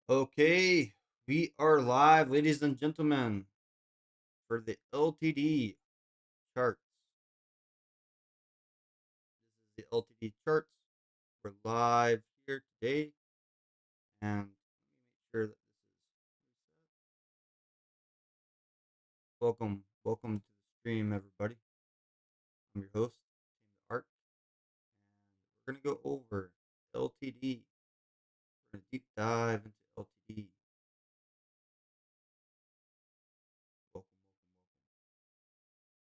Okay, we are live, ladies and gentlemen, for the LTD charts. This is the LTD charts. We're live here today, and let me make sure that this is welcome to the stream, everybody. I'm your host, Tametheark, and we're gonna go over LTD. We're gonna deep dive into LTD. Welcome. Let's rotate the camera a little bit, I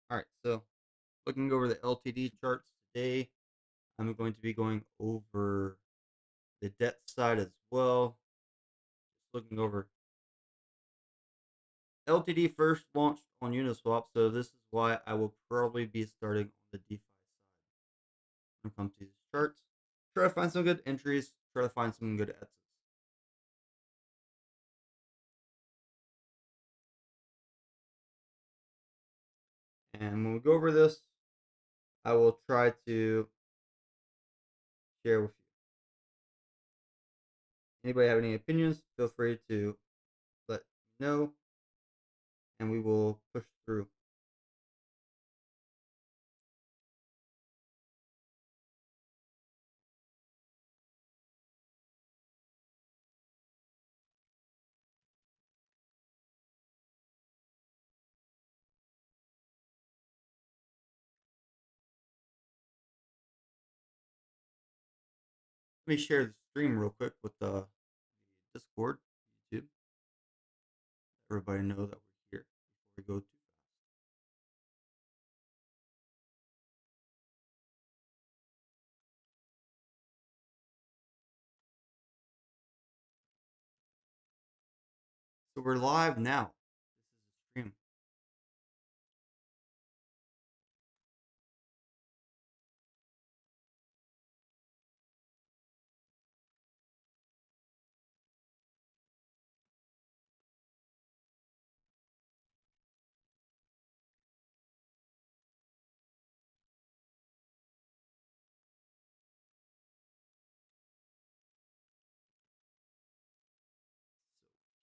guess. All right, so looking over the LTD charts today, I'm going to be going over the debt side as well. Just looking over LTD first launched on Uniswap, so this is why I will probably be starting on the DeFi side when it comes to these charts. Try to find some good entries, try to find some good exits. And when we go over this, I will try to share with you. Anybody have any opinions, feel free to let me know, and we will push through. Let me share the stream real quick with the Discord, YouTube. Everybody know that we're here before we go too fast. So we're live now. This is a stream.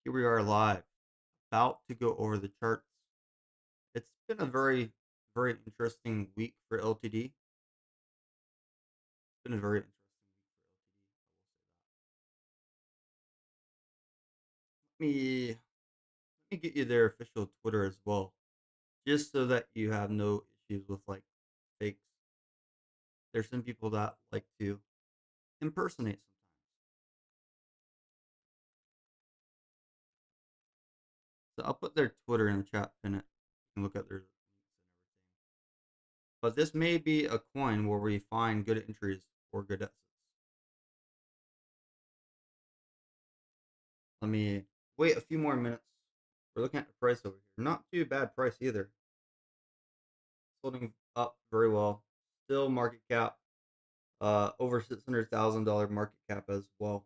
Here we are live, about to go over the charts. It's been a very interesting week for LTD. It's been a very interesting week for LTD. Let me get you their official Twitter as well, just so that you have no issues with like fakes. There's some people that like to impersonate sometimes. So I'll put their Twitter in the chat, pin it. You can look at their links and everything. But this may be a coin where we find good entries or good exits. Let me wait a few more minutes. We're looking at the price over here. Not too bad price either. Holding up very well. Still market cap over $600,000 market cap as well.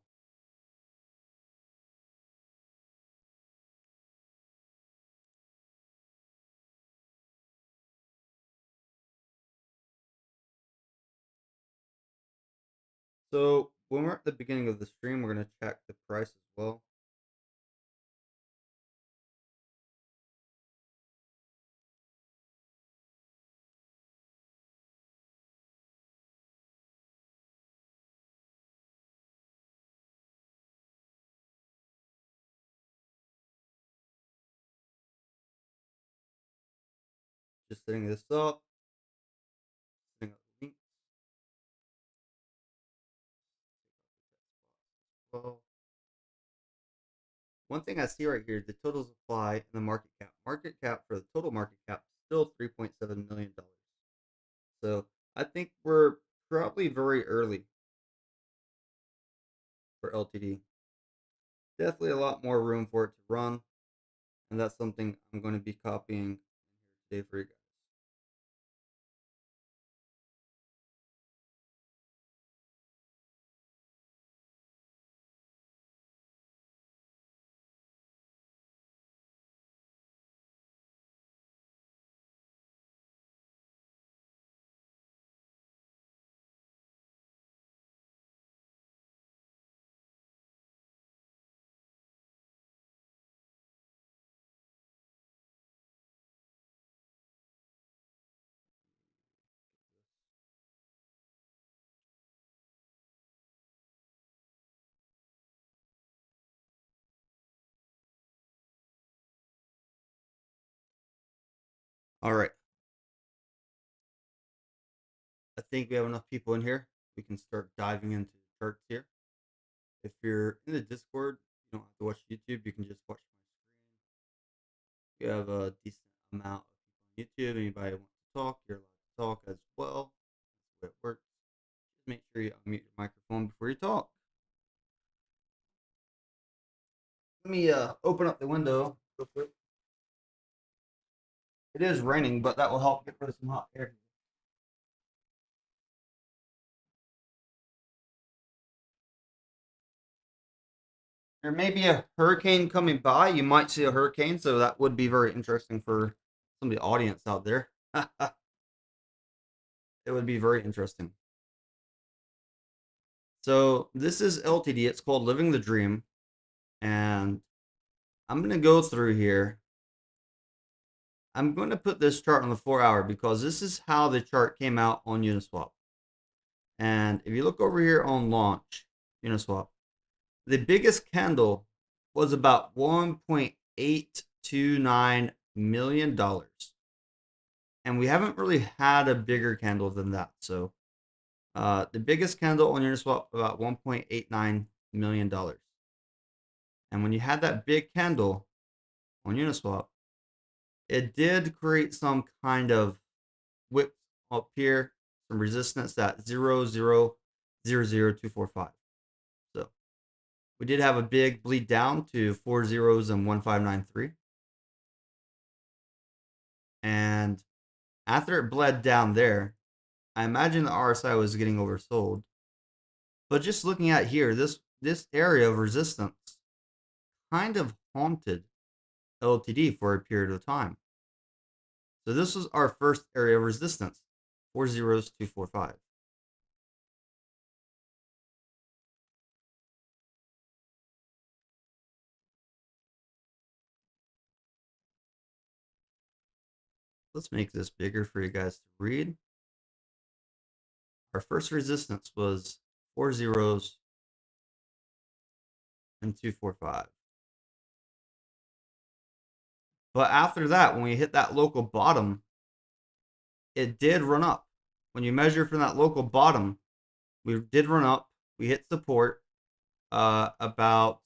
So when we're at the beginning of the stream, we're going to check the price as well. Just setting this up. Well, one thing I see right here, the total supply and the market cap. Market cap for the total market cap is still $3.7 million. So I think we're probably very early for LTD. Definitely a lot more room for it to run, and that's something I'm going to be copying here today for you guys. All right, I think we have enough people in here. We can start diving into the charts here. If you're in the Discord, you don't have to watch YouTube. You can just watch my screen. You have a decent amount of people on YouTube. Anybody wants to talk, you're allowed to talk as well. That's the way it works. Just make sure you unmute your microphone before you talk. Let me open up the window real quick. It is raining, but that will help get rid of some hot air. There may be a hurricane coming by. You might see a hurricane, so that would be very interesting for some of the audience out there. It would be very interesting. So this is LTD. It's called Living the Dream, and I'm going to go through here. I'm going to put this chart on the 4-hour because this is how the chart came out on Uniswap. And if you look over here on launch, Uniswap, the biggest candle was about $1.829 million. And we haven't really had a bigger candle than that. So the biggest candle on Uniswap, about $1.89 million. And when you had that big candle on Uniswap, it did create some kind of whip up here, some resistance at 0.00245. So we did have a big bleed down to 4 zeros and 1593. And after it bled down there, I imagine the RSI was getting oversold. But just looking at here, this area of resistance kind of haunted LTD for a period of time. So this was our first area of resistance, 40245. Let's make this bigger for you guys to read. Our first resistance was 4 zeros and 245. But after that, when we hit that local bottom, it did run up. When you measure from that local bottom, we did run up. We hit support about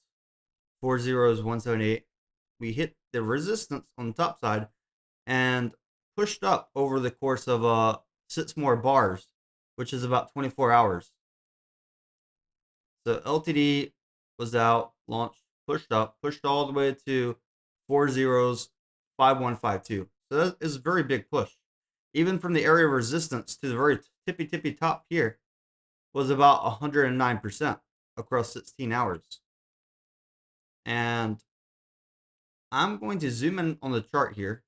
4 zeros, 178. We hit the resistance on the top side and pushed up over the course of 6 more bars, which is about 24 hours. So LTD was out, launched, pushed up, pushed all the way to 4 zeros, 5152. So that is a very big push. Even from the area of resistance to the very tippy top here was about 109% across 16 hours. And I'm going to zoom in on the chart here.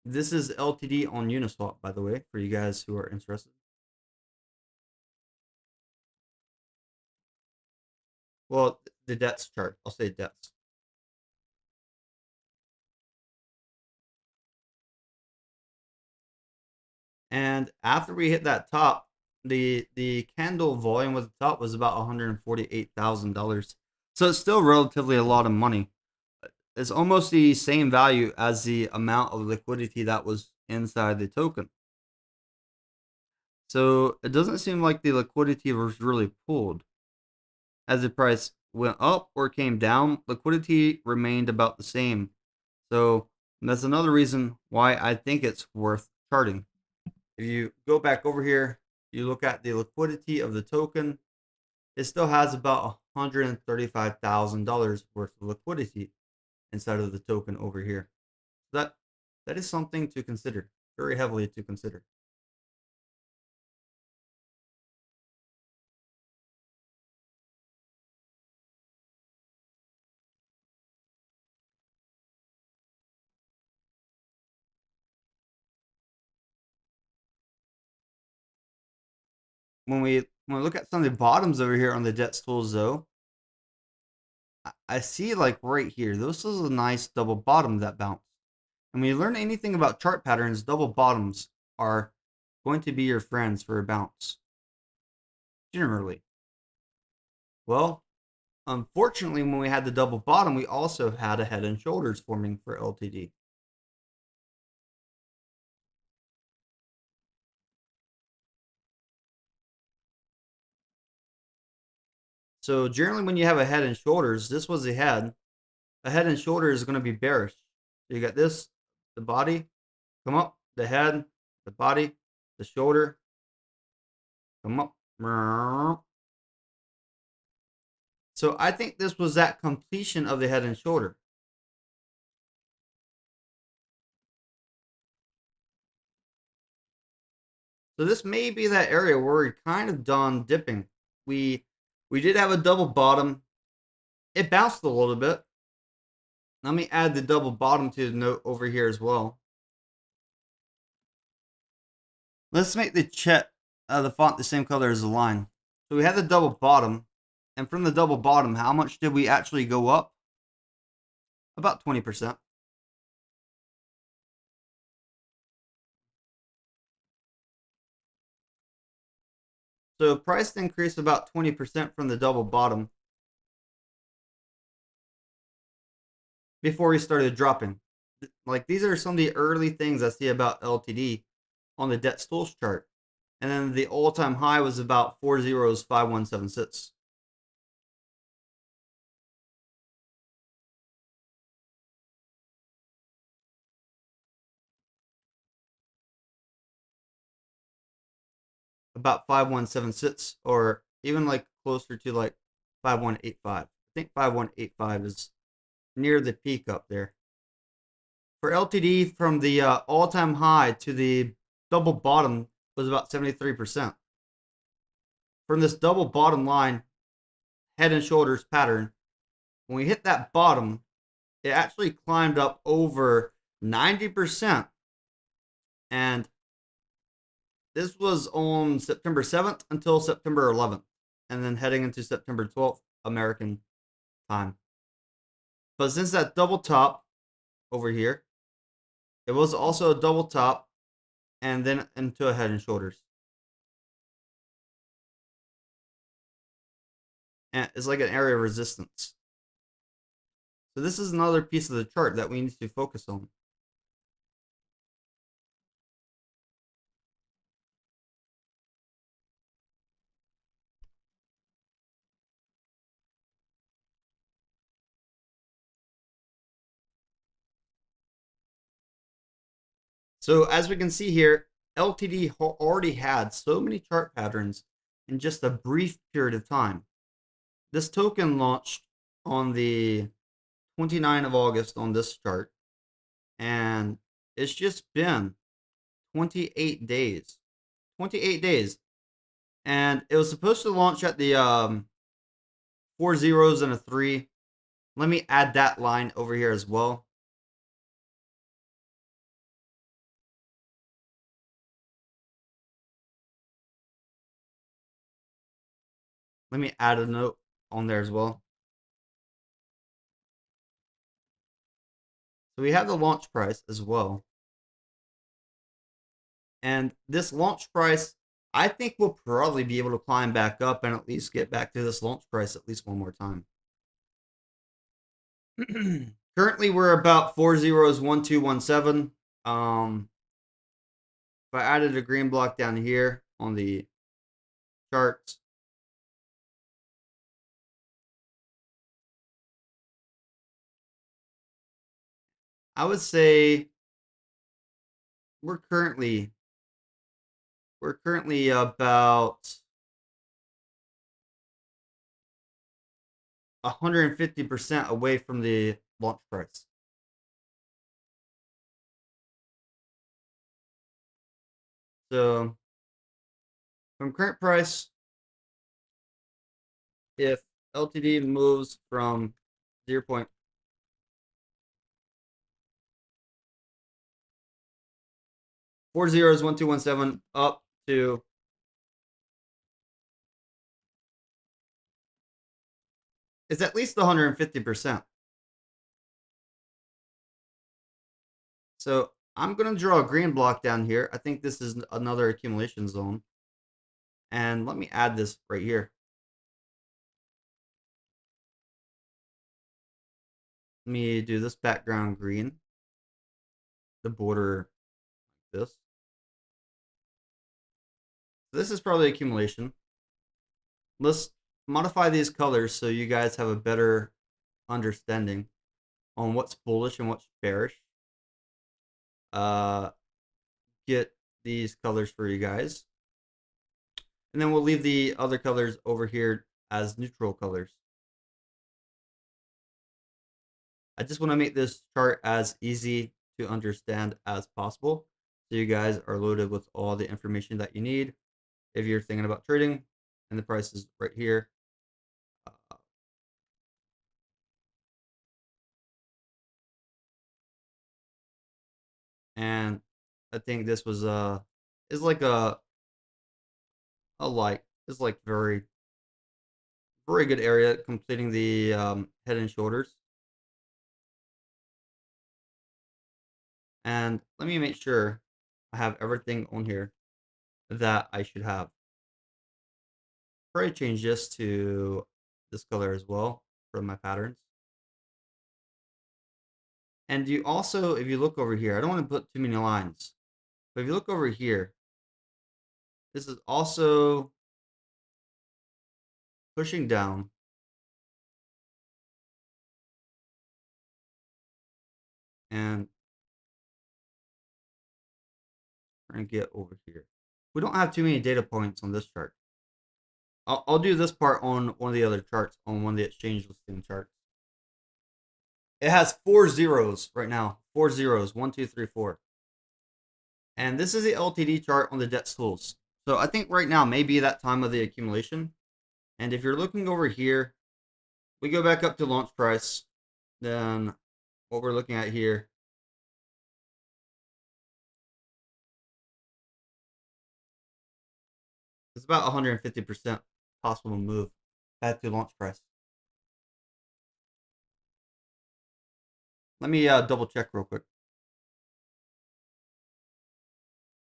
This is LTD on Uniswap, by the way, for you guys who are interested. Well, the debts chart. I'll say debts. And after we hit that top, the candle volume at the top was about $148,000. So it's still relatively a lot of money. It's almost the same value as the amount of liquidity that was inside the token. So it doesn't seem like the liquidity was really pulled. as the price went up or came down, liquidity remained about the same. So that's another reason why I think it's worth charting. If you go back over here, you look at the liquidity of the token, it still has about $135,000 worth of liquidity inside of the token over here. That is something to consider, very heavily to consider. When we look at some of the bottoms over here on the debt stools, though, I see like right here, this is a nice double bottom that bounced. And when you learn anything about chart patterns, double bottoms are going to be your friends for a bounce. Generally. Well, unfortunately, when we had the double bottom, we also had a head and shoulders forming for LTD. So generally when you have a head and shoulders, this was a head. A head and shoulder is going to be bearish. So you got this, the body, come up, the head, the body, the shoulder, come up. So I think this was that completion of the head and shoulder. So this may be that area where we're kind of done dipping. We did have a double bottom. It bounced a little bit. Let me add the double bottom to the note over here as well. Let's make the font the same color as the line. So we had the double bottom, and from the double bottom, how much did we actually go up? About 20%. So price increased about 20% from the double bottom before we started dropping. Like these are some of the early things I see about LTD on the debt stools chart. And then the all-time high was about 405176. About 5176, or even like closer to like 5185. I think 5185 is near the peak up there. For LTD, from the all-time high to the double bottom was about 73%. From this double bottom line, head and shoulders pattern, when we hit that bottom, it actually climbed up over 90%. And this was on September 7th until September 11th, and then heading into September 12th, American time. But since that double top over here, it was also a double top and then into a head and shoulders. And it's like an area of resistance. So this is another piece of the chart that we need to focus on. So as we can see here, LTD already had so many chart patterns in just a brief period of time. This token launched on the 29th of August on this chart, and it's just been 28 days. 28 days. And it was supposed to launch at the 4 zeros and a 3. Let me add that line over here as well. Let me add a note on there as well. So we have the launch price as well. And this launch price, I think we'll probably be able to climb back up and at least get back to this launch price at least one more time. Currently, we're about 4 zeros, 1217. If I added a green block down here on the charts, I would say we're currently about 150% away from the launch price. So from current price, if LTD moves from 0.401217 up to it's at least 150%. So I'm going to draw a green block down here. I think this is another accumulation zone. And let me add this right here. Let me do this background green. The border like this. This is probably accumulation. Let's modify these colors so you guys have a better understanding on what's bullish and what's bearish. Get these colors for you guys. And then we'll leave the other colors over here as neutral colors. I just want to make this chart as easy to understand as possible, so you guys are loaded with all the information that you need if you're thinking about trading. And the price is right here. And I think this was is like a light. It's like very good area, completing the head and shoulders. And let me make sure I have everything on here that I should have. Probably change this to this color as well for my patterns. And you also, if you look over here, I don't want to put too many lines, but if you look over here, this is also pushing down. And we're going to get over here. We don't have too many data points on this chart. I'll do this part on one of the other charts, on one of the exchange listing charts. It has 4 zeros right now. 4 zeros. 1, 2, 3, 4. And this is the LTD chart on the debt tools. So I think right now may be that time of the accumulation. And if you're looking over here, we go back up to launch price. Then what we're looking at here is about 150% possible move back to launch price. Let me double check real quick.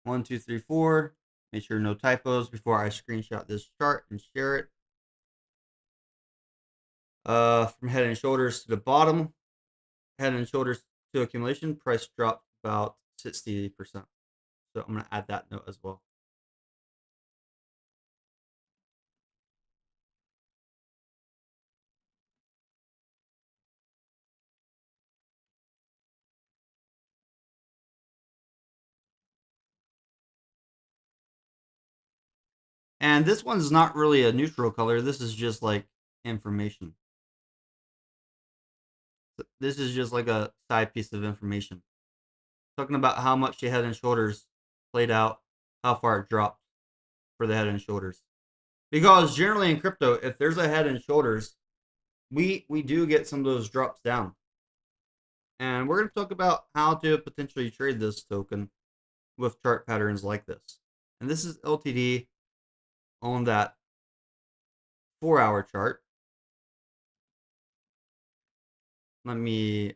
1, 2, 3, 4. Make sure no typos before I screenshot this chart and share it. From head and shoulders to the bottom, head and shoulders to accumulation, price dropped about 60%. So I'm going to add that note as well. And this one's not really a neutral color. This is just like information. This is just like a side piece of information. Talking about how much the head and shoulders played out, how far it dropped for the head and shoulders. Because generally in crypto, if there's a head and shoulders, we do get some of those drops down. And we're going to talk about how to potentially trade this token with chart patterns like this. And this is LTD on that 4-hour chart. Let me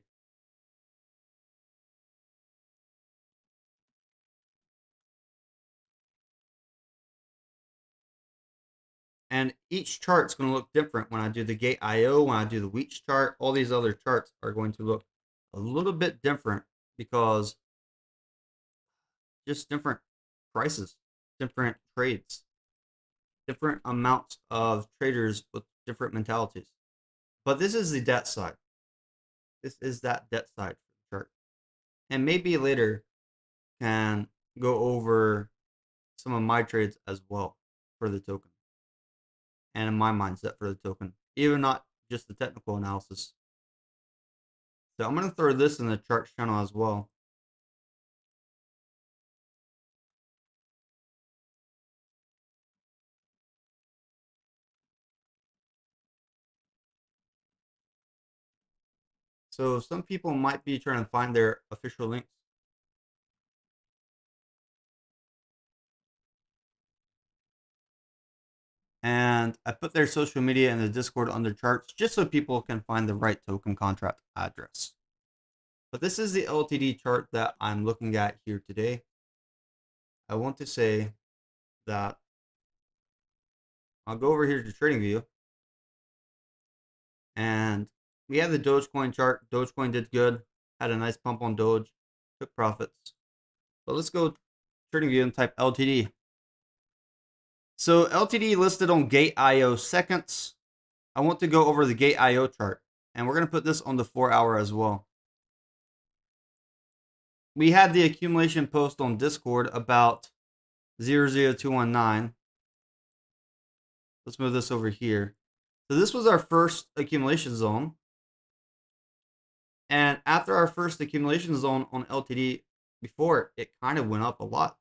and each chart's going to look different when I do the gate IO, when I do the weeks chart. All these other charts are going to look a little bit different because just different prices, different trades, different amounts of traders with different mentalities. But this is the debt side. This is that debt side for the chart. and maybe later can go over some of my trades as well for the token and my mindset for the token, even not just the technical analysis. So I'm going to throw this in the charts channel as well. So some people might be trying to find their official links. And I put their social media in the Discord under charts just so people can find the right token contract address. But this is the LTD chart that I'm looking at here today. I want to say that I'll go over here to TradingView, and we have the Dogecoin chart. Dogecoin did good, had a nice pump on Doge, took profits. But let's go TradingView and type LTD. So LTD listed on Gate.io seconds. I want to go over the Gate.io chart, and we're going to put this on the 4-hour as well. We had the accumulation post on Discord about 00219. Let's move this over here. So this was our first accumulation zone. And after our first accumulation zone on LTD, before it kind of went up a lot.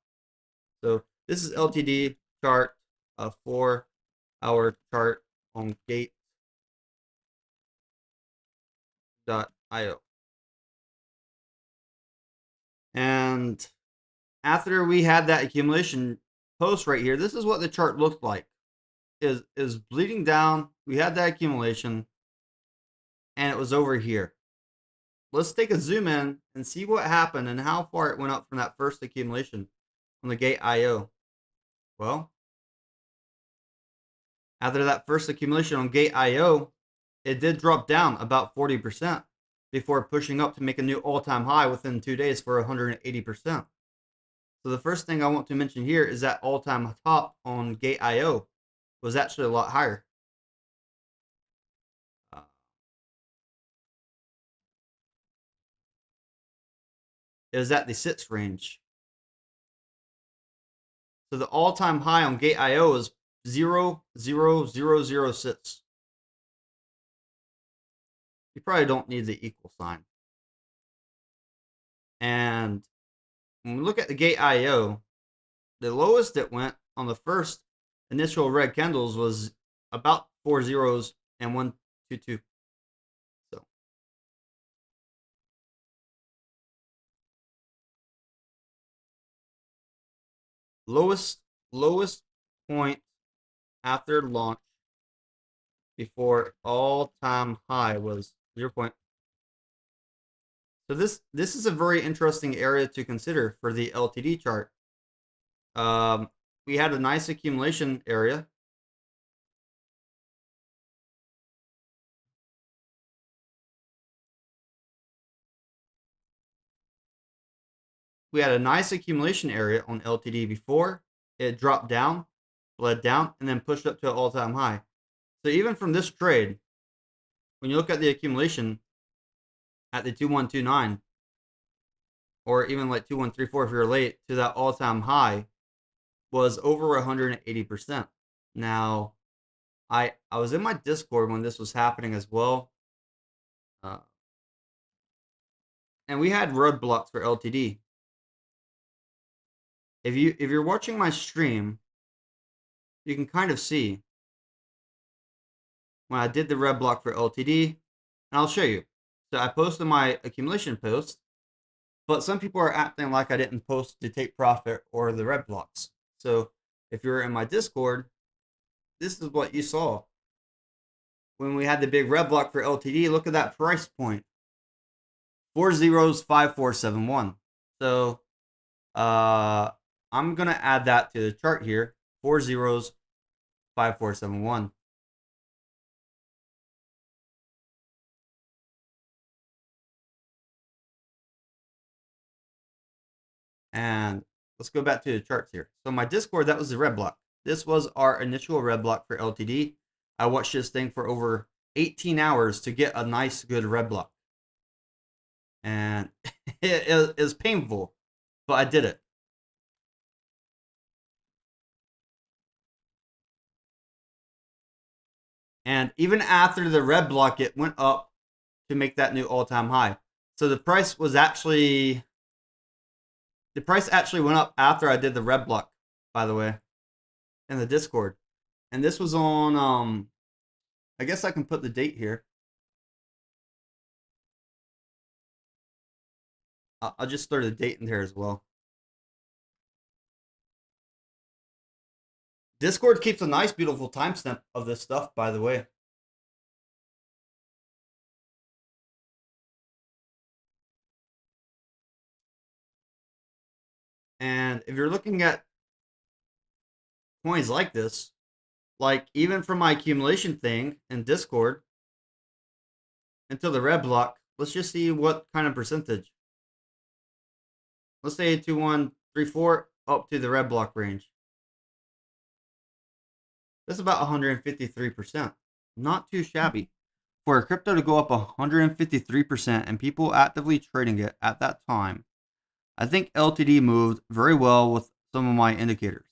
So this is LTD chart, a 4-hour chart on Gate.io. And after we had that accumulation post right here, this is what the chart looked like. Is bleeding down. We had that accumulation, and it was over here. Let's take a zoom in and see what happened and how far it went up from that first accumulation on the Gate.io. Well, after that first accumulation on Gate.io, it did drop down about 40% before pushing up to make a new all-time high within 2 days for 180%. So the first thing I want to mention here is that all-time top on Gate.io was actually a lot higher. It was at the 6 range. So the all-time high on Gate.io is 0.0006. You probably don't need the equal sign. And when we look at the Gate.io, the lowest it went on the first initial red candles was about 4 zeros and 122. So lowest point after launch before all-time high was 0. So this is a very interesting area to consider for the LTD chart. We had a nice accumulation area. We had a nice accumulation area on LTD before it dropped down, bled down, and then pushed up to an all-time high. So even from this trade, when you look at the accumulation at the 2129, or even like 2134 if you're late, to that all-time high was over 180%. Now, I was in my Discord when this was happening as well. And we had roadblocks for LTD. If you're watching my stream, you can kind of see when I did the red block for LTD, and I'll show you. So I posted my accumulation post, but some people are acting like I didn't post the take profit or the red blocks. So if you're in my Discord, this is what you saw. When we had the big red block for LTD, look at that price point. 405471. So I'm going to add that to the chart here. 405471. And let's go back to the charts here. So my Discord, that was the red block. This was our initial red block for LTD. I watched this thing for over 18 hours to get a nice, good red block. and it was painful, but I did it. And even after the red block, it went up to make that new all-time high. So the price actually went up after I did the red block, by the way, in the Discord. And this was on I guess I can put the date here. I'll just throw the date in here as well. Discord keeps a nice, beautiful timestamp of this stuff, by the way. And if you're looking at coins like this, like even from my accumulation thing in Discord until the red block, let's just see what kind of percentage. Let's say 2134 up to the red block range. That's about 153%. Not too shabby. For a crypto to go up 153% and people actively trading it at that time, I think LTD moved very well with some of my indicators.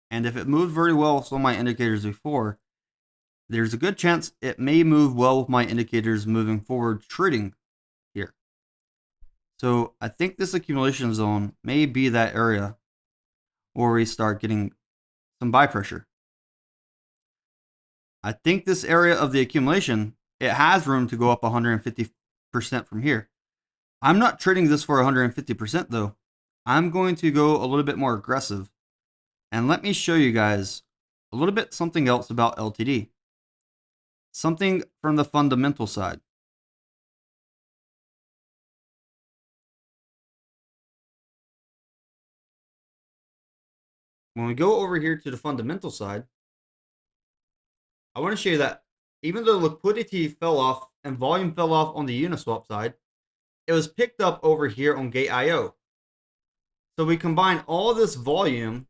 And if it moved very well with some of my indicators before, there's a good chance it may move well with my indicators moving forward trading here. So I think this accumulation zone may be that area where we start getting some buy pressure. I think this area of the accumulation, it has room to go up 150% from here. I'm not trading this for 150% though. I'm going to go a little bit more aggressive. And let me show you guys a little bit something else about LTD. Something from the fundamental side. When we go over here to the fundamental side, I want to show you that even though liquidity fell off and volume fell off on the Uniswap side, it was picked up over here on Gate.io. So we combine all this volume,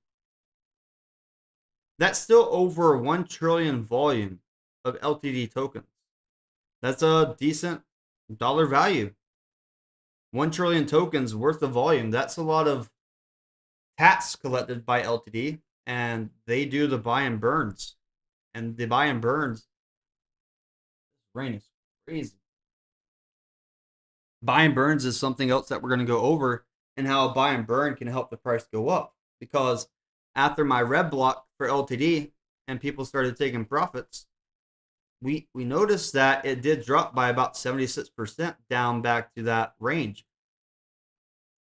that's still over 1 trillion volume of LTD tokens. That's a decent dollar value. 1 trillion tokens worth of volume. That's a lot of tax collected by LTD, and they do the buy and burns. And the buy and burns, rain is crazy. Buy and burns is something else that we're going to go over, and how a buy and burn can help the price go up. Because after my red block for LTD and people started taking profits, we noticed that it did drop by about 76% down back to that range.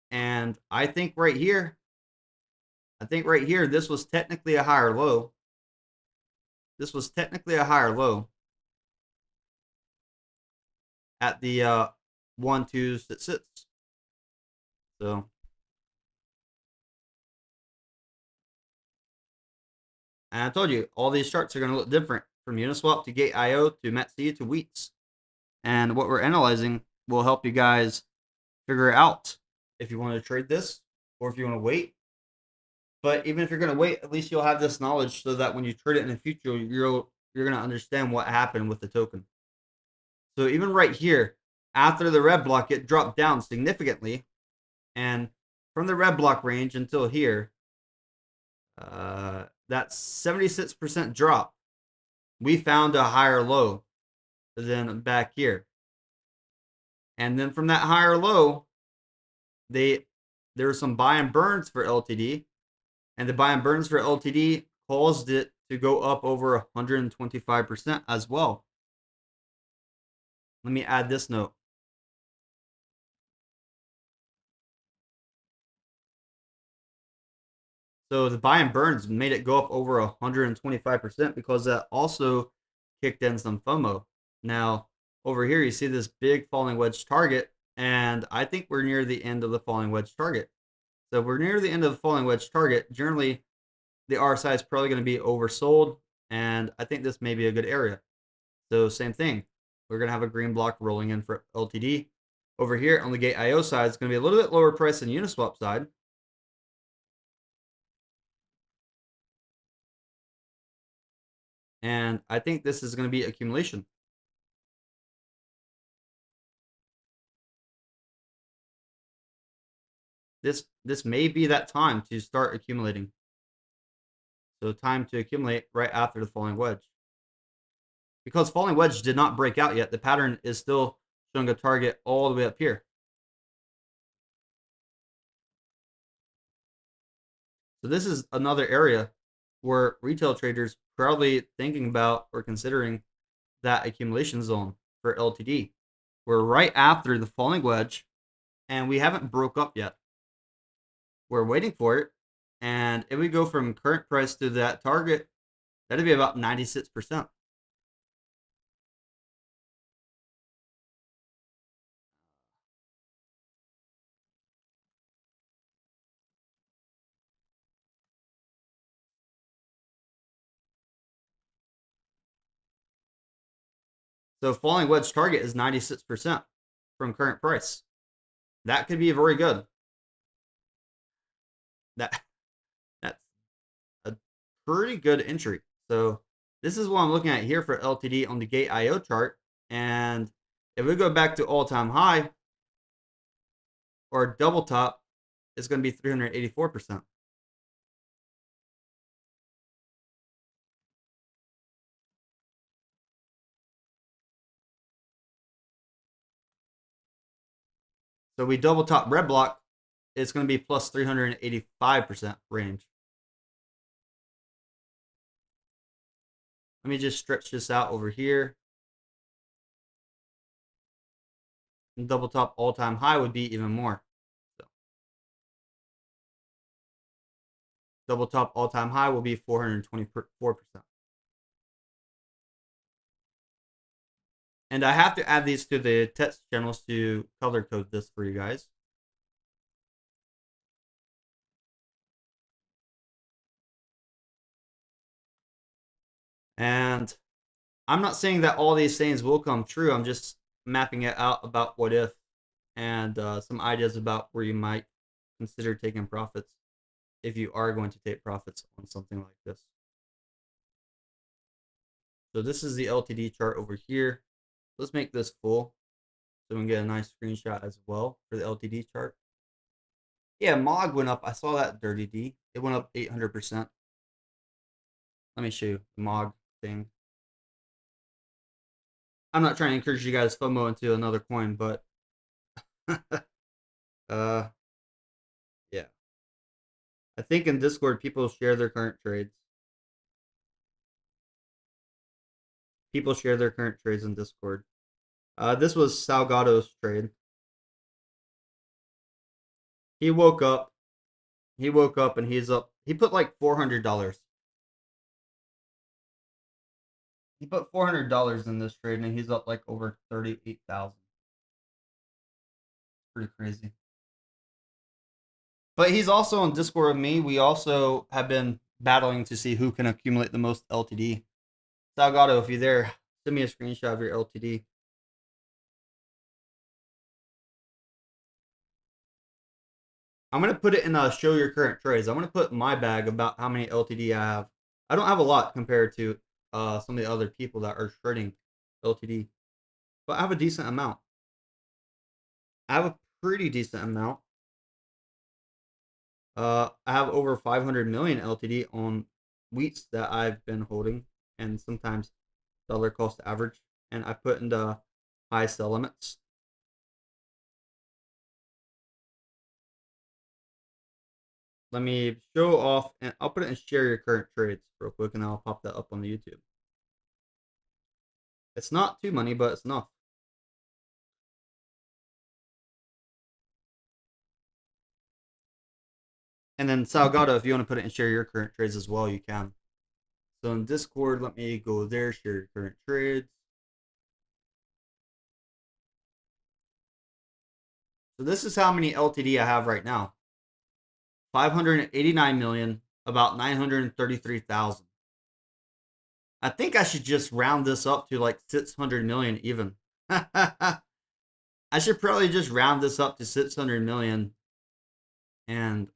And I think right here, this was technically a higher low. This was technically a higher low at the 1266. So and I told you all these charts are going to look different from Uniswap to Gate.io to METC to Wheats. And what we're analyzing will help you guys figure out if you want to trade this or if you want to wait. But even if you're going to wait, at least you'll have this knowledge so that when you trade it in the future, you're going to understand what happened with the token. So even right here, after the red block, it dropped down significantly. And from the red block range until here, that 76% drop, we found a higher low than back here. And then from that higher low, there were some buy and burns for LTD. And the buy and burns for LTD caused it to go up over 125% as well. Let me add this note. So the buy and burns made it go up over 125% because that also kicked in some FOMO. Now, over here, you see this big falling wedge target, and I think we're near the end of the falling wedge target. So if we're near the end of the falling wedge target, generally, the RSI is probably going to be oversold, and I think this may be a good area. So same thing. We're going to have a green block rolling in for LTD. Over here on the Gate.io side, it's going to be a little bit lower price than Uniswap side. And I think this is going to be accumulation. This may be that time to start accumulating. So time to accumulate right after the falling wedge. Because falling wedge did not break out yet, the pattern is still showing a target all the way up here. So this is another area where retail traders probably thinking about or considering that accumulation zone for LTD. We're right after the falling wedge, and we haven't broke up yet. We're waiting for it, and if we go from current price to that target, that'd be about 96%. So falling wedge target is 96% from current price. That could be very good. That that's a pretty good entry. So this is what I'm looking at here for LTD on the Gate IO chart. And if we go back to all-time high or double top, it's going to be 384%. So we double top red block, it's going to be plus 385% range. Let me just stretch this out over here. And double top all-time high would be even more. So double top all-time high will be 424%. And I have to add these to the text channels to color code this for you guys. And I'm not saying that all these things will come true. I'm just mapping it out about what if and some ideas about where you might consider taking profits if you are going to take profits on something like this. So this is the LTD chart over here. Let's make this full so we can get a nice screenshot as well for the LTD chart. Yeah, MOG went up. I saw that Dirty D. It went up 800%. Let me show you the MOG thing. I'm not trying to encourage you guys FOMO into another coin, but yeah. I think in Discord people share their current trades. People share their current trades in Discord. This was Salgado's trade. He woke up. He woke up and he's up. He put like $400. He put $400 in this trade and he's up like over 38,000. Pretty crazy. But he's also on Discord with me. We also have been battling to see who can accumulate the most LTD. Salgado, if you're there, send me a screenshot of your LTD. I'm going to put it in show your current trades. I'm going to put my bag about how many LTD I have. I don't have a lot compared to some of the other people that are trading LTD, but I have a decent amount. I have a pretty decent amount. I have over 500 million LTD on wheats that I've been holding, and sometimes dollar cost average, and I put into high sell limits. Let me show off, and I'll put it in share your current trades real quick, and I'll pop that up on the YouTube. It's not too money, but it's enough. And then Salgado, if you want to put it in share your current trades as well, you can. So in Discord, let me go there, share your current trades. So this is how many LTD I have right now. 589 million, about 933,000. I think I should just round this up to like 600 million even. I should probably just round this up to 600 million and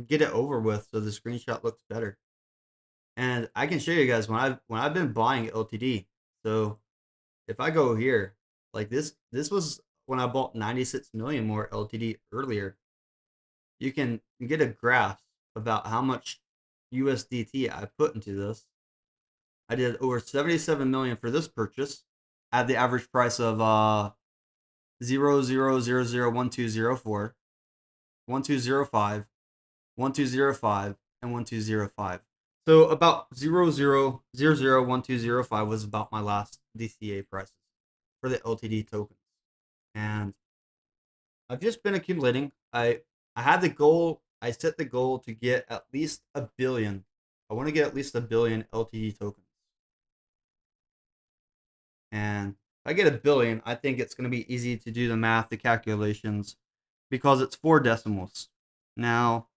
get it over with so the screenshot looks better. And I can show you guys when I've been buying LTD. So if I go here, like this was when I bought 96 million more LTD earlier. you can get a graph about how much USDT I put into this. I did over 77 million for this purchase at the average price of 0.00001204, 1205, 1205, and 1205. So about 0.00001205 was about my last DCA prices for the LTD tokens. And I've just been accumulating. I had the goal, I set the goal to get at least a billion. I want to get at least a billion LTD tokens. And if I get a billion, I think it's going to be easy to do the math, the calculations, because it's 4 decimals. Now,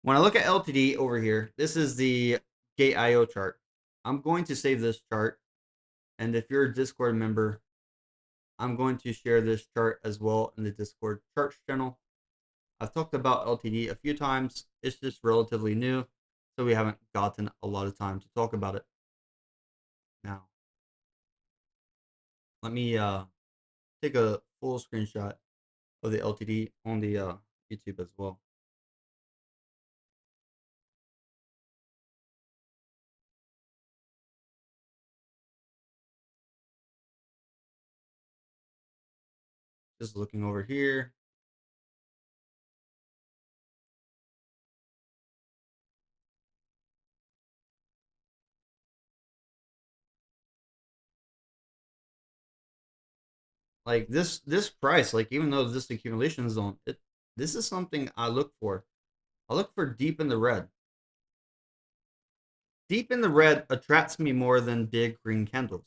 when I look at LTD over here, this is the Gate.io chart. I'm going to save this chart. And if you're a Discord member, I'm going to share this chart as well in the Discord charts channel. I've talked about LTD a few times. It's just relatively new, so we haven't gotten a lot of time to talk about it. Now, let me take a full screenshot of the LTD on the YouTube as well. Just looking over here. Like this price, like even though this accumulation zone, this is something I look for. I look for deep in the red. Deep in the red attracts me more than big green candles.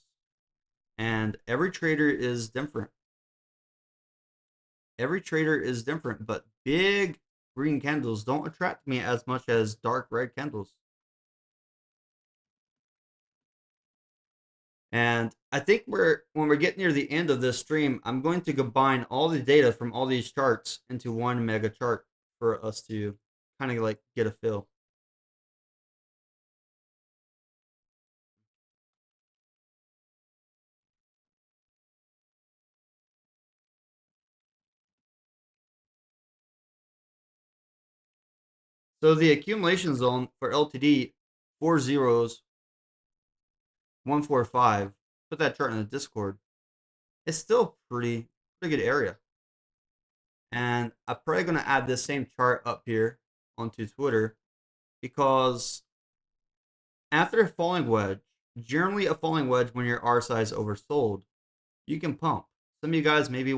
And every trader is different. Every trader is different, but big green candles don't attract me as much as dark red candles. And I think when we're getting near the end of this stream, I'm going to combine all the data from all these charts into one mega chart for us to kind of like get a feel. So the accumulation zone for LTD, 4 zeros, 145. Put that chart in the Discord. It's still pretty good area. And I'm probably going to add this same chart up here onto Twitter because after a falling wedge, generally a falling wedge when your RSI is oversold, you can pump. Some of you guys may be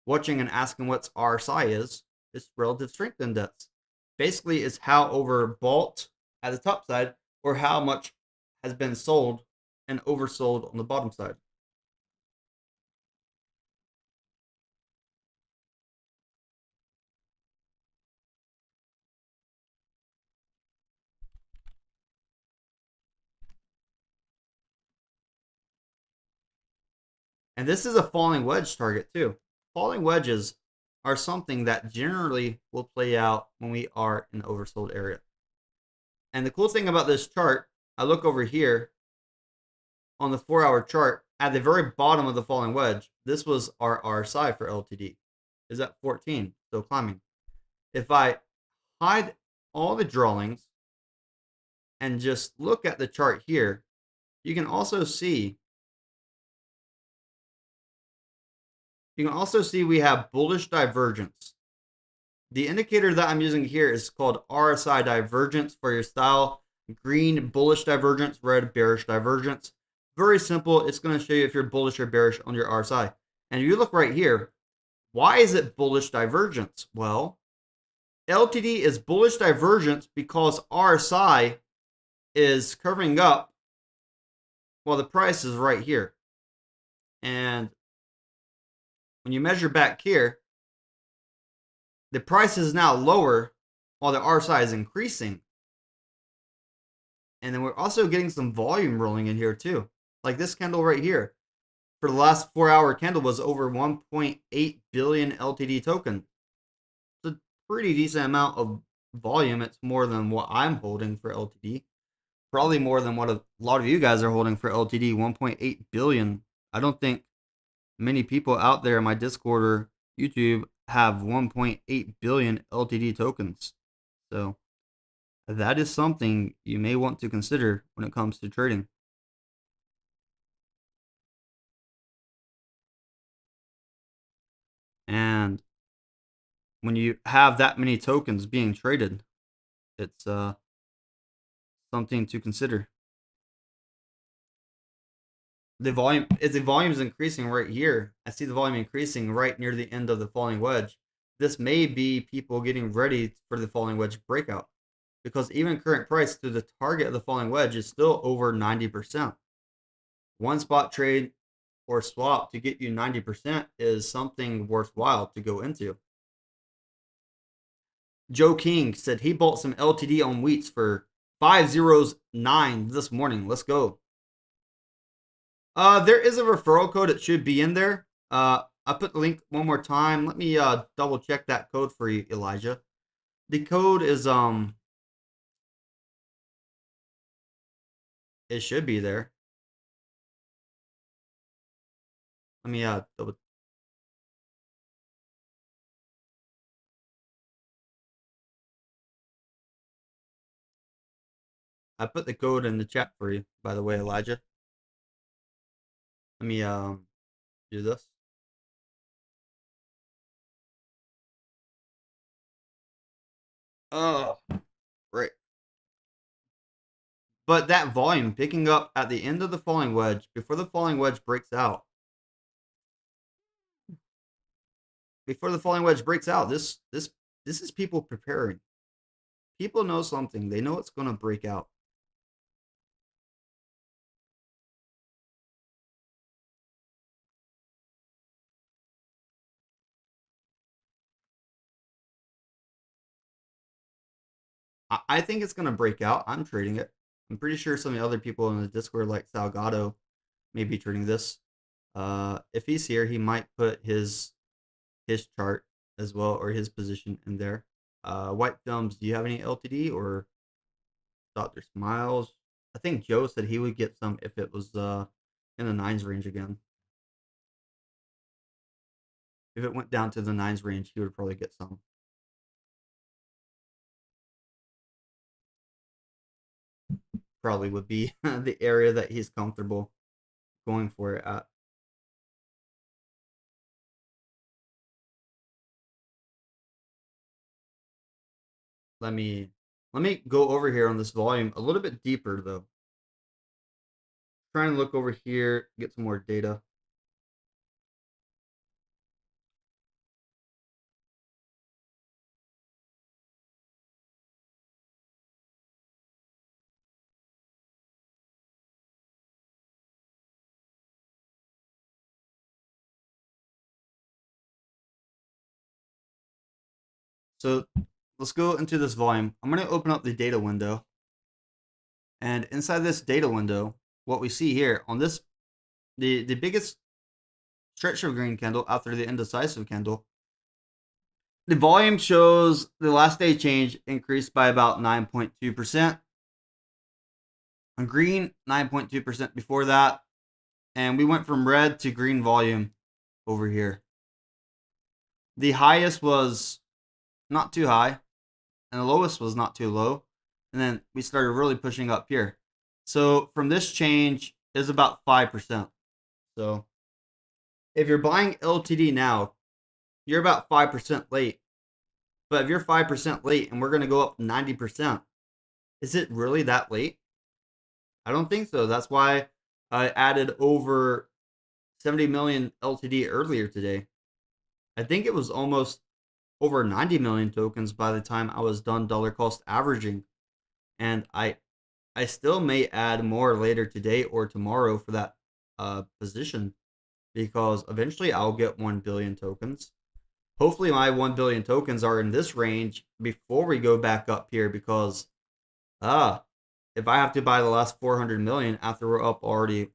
watching and asking what RSI is. It's relative strength index. Basically, it's how overbought at the top side or how much has been sold and oversold on the bottom side. And this is a falling wedge target too. Falling wedges are something that generally will play out when we are in the oversold area. And the cool thing about this chart, I look over here on the 4-hour chart at the very bottom of the falling wedge. This was our RSI for LTD. Is at 14, still climbing. If I hide all the drawings and just look at the chart here, you can also see we have bullish divergence. The indicator that I'm using here is called RSI divergence for your style. Green, bullish divergence, red, bearish divergence. Very simple. It's going to show you if you're bullish or bearish on your RSI. And if you look right here, why is it bullish divergence? Well, LTD is bullish divergence because RSI is curving up while the price is right here. And when you measure back here, the price is now lower while the RSI is increasing. And then we're also getting some volume rolling in here too. Like this candle right here. For the last 4-hour candle was over 1.8 billion LTD token. It's a pretty decent amount of volume. It's more than what I'm holding for LTD. Probably more than what a lot of you guys are holding for LTD, 1.8 billion. I don't think many people out there in my Discord or YouTube have 1.8 billion LTD tokens. So that is something you may want to consider when it comes to trading. And when you have that many tokens being traded, it's something to consider. The volume is increasing right here. I see the volume increasing right near the end of the falling wedge. This may be people getting ready for the falling wedge breakout, because even current price to the target of the falling wedge is still over 90%. One spot trade or swap to get you 90% is something worthwhile to go into. Joe King said he bought some LTD on wheats for 509 this morning. Let's go. There is a referral code. It should be in there. I put the link one more time. Let me double check that code for you, Elijah. The code is it should be there. Let me double. I put the code in the chat for you, by the way, Elijah. Let me do this. Oh, right. But that volume picking up at the end of the falling wedge, before the falling wedge breaks out. This is people preparing. People know something. They know it's going to break out. I think it's going to break out. I'm trading it. I'm pretty sure some of the other people in the Discord, like Salgado, may be trading this. If he's here, he might put his chart as well, or his position in there. White Films, do you have any LTD or Dr. Smiles? I think Joe said he would get some if it was in the nines range again. If it went down to the nines range, he would probably get some. Probably would be the area that he's comfortable going for it at. Let me go over here on this volume a little bit deeper though. Trying to look over here, get some more data. So let's go into this volume. I'm going to open up the data window. And inside this data window, what we see here on this, the biggest stretch of green candle after the indecisive candle, the volume shows the last day change increased by about 9.2%. On green, 9.2% before that. And we went from red to green volume over here. The highest was not too high, and the lowest was not too low. And then we started really pushing up here. So from this change is about 5%. So if you're buying LTD now, you're about 5% late. But if you're 5% late and we're going to go up 90%, is it really that late? I don't think so. That's why I added over 70 million LTD earlier today. I think it was almost over 90 million tokens by the time I was done dollar cost averaging. And I still may add more later today or tomorrow for that position, because eventually I'll get 1 billion tokens. Hopefully my 1 billion tokens are in this range before we go back up here, because if I have to buy the last 400 million after we're up already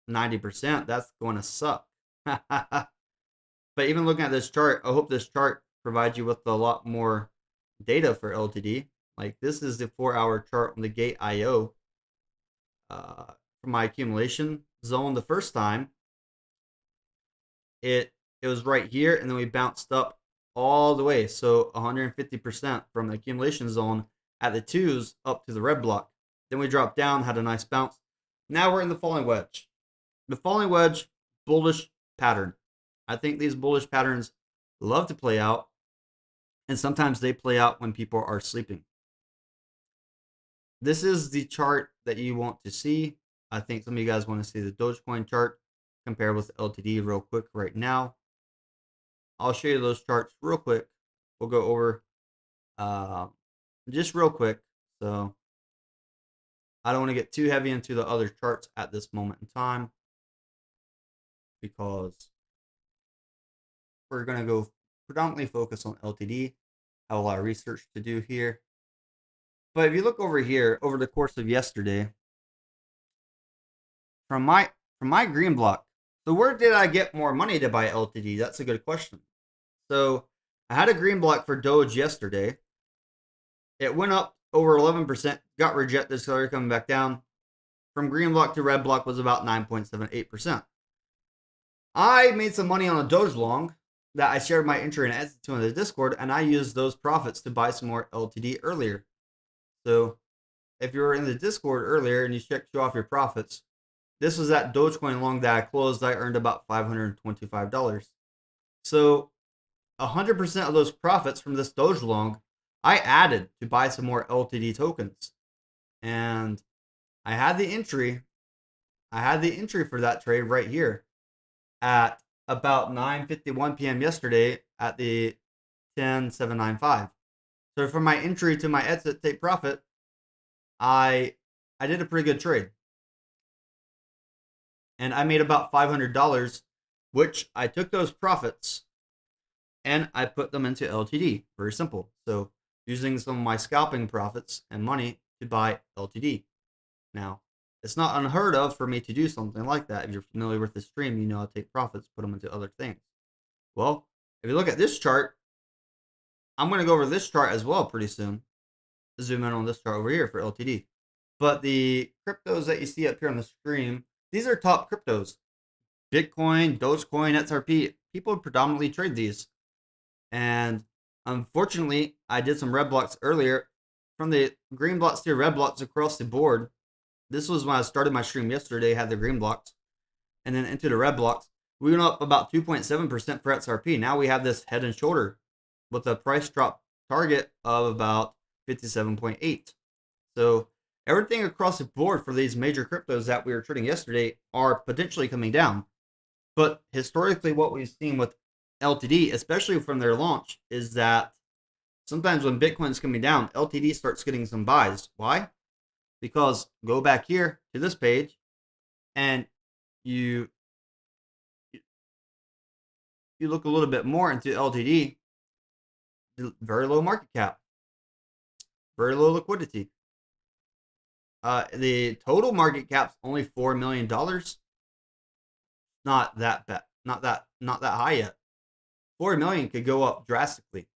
90%, that's going to suck. But even looking at this chart, I hope this chart provides you with a lot more data for LTD. Like this is the 4-hour chart on the Gate IO for my accumulation zone. The first time it was right here, and then we bounced up all the way. So 150% from the accumulation zone at the 2s up to the red block. Then we dropped down, had a nice bounce. Now we're in the falling wedge. The falling wedge, bullish pattern. I think these bullish patterns love to play out, and sometimes they play out when people are sleeping. This is the chart that you want to see. I think some of you guys want to see the Dogecoin chart compared with LTD real quick right now. I'll show you those charts real quick. We'll go over just real quick. So I don't want to get too heavy into the other charts at this moment in time because we're going to go predominantly focus on LTD. I have a lot of research to do here. But if you look over here, over the course of yesterday, from my green block, so where did I get more money to buy LTD? That's a good question. So I had a green block for Doge yesterday. It went up over 11%, got rejected, started coming back down. From green block to red block was about 9.78%. I made some money on a Doge long that I shared my entry and exit to in the Discord, and I used those profits to buy some more LTD earlier. So if you were in the Discord earlier and you checked off your profits, this was that Dogecoin long that I closed. I earned about $525. So 100% of those profits from this Doge long, I added to buy some more LTD tokens. And I had the entry. I had the entry for that trade right here at about 9:51 p.m. yesterday at the 10,795. So from my entry to my exit take profit, I did a pretty good trade. And I made about $500, which I took those profits and I put them into LTD. Very simple. So using some of my scalping profits and money to buy LTD. Now, it's not unheard of for me to do something like that. If you're familiar with the stream, you know I'll take profits, put them into other things. Well, if you look at this chart, I'm going to go over this chart as well pretty soon. Zoom in on this chart over here for LTD. But the cryptos that you see up here on the screen, these are top cryptos. Bitcoin, Dogecoin, XRP. People predominantly trade these. And unfortunately, I did some red blocks earlier. From the green blocks to red blocks across the board. This was when I started my stream yesterday, had the green blocks. And then into the red blocks. We went up about 2.7% for XRP. Now we have this head and shoulder with a price drop target of about 57.8. So everything across the board for these major cryptos that we were trading yesterday are potentially coming down. But historically, what we've seen with LTD, especially from their launch, is that sometimes when Bitcoin's coming down, LTD starts getting some buys. Why? Because go back here to this page and you look a little bit more into LTD, very low market cap, very low liquidity. The total market cap's only $4 million. Not that bad. Not that high yet. 4 million could go up drastically.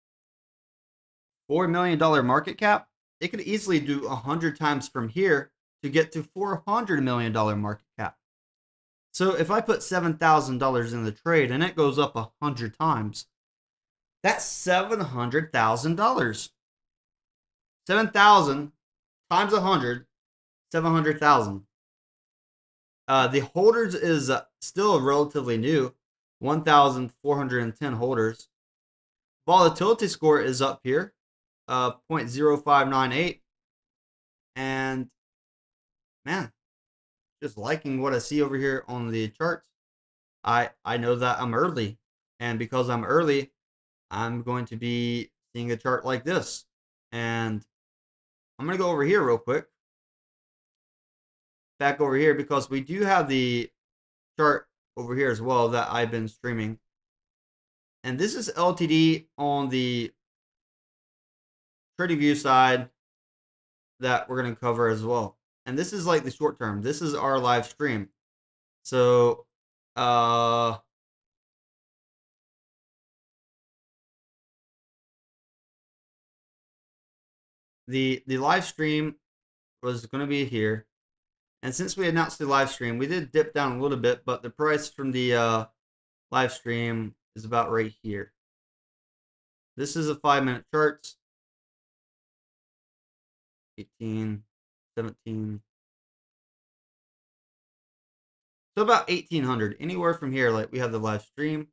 $4 million market cap, it could easily do 100 times from here to get to $400 million market cap. So if I put $7,000 in the trade and it goes up 100 times, that's $700,000. 7,000 times 100, 700,000. The holders is still relatively new, 1,410 holders. Volatility score is up here, 0.0598. And man, just liking what I see over here on the charts. I know that I'm early, and because I'm early, I'm going to be seeing a chart like this. And I'm going to go over here real quick. Back over here because we do have the chart over here as well that I've been streaming. And this is LTD on the trading view side that we're going to cover as well. And this is like the short term. This is our live stream. So the live stream was going to be here. And since we announced the live stream, we did dip down a little bit, but the price from the live stream is about right here. This is a 5-minute chart. 18, 17. So about 1800. Anywhere from here, like we have the live stream.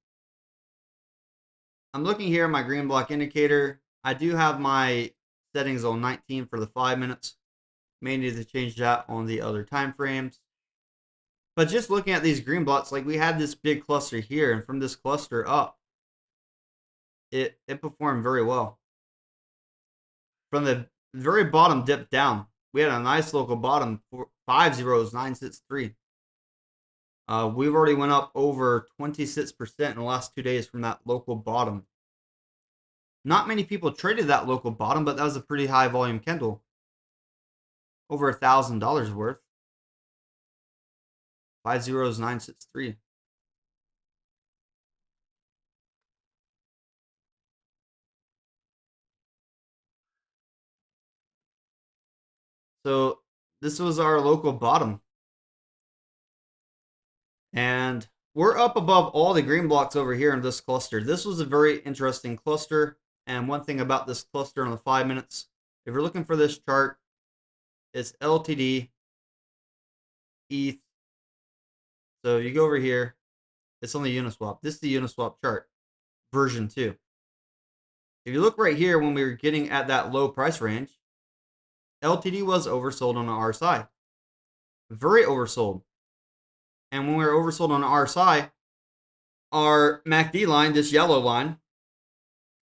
I'm looking here at my green block indicator. I do have my settings on 19 for the 5 minutes. May need to change that on the other time frames. But just looking at these green blocks, like we had this big cluster here, and from this cluster up, it performed very well. From the very bottom dip down, we had a nice local bottom, 50963. We've already went up over 26% in the last 2 days from that local bottom. Not many people traded that local bottom, but that was a pretty high volume candle. Over $1,000 worth. 50963. So this was our local bottom. And we're up above all the green blocks over here in this cluster. This was a very interesting cluster. And one thing about this cluster on the 5 minutes, if you're looking for this chart, it's LTD ETH. So you go over here, it's on the Uniswap. This is the Uniswap chart, version 2. If you look right here, when we were getting at that low price range, LTD was oversold on the RSI. Very oversold. And when we were oversold on the RSI, our MACD line, this yellow line,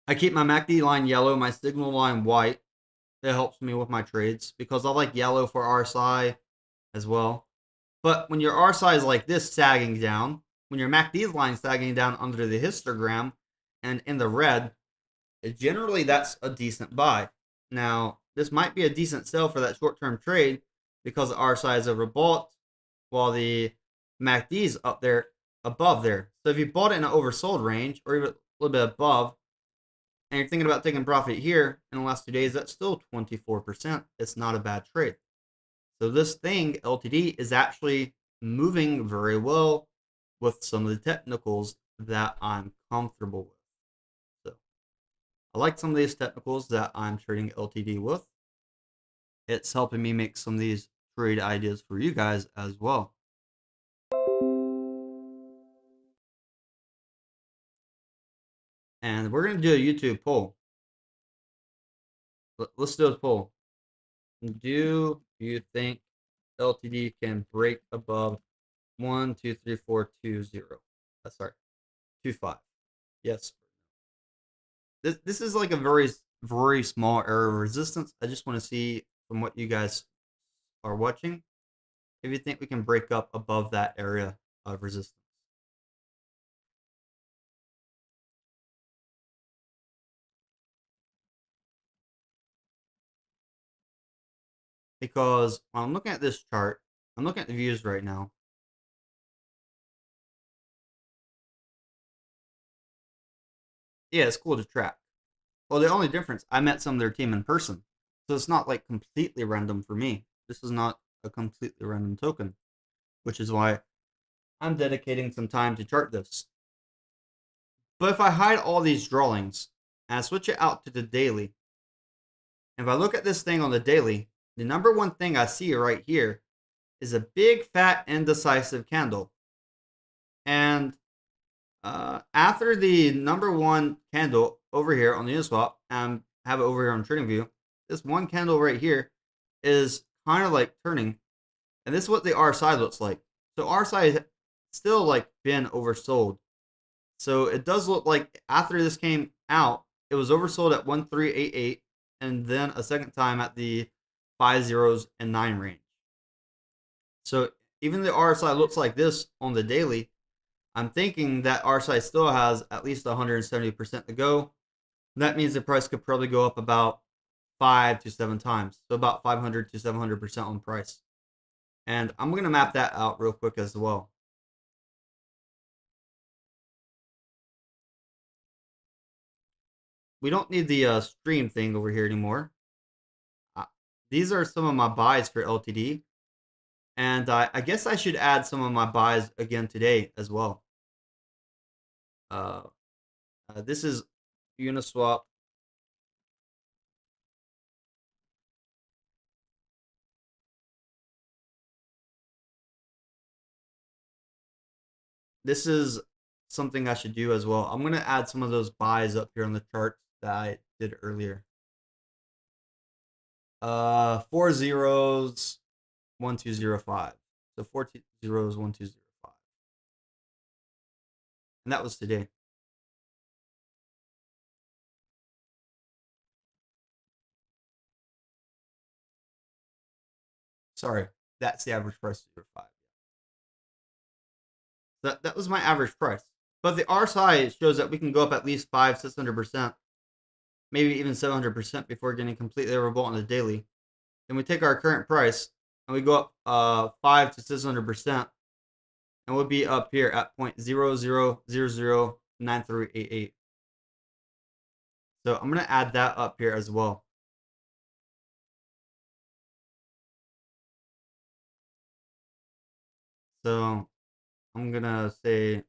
I keep my MACD line yellow, my signal line white. It helps me with my trades because I like yellow for RSI as well. But when your RSI is like this, sagging down, when your MACD line sagging down under the histogram and in the red, generally that's a decent buy. Now, this might be a decent sell for that short-term trade because the RSI is overbought while the MACD is up there, above there. So if you bought it in an oversold range or even a little bit above, and you're thinking about taking profit here in the last 2 days, that's still 24%. It's not a bad trade. So this thing, LTD, is actually moving very well with some of the technicals that I'm comfortable with. So I like some of these technicals that I'm trading LTD with. It's helping me make some of these trade ideas for you guys as well. And we're going to do a YouTube poll. Let's do a poll. Do you think LTD can break above 1, 2, 3, 4, 2, 0? Sorry, 2, 5. Yes. This is like a very small area of resistance. I just want to see from what you guys are watching if you think we can break up above that area of resistance. Because when I'm looking at this chart, I'm looking at the views right now. Yeah, it's cool to track. Well, the only difference, I met some of their team in person. So it's not like completely random for me. This is not a completely random token, which is why I'm dedicating some time to chart this. But if I hide all these drawings and I switch it out to the daily, if I look at this thing on the daily, the number one thing I see right here is a big, fat, indecisive candle. And after the number one candle over here on the Uniswap, and have it over here on TradingView, this one candle right here is kind of like turning. And this is what the RSI looks like. So RSI has still like been oversold. So it does look like after this came out, it was oversold at 1388 and then a second time at the 5 zeros and 9 range. So even the RSI looks like this on the daily, I'm thinking that RSI still has at least 170% to go. That means the price could probably go up about 5 to 7 times. So about 500 to 700% on price. And I'm going to map that out real quick as well. We don't need the stream thing over here anymore. These are some of my buys for LTD. And I guess I should add some of my buys again today as well. This is Uniswap this is something I should do as well. I'm gonna add some of those buys up here on the chart that I did earlier. 4 zeros, 1205. So 4 zeros, 1205. And that was today. Sorry, that's the average price of 5. That was my average price. But the RSI shows that we can go up at least 500-600%, maybe even 700% before getting completely overbought on the daily. Then we take our current price and we go up 5 to 600%, and we'll be up here at 0.00009388. So I'm going to add that up here as well. So I'm going to say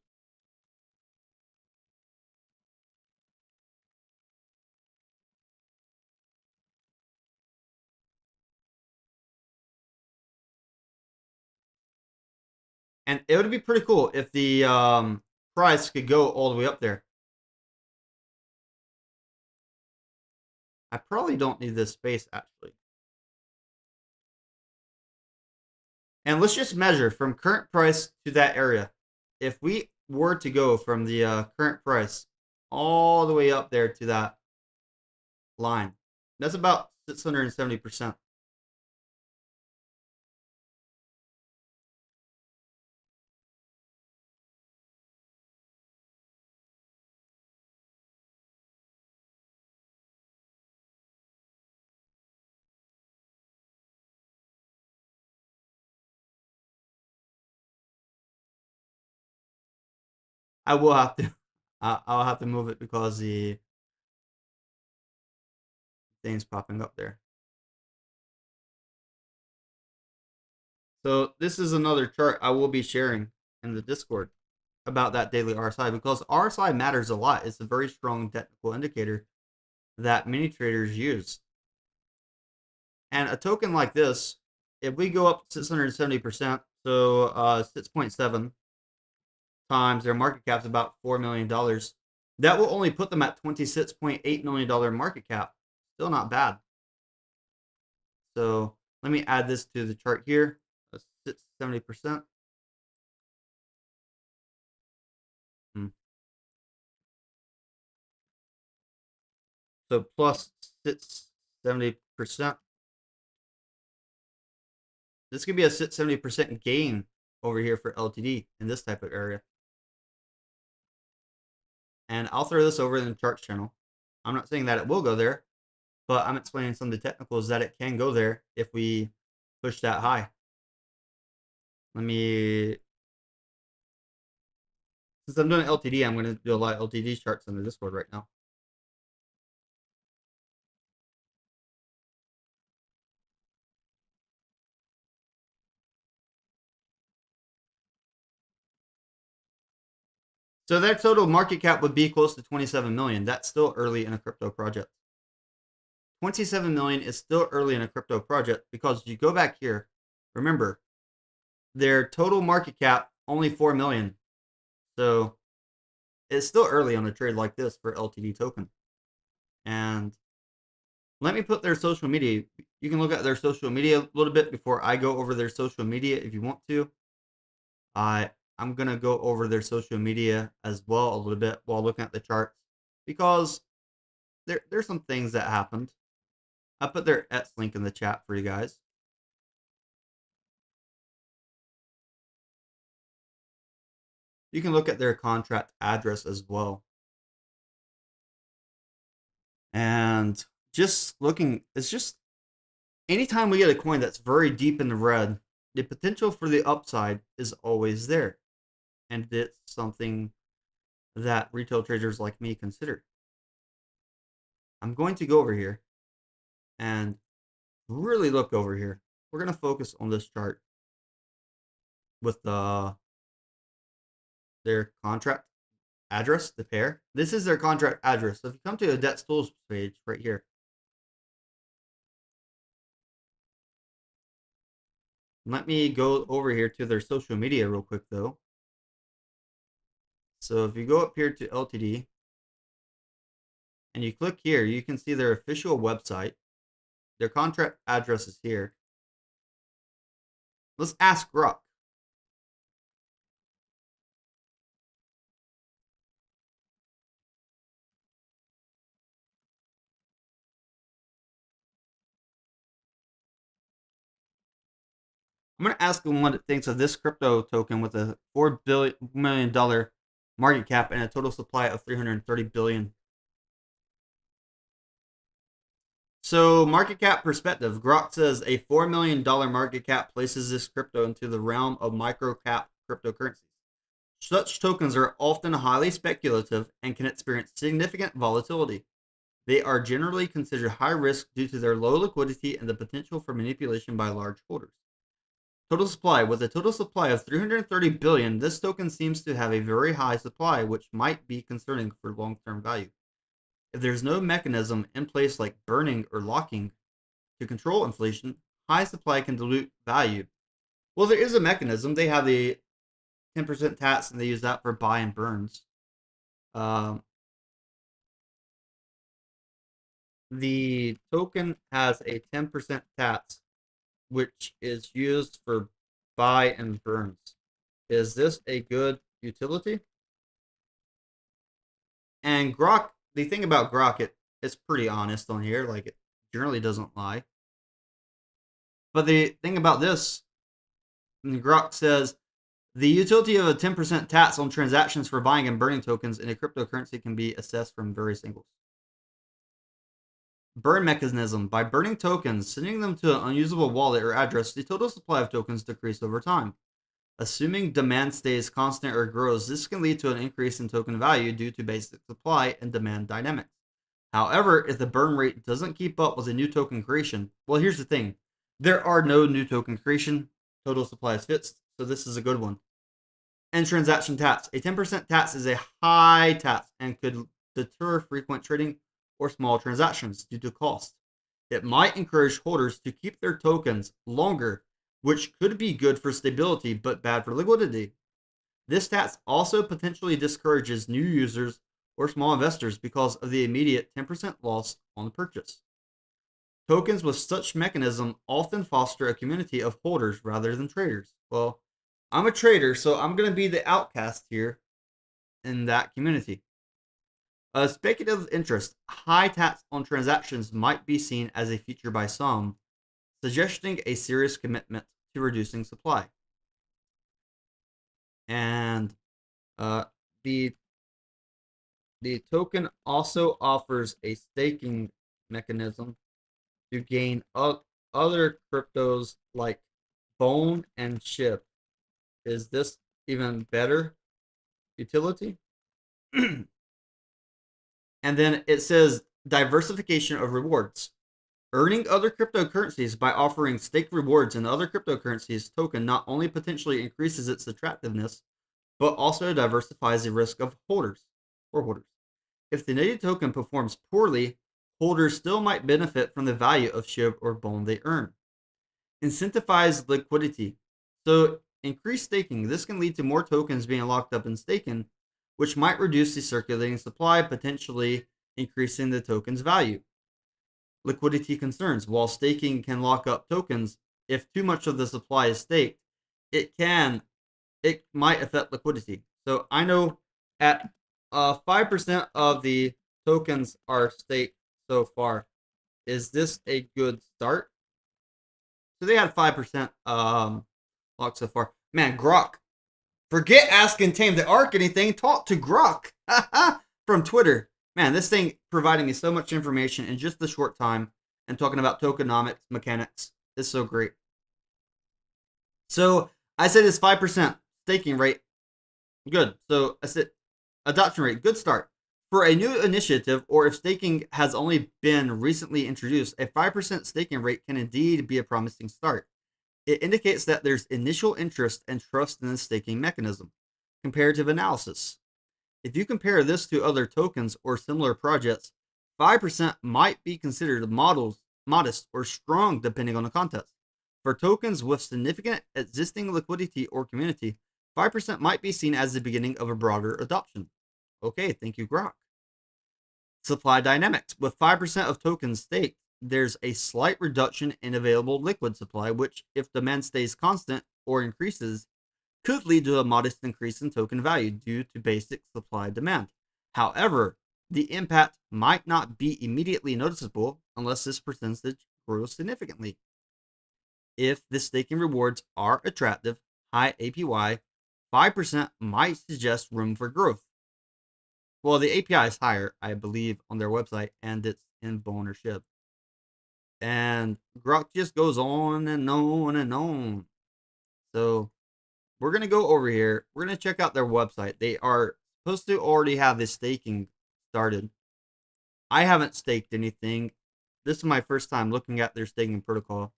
and it would be pretty cool if the price could go all the way up there. I probably don't need this space actually. And let's just measure from current price to that area. If we were to go from the current price all the way up there to that line, that's about 670%. I will have to, I'll have to move it because the thing's popping up there. So this is another chart I will be sharing in the Discord about that daily RSI, because RSI matters a lot. It's a very strong technical indicator that many traders use. And a token like this, if we go up 670%, so 6.7 times their market cap is about $4 million, that will only put them at $26.8 million market cap. Still not bad. So let me add this to the chart here. 70%. So plus 70%. This could be a 70% gain over here for LTD in this type of area. And I'll throw this over in the charts channel. I'm not saying that it will go there, but I'm explaining some of the technicals that it can go there if we push that high. Let me, since I'm doing LTD, I'm going to do a lot of LTD charts on the Discord right now. So their total market cap would be close to 27 million. That's still early in a crypto project. 27 million is still early in a crypto project because you go back here, remember, their total market cap only 4 million. So it's still early on a trade like this for LTD token. And let me put their social media. You can look at their social media a little bit before I go over their social media if you want to. I'm going to go over their social media as well a little bit while looking at the charts, because there's some things that happened. I put their X link in the chat for you guys. You can look at their contract address as well. And just looking, it's just anytime we get a coin that's very deep in the red, the potential for the upside is always there. And it's something that retail traders like me consider. I'm going to go over here and really look over here. We're going to focus on this chart with their contract address, the pair. This is their contract address. So if you come to the debt tools page right here, let me go over here to their social media real quick though. So if you go up here to LTD and you click here, you can see their official website. Their contract address is here. Let's ask Grok. I'm going to ask him what it thinks of this crypto token with a $4 million market cap and a total supply of 330 billion. So, market cap perspective. Grok says a $4 million market cap places this crypto into the realm of micro cap cryptocurrencies. Such tokens are often highly speculative and can experience significant volatility. They are generally considered high risk due to their low liquidity and the potential for manipulation by large holders. Total supply. With a total supply of 330 billion, this token seems to have a very high supply, which might be concerning for long-term value. If there's no mechanism in place like burning or locking to control inflation, high supply can dilute value. Well, there is a mechanism. They have the 10% tax, and they use that for buy and burns. The token has a 10% tax, which is used for buy and burns. Is this a good utility? And Grok, the thing about Grok, it's pretty honest on here. Like, it generally doesn't lie. But the thing about this, Grok says, the utility of a 10% tax on transactions for buying and burning tokens in a cryptocurrency can be assessed from various angles. Burn mechanism. By burning tokens, sending them to an unusable wallet or address, the total supply of tokens decreases over time. Assuming demand stays constant or grows, this can lead to an increase in token value due to basic supply and demand dynamics. However, if the burn rate doesn't keep up with the new token creation, well, here's the thing. There are no new token creation. Total supply is fixed, so this is a good one. And transaction tax. A 10% tax is a high tax and could deter frequent trading or small transactions due to cost. It might encourage holders to keep their tokens longer, which could be good for stability but bad for liquidity. This tax also potentially discourages new users or small investors because of the immediate 10% loss on the purchase. Tokens with such mechanism often foster a community of holders rather than traders. Well, I'm a trader, so I'm going to be the outcast here in that community. Speculative interest. High tax on transactions might be seen as a feature by some, suggesting a serious commitment to reducing supply. And the token also offers a staking mechanism to gain other cryptos like Bone and SHIB. Is this even better utility? And then it says diversification of rewards. Earning other cryptocurrencies by offering staked rewards in other cryptocurrencies token not only potentially increases its attractiveness, but also diversifies the risk of holders. If the native token performs poorly, holders still might benefit from the value of SHIB or Bone they earn. Incentivize liquidity. So increased staking. This can lead to more tokens being locked up in staking, which might reduce the circulating supply, potentially increasing the token's value. Liquidity concerns. While staking can lock up tokens, if too much of the supply is staked, it might affect liquidity. So I know at 5% of the tokens are staked so far. Is this a good start? So they had 5% locked so far. Man, Grok. Forget asking Tametheark anything. Talk to Grok from Twitter. Man, this thing providing me so much information in just a short time and talking about tokenomics mechanics is so great. So I said it's 5% staking rate. Good. So I said adoption rate. Good start. For a new initiative, or if staking has only been recently introduced, a 5% staking rate can indeed be a promising start. It indicates that there's initial interest and trust in the staking mechanism. Comparative analysis. If you compare this to other tokens or similar projects, 5% might be considered modest or strong depending on the context. For tokens with significant existing liquidity or community, 5% might be seen as the beginning of a broader adoption. Okay, thank you, Grok. Supply dynamics. With 5% of tokens staked, there's a slight reduction in available liquid supply, which, if demand stays constant or increases, could lead to a modest increase in token value due to basic supply demand. However, the impact might not be immediately noticeable unless this percentage grows significantly. If the staking rewards are attractive, high APY, 5% might suggest room for growth. Well, the API is higher, I believe, on their website, and it's in ownership. And Grok just goes on and on and on. So we're going to go over here. We're going to check out their website. They are supposed to already have this staking started. I haven't staked anything. This is my first time looking at their staking protocol.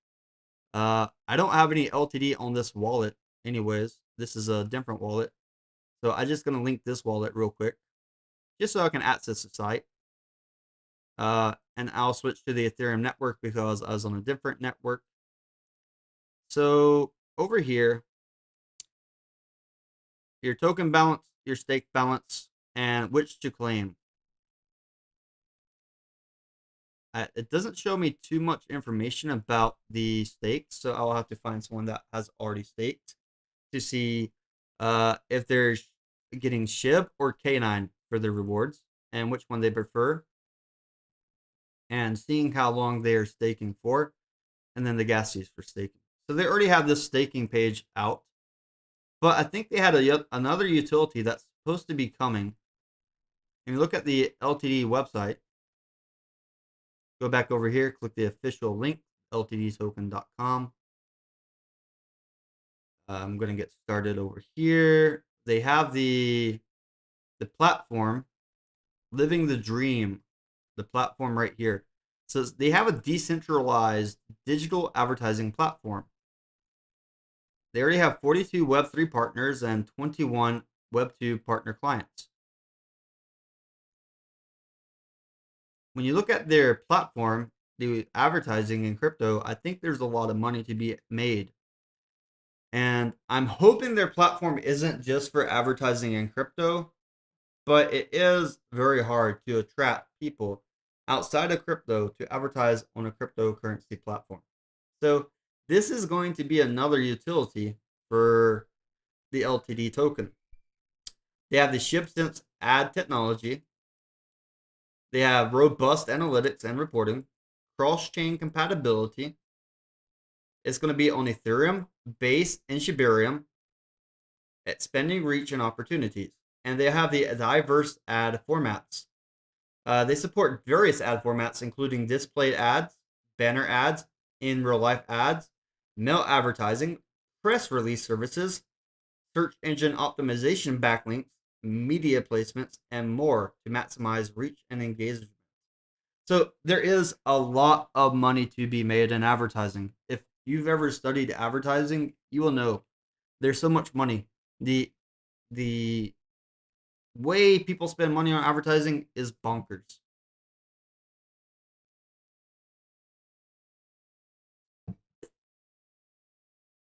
I don't have any LTD on this wallet anyways. This is a different wallet. So I'm just going to link this wallet real quick, just so I can access the site. And I'll switch to the Ethereum network because I was on a different network. So over here, your token balance, your stake balance, and which to claim. It doesn't show me too much information about the stakes, so I'll have to find someone that has already staked to see if they're getting SHIB or K9 for their rewards and which one they prefer, and seeing how long they are staking for, and then the gas fees for staking. So they already have this staking page out, but I think they had another utility that's supposed to be coming. If you look at the LTD website, go back over here, click the official link, ltdtoken.com. I'm going to get started over here. They have the platform, Living the Dream, the platform right here. So they have a decentralized digital advertising platform. They already have 42 Web3 partners and 21 Web2 partner clients. When you look at their platform, the advertising in crypto, I think there's a lot of money to be made. And I'm hoping their platform isn't just for advertising in crypto, but it is very hard to attract people outside of crypto to advertise on a cryptocurrency platform. So this is going to be another utility for the LTD token. They have the ShipSense ad technology. They have robust analytics and reporting, cross-chain compatibility. It's going to be on Ethereum, Base, and Shibarium, expanding reach and opportunities. And they have the diverse ad formats. They support various ad formats, including displayed ads, banner ads, in real life ads, mail advertising, press release services, search engine optimization backlinks, media placements, and more to maximize reach and engagement. So there is a lot of money to be made in advertising. If you've ever studied advertising, you will know there's so much money. The way people spend money on advertising is bonkers.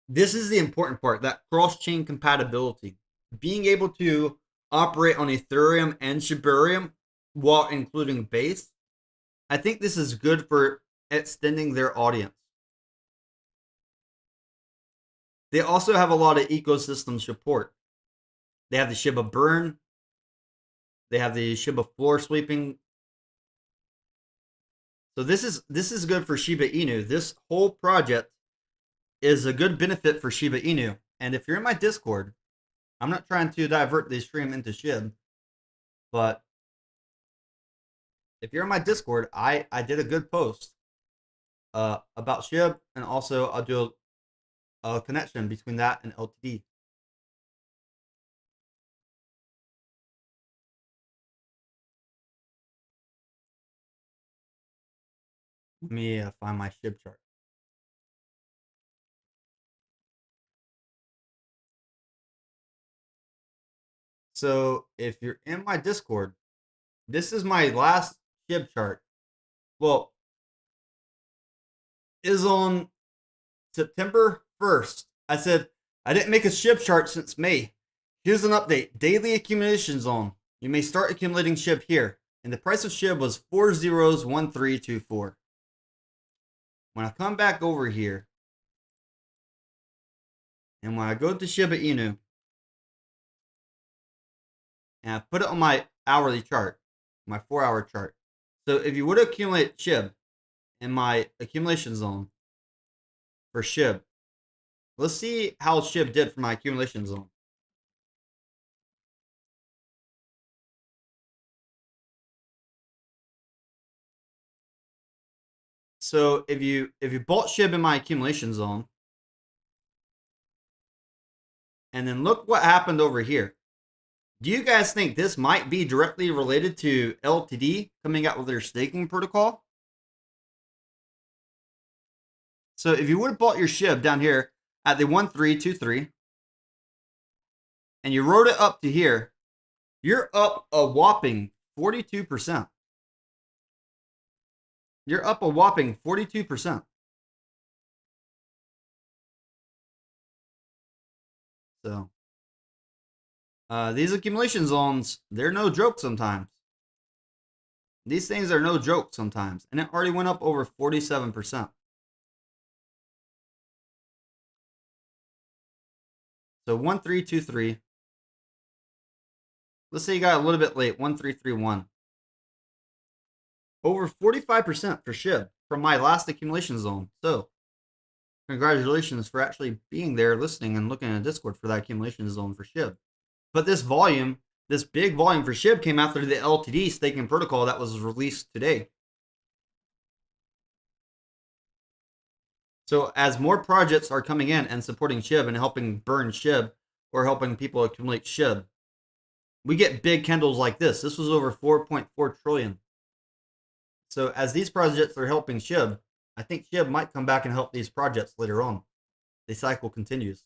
This is the important part, that cross-chain compatibility. Being able to operate on Ethereum and Shibarium while including Base. I think this is good for extending their audience. They also have a lot of ecosystem support. They have the Shiba burn. They have the Shiba floor sweeping. So this is good for Shiba Inu. This whole project is a good benefit for Shiba Inu. And if you're in my Discord, I'm not trying to divert the stream into SHIB, but if you're in my Discord, I did a good post about SHIB, and also I'll do a connection between that and LTD. Let me find my SHIB chart. So if you're in my Discord, this is my last SHIB chart. Well, is on September 1st. I said I didn't make a SHIB chart since May. Here's an update. Daily accumulation zone. You may start accumulating SHIB here. And the price of SHIB was 401324. When I come back over here, and when I go to Shiba Inu, and I put it on my hourly chart, my 4-hour chart. So if you would accumulate SHIB in my accumulation zone for SHIB, let's see how SHIB did for my accumulation zone. So if you bought SHIB in my accumulation zone, and then look what happened over here. Do you guys think this might be directly related to LTD coming out with their staking protocol? So if you would have bought your SHIB down here at the 1323 and you rode it up to here, you're up a whopping 42%. You're up a whopping 42%. So these accumulation zones, they're no joke sometimes. These things are no joke sometimes. And it already went up over 47%. So 1323. Let's say you got a little bit late, 1331. Over 45% for SHIB from my last accumulation zone. So congratulations for actually being there, listening, and looking at Discord for that accumulation zone for SHIB. But this volume, this big volume for SHIB came after the LTD staking protocol that was released today. So as more projects are coming in and supporting SHIB and helping burn SHIB or helping people accumulate SHIB, we get big candles like this. This was over 4.4 trillion. So as these projects are helping SHIB, I think SHIB might come back and help these projects later on. The cycle continues.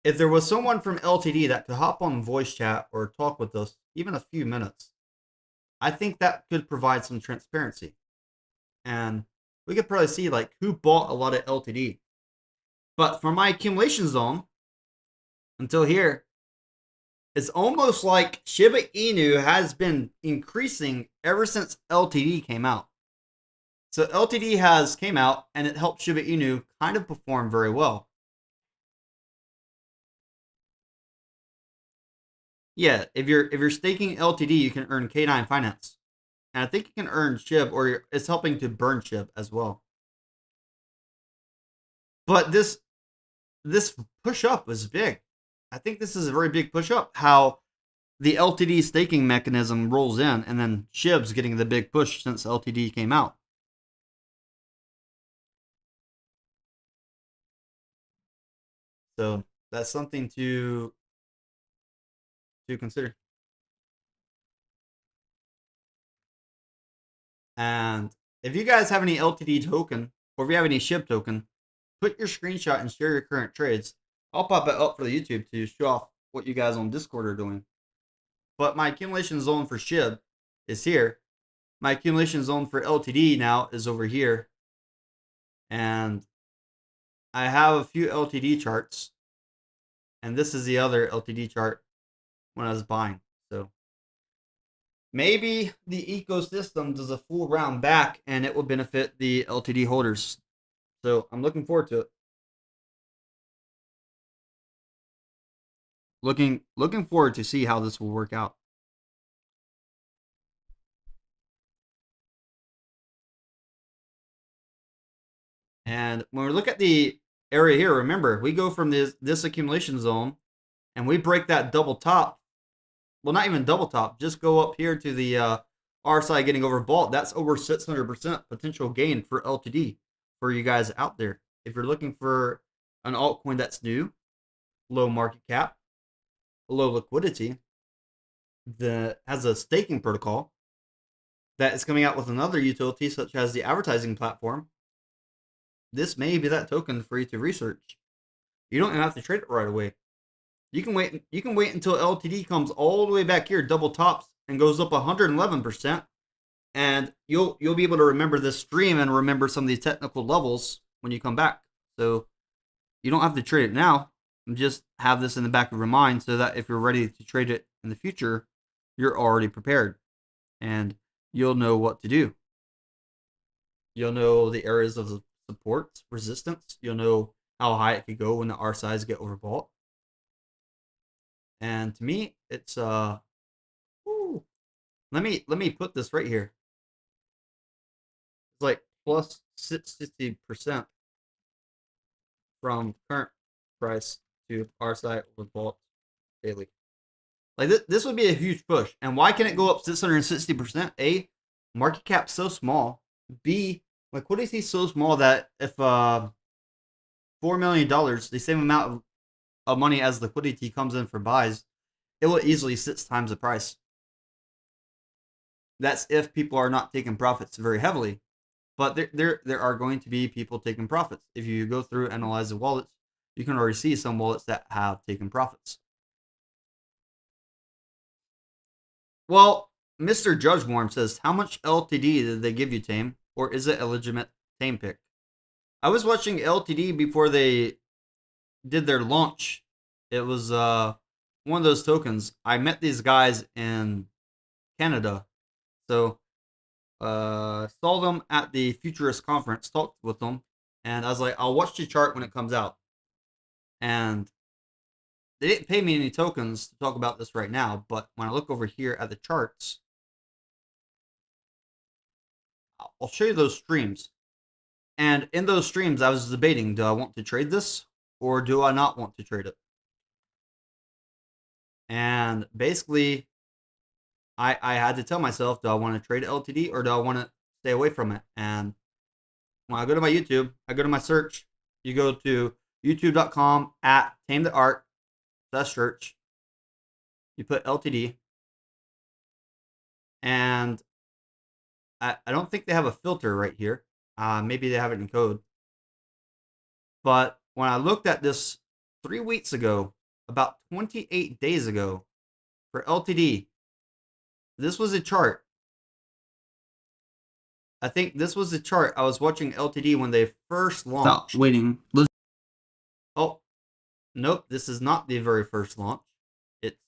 If there was someone from LTD that could hop on voice chat or talk with us, even a few minutes, I think that could provide some transparency. And we could probably see like who bought a lot of LTD. But for my accumulation zone, until here, it's almost like Shiba Inu has been increasing ever since LTD came out. So LTD has came out and it helped Shiba Inu kind of perform very well. Yeah, if you're staking LTD, you can earn K9 finance. And I think you can earn SHIB, or it's helping to burn SHIB as well. But this push up was big. I think this is a very big push up. How the LTD staking mechanism rolls in, and then SHIB's getting the big push since LTD came out. So that's something to consider. And if you guys have any LTD token, or if you have any SHIB token, put your screenshot and share your current trades. I'll pop it up for the YouTube to show off what you guys on Discord are doing. But my accumulation zone for SHIB is here. My accumulation zone for LTD now is over here. And I have a few LTD charts. And this is the other LTD chart when I was buying. So maybe the ecosystem does a full round back and it will benefit the LTD holders. So I'm looking forward to it. Looking forward to see how this will work out. And when we look at the area here, remember, we go from this accumulation zone and we break that double top. Well, not even double top, just go up here to the RSI getting overbought. That's over 600% potential gain for LTD for you guys out there. If you're looking for an altcoin that's new, low market cap, low liquidity, that has a staking protocol that is coming out with another utility such as the advertising platform, this may be that token for you to research. You don't even have to trade it right away. You can wait. You can wait until LTD comes all the way back here, double tops, and goes up 111%, and you'll be able to remember this stream and remember some of these technical levels when you come back. So you don't have to trade it now. Just have this in the back of your mind so that if you're ready to trade it in the future, you're already prepared and you'll know what to do. You'll know the areas of support, resistance. You'll know how high it could go when the R size get overbought. And to me, it's ooh, let me put this right here. It's like plus 60% from current price to R side overbought daily. Like this would be a huge push. And why can it go up 660%? A, market cap so small. B, liquidity so small that if $4 million, the same amount of money as liquidity comes in for buys, it will easily 6 times the price. That's if people are not taking profits very heavily. But there are going to be people taking profits. If you go through and analyze the wallets, you can already see some wallets that have taken profits. Well, Mr. Judgeworm says, how much LTD did they give you, Tame? Or is it a legitimate Tame pick? I was watching LTD before they did their launch. It was one of those tokens. I met these guys in Canada. So saw them at the Futurist conference, talked with them, and I was like, I'll watch the chart when it comes out. And they didn't pay me any tokens to talk about this right now, but when I look over here at the charts, I'll show you those streams. And in those streams, I was debating, do I want to trade this or do I not want to trade it? And basically, I had to tell myself, do I want to trade LTD or do I want to stay away from it? And when I go to my YouTube, I go to my search. You go to youtube.com/Tametheark/search. You put LTD. And I don't think they have a filter right here. Maybe they have it in code. But when I looked at this 3 weeks ago, about 28 days ago, for LTD, this was a chart. I think this was the chart. I was watching LTD when they first launched. Stop waiting. Oh, nope. This is not the very first launch. It's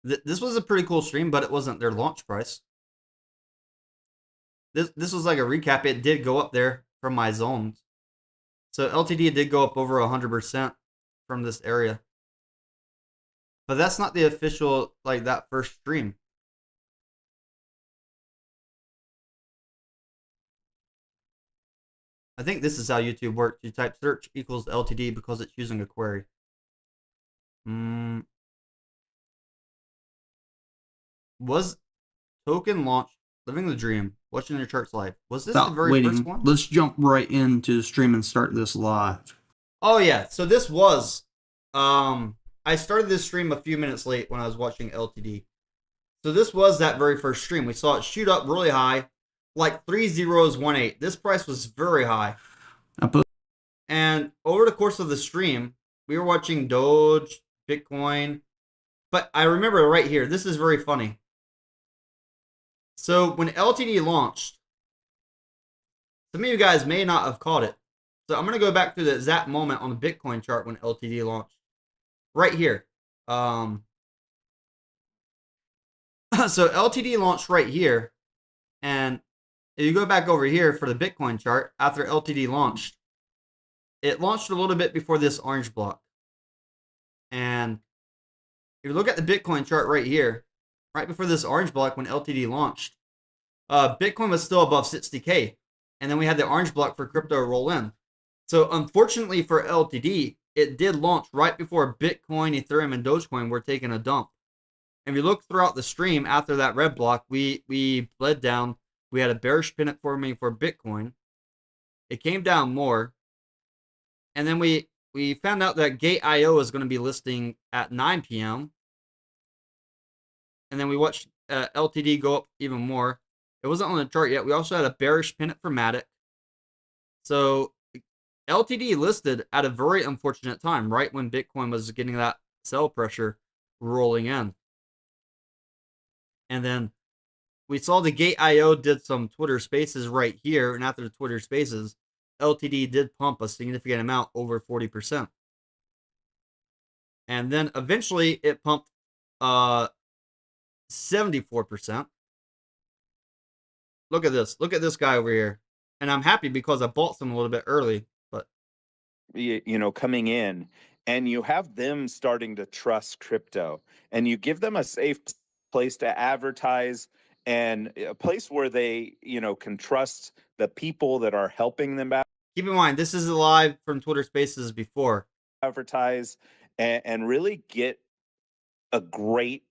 this was a pretty cool stream, but it wasn't their launch price. This was like a recap. It did go up there from my zones. So LTD did go up over 100% from this area. But that's not the official, like, that first stream. I think this is how YouTube works. You type search equals LTD because it's using a query. Was token launched, living the dream, watching your charts live. Was this the very first one? Let's jump right into the stream and start this live. Oh yeah, so this was, I started this stream a few minutes late when I was watching LTD. So this was that very first stream. We saw it shoot up really high, like 3018. This price was very high. And over the course of the stream, we were watching Doge, Bitcoin. But I remember right here, this is very funny. So when LTD launched, some of you guys may not have caught it. So I'm going to go back to the exact moment on the Bitcoin chart when LTD launched. Right here. So LTD launched right here. And if you go back over here for the Bitcoin chart, after LTD launched, it launched a little bit before this orange block. And if you look at the Bitcoin chart right here, right before this orange block when LTD launched, Bitcoin was still above 60K. And then we had the orange block for crypto roll in. So unfortunately for LTD, it did launch right before Bitcoin, Ethereum, and Dogecoin were taking a dump. And if you look throughout the stream after that red block, we bled down. We had a bearish pennant forming for Bitcoin. It came down more. And then we found out that Gate.io is going to be listing at 9 p.m. And then we watched LTD go up even more. It wasn't on the chart yet. We also had a bearish pennant for Matic. So LTD listed at a very unfortunate time, right when Bitcoin was getting that sell pressure rolling in. And then we saw the Gate.io did some Twitter Spaces right here, and after the Twitter Spaces, LTD did pump a significant amount, over 40%. And then eventually it pumped 74%. Look at this. Look at this guy over here. And I'm happy because I bought some a little bit early, but coming in, and you have them starting to trust crypto, and you give them a safe place to advertise and a place where they, can trust the people that are helping them keep in mind, this is live from Twitter Spaces before. advertise and really get a great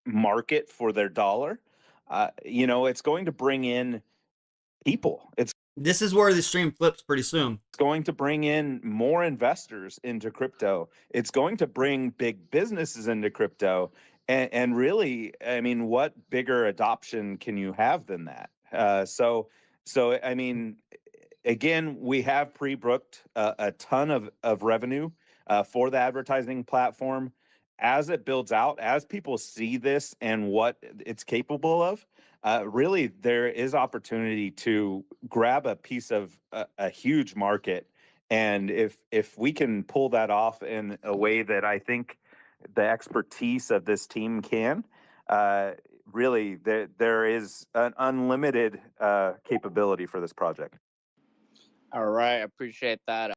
market for their dollar. It's going to bring in people. This is where the stream flips pretty soon. It's going to bring in more investors into crypto. It's going to bring big businesses into crypto. And really, I mean, what bigger adoption can you have than that? So I mean, again, we have pre-booked a ton of revenue for the advertising platform. As it builds out, as people see this and what it's capable of, really there is opportunity to grab a piece of a huge market. And if we can pull that off in a way that I think the expertise of this team can, really there is an unlimited capability for this project. All right, I appreciate that.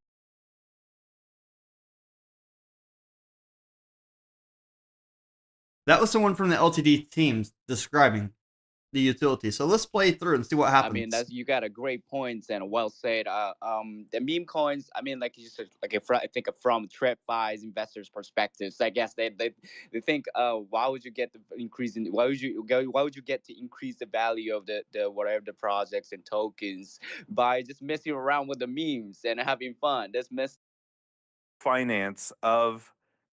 That was someone from the LTD teams describing the utility. So let's play through and see what happens. I mean, you got a great points and well said. The meme coins. I mean, like you said, like I think from TradFi's investors' perspectives, I guess they think, why would you get the increase in? Why would you get to increase the value of the whatever the projects and tokens by just messing around with the memes and having fun? That's finance of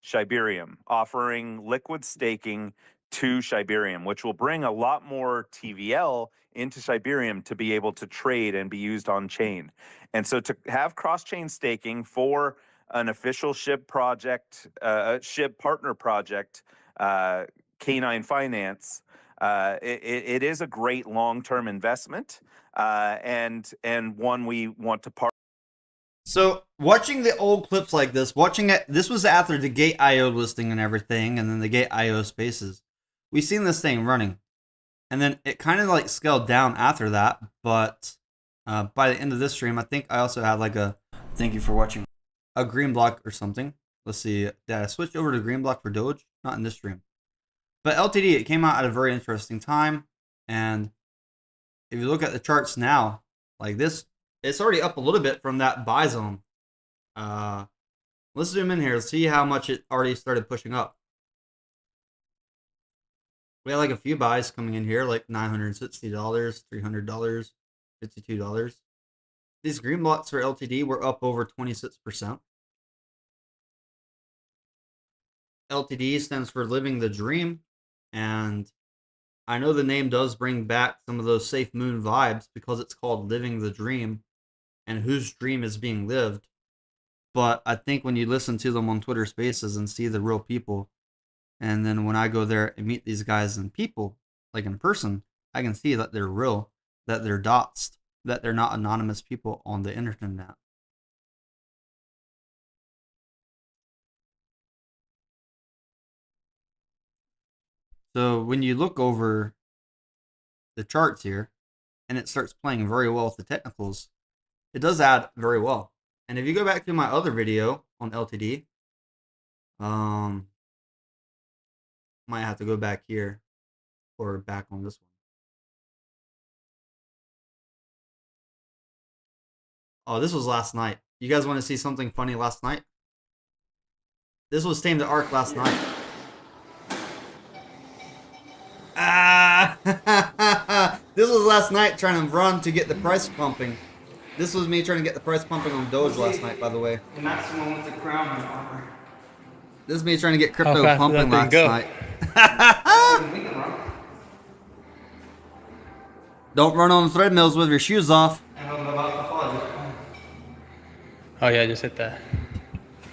Shibarium, offering liquid staking to Shibarium, which will bring a lot more TVL into Shibarium to be able to trade and be used on chain. And so to have cross-chain staking for an official SHIB project, SHIB partner project, K9 Finance, it is a great long-term investment, and one we want to partner. So watching the old clips like this, watching it, this was after the Gate.io listing and everything, and then the Gate.io Spaces. We've seen this thing running, and then it kind of like scaled down after that. But by the end of this stream, I think I also had like a thank you for watching a green block or something. Let's see, did I switch over to green block for Doge? Not in this stream. But LTD, it came out at a very interesting time, and if you look at the charts now, like this. It's already up a little bit from that buy zone. Let's zoom in here. Let's see how much it already started pushing up. We had like a few buys coming in here, like $960, $300, $52. These green blocks for LTD were up over 26%. LTD stands for Living the Dream, and I know the name does bring back some of those Safe Moon vibes because it's called Living the Dream. And whose dream is being lived. But I think when you listen to them on Twitter Spaces and see the real people, and then when I go there and meet these guys and people, like in person, I can see that they're real, that they're doxed, that they're not anonymous people on the internet. So when you look over the charts here, and it starts playing very well with the technicals, it does add very well. And if you go back to my other video on LTD, might have to go back here or back on this one. Oh, this was last night. You guys want to see something funny last night? This was Tametheark last night. This was last night trying to run to get the price pumping. This was me trying to get the price pumping on Doge last night, by the way. And that's the one with the crown and armor. This is me trying to get crypto pumping last night. Don't run on treadmills with your shoes off. And I'm about to fall just fine. Oh yeah, I just hit that.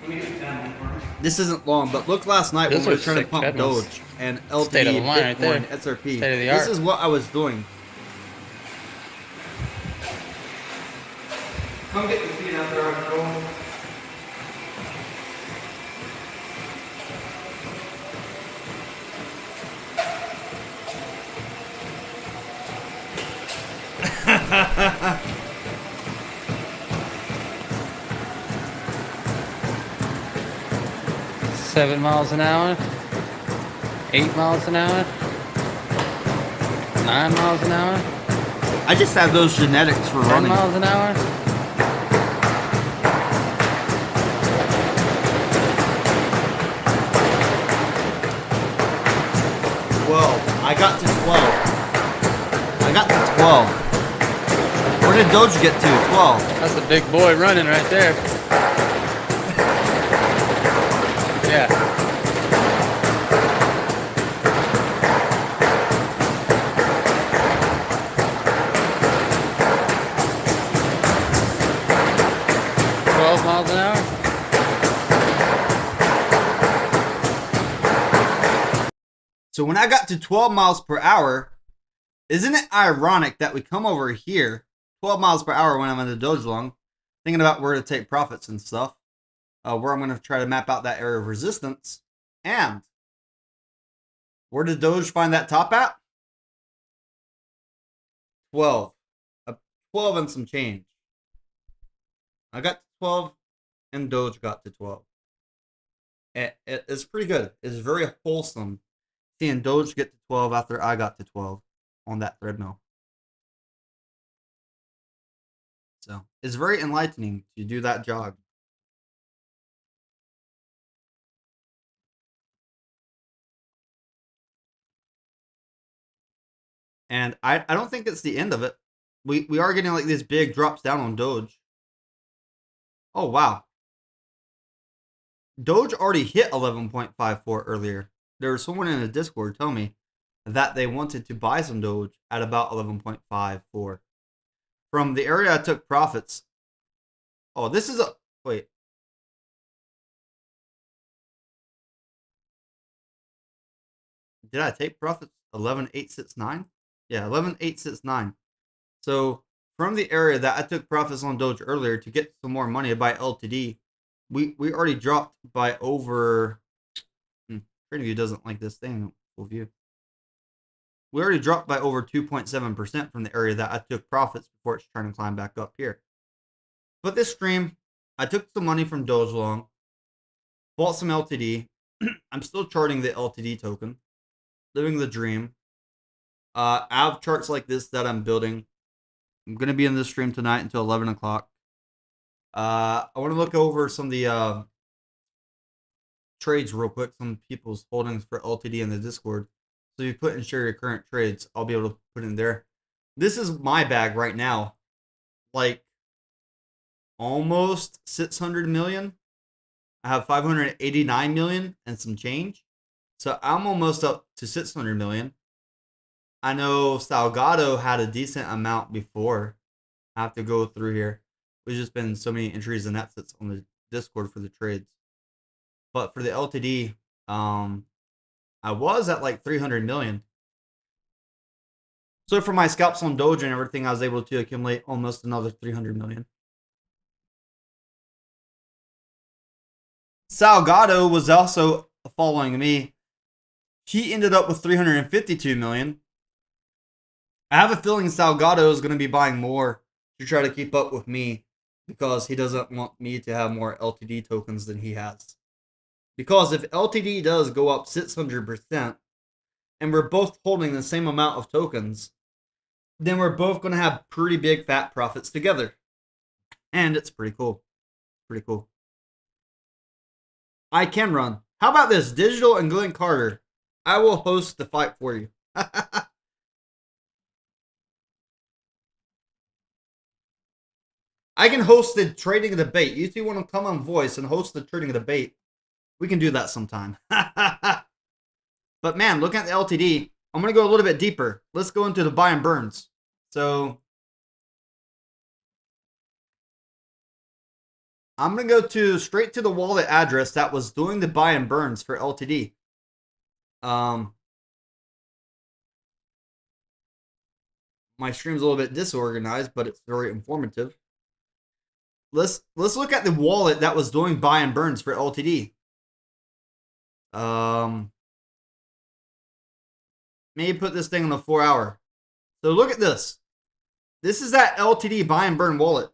Let me get the camera first. This isn't long, but look last night Those when we are were trying to sick pump treadmills. Doge and State of LTD, the line right Bitcoin, there. SRP. State of the This art. is what I was doing. Come get the feet out there, bro. $7 miles an hour, 8 miles an hour, 9 miles an hour, I just have those genetics for 10 running. miles an hour. I got to 12. I got to 12. Where did Doge get to? 12. That's a big boy running right there. Yeah. $12 an hour. So when I got to 12 miles per hour, isn't it ironic that we come over here, 12 miles per hour when I'm in the Doge long, thinking about where to take profits and stuff, where I'm going to try to map out that area of resistance, and where did Doge find that top at? 12. 12 and some change. I got to 12 and Doge got to 12. It's pretty good. It's very wholesome seeing Doge get to 12 after I got to 12 on that treadmill. So it's very enlightening to do that jog. And I don't think it's the end of it. We are getting like these big drops down on Doge. Oh, wow. Doge already hit 11.54 earlier. There was someone in the Discord telling me that they wanted to buy some Doge at about 11.54. From the area I took profits. Oh, this is a... Wait. Did I take profits? 11.869? Yeah, 11.869. So from the area that I took profits on Doge earlier to get some more money to buy LTD, we already dropped by over... TradingView doesn't like this thing. Full view. We already dropped by over 2.7% from the area that I took profits before it's trying to climb back up here. But this stream, I took some money from Doge Long, bought some LTD. I'm still charting the LTD token, living the dream. I have charts like this that I'm building. I'm going to be in this stream tonight until 11 o'clock. I want to look over some of the trades real quick, some people's holdings for LTD in the Discord. So if you put and share your current trades, I'll be able to put in there. This is my bag right now. Like almost 600 million. I have 589 million and some change. So I'm almost up to 600 million. I know Salgado had a decent amount before. I have to go through here. There's just been so many entries and assets on the Discord for the trades. But for the LTD, I was at like 300 million. So for my scalps on Doge and everything, I was able to accumulate almost another 300 million. Salgado was also following me. He ended up with 352 million. I have a feeling Salgado is going to be buying more to try to keep up with me because he doesn't want me to have more LTD tokens than he has. Because if LTD does go up 600% and we're both holding the same amount of tokens, then we're both going to have pretty big fat profits together. And it's pretty cool. Pretty cool. I can run. How about this? Digital and Glenn Carter. I will host the fight for you. I can host the trading debate. You two want to come on voice and host the trading debate? We can do that sometime. But man, looking at the LTD, I'm going to go a little bit deeper. Let's go into the buy and burns. So I'm going to go straight to the wallet address that was doing the buy and burns for LTD. My stream's a little bit disorganized, but it's very informative. Let's look at the wallet that was doing buy and burns for LTD. Maybe put this thing on the 4 hour. So look at this. This is that LTD buy and burn wallet.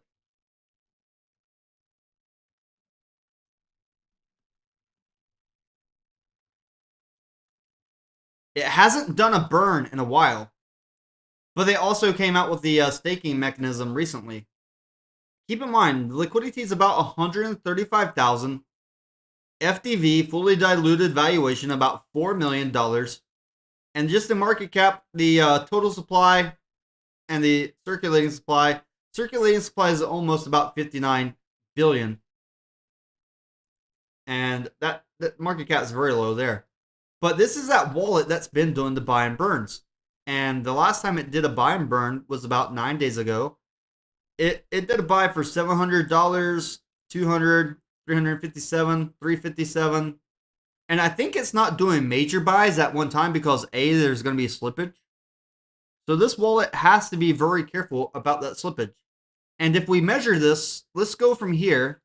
It hasn't done a burn in a while, but they also came out with the staking mechanism recently. Keep in mind, the liquidity is about 135,000. FDV, fully diluted valuation, about $4 million. And just the market cap, the total supply and the circulating supply. Circulating supply is almost about 59 billion. And that market cap is very low there. But this is that wallet that's been doing the buy and burns. And the last time it did a buy and burn was about 9 days ago. It did a buy for $700, $200, $357, $357. And I think it's not doing major buys at one time because A, there's going to be slippage. So this wallet has to be very careful about that slippage. And if we measure this, let's go from here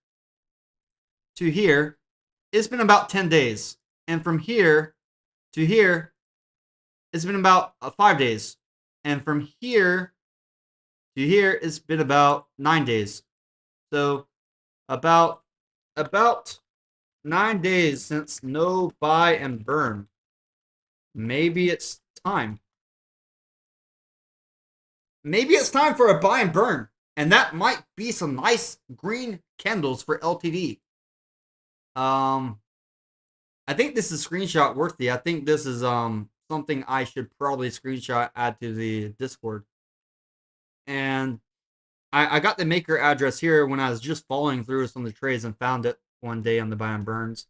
to here. It's been about 10 days. And from here to here, it's been about 5 days. And from here to here, it's been about 9 days. So about 9 days since no buy and burn. Maybe it's time. Maybe it's time for a buy and burn. And that might be some nice green candles for LTD. I think this is screenshot worthy. I think this is something I should probably screenshot, add to the Discord. And I got the maker address here when I was just following through some of the trades and found it one day on the buy and burns.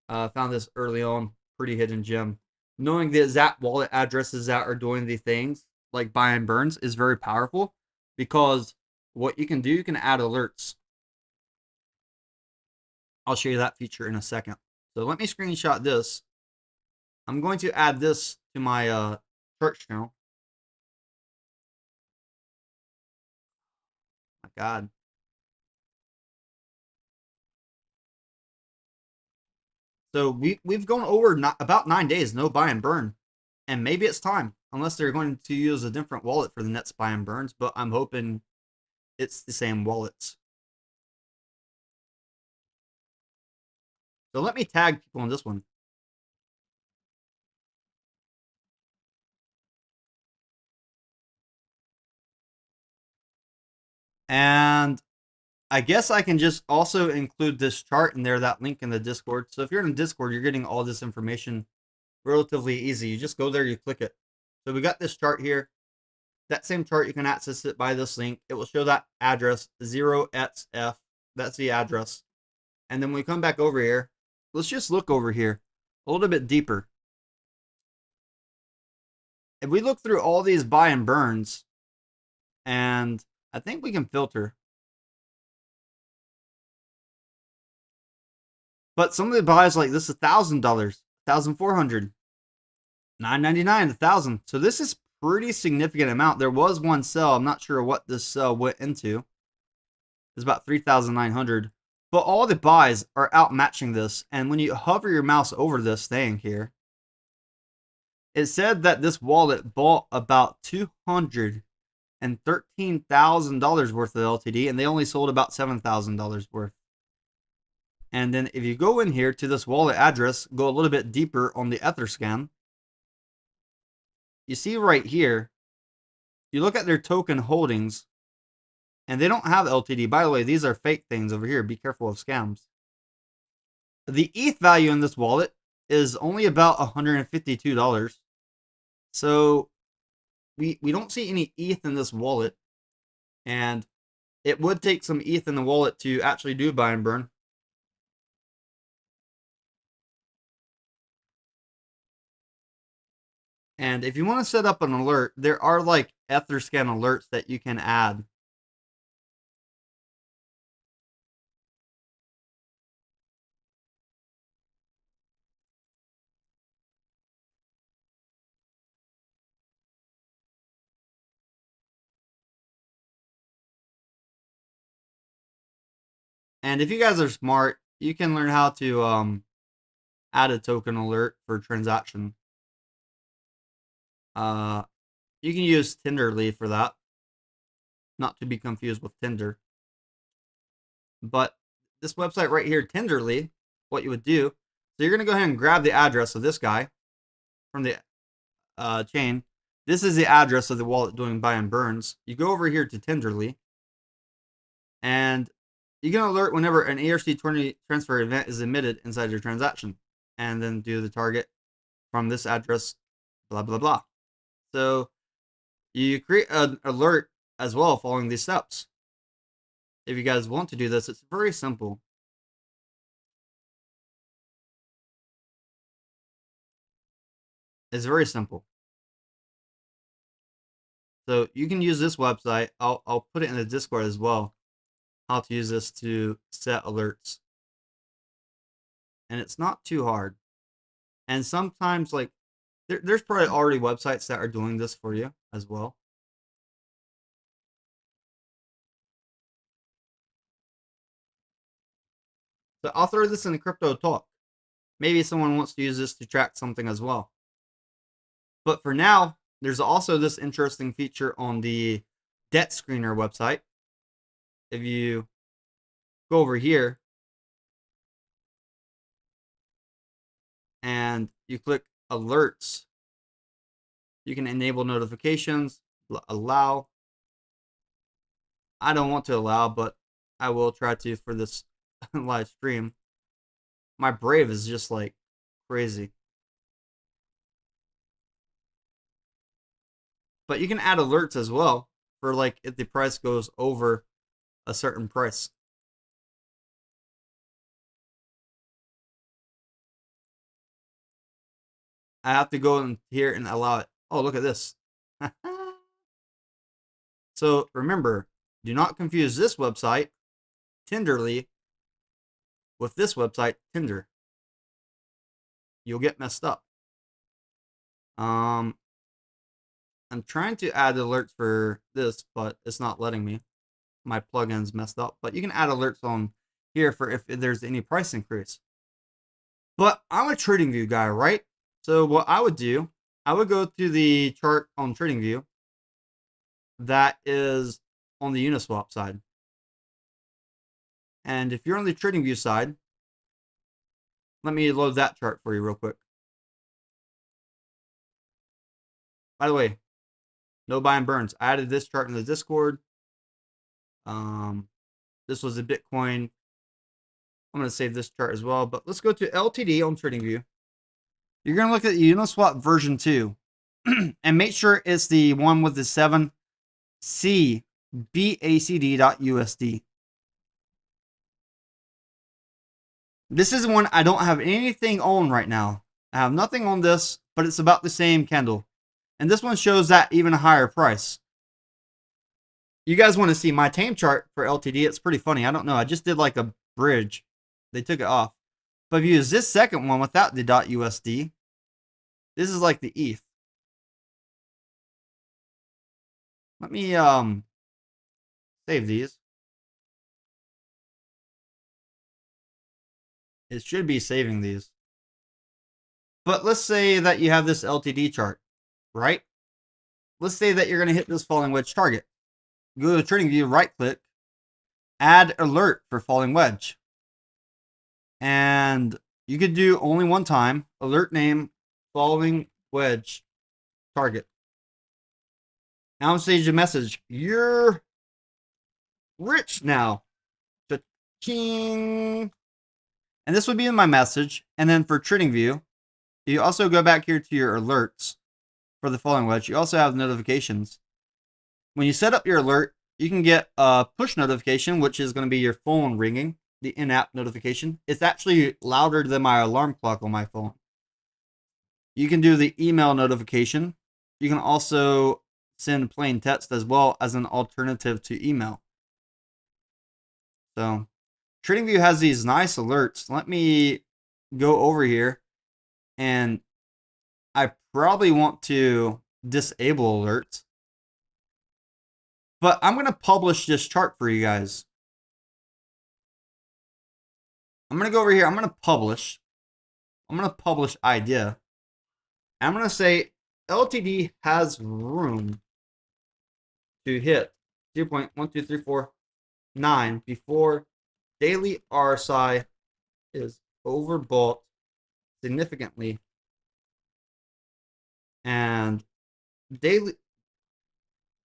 Found this early on, pretty hidden gem. Knowing the exact wallet addresses that are doing the things like buy and burns is very powerful, because what you can do, you can add alerts. I'll show you that feature in a second. So let me screenshot this. I'm going to add this to my chart channel. My God. So we've gone over about 9 days, no buy and burn. And maybe it's time, unless they're going to use a different wallet for the next buy and burns, but I'm hoping it's the same wallets. So let me tag people on this one. And I guess I can just also include this chart in there, that link in the Discord. So if you're in Discord, you're getting all this information relatively easy. You just go there, you click it. So we got this chart here. That same chart, you can access it by this link. It will show that address, 0xF. That's the address. And then when we come back over here, let's just look over here a little bit deeper. If we look through all these buy and burns, and I think we can filter. But some of the buys, like this, $1,000, $1,400, $999, $1,000. So this is pretty significant amount. There was one sell. I'm not sure what this sell went into. It's about 3,900. But all the buys are outmatching this. And when you hover your mouse over this thing here, it said that this wallet bought about $213,000 worth of LTD, and they only sold about $7,000 worth. And then if you go in here to this wallet address, go a little bit deeper on the Etherscan, you see right here, you look at their token holdings, and they don't have LTD. By the way, these are fake things over here. Be careful of scams. The ETH value in this wallet is only about $152. So we don't see any ETH in this wallet. And it would take some ETH in the wallet to actually do buy and burn. And if you want to set up an alert, there are like Etherscan alerts that you can add. And if you guys are smart, you can learn how to add a token alert for transaction. You can use Tenderly for that. Not to be confused with Tinder. But this website right here, Tenderly, what you would do, so you're going to go ahead and grab the address of this guy from the chain. This is the address of the wallet doing buy and burns. You go over here to Tenderly, and you can alert whenever an ERC20 transfer event is emitted inside your transaction, and then do the target from this address, blah, blah, blah. So you create an alert as well following these steps. If you guys want to do this, it's very simple. It's very simple. So you can use this website. I'll put it in the Discord as well. How to use this to set alerts. And it's not too hard. And sometimes, like, there's probably already websites that are doing this for you as well. So I'll throw this in the crypto talk. Maybe someone wants to use this to track something as well. But for now, there's also this interesting feature on the debt screener website. If you go over here and you click alerts, you can enable notifications, allow. I don't want to allow, but I will try to for this live stream. My Brave is just like crazy. But you can add alerts as well for like if the price goes over a certain price. I have to go in here and allow it. Oh, look at this. So remember, do not confuse this website, Tenderly, with this website, Tinder. You'll get messed up. I'm trying to add alerts for this, but it's not letting me. My plugin's messed up. But you can add alerts on here for if there's any price increase. But I'm a TradingView guy, right? So what I would do, I would go to the chart on TradingView that is on the Uniswap side. And if you're on the TradingView side, let me load that chart for you real quick. By the way, no buy and burns. I added this chart in the Discord. This was a Bitcoin. I'm going to save this chart as well. But let's go to LTD on TradingView. You're going to look at Uniswap version 2. And make sure it's the one with the 7CBACD.USD. This is one I don't have anything on right now. I have nothing on this, but it's about the same candle. And this one shows that even a higher price. You guys want to see my tame chart for LTD? It's pretty funny. I don't know. I just did like a bridge. They took it off. But if you use this second one without the .USD, this is like the ETH. Let me save these. It should be saving these. But let's say that you have this LTD chart, right? Let's say that you're going to hit this falling wedge target. Go to TradingView, right click, add alert for falling wedge. And you could do only one time, alert name, falling wedge target. Now I'm sending you a message. You're rich now. Cha-ching. And this would be in my message. And then for TradingView, you also go back here to your alerts for the falling wedge. You also have notifications. When you set up your alert, you can get a push notification, which is going to be your phone ringing, the in-app notification. It's actually louder than my alarm clock on my phone. you can do the email notification. You can also send plain text as well as an alternative to email. So TradingView has these nice alerts. Let me go over here, and I probably want to disable alerts, but I'm going to publish this chart for you guys. I'm going to go over here. I'm going to publish. I'm going to publish idea. I'm going to say LTD has room to hit 0.12349 before daily RSI is overbought significantly, and daily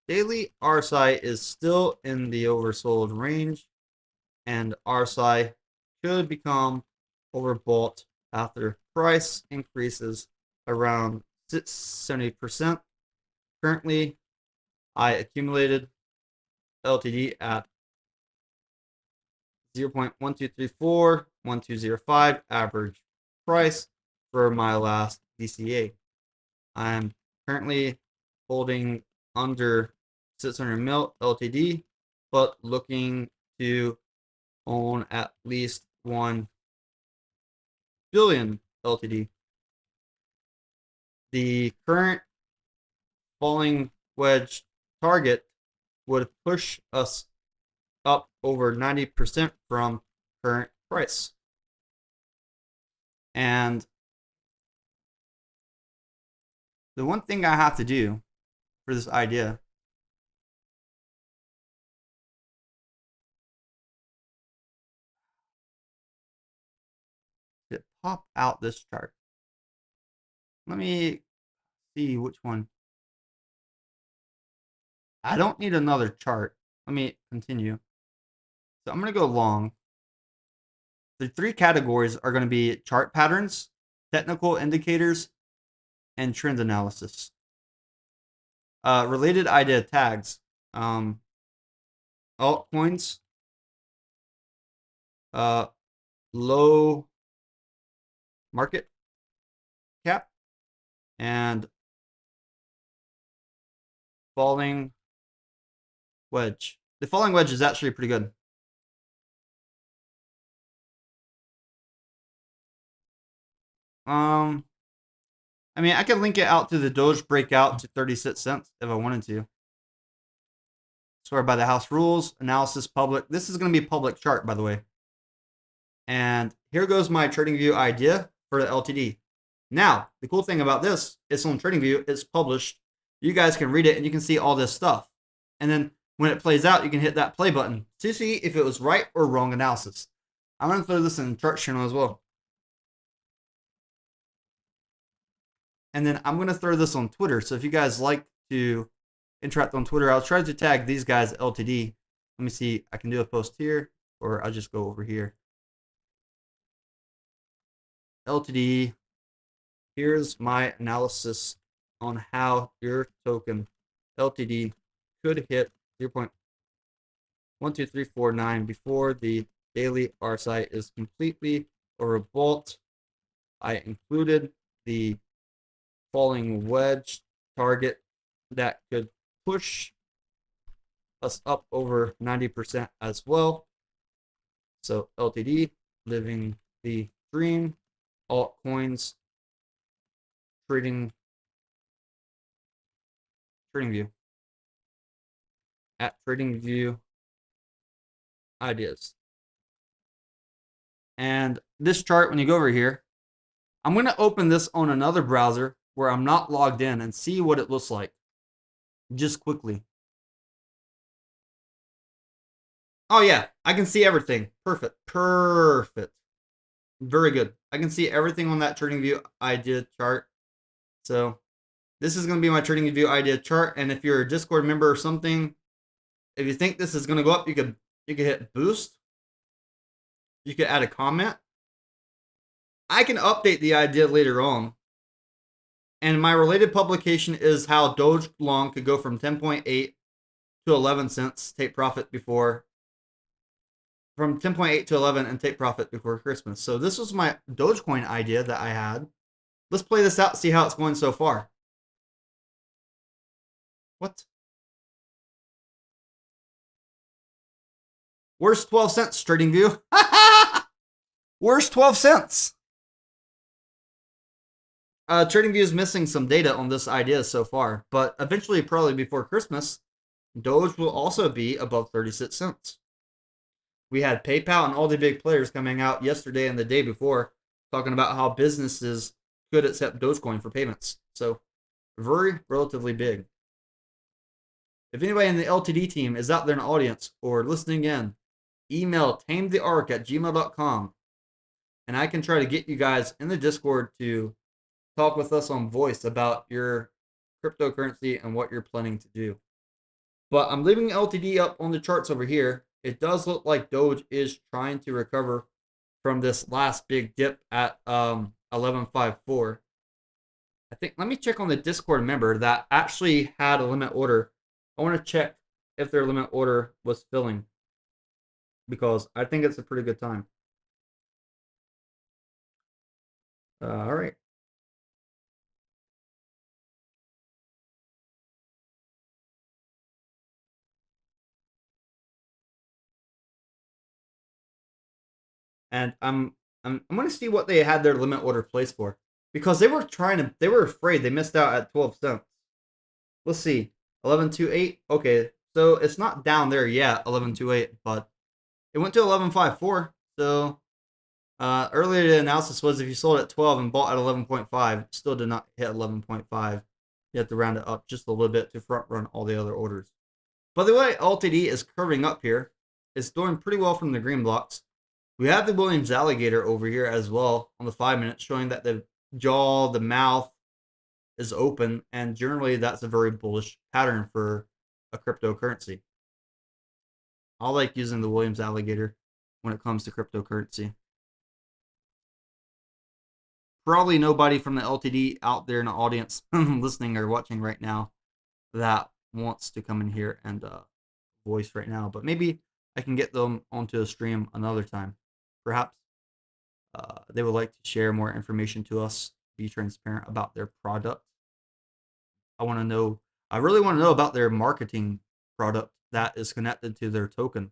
RSI is still in the oversold range, and RSI could become overbought after price increases around 70%. Currently, I accumulated LTD at 0.12341205 average price for my last DCA. I'm currently holding under 600 mil LTD, but looking to own at least 1 billion LTD. The current falling wedge target would push us up over 90% from current price. And the one thing I have to do for this idea is pop out this chart. Let me see which one. I don't need another chart. Let me continue. So I'm going to go long. The 3 categories are going to be chart patterns, technical indicators, and trend analysis. Related idea tags. Altcoins. Low market cap. And falling wedge. The falling wedge is actually pretty good. I mean, I could link it out to the Doge breakout to 36 cents if I wanted to. Swear by the house rules, analysis public. This is going to be a public chart, by the way. And here goes my TradingView idea for the LTD. Now, the cool thing about this is on TradingView, it's published. You guys can read it and you can see all this stuff. And then when it plays out, you can hit that play button to see if it was right or wrong analysis. I'm going to throw this in the chart channel as well. And then I'm going to throw this on Twitter. So if you guys like to interact on Twitter, I'll try to tag these guys LTD. Let me see. I can do a post here, or I'll just go over here. LTD. Here's my analysis on how your token LTD could hit 0.12349 before the daily RSI is completely overbought. I included the falling wedge target that could push us up over 90% as well. So LTD, living the dream, altcoins, TradingView at TradingView ideas. And this chart, when you go over here, I'm going to open this on another browser where I'm not logged in and see what it looks like just quickly. Oh yeah, I can see everything. Perfect. Very good. I can see everything on that TradingView idea chart. So this is going to be my TradingView idea chart. And if you're a Discord member or something, if you think this is going to go up, you could hit boost. You could add a comment. I can update the idea later on. And my related publication is how Doge long could go from 10.8 to 11 cents, take profit before, from 10.8 to 11 and take profit before Christmas. So this was my Dogecoin idea that I had. Let's play this out, see how it's going so far. What? Worst 12 cents, TradingView. Worst 12 cents. TradingView is missing some data on this idea so far, but eventually, probably before Christmas, Doge will also be above 36 cents. We had PayPal and all the big players coming out yesterday and the day before talking about how businesses could accept Dogecoin for payments. So, very relatively big. If anybody in the LTD team is out there in the audience or listening in, email tametheark@gmail.com and I can try to get you guys in the Discord to talk with us on voice about your cryptocurrency and what you're planning to do. But I'm leaving LTD up on the charts over here. It does look like Doge is trying to recover from this last big dip at 11.54. I think, let me check on the Discord member that actually had a limit order. I want to check if their limit order was filling, because I think it's a pretty good time. All right. And I'm going to see what they had their limit order placed for, because they were afraid they missed out at 12 cents. Let's see. 11.28. Okay, so it's not down there yet, 11.28, but it went to 11.54. So earlier the analysis was if you sold at 12 and bought at 11.5, still did not hit 11.5. You have to round it up just a little bit to front run all the other orders. By the way, LTD is curving up here. It's doing pretty well from the green blocks. We have the Williams alligator over here as well on the 5 minutes, showing that the jaw, the mouth is open, and generally that's a very bullish pattern for a cryptocurrency. I like using the Williams alligator when it comes to cryptocurrency. Probably nobody from the LTD out there in the audience listening or watching right now that wants to come in here and voice right now, but maybe I can get them onto a stream another time. Perhaps they would like to share more information to us, be transparent about their product. I really want to know about their marketing product that is connected to their token.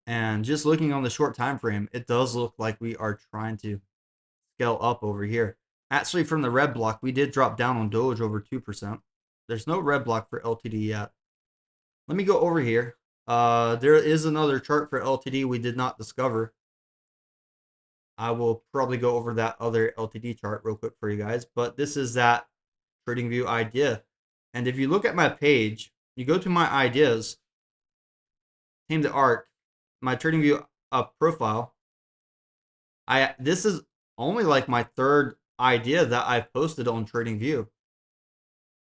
And just looking on the short time frame, it does look like we are trying to scale up over here. Actually, from the red block, we did drop down on Doge over 2%. There's no red block for LTD yet. Let me go over here. There is another chart for LTD we did not discover. I will probably go over that other LTD chart real quick for you guys, but this is that TradingView idea. And if you look at my page, you go to my ideas, Tametheark, my TradingView profile. This is only like my third idea that I've posted on TradingView.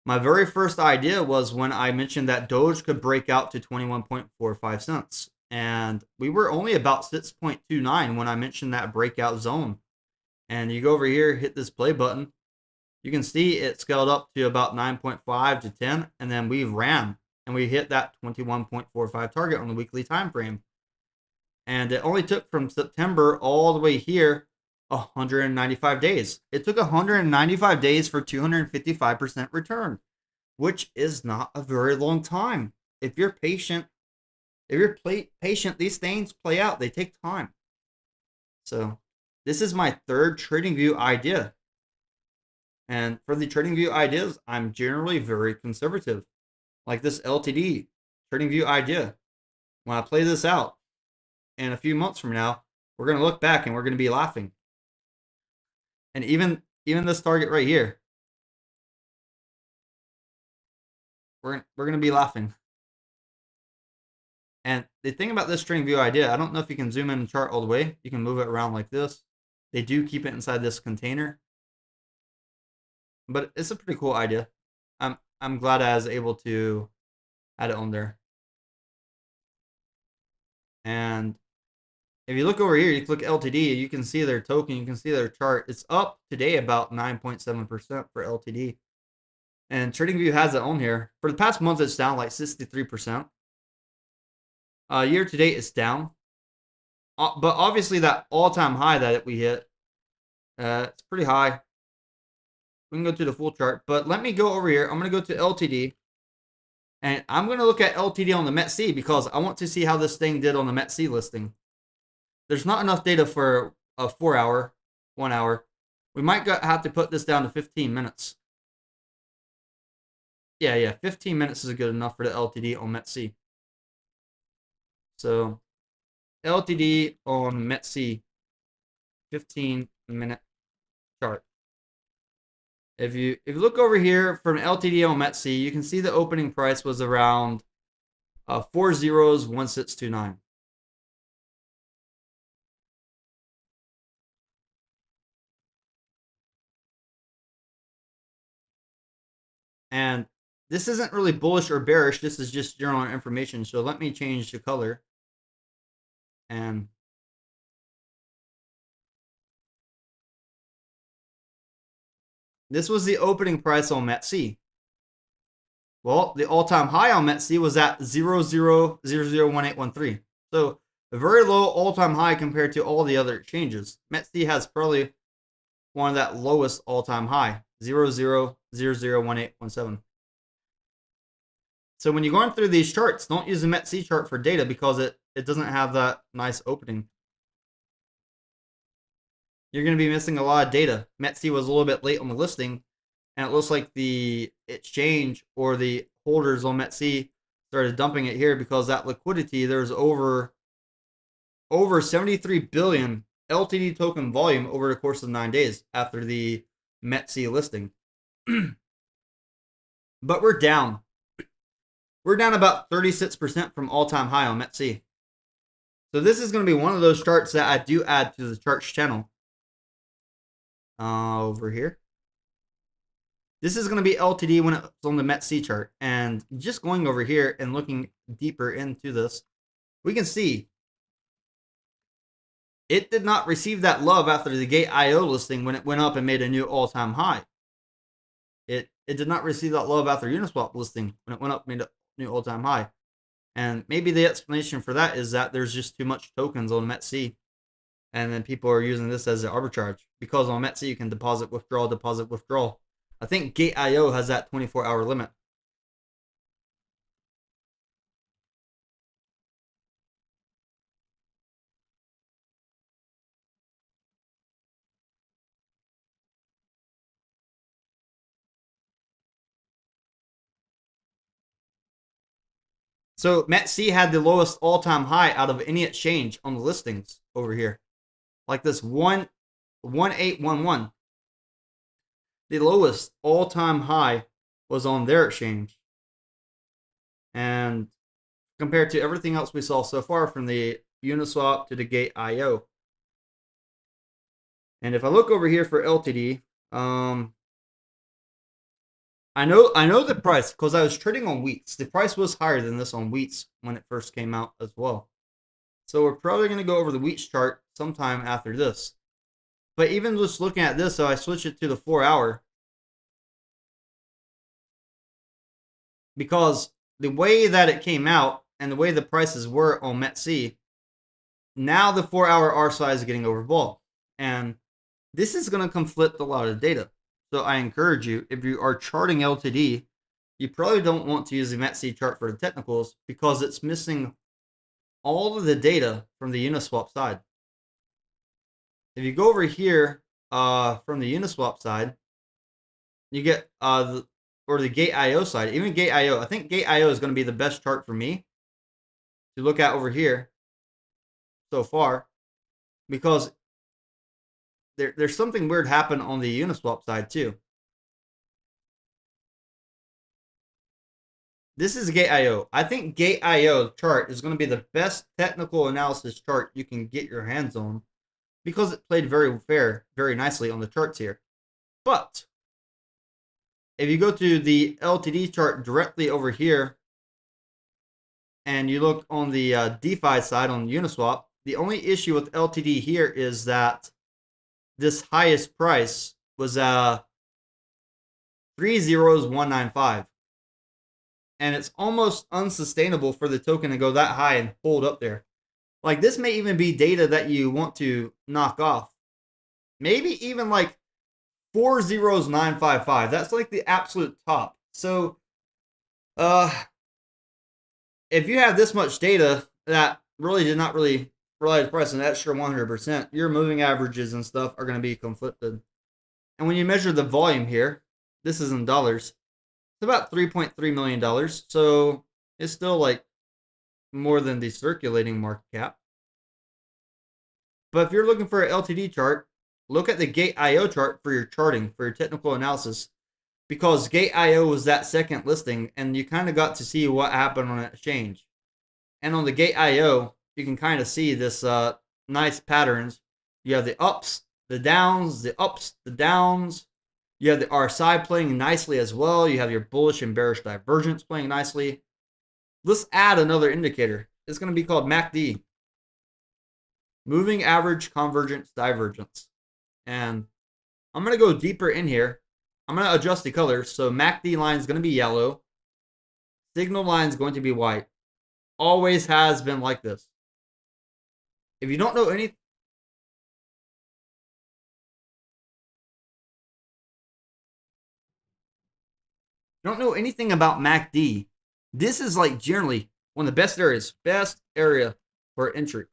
My very first idea was when I mentioned that Doge could break out to 21.45 cents. And we were only about 6.29 when I mentioned that breakout zone. And you go over here, hit this play button. You can see it scaled up to about 9.5 to 10. And then we ran and we hit that 21.45 target on the weekly time frame. And it only took from September all the way here 195 days. It took 195 days for 255% return, which is not a very long time. If you're patient, these things play out. They take time. So this is my third TradingView idea. And for the TradingView ideas, I'm generally very conservative. Like this LTD TradingView idea. When I play this out in a few months from now, we're going to look back and we're going to be laughing. And even this target right here, we're going to be laughing. And the thing about this TradingView idea, I don't know if you can zoom in and chart all the way. You can move it around like this. They do keep it inside this container. But it's a pretty cool idea. I'm glad I was able to add it on there. And if you look over here, you click LTD, you can see their token, you can see their chart. It's up today about 9.7% for LTD. And TradingView has it on here. For the past month, it's down like 63%. Year to date, it's down. but obviously that all-time high that we hit, it's pretty high. We can go to the full chart, but let me go over here. I'm going to go to LTD, and I'm going to look at LTD on the MET-C because I want to see how this thing did on the MET-C listing. There's not enough data for a 4 hour, 1 hour. We might have to put this down to 15 minutes. Yeah, 15 minutes is good enough for the LTD on MET-C. So LTD on MET-C, 15-minute chart. If you look over here from LTD on MET-C, you can see the opening price was around 401629. And this isn't really bullish or bearish. This is just general information. So let me change the color. And this was the opening price on MET-C. Well, the all-time high on MET-C was at 00001813. So a very low all-time high compared to all the other exchanges. MET-C has probably one of that lowest all-time high, 00001817. So when you're going through these charts, don't use the MET-C chart for data because it doesn't have that nice opening. You're going to be missing a lot of data. MET-C was a little bit late on the listing, and it looks like the exchange or the holders on MET-C started dumping it here because that liquidity, there's over 73 billion LTD token volume over the course of 9 days after the MET-C listing. But we're down. We're down about 36% from all-time high on MET-C. So this is going to be one of those charts that I do add to the charts channel. Over here. This is going to be LTD when it's on the MET-C chart. And just going over here and looking deeper into this, we can see it did not receive that love after the Gate.io listing when it went up and made a new all-time high. It did not receive that love after Uniswap listing when it went up and made a new all-time high. And maybe the explanation for that is that there's just too much tokens on MET-C. And then people are using this as an arbitrage. Because on MET-C you can deposit, withdraw, deposit, withdraw. I think Gate.io has that 24-hour limit. So MET-C had the lowest all-time high out of any exchange on the listings over here. Like this 1811. The lowest all-time high was on their exchange. And compared to everything else we saw so far from the Uniswap to the Gate.io. And if I look over here for LTD, I know the price because I was trading on Wheats. The price was higher than this on Wheats when it first came out as well. So we're probably going to go over the Wheats chart sometime after this. But even just looking at this, so I switch it to the 4 hour. Because the way that it came out and the way the prices were on MET-C, now the 4 hour RSI is getting overbought. And this is going to conflict a lot of data. So I encourage you, if you are charting LTD, you probably don't want to use the MET-C chart for the technicals because it's missing all of the data from the Uniswap side. If you go over here from the Uniswap side, you get the Gate.io side. Even Gate.io, I think Gate.io is going to be the best chart for me to look at over here so far because there's something weird happened on the Uniswap side too. This is Gate.io. I think Gate.io chart is going to be the best technical analysis chart you can get your hands on because it played very fair, very nicely on the charts here. But if you go to the LTD chart directly over here and you look on the DeFi side on Uniswap, the only issue with LTD here is that this highest price was 30195. And it's almost unsustainable for the token to go that high and hold up there. Like this may even be data that you want to knock off. Maybe even like 40955. That's like the absolute top. So if you have this much data that really did not really rely on price an extra 100%, your moving averages and stuff are going to be conflicted. And when you measure the volume here, this is in dollars. It's about $3.3 million. So it's still like more than the circulating market cap. But if you're looking for an LTD chart, look at the Gate.io chart for your charting, for your technical analysis. Because Gate.io was that second listing, and you kind of got to see what happened on an exchange. And on the Gate.io, you can kind of see this nice patterns. You have the ups, the downs, the ups, the downs. You have the RSI playing nicely as well. You have your bullish and bearish divergence playing nicely. Let's add another indicator. It's going to be called MACD. Moving Average Convergence Divergence. And I'm going to go deeper in here. I'm going to adjust the colors. So MACD line is going to be yellow. Signal line is going to be white. Always has been like this. If you don't know anything, about MACD, this is like generally one of the best area for entry.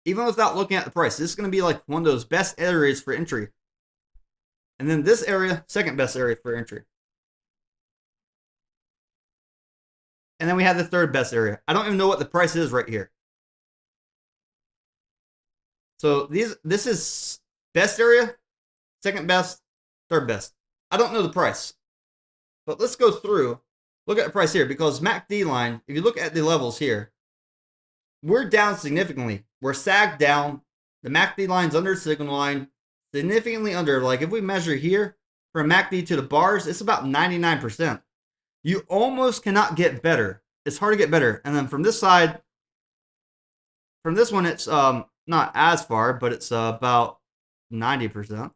Even without looking at the price, this is going to be like one of those best areas for entry. And then this area, second best area for entry. And then we have the third best area. I don't even know what the price is right here. So this is best area, second best, third best. I don't know the price. But let's go through, look at the price here, because MACD line, if you look at the levels here, we're down significantly. We're sagged down. The MACD line's under signal line, significantly under. Like if we measure here from MACD to the bars, it's about 99%. You almost cannot get better. It's hard to get better. And then from this side, from this one, it's not as far, but it's about 90%.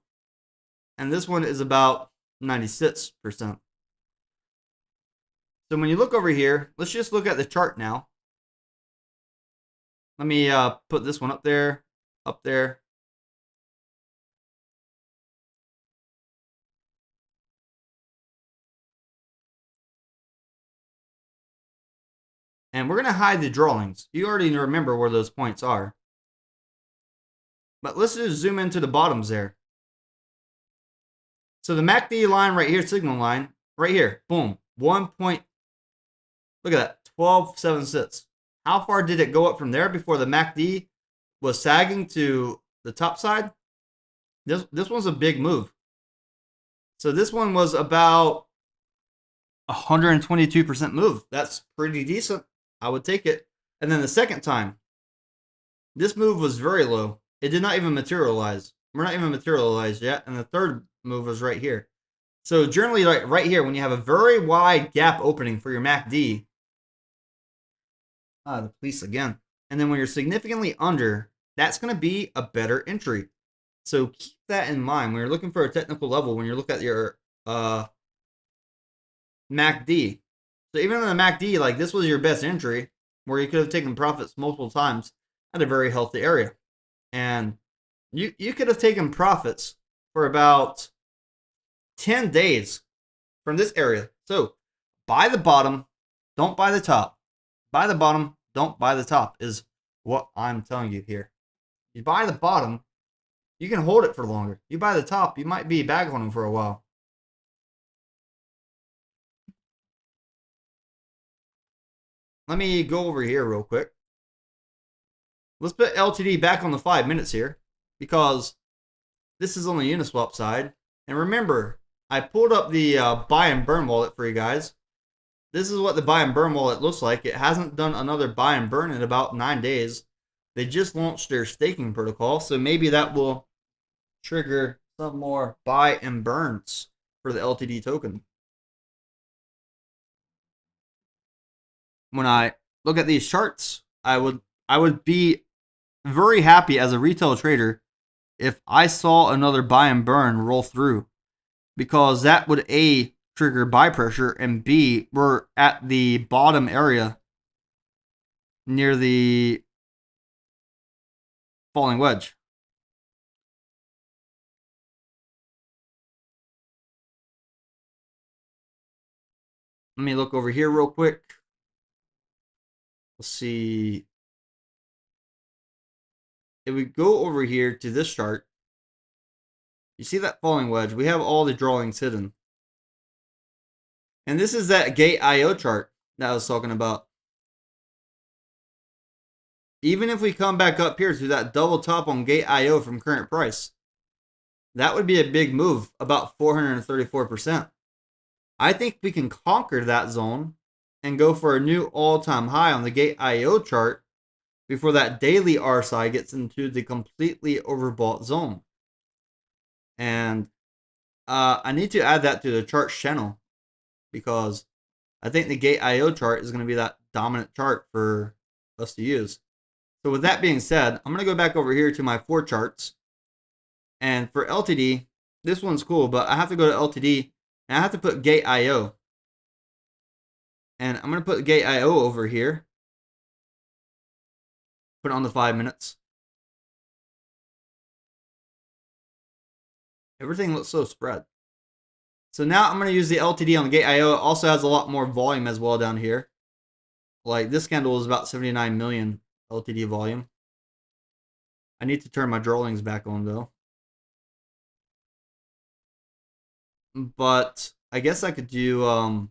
And this one is about 96%. So when you look over here, let's just look at the chart now. Let me put this one up there, up there. And we're going to hide the drawings. You already remember where those points are. But let's just zoom into the bottoms there. So the MACD line right here, signal line, right here, boom, 1 point, look at that, 1276. How far did it go up from there before the MACD was sagging to the top side? This one's a big move. So this one was about 122% move. That's pretty decent. I would take it. And then the second time, this move was very low. It did not even materialize. We're not even materialized yet. And the third move was right here. So generally, like right here, when you have a very wide gap opening for your MACD, the police again. And then when you're significantly under, that's going to be a better entry. So keep that in mind when you're looking for a technical level, when you look at your MACD. So even in the MACD, like this was your best entry, where you could have taken profits multiple times at a very healthy area. And you could have taken profits for about 10 days from this area. So buy the bottom, don't buy the top. Buy the bottom, don't buy the top is what I'm telling you here. You buy the bottom, you can hold it for longer. You buy the top, you might be bag holding for a while. Let me go over here real quick. Let's put LTD back on the 5 minutes here, because this is on the Uniswap side. And remember, I pulled up the buy and burn wallet for you guys. This is what the buy and burn wallet looks like. It hasn't done another buy and burn in about 9 days. They just launched their staking protocol, so maybe that will trigger some more buy and burns for the LTD token. When I look at these charts, I would be very happy as a retail trader if I saw another buy and burn roll through, because that would A, trigger buy pressure, and B, we're at the bottom area near the falling wedge. Let me look over here real quick. Let's see. If we go over here to this chart, you see that falling wedge? We have all the drawings hidden. And this is that gate IO chart that I was talking about. Even if we come back up here to that double top on gate IO from current price, that would be a big move, about 434%. I think we can conquer that zone and go for a new all-time high on the gate IO chart before that daily RSI gets into the completely overbought zone. And I need to add that to the chart channel because I think the gate IO chart is going to be that dominant chart for us to use. So with that being said, I'm going to go back over here to my 4 charts. And for LTD, this one's cool, but I have to go to LTD and I have to put gate IO. And I'm going to put gate IO over here. Put it on the 5 minutes. Everything looks so spread. So now I'm going to use the LTD on the gate IO. It also has a lot more volume as well down here. Like this candle is about 79 million LTD volume. I need to turn my drawings back on though. But I guess I could do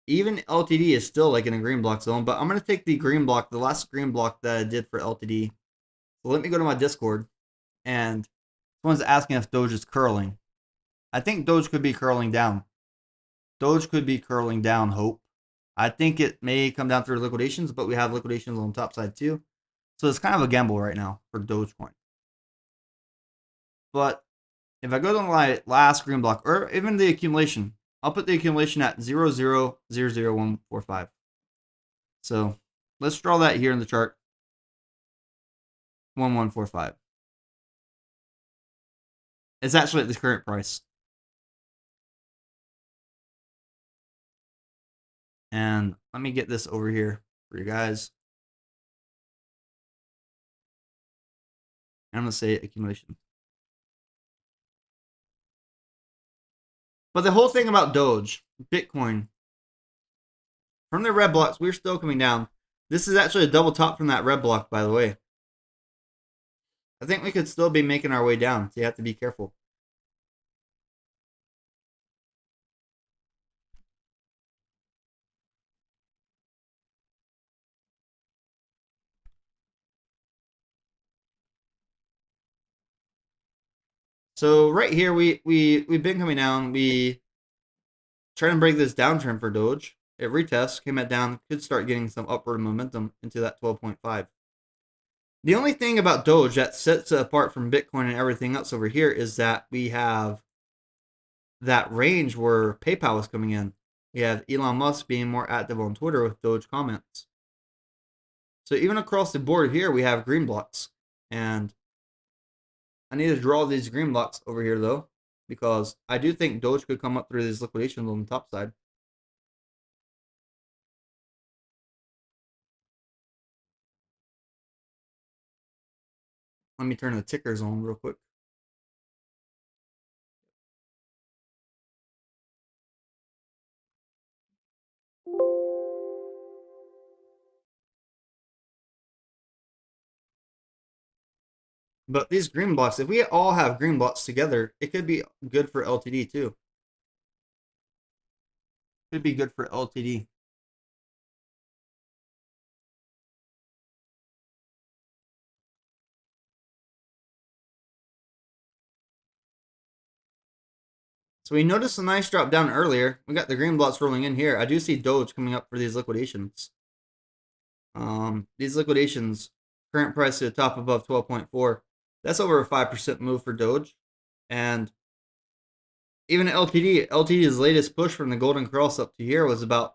even LTD is still like in a green block zone, but I'm going to take the green block, the last green block that I did for LTD. So let me go to my Discord, and someone's asking if Doge is curling. I think Doge could be curling down. Doge could be curling down, Hope. I think it may come down through liquidations, but we have liquidations on the top side too. So it's kind of a gamble right now for Dogecoin. But if I go to my last green block, or even the accumulation, I'll put the accumulation at 0.000145. So let's draw that here in the chart. 1145. It's actually at the current price. And let me get this over here for you guys. I'm going to say accumulation. But the whole thing about Doge, Bitcoin, from the red blocks, we're still coming down. This is actually a double top from that red block, by the way. I think we could still be making our way down, so you have to be careful. So right here, we've been coming down. We trying to break this downtrend for Doge. It retests, came back down, could start getting some upward momentum into that 12.5. The only thing about Doge that sets it apart from Bitcoin and everything else over here is that we have that range where PayPal is coming in. We have Elon Musk being more active on Twitter with Doge comments. So even across the board here, we have green blocks. And I need to draw these green blocks over here, though, because I do think Doge could come up through these liquidations on the top side. Let me turn the tickers on real quick. But these green blocks, if we all have green blocks together, it could be good for LTD too. Could be good for LTD. So we noticed a nice drop down earlier. We got the green blocks rolling in here. I do see Doge coming up for these liquidations. These liquidations, current price to the top above 12.4. That's over a 5% move for Doge. And even LTD's latest push from the golden cross up to here was about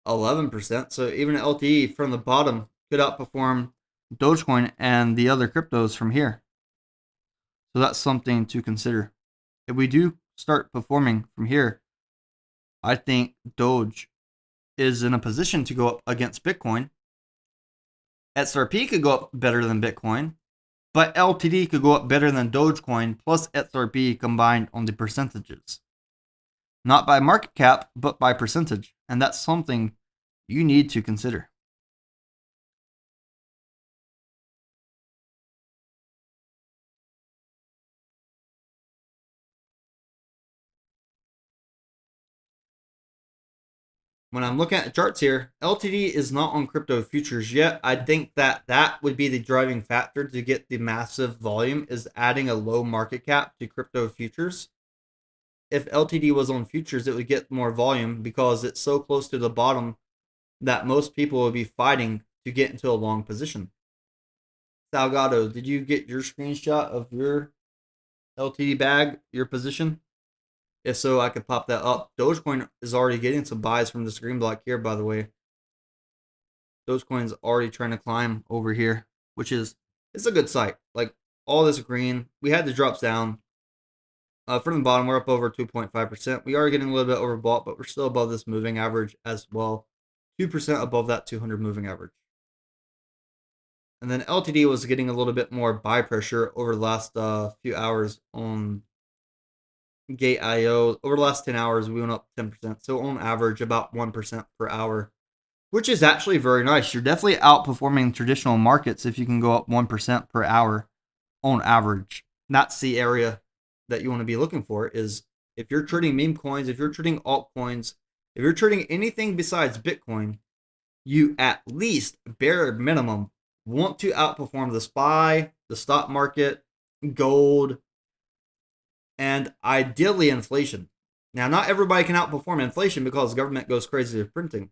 11%. So even LTD from the bottom could outperform Dogecoin and the other cryptos from here. So that's something to consider. If we do start performing from here, I think Doge is in a position to go up against Bitcoin. XRP could go up better than Bitcoin, but LTD could go up better than Dogecoin plus XRP combined on the percentages. Not by market cap, but by percentage. And that's something you need to consider. When I'm looking at charts here, LTD is not on crypto futures yet. I think that would be the driving factor to get the massive volume, is adding a low market cap to crypto futures. If LTD was on futures, it would get more volume because it's so close to the bottom that most people would be fighting to get into a long position. Salgado, did you get your screenshot of your LTD bag, your position? If so, I could pop that up. Dogecoin is already getting some buys from this green block here, by the way. Dogecoin's already trying to climb over here, which is, it's a good sight. Like, all this green. We had the drops down. From the bottom, we're up over 2.5%. We are getting a little bit overbought, but we're still above this moving average as well. 2% above that 200 moving average. And then LTD was getting a little bit more buy pressure over the last few hours on Gate.io. Over the last 10 hours, we went up 10%. So on average, about 1% per hour, which is actually very nice. You're definitely outperforming traditional markets if you can go up 1% per hour on average. That's the area that you want to be looking for, is if you're trading meme coins, if you're trading altcoins, if you're trading anything besides Bitcoin, you at least, bare minimum, want to outperform the SPY, the stock market, gold, and ideally inflation. Now, not everybody can outperform inflation because the government goes crazy with printing.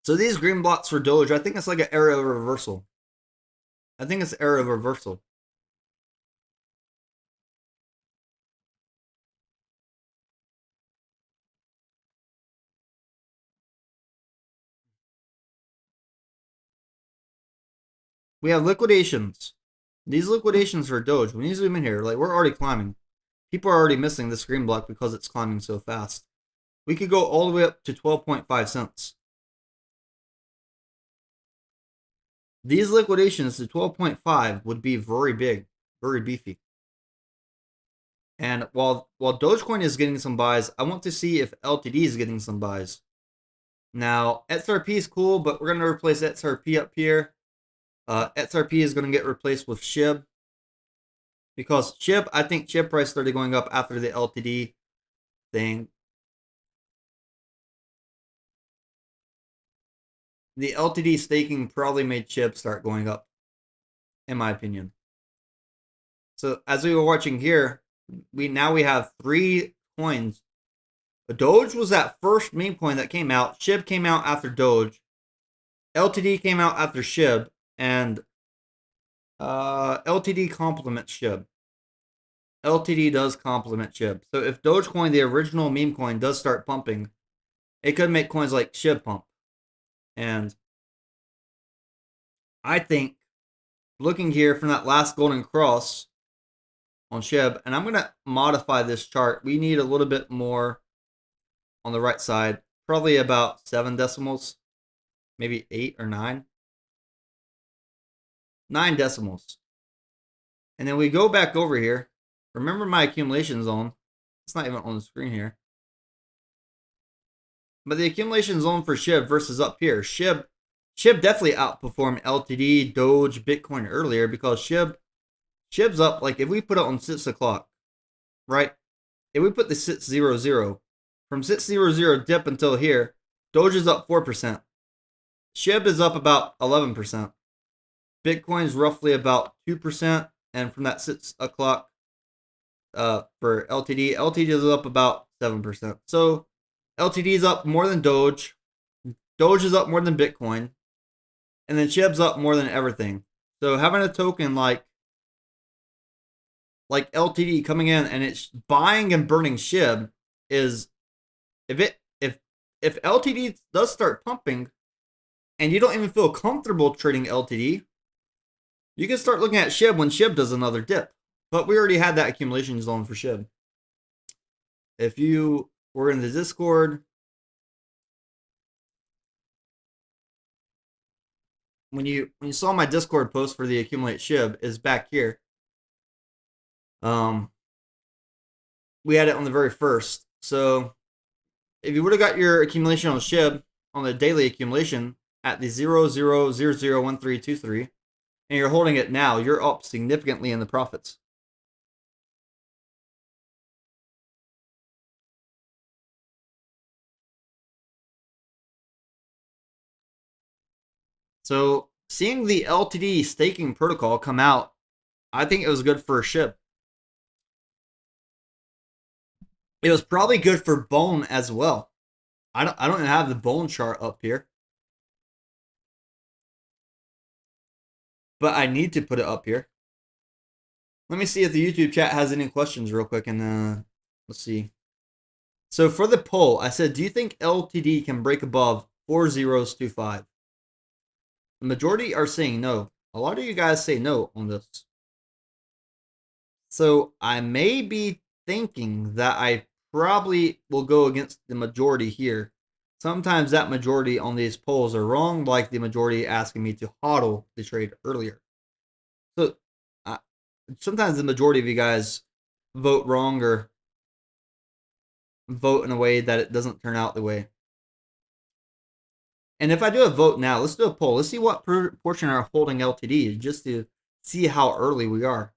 So these green blocks for Doge, I think it's like an era of reversal. I think it's era of reversal. We have liquidations. These liquidations for Doge, when you zoom in here, like, we're already climbing. People are already missing this green block because it's climbing so fast. We could go all the way up to 12.5 cents. These liquidations to 12.5 would be very big, very beefy. And while Dogecoin is getting some buys, I want to see if LTD is getting some buys. Now, XRP is cool, but we're going to replace XRP up here. XRP is going to get replaced with SHIB. Because SHIB, I think SHIB price started going up after the LTD thing. The LTD staking probably made SHIB start going up, in my opinion. So as we were watching here, we have 3 coins. Doge was that first meme coin that came out. SHIB came out after Doge. LTD came out after SHIB, and LTD complements SHIB. LTD does complement SHIB. So if Dogecoin, the original meme coin, does start pumping, it could make coins like SHIB pump. And I think, looking here from that last golden cross on SHIB, and I'm going to modify this chart. We need a little bit more on the right side, probably about 7 decimals, maybe 8 or 9. 9 decimals. And then we go back over here. Remember my accumulation zone. It's not even on the screen here. But the accumulation zone for SHIB versus up here. SHIB definitely outperformed LTD, Doge, Bitcoin earlier because SHIB's up. Like, if we put it on 6 o'clock, right? If we put the 600, from 600 dip until here, Doge is up 4%. SHIB is up about 11%. Bitcoin's roughly about 2%. And from that 6 o'clock for LTD is up about 7%. So LTD is up more than Doge. Doge is up more than Bitcoin. And then SHIB's up more than everything. So having a token like LTD coming in and it's buying and burning SHIB is, if LTD does start pumping, and you don't even feel comfortable trading LTD, you can start looking at SHIB when SHIB does another dip. But we already had that accumulation zone for SHIB. If you were in the Discord, when you saw my Discord post for the accumulate SHIB is back here. We had it on the very first. So if you would have got your accumulation on SHIB on the daily accumulation at the 00001323, and you're holding it now, you're up significantly in the profits. So seeing the LTD staking protocol come out, I think it was good for SHIB. It was probably good for Bone as well. I don't have the Bone chart up here, but I need to put it up here. Let me see if the YouTube chat has any questions real quick, and let's see. So for the poll, I said, do you think LTD can break above 4025? The majority are saying no. A lot of you guys say no on this. So I may be thinking that I probably will go against the majority here. Sometimes that majority on these polls are wrong, like the majority asking me to hodl the trade earlier. So sometimes the majority of you guys vote wrong or vote in a way that it doesn't turn out the way. And if I do a vote now, let's do a poll. Let's see what proportion are holding LTD just to see how early we are.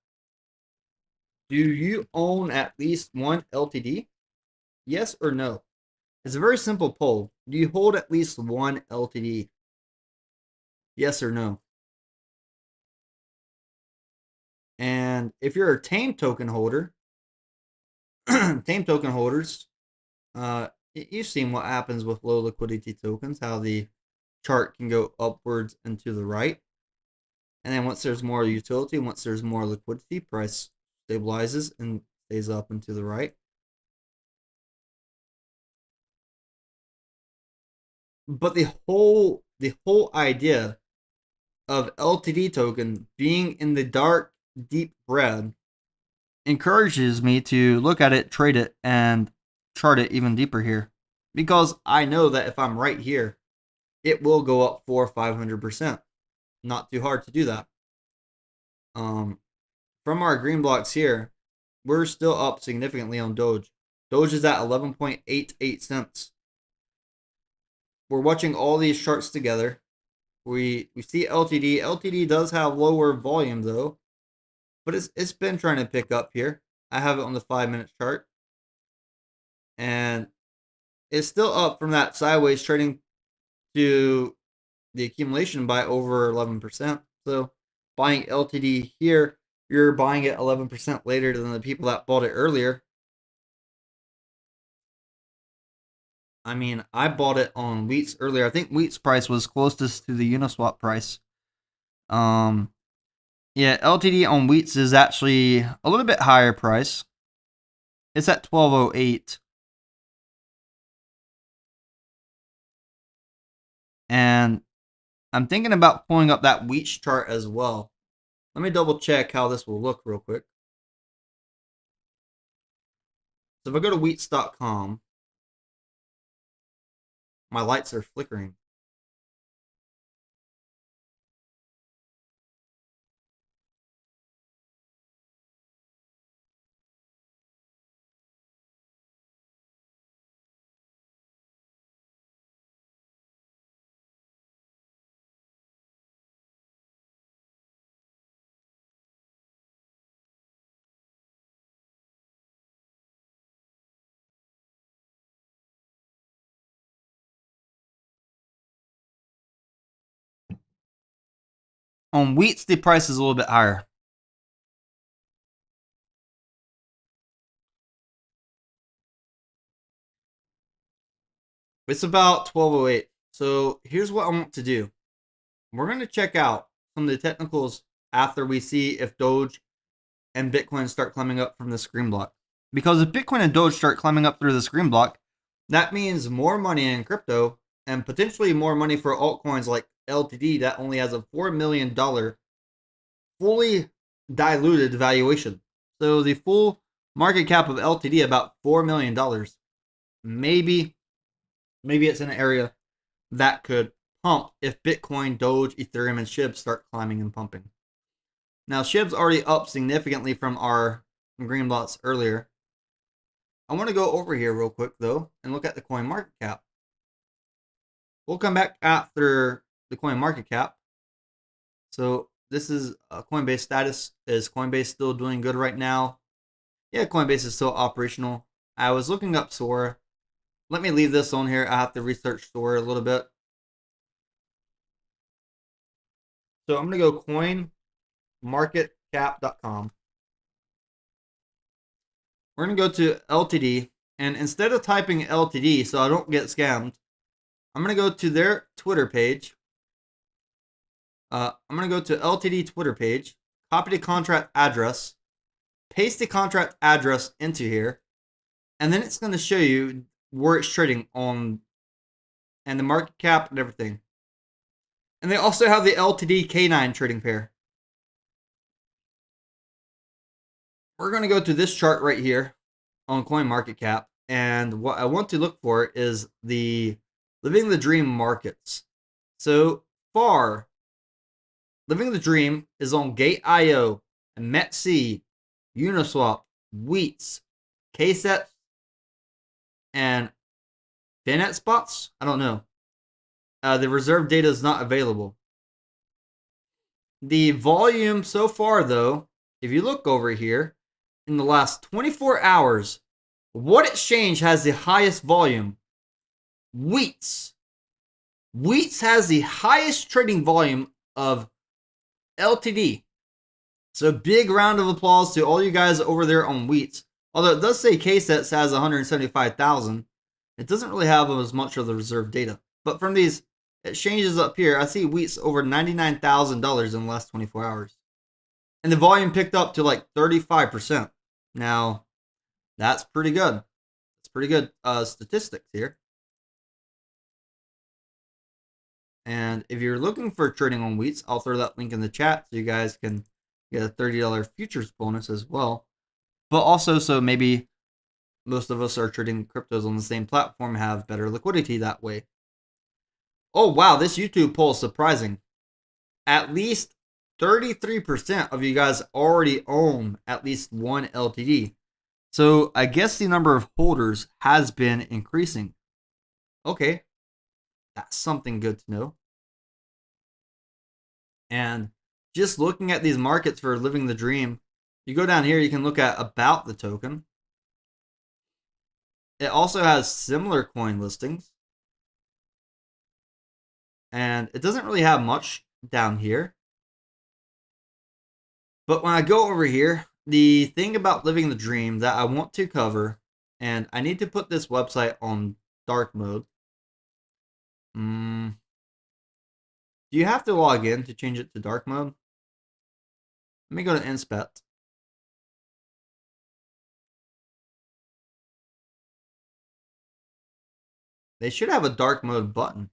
Do you own at least one LTD? Yes or no? It's a very simple poll. Do you hold at least one LTD? Yes or no? And if you're a Tame token holder, Tame token holders, you've seen what happens with low liquidity tokens, how the chart can go upwards and to the right. And then once there's more utility, once there's more liquidity, price stabilizes and stays up and to the right. But the whole idea of LTD token being in the dark, deep red encourages me to look at it, trade it, and chart it even deeper here. Because I know that if I'm right here, it will go up 400 or 500%. Not too hard to do that. From our green blocks here, we're still up significantly on Doge. Doge is at 11.88 cents. We're watching all these charts together. We see LTD. LTD does have lower volume though, but it's been trying to pick up here. I have it on the 5-minute chart, and it's still up from that sideways trading to the accumulation by over 11%. So buying LTD here, you're buying it 11% later than the people that bought it earlier. I mean, I bought it on Wheats earlier. I think Wheats price was closest to the Uniswap price. Yeah, LTD on Wheats is actually a little bit higher price. It's at 1208. And I'm thinking about pulling up that Wheats chart as well. Let me double check how this will look real quick. So if I go to wheats.com, my lights are flickering. On Wheats, the price is a little bit higher. It's about 1208. So here's what I want to do. We're going to check out some of the technicals after we see if Doge and Bitcoin start climbing up from the screen block. Because if Bitcoin and Doge start climbing up through the screen block, that means more money in crypto and potentially more money for altcoins like LTD that only has a $4 million fully diluted valuation. So the full market cap of LTD about $4 million. Maybe it's in an area that could pump if Bitcoin, Doge, Ethereum, and SHIB start climbing and pumping. Now, SHIB's already up significantly from our green lots earlier. I want to go over here real quick, though, and look at the coin market cap. We'll come back after the coin market cap. So this is Coinbase status. Is Coinbase still doing good right now? Yeah, Coinbase is still operational. I was looking up Sora. Let me leave this on here. I have to research Sora a little bit. So I'm going to go coinmarketcap.com. We're going to go to LTD. And instead of typing LTD so I don't get scammed, I'm going to go to their Twitter page. I'm going to go to LTD Twitter page, copy the contract address, paste the contract address into here, and then it's going to show you where it's trading on and the market cap and everything. And they also have the LTD K9 trading pair. We're going to go to this chart right here on CoinMarketCap, and what I want to look for is the Living the Dream markets. So far, Living the Dream is on Gate.io, METC, Uniswap, Wheats, KSET, and Finet spots? I don't know. The reserve data is not available. The volume so far, though, if you look over here, in the last 24 hours, what exchange has the highest volume? Wheats. Wheats has the highest trading volume of LTD. So big round of applause to all you guys over there on Wheats. Although it does say KSETs has 175,000. It doesn't really have as much of the reserve data. But from these exchanges up here, I see Wheats over $99,000 in the last 24 hours. And the volume picked up to like 35%. Now, that's pretty good. It's pretty good statistics here. And if you're looking for trading on Wheats, I'll throw that link in the chat so you guys can get a $30 futures bonus as well. But also, so maybe most of us are trading cryptos on the same platform, have better liquidity that way. Oh, wow, this YouTube poll is surprising. At least 33% of you guys already own at least one LTD. So I guess the number of holders has been increasing. Okay, that's something good to know. And just looking at these markets for Living the Dream, you go down here, you can look at About the Token. It also has similar coin listings. And it doesn't really have much down here. But when I go over here, the thing about Living the Dream that I want to cover, and I need to put this website on dark mode. Do you have to log in to change it to dark mode? Let me go to Inspect. They should have a dark mode button.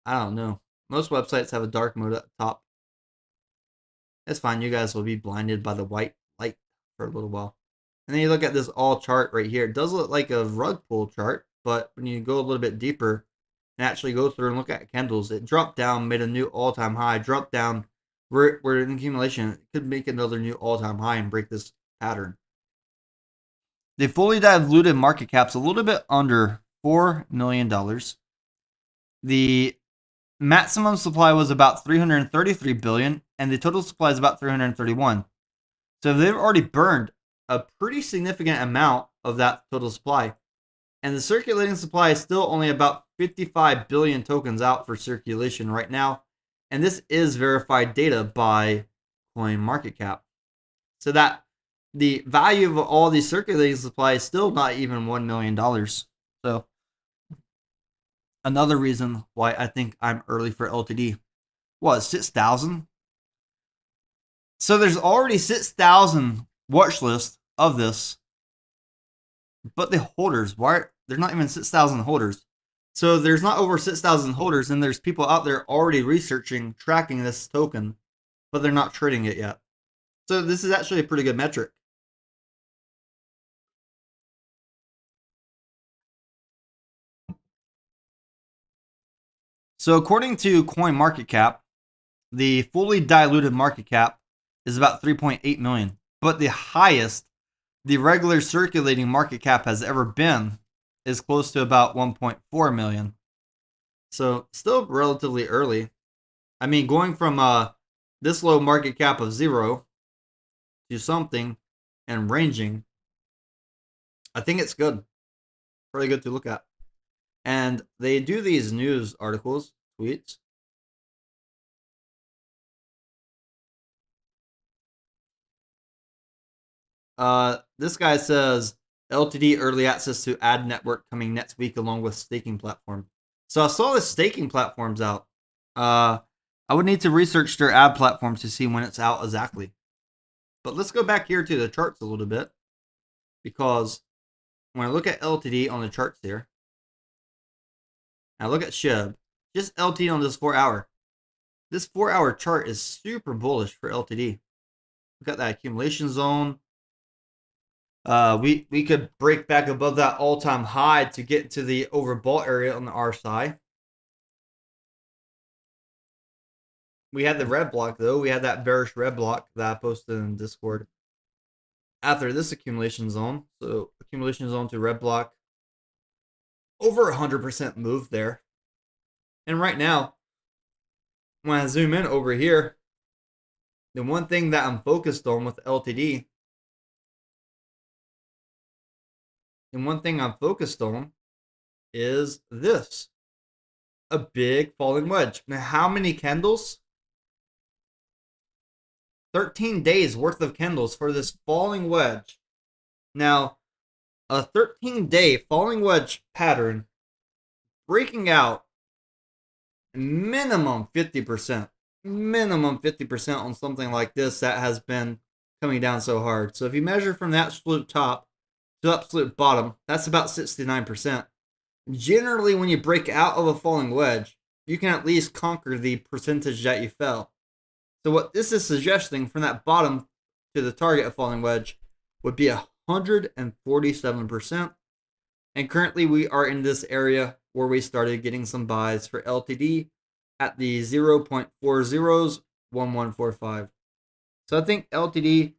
I don't know. Most websites have a dark mode at the top. It's fine. You guys will be blinded by the white light for a little while. And then you look at this all chart right here. It does look like a rug pull chart, but when you go a little bit deeper and actually go through and look at candles, it dropped down, made a new all-time high, dropped down. We're in accumulation. It could make another new all-time high and break this pattern. The fully diluted market cap's a little bit under $4 million. The maximum supply was about 333 billion, and the total supply is about 331. So they've already burned a pretty significant amount of that total supply. And the circulating supply is still only about 55 billion tokens out for circulation right now. And this is verified data by CoinMarketCap. So that the value of all these circulating supply is still not even $1 million. So another reason why I think I'm early for LTD was 6,000. So there's already 6,000 watch list of this. But the holders, why? There's not even 6,000 holders. So there's not over 6,000 holders, and there's people out there already researching, tracking this token, but they're not trading it yet. So this is actually a pretty good metric. So according to CoinMarketCap, the fully diluted market cap is about 3.8 million, but the highest the regular circulating market cap has ever been is close to about 1.4 million. So still relatively early. I mean, going from this low market cap of 0 to something and ranging, I think it's good. Pretty good to look at. And they do these news articles, tweets. This guy says LTD early access to ad network coming next week along with staking platform. So I saw the staking platforms out. I would need to research their ad platform to see when it's out exactly. But let's go back here to the charts a little bit, because when I look at LTD on the charts here, I look at SHIB, just LTD on this 4 hour. This 4 hour chart is super bullish for LTD. We got that accumulation zone. We could break back above that all-time high to get to the overbought area on the RSI. We had the red block though. We had that bearish red block that I posted in Discord after this accumulation zone. So accumulation zone to red block, over 100% move there. And right now, when I zoom in over here, the one thing that I'm focused on with LTD, and one thing I'm focused on is this, a big falling wedge. Now, how many candles? 13 days worth of candles for this falling wedge. Now, a 13-day falling wedge pattern breaking out minimum 50%. Minimum 50% on something like this that has been coming down so hard. So if you measure from the absolute top to the absolute bottom, that's about 69%. Generally, when you break out of a falling wedge, you can at least conquer the percentage that you fell. So what this is suggesting from that bottom to the target of falling wedge would be 147%. And currently we are in this area where we started getting some buys for LTD at the 0.40s1145. So I think LTD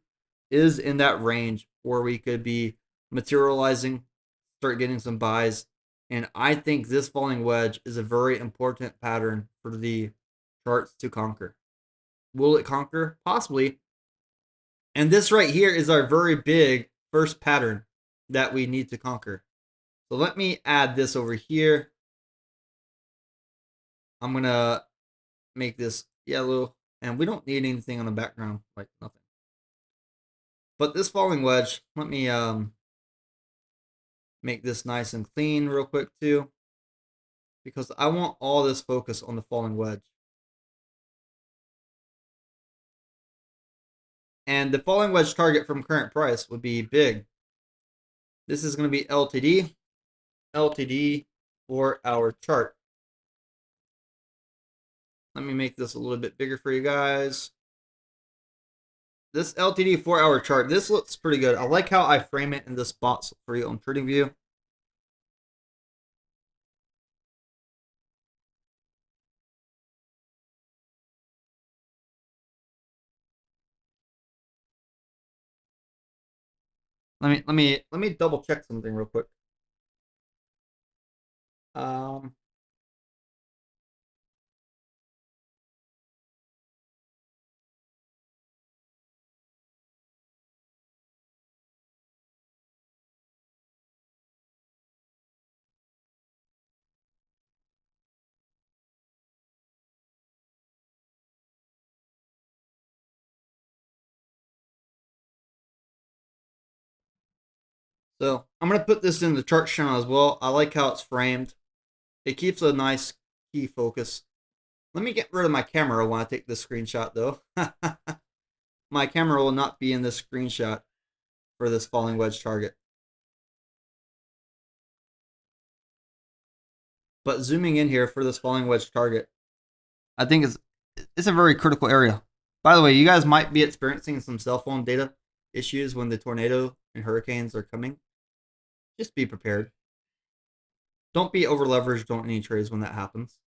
is in that range where we could be materializing, start getting some buys. And I think this falling wedge is a very important pattern for the charts to conquer. Will it conquer? Possibly. And this right here is our very big first pattern that we need to conquer. So let me add this over here. I'm going to make this yellow. And we don't need anything on the background, like nothing. But this falling wedge, let me make this nice and clean real quick too, because I want all this focus on the falling wedge. And the falling wedge target from current price would be big. This is going to be LTD 4 hour chart. Let me make this a little bit bigger for you guys. This LTD 4 hour chart, this looks pretty good. I like how I frame it in this box for you on TradingView. Let me double check something real quick. So I'm going to put this in the chart channel as well. I like how it's framed. It keeps a nice key focus. Let me get rid of my camera when I take this screenshot though. My camera will not be in this screenshot for this falling wedge target. But zooming in here for this falling wedge target, I think it's a very critical area. By the way, you guys might be experiencing some cell phone data issues when the tornado and hurricanes are coming. Just be prepared. Don't be over leveraged on any trades when that happens.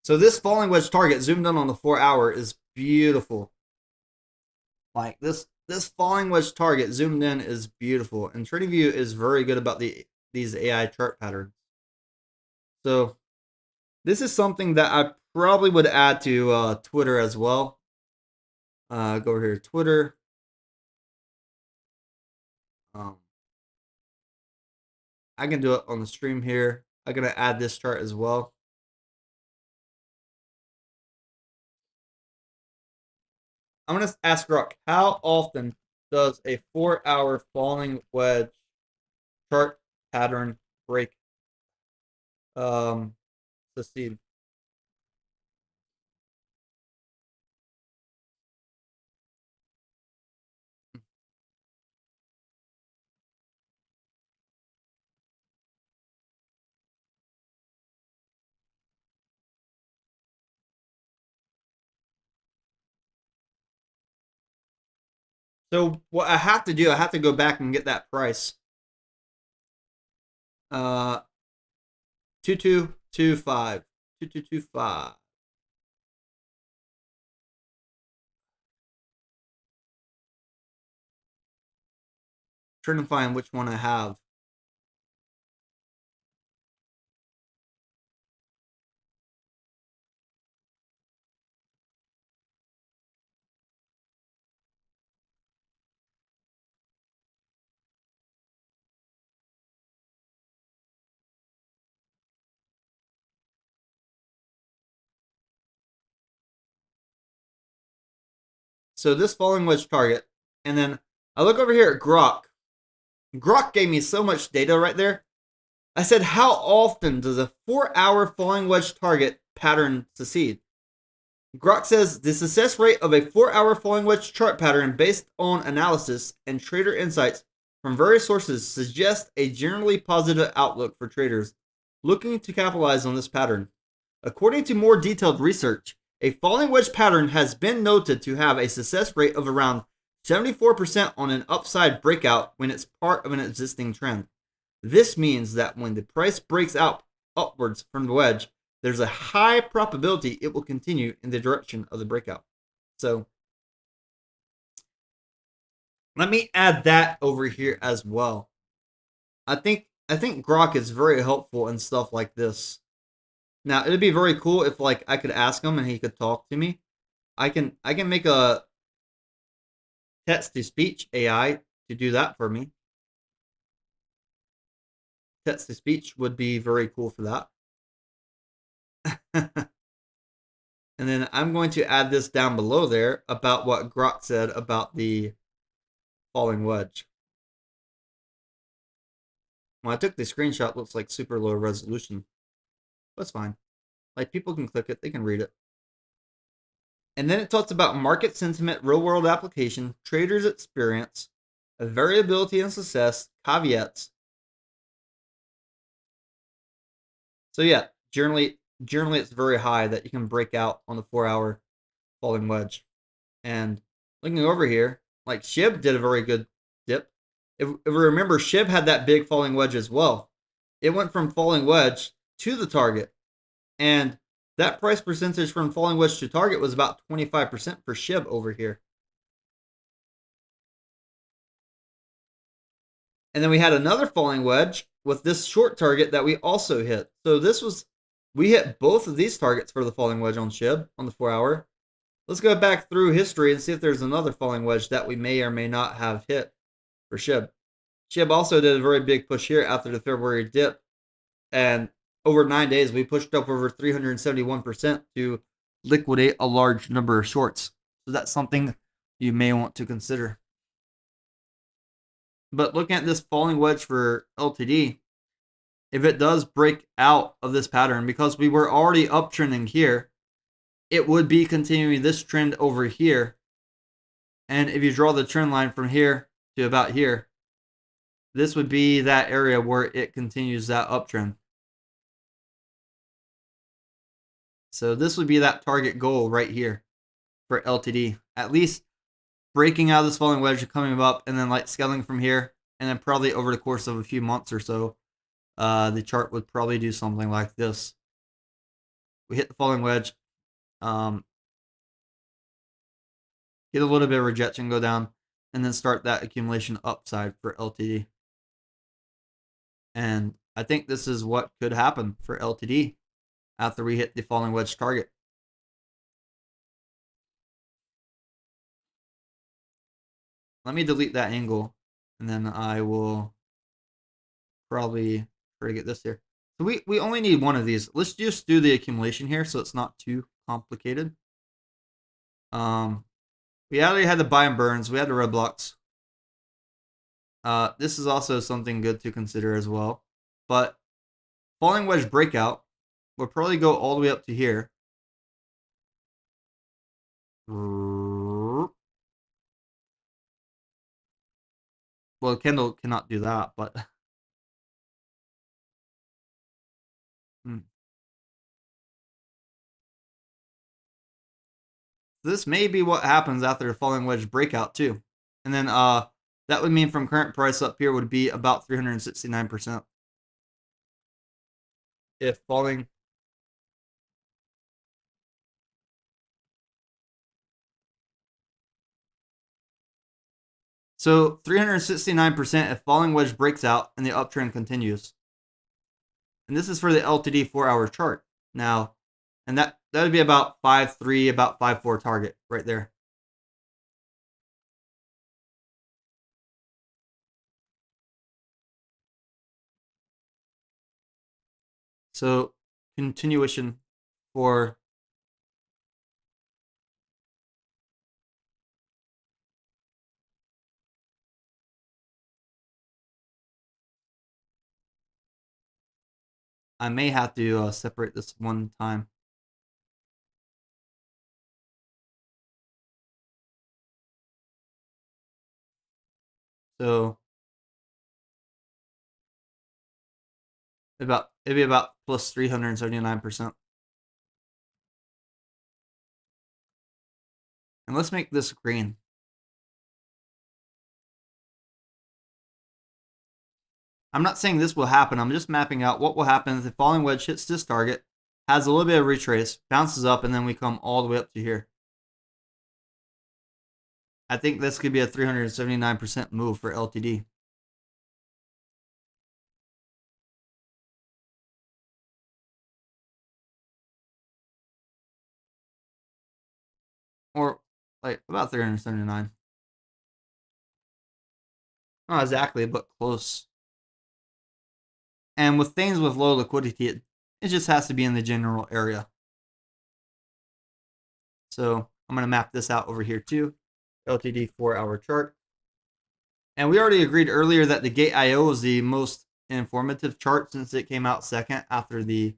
So this falling wedge target zoomed in on the 4-hour is beautiful. Like this falling wedge target zoomed in is beautiful, and TradingView is very good about these AI chart patterns. So this is something that I probably would add to Twitter as well. Go over here to Twitter. I can do it on the stream here. I'm gonna add this chart as well. I'm gonna ask Rock, how often does a 4-hour falling wedge chart pattern break succeed? So what I have to do, I have to go back and get that price. 2225. 2225. Trying to find which one I have. So this falling wedge target, and then I look over here at Grok. Grok gave me so much data right there. I said, how often does a 4-hour falling wedge target pattern succeed? Grok says the success rate of a 4-hour falling wedge chart pattern based on analysis and trader insights from various sources suggests a generally positive outlook for traders looking to capitalize on this pattern. According to more detailed research, a falling wedge pattern has been noted to have a success rate of around 74% on an upside breakout when it's part of an existing trend. This means that when the price breaks out upwards from the wedge, there's a high probability it will continue in the direction of the breakout. So let me add that over here as well. I think Grok is very helpful in stuff like this. Now, it'd be very cool if like I could ask him and he could talk to me. I can make a text to speech AI to do that for me. Text to speech would be very cool for that. And then I'm going to add this down below there about what Grok said about the falling wedge. When I took the screenshot, it looks like super low resolution. That's fine. Like, people can click it, they can read it. And then it talks about market sentiment, real world application, traders' experience, variability and success, caveats. So yeah, generally it's very high that you can break out on the 4-hour falling wedge. And looking over here, like SHIB did a very good dip. If we remember, SHIB had that big falling wedge as well. It went from falling wedge to the target. And that price percentage from falling wedge to target was about 25% for SHIB over here. And then we had another falling wedge with this short target that we also hit. So we hit both of these targets for the falling wedge on SHIB on the 4-hour. Let's go back through history and see if there's another falling wedge that we may or may not have hit for SHIB. SHIB also did a very big push here after the February dip. And over 9 days, we pushed up over 371% to liquidate a large number of shorts. So that's something you may want to consider. But looking at this falling wedge for LTD, if it does break out of this pattern, because we were already uptrending here, it would be continuing this trend over here. And if you draw the trend line from here to about here, this would be that area where it continues that uptrend. So this would be that target goal right here for LTD. At least breaking out of this falling wedge, coming up, and then like scaling from here, and then probably over the course of a few months or so, the chart would probably do something like this. We hit the falling wedge, get a little bit of rejection, go down, and then start that accumulation upside for LTD. And I think this is what could happen for LTD after we hit the falling wedge target. Let me delete that angle, and then I will probably try to get this here. So we only need one of these. Let's just do the accumulation here so it's not too complicated. We already had the buy and burns. We had the red blocks. This is also something good to consider as well. But falling wedge breakout will probably go all the way up to here. Well, Kendall cannot do that, but this may be what happens after the falling wedge breakout too. And then that would mean from current price up here would be about 369%. If falling So 369% if falling wedge breaks out and the uptrend continues. And this is for the LTD 4-hour chart. Now, and that would be about 5.3, about 5.4 target right there. So continuation for I may have to separate this one time. So it'd be about plus 379%. And let's make this green. I'm not saying this will happen. I'm just mapping out what will happen if the falling wedge hits this target, has a little bit of retrace, bounces up, and then we come all the way up to here. I think this could be a 379% move for LTD. Or like about 379. Not exactly, but close. And with things with low liquidity, it just has to be in the general area. So I'm going to map this out over here too. LTD 4-hour chart. And we already agreed earlier that the Gate IO is the most informative chart since it came out second after the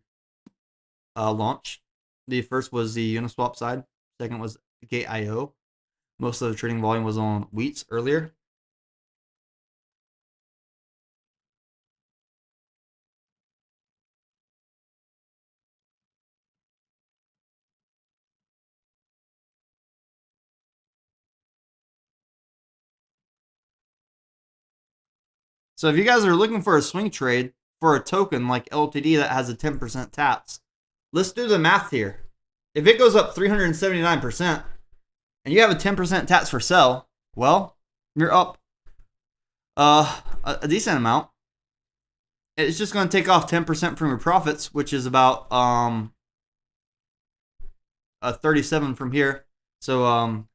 launch. The first was the Uniswap side. Second was Gate IO. Most of the trading volume was on Wheats earlier. So if you guys are looking for a swing trade for a token like LTD that has a 10% taps, let's do the math here. If it goes up 379% and you have a 10% taps for sell, well, you're up a decent amount. It's just going to take off 10% from your profits, which is about 37 from here. So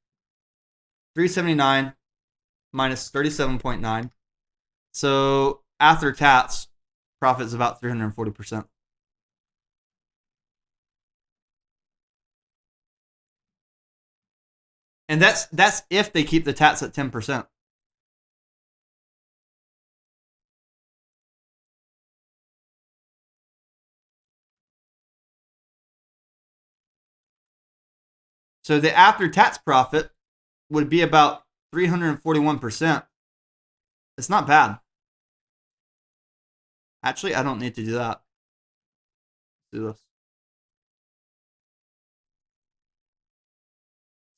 379 minus 37.9. So after tax, profit is about 340%. And that's if they keep the tax at 10%. So the after tax profit would be about 341%. It's not bad. Actually, I don't need to do that. Let's do this.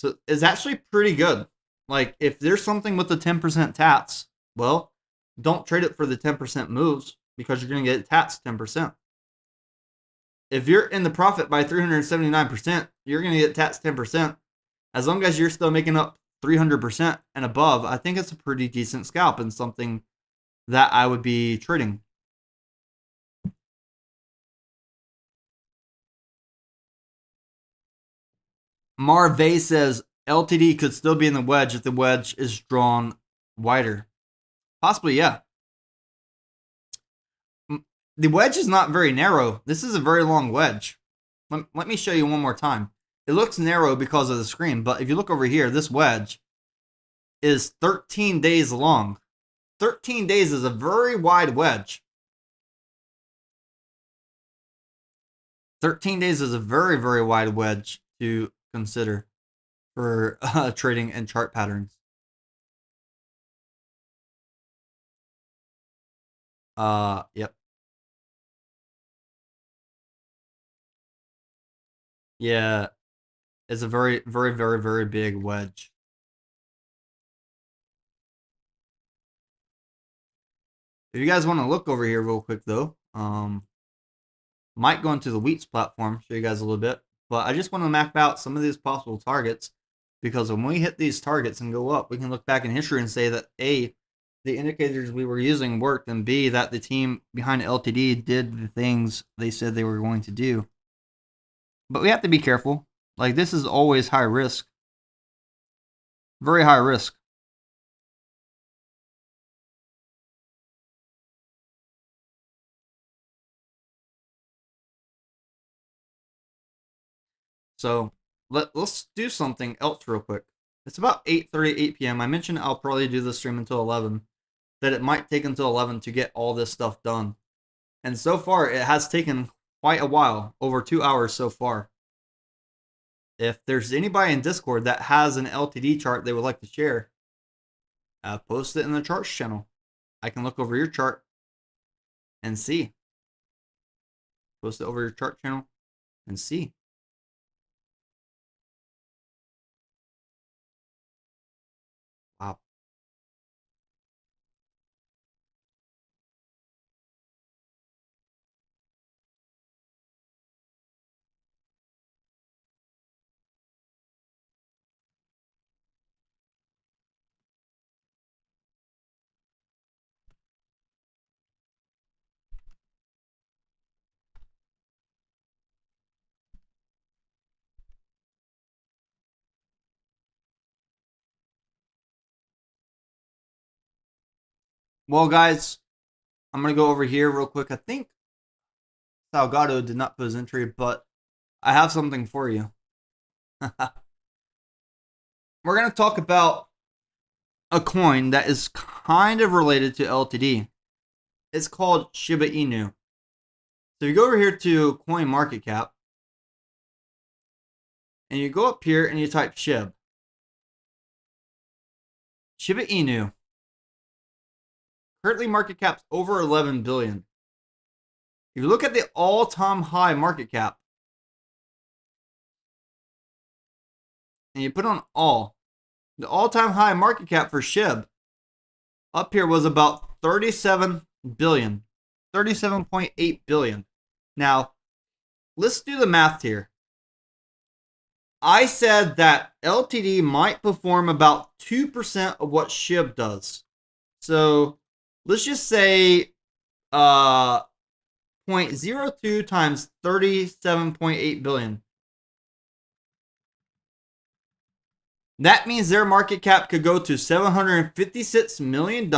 So it's actually pretty good. Like, if there's something with the 10% tats, well, don't trade it for the 10% moves because you're going to get taxed 10%. If you're in the profit by 379%, you're going to get taxed 10%. As long as you're still making up 300% and above, I think it's a pretty decent scalp and something that I would be trading. Marvey says LTD could still be in the wedge if the wedge is drawn wider. Possibly, yeah. The wedge is not very narrow. This is a very long wedge. Let me show you one more time. It looks narrow because of the screen, but if you look over here, this wedge is 13 days long. 13 days is a very wide wedge. 13 days is a very, very wide wedge to consider for trading and chart patterns. Yep. Yeah, it's a very, very, very, very big wedge. If you guys want to look over here real quick, though, might go into the Wheats platform, show you guys a little bit. But I just want to map out some of these possible targets because when we hit these targets and go up, we can look back in history and say that A, the indicators we were using worked, and B, that the team behind LTD did the things they said they were going to do. But we have to be careful. Like, this is always high risk. Very high risk. So let's do something else real quick. It's about 8:38 p.m. I mentioned I'll probably do the stream until 11. That it might take until 11 to get all this stuff done. And so far, it has taken quite a while, over 2 hours so far. If there's anybody in Discord that has an LTD chart they would like to share, post it in the charts channel. I can look over your chart and see. Post it over your chart channel and see. Wow. Well, guys, I'm going to go over here real quick. I think Salgado did not put his entry, but I have something for you. We're going to talk about a coin that is kind of related to LTD. It's called Shiba Inu. So you go over here to Coin Market Cap, and you go up here and you type SHIB. Shiba Inu. Currently market cap's over 11 billion. If you look at the all-time high market cap, and you put on all, the all-time high market cap for SHIB up here was about 37 billion. 37.8 billion. Now, let's do the math here. I said that LTD might perform about 2% of what SHIB does. So let's just say 0.02 times 37.8 billion. That means their market cap could go to $756 million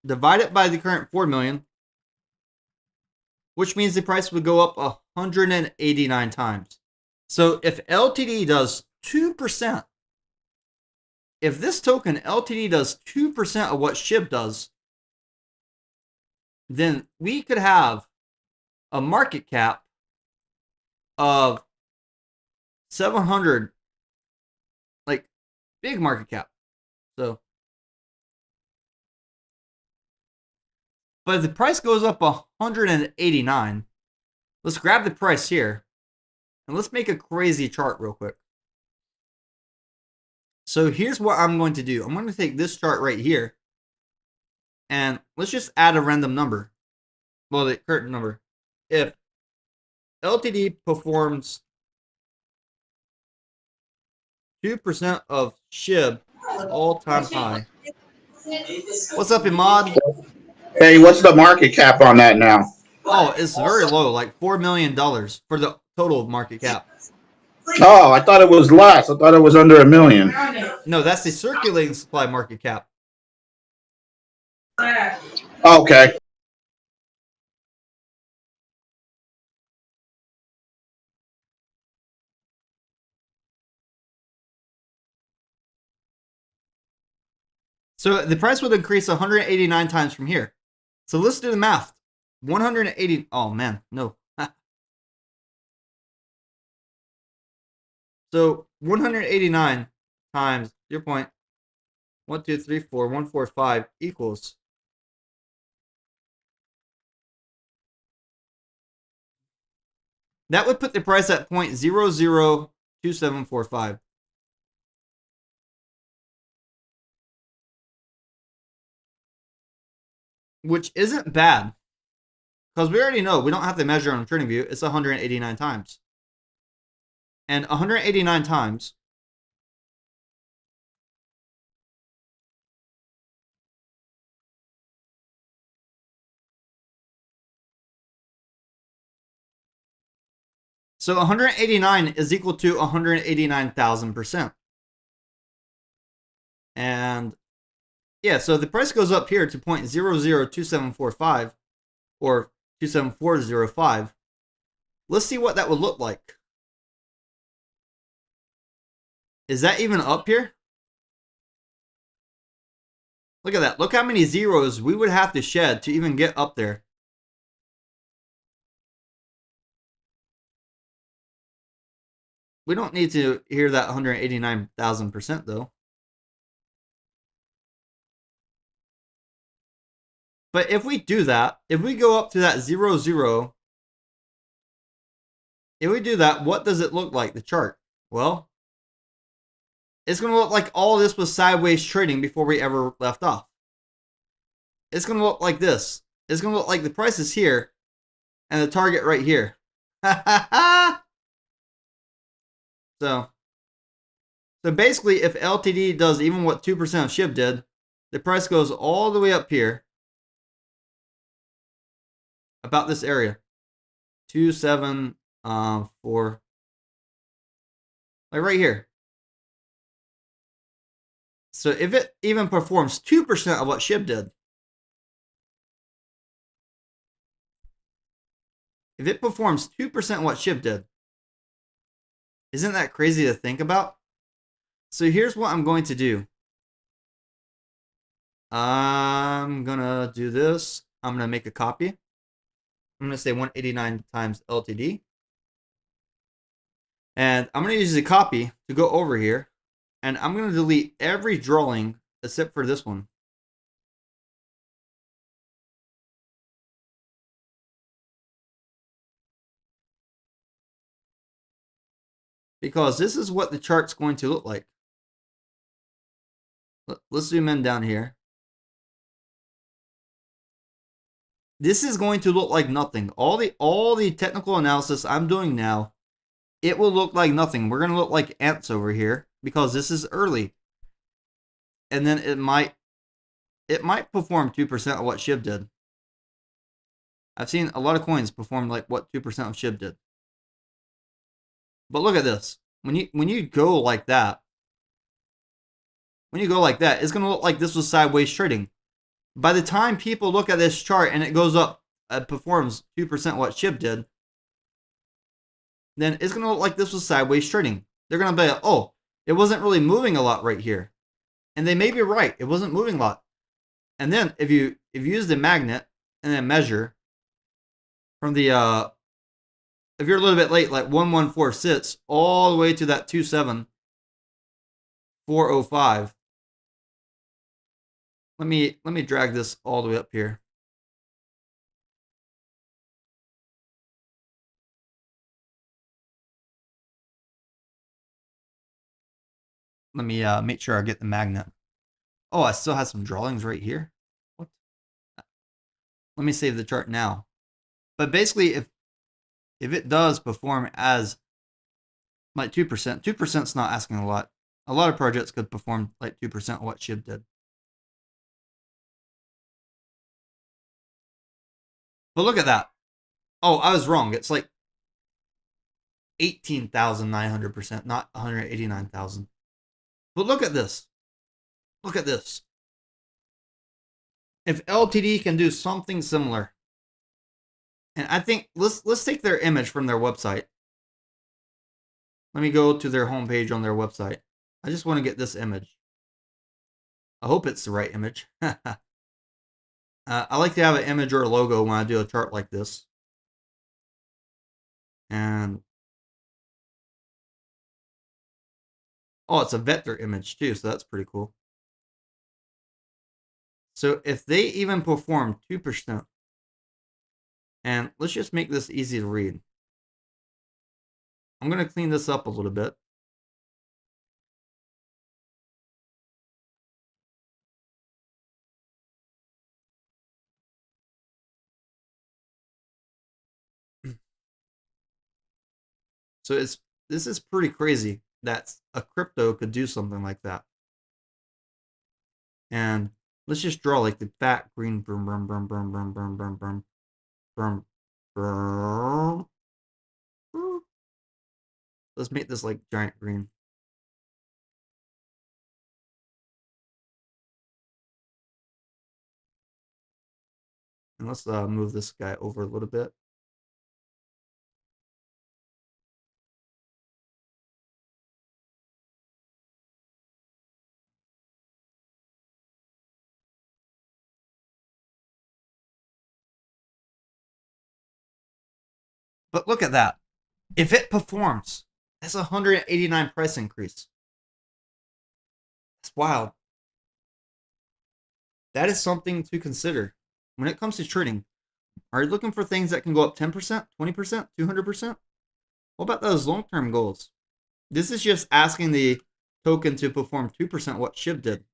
divided by the current 4 million, which means the price would go up 189 times. So if LTD does 2%, if this token LTD does 2% of what SHIB does, then we could have a market cap of 700, like big market cap. So But if the price goes up 189, let's grab the price here and let's make a crazy chart real quick. So here's what I'm going to do. I'm going to take this chart right here and let's just add a random number. Well, the current number. If LTD performs 2% of SHIB all-time high. What's up, Imad? Hey, what's the market cap on that now? Oh, it's very low, like $4 million for the total market cap. Oh, I thought it was less. I thought it was under $1 million. No, that's the circulating supply market cap. Okay. So the price would increase 189 times from here. So let's do the math. 180. Oh, man. No. So 189 times 0.1234145 equals. That would put the price at 0.002745. Which isn't bad. Because we already know we don't have to measure on TradingView. It's 189 times. And 189 times so 189 is equal to 189,000%. And yeah, so the price goes up here to 0.002745 or 27405. Let's see what that would look like. Is that even up here? Look at that. Look how many zeros we would have to shed to even get up there. We don't need to hear that 189,000% though. But if we do that, if we go up to that 0, if we do that, what does it look like, the chart? Well, it's going to look like all this was sideways trading before we ever left off. It's going to look like this. It's going to look like the price is here and the target right here. So basically, if LTD does even what 2% of SHIB did, the price goes all the way up here. About this area. 274. Like right here. So if it even performs 2% of what SHIB did. If it performs 2% of what SHIB did. Isn't that crazy to think about? So here's what I'm going to do. I'm going to do this. I'm going to make a copy. I'm going to say 189 times LTD. And I'm going to use the copy to go over here. And I'm going to delete every drawing except for this one. Because this is what the chart's going to look like. Let's zoom in down here. This is going to look like nothing. All the technical analysis I'm doing now, it will look like nothing. We're going to look like ants over here because this is early. And then it might perform 2% of what SHIB did. I've seen a lot of coins perform like what 2% of SHIB did. But look at this. When you go like that, it's going to look like this was sideways trading. By the time people look at this chart and it goes up, it performs 2% what SHIB did, then it's going to look like this was sideways trading. They're going to be like, oh, it wasn't really moving a lot right here. And they may be right. It wasn't moving a lot. And then if you use the magnet and then measure from the, if you're a little bit late, like 1146 all the way to that 27405. Let me drag this all the way up here. Let me make sure I get the magnet. Oh, I still have some drawings right here. What? Let me save the chart now. But basically, if it does perform as like 2%, 2% is not asking a lot. A lot of projects could perform like 2% of what SHIB did. But look at that. Oh, I was wrong. It's like 18,900%, not 189,000. But look at this. Look at this. If LTD can do something similar, and I think let's take their image from their website. Let me go to their homepage on their website. I just want to get this image. I hope it's the right image. I like to have an image or a logo when I do a chart like this. And oh, it's a vector image too, so that's pretty cool. So if they even perform 2%, and let's just make this easy to read. I'm going to clean this up a little bit. So this is pretty crazy that a crypto could do something like that. And let's just draw like the fat green brum brum brum brum brum brum brum brum brum brum. Let's make this like giant green. And let's move this guy over a little bit. But look at that. If it performs, that's a 189 price increase. That's wild. That is something to consider. When it comes to trading, are you looking for things that can go up 10%, 20%, 200%? What about those long-term goals? This is just asking the token to perform 2% what SHIB did.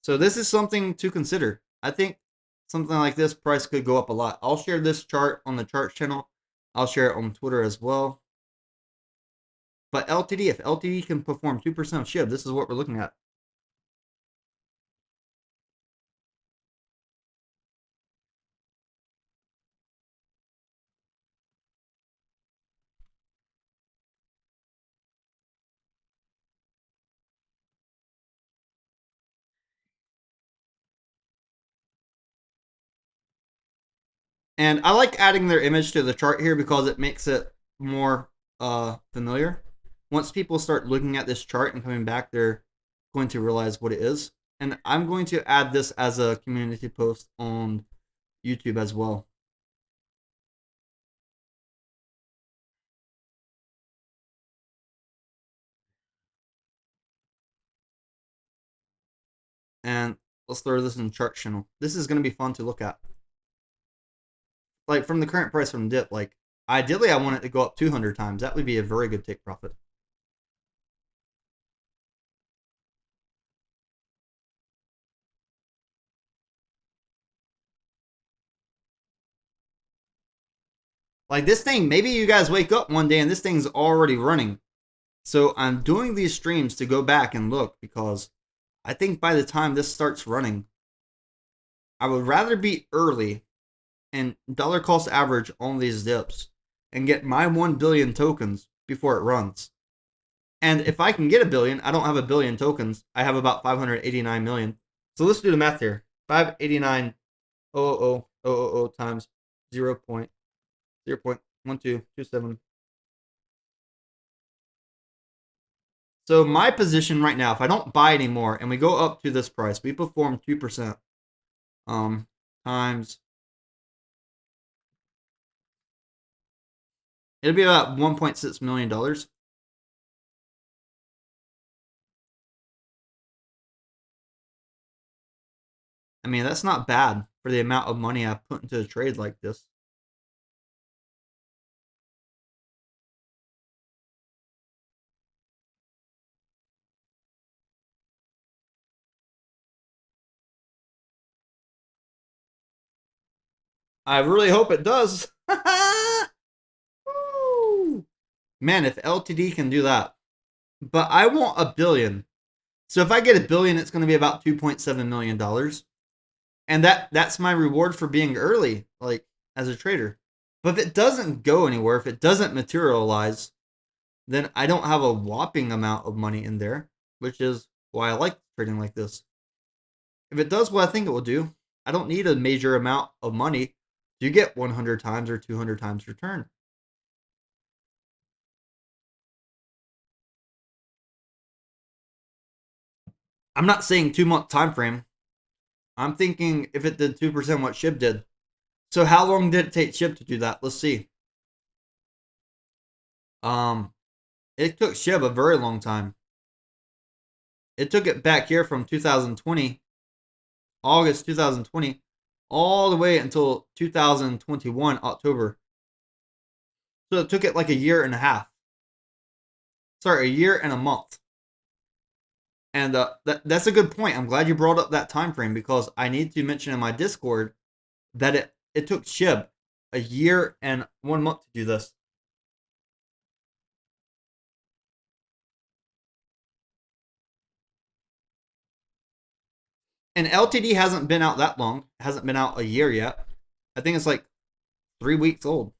So this is something to consider. I think something like this price could go up a lot. I'll share this chart on the charts channel. I'll share it on Twitter as well. But LTD, if LTD can perform 2% of SHIB, this is what we're looking at. And I like adding their image to the chart here because it makes it more familiar. Once people start looking at this chart and coming back, they're going to realize what it is. And I'm going to add this as a community post on YouTube as well. And let's throw this in the chart channel. This is going to be fun to look at. Like from the current price from dip, like ideally I want it to go up 200 times. That would be a very good take profit. Like this thing, maybe you guys wake up one day and this thing's already running. So I'm doing these streams to go back and look because I think by the time this starts running, I would rather be early and dollar cost average on these dips and get my 1 billion tokens before it runs. And if I can get a billion, I don't have a billion tokens. I have about 589 million. So let's do the math here. 589,000,000 times 0.1227. So my position right now, if I don't buy anymore and we go up to this price, we perform 2% times, it'll be about $1.6 million. I mean, that's not bad for the amount of money I put into a trade like this. I really hope it does. Woo! Man, if LTD can do that. But I want $1 billion. So if I get $1 billion, it's going to be about $2.7 million. And that's my reward for being early, like as a trader. But if it doesn't go anywhere, if it doesn't materialize, then I don't have a whopping amount of money in there, which is why I like trading like this. If it does what I think it will do, I don't need a major amount of money to get 100 times or 200 times return. I'm not saying 2-month time frame. I'm thinking if it did 2% what SHIB did. So how long did it take SHIB to do that? Let's see. It took SHIB a very long time. It took it back here from 2020, August 2020, all the way until 2021, October. So it took it like a year and a half. Sorry, a year and a month. And that's a good point. I'm glad you brought up that time frame because I need to mention in my Discord that it took SHIB a year and 1 month to do this. And LTD hasn't been out that long. It hasn't been out a year yet. I think it's like 3 weeks old.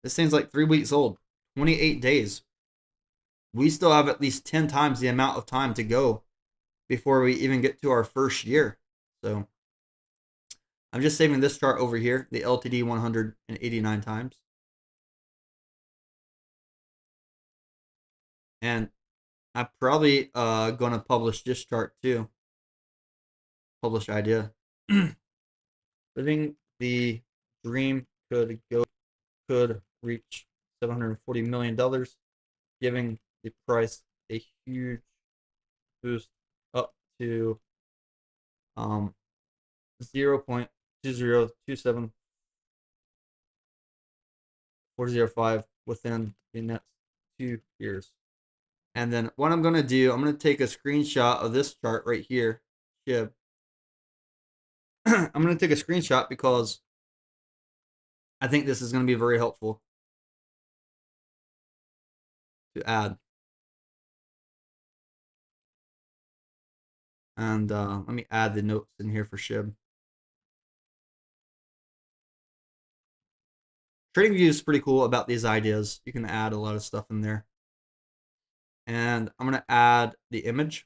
This thing's like 3 weeks old. 28 days. We still have at least 10 times the amount of time to go before we even get to our first year. So I'm just saving this chart over here, the LTD 189 times. And I'm probably going to publish this chart too. Publish idea. Living the dream could reach $740 million, giving the price a huge boost up to 0.2027405 within the next 2 years. And then what I'm going to do, I'm going to take a screenshot of this chart right here. SHIB. I'm going to take a screenshot because I think this is going to be very helpful to add. And let me add the notes in here for SHIB. TradingView is pretty cool about these ideas. You can add a lot of stuff in there. And I'm going to add the image.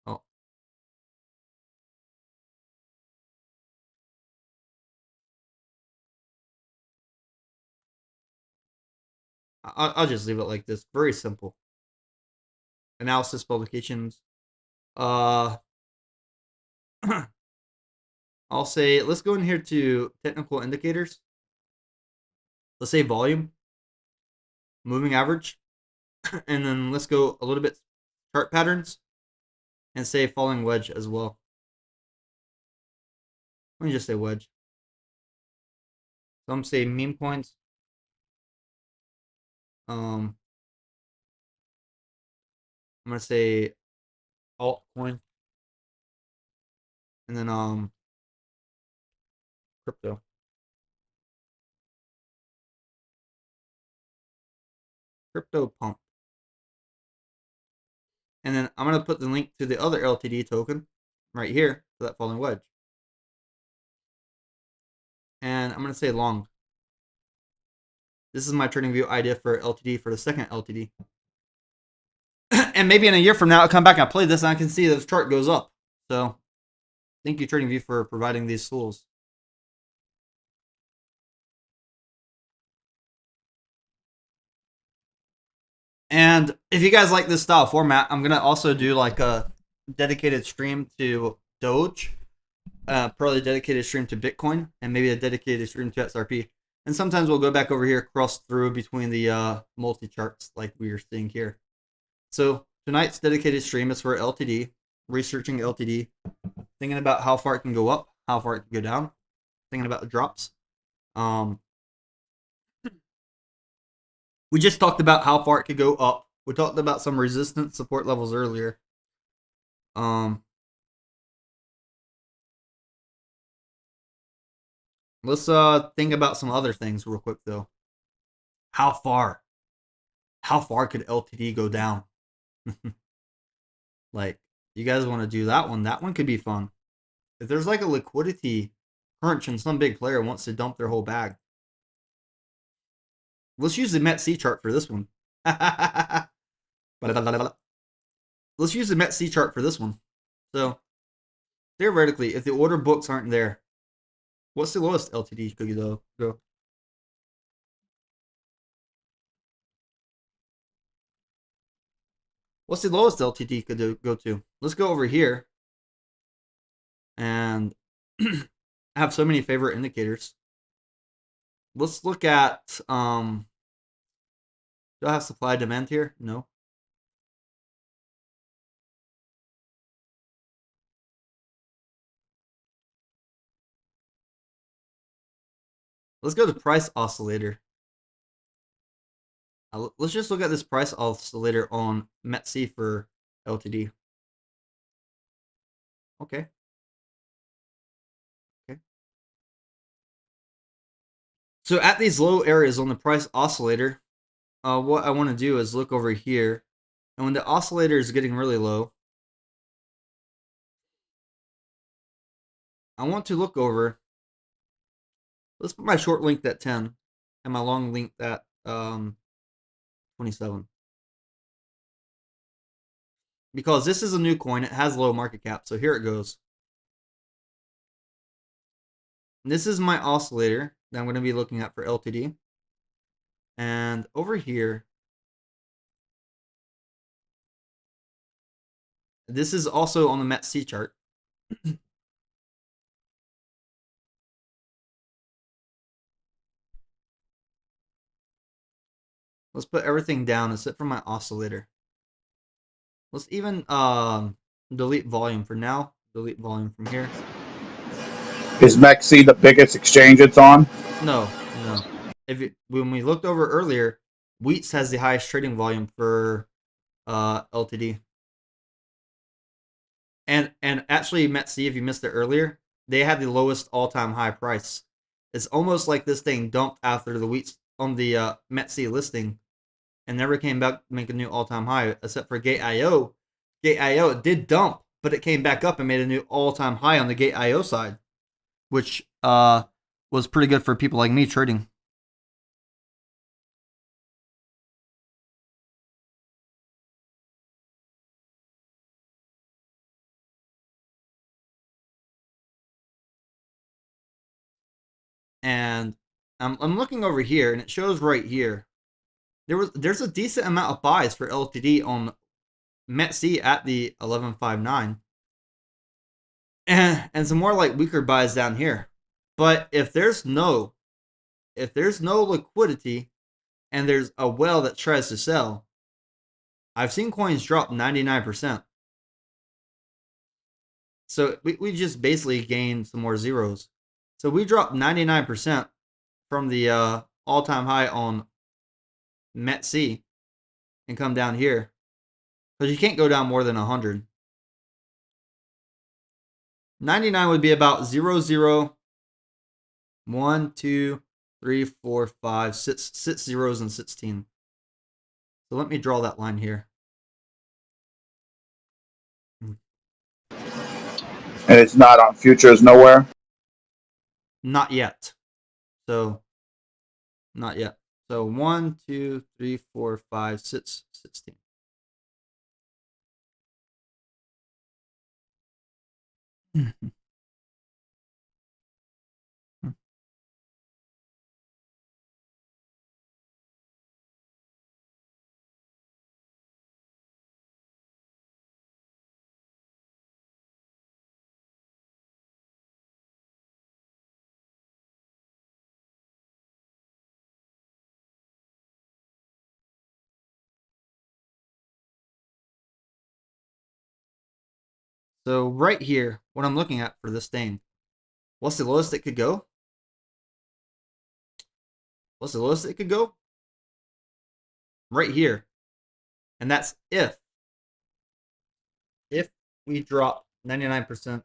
Oh. I'll just leave it like this. Very simple. Analysis publications. I'll say, let's go in here to technical indicators. Let's say volume, moving average, and then let's go a little bit chart patterns and say falling wedge as well. Let me just say wedge. So I'm say meme coins. I'm gonna say altcoin, and then crypto. Crypto pump. And then I'm gonna put the link to the other LTD token right here for that falling wedge. And I'm gonna say long. This is my TradingView idea for LTD for the second LTD. And maybe in a year from now, I'll come back and I play this and I can see this chart goes up. So thank you, TradingView, for providing these tools. And if you guys like this style format, I'm going to also do like a dedicated stream to Doge, probably a dedicated stream to Bitcoin, and maybe a dedicated stream to XRP. And sometimes we'll go back over here, cross through between the multi-charts like we are seeing here. So tonight's dedicated stream is for LTD, researching LTD, thinking about how far it can go up, how far it can go down, thinking about the drops. We just talked about how far it could go up. We talked about some resistance support levels earlier. Let's think about some other things real quick though. How far? How far could LTD go down? Like, you guys want to do that one? That one could be fun. If there's like a liquidity crunch and some big player wants to dump their whole bag, let's use the MET-C chart for this one. Let's use the MET-C chart for this one. So, theoretically, if the order books aren't there, what's the lowest LTD could go? What's the lowest LTD could go to? Let's go over here and have so many favorite indicators. Let's look at do I have supply demand here? No. Let's go to price oscillator. Let's just look at this price oscillator on MET-C for LTD. Okay. So at these low areas on the price oscillator, what I want to do is look over here. And when the oscillator is getting really low, I want to look over. Let's put my short length at 10 and my long length at 27. Because this is a new coin, it has low market cap. So here it goes. This is my oscillator that I'm going to be looking at for LTD. And over here, this is also on the MET-C chart. Let's put everything down except for my oscillator. Let's even delete volume for now. Delete volume from here. Is MEXC the biggest exchange it's on? No. When we looked over earlier, Wheats has the highest trading volume for LTD. And actually, MET-C, if you missed it earlier, they had the lowest all-time high price. It's almost like this thing dumped after the Wheats on the MET-C listing and never came back to make a new all-time high, except for Gate.io. Gate.io, it did dump, but it came back up and made a new all-time high on the Gate.io side, which was pretty good for people like me trading. And I'm looking over here, and it shows right here. There's a decent amount of buys for LTD on MET-C at the 1159, and some more like weaker buys down here. But if there's no liquidity and there's a whale that tries to sell, I've seen coins drop 99%. So we just basically gained some more zeros. So we dropped 99% from the all-time high on MET-C and come down here. Because you can't go down more than 100. 99 would be about 0, 0, 1, 2, 3, 4, 5, 6 zeros and 16. So let me draw that line here. And it's not on futures nowhere? Not yet. So, not yet. So 1, 2, 3, 4, 5, 6, 16. So right here, what I'm looking at for this thing, what's the lowest it could go? What's the lowest it could go? Right here. And that's if we drop 99%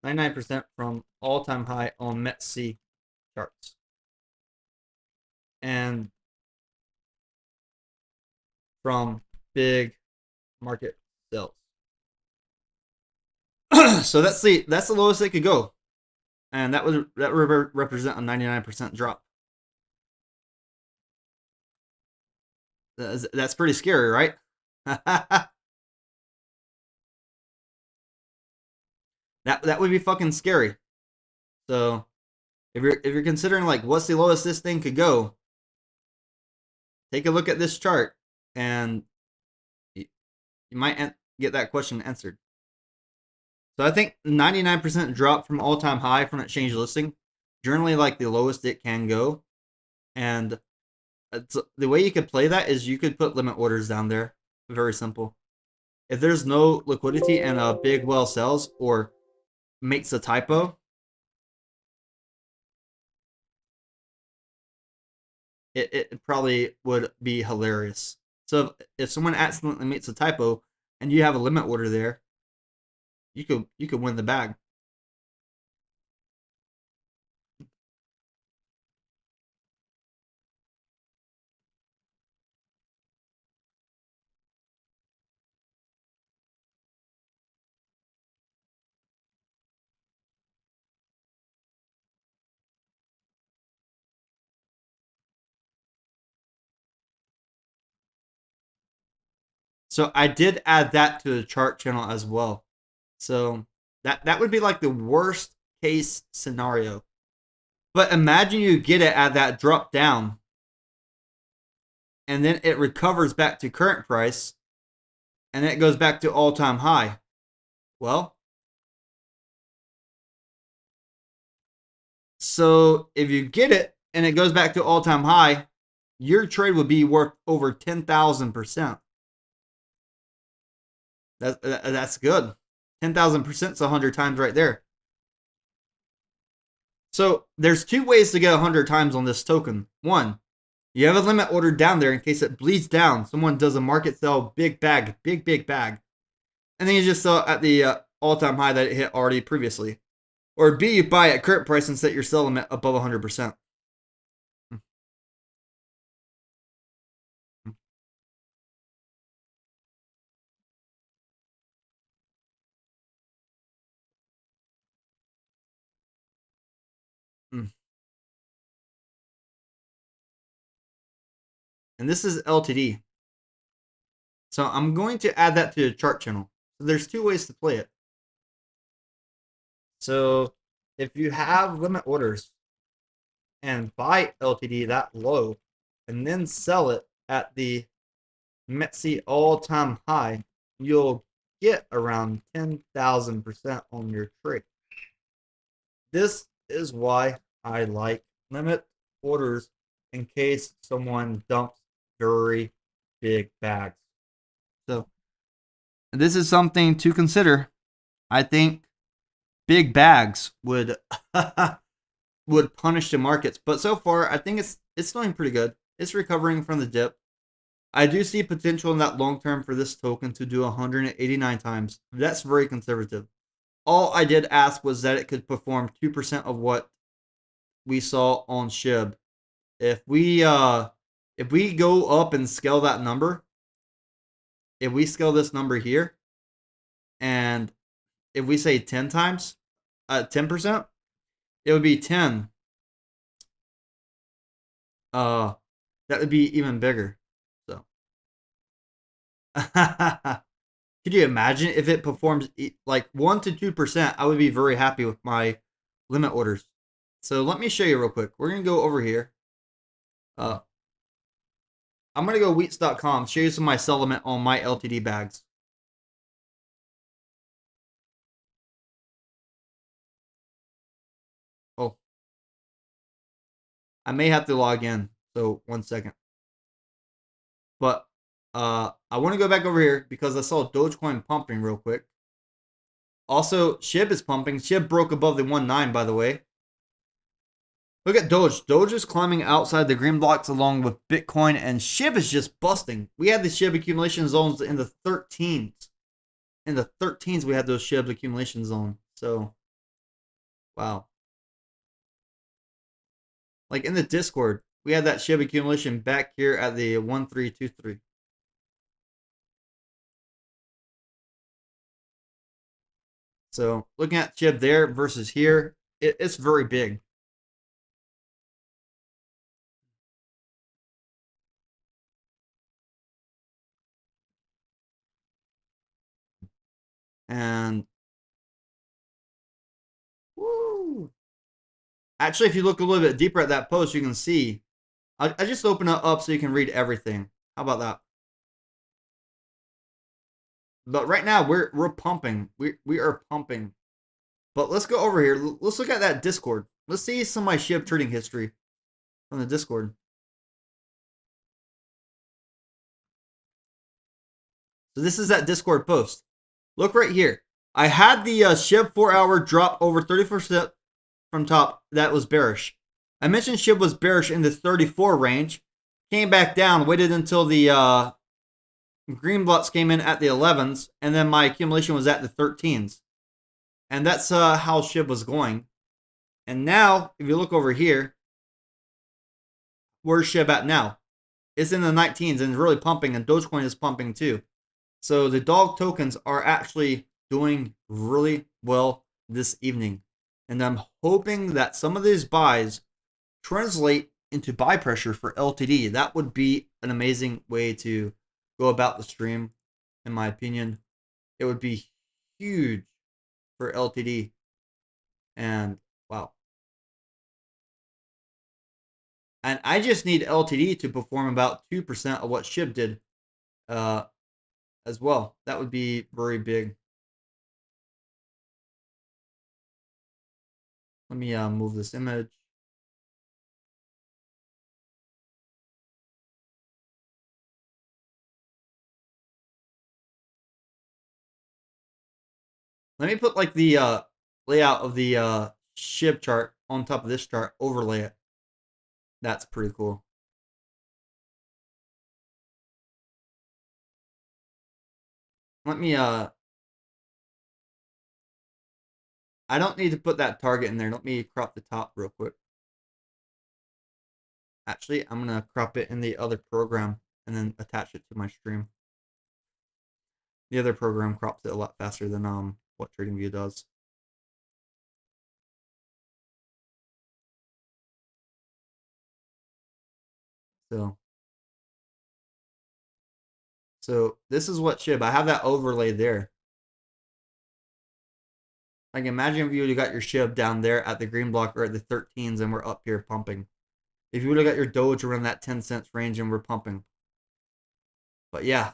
99% from all-time high on METC charts. And from big market sales. So that's the lowest they could go. And that would represent a 99% drop. That's pretty scary, right? That would be fucking scary. So if you're considering like what's the lowest this thing could go, take a look at this chart and you might get that question answered. So I think 99% drop from all-time high from exchange listing, generally like the lowest it can go. And the way you could play that is you could put limit orders down there. Very simple. If there's no liquidity and a big whale sells or makes a typo, it probably would be hilarious. So if someone accidentally makes a typo and you have a limit order there, you could win the bag. So I did add that to the chart channel as well. So that would be like the worst case scenario. But imagine you get it at that drop down and then it recovers back to current price and then it goes back to all-time high. Well, so if you get it and it goes back to all-time high, your trade would be worth over 10,000%. That's good. 10,000% is 100 times right there. So there's two ways to get 100 times on this token. One, you have a limit order down there in case it bleeds down. Someone does a market sell, big bag, big bag. And then you just sell at the all-time high that it hit already previously. Or B, you buy at current price and set your sell limit above 100%. And this is LTD. So I'm going to add that to the chart channel. So there's two ways to play it. So if you have limit orders and buy LTD that low and then sell it at the METC all-time high, you'll get around 10,000% on your trade. This is why I like limit orders in case someone dumps very big bags. So this is something to consider. I think big bags would would punish the markets, but so far I think it's doing pretty good. It's recovering from the dip. I do see potential in that long term for this token to do 189 times. That's very conservative. All I did ask was that it could perform 2% of what we saw on SHIB. If we go up and scale that number, if we scale this number here, and if we say 10 times, 10%, it would be 10. That would be even bigger. So, could you imagine if it performs like 1 to 2%? I would be very happy with my limit orders. So let me show you real quick. We're gonna go over here. I'm gonna go wheats.com, show you some of my sell limit on my LTD bags. Oh, I may have to log in, so 1 second. But I want to go back over here because I saw Dogecoin pumping real quick. Also, SHIB is pumping. SHIB broke above the 1.9, by the way. Look at Doge. Doge is climbing outside the green blocks along with Bitcoin, and SHIB is just busting. We had the SHIB accumulation zones in the 13s. In the 13s, we had those SHIB accumulation zones. So Wow. Like in the Discord, we had that SHIB accumulation back here at the 1323. So looking at SHIB there versus here, it's very big. And woo. Actually, if you look a little bit deeper at that post, you can see. I just open it up so you can read everything. How about that? But right now we're pumping. We are pumping. But let's go over here. Let's look at that Discord. Let's see some of my SHIB trading history from the Discord. So this is that Discord post. Look right here. I had the SHIB 4-hour drop over 30% from top. That was bearish. I mentioned SHIB was bearish in the 34 range. Came back down, waited until the green blocks came in at the 11s, and then my accumulation was at the 13s. And that's how SHIB was going. And now, if you look over here, where's SHIB at now? It's in the 19s and really pumping, and Dogecoin is pumping too. So the dog tokens are actually doing really well this evening. And I'm hoping that some of these buys translate into buy pressure for LTD. That would be an amazing way to go about the stream, in my opinion. It would be huge for LTD. And wow. And I just need LTD to perform about 2% of what SHIB did as well. That would be very big. Let me move this image. Let me put like the layout of the SHIB chart on top of this chart, overlay it. That's pretty cool. Let me I don't need to put that target in there. Let me crop the top real quick. Actually, I'm gonna crop it in the other program and then attach it to my stream. The other program crops it a lot faster than what TradingView does. So this is what SHIB. I have that overlay there. Like imagine if you would have got your SHIB down there at the green block or at the 13s and we're up here pumping. If you would have got your Doge around that 10 cents range and we're pumping. But yeah,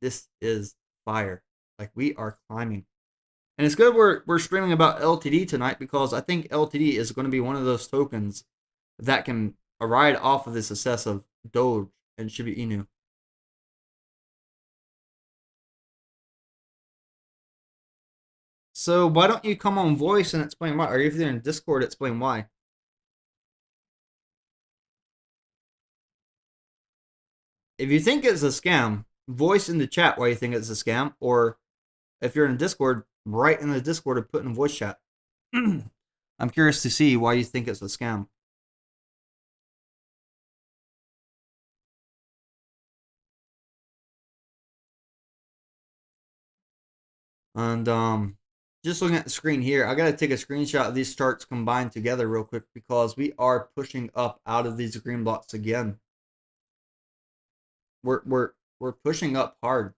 this is fire. Like we are climbing. And it's good we're streaming about LTD tonight because I think LTD is going to be one of those tokens that can ride off of the success of Doge and Shiba Inu. So why don't you come on voice and explain why? Or if you're in Discord, explain why. If you think it's a scam, voice in the chat why you think it's a scam. Or if you're in Discord, write in the Discord or put in voice chat. I'm curious to see why you think it's a scam. And just looking at the screen here, I gotta take a screenshot of these charts combined together real quick because we are pushing up out of these green blocks again. We're pushing up hard.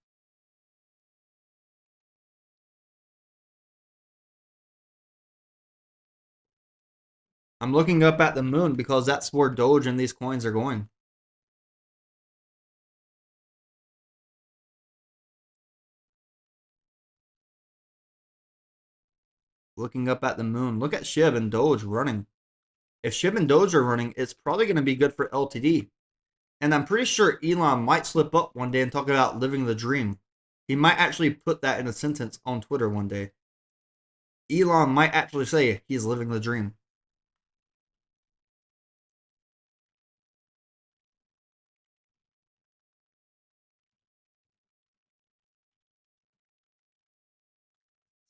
I'm looking up at the moon because that's where Doge and these coins are going. Looking up at the moon. Look at SHIB and Doge running. If SHIB and Doge are running, it's probably going to be good for LTD. And I'm pretty sure Elon might slip up one day and talk about living the dream. He might actually put that in a sentence on Twitter one day. Elon might actually say he's living the dream.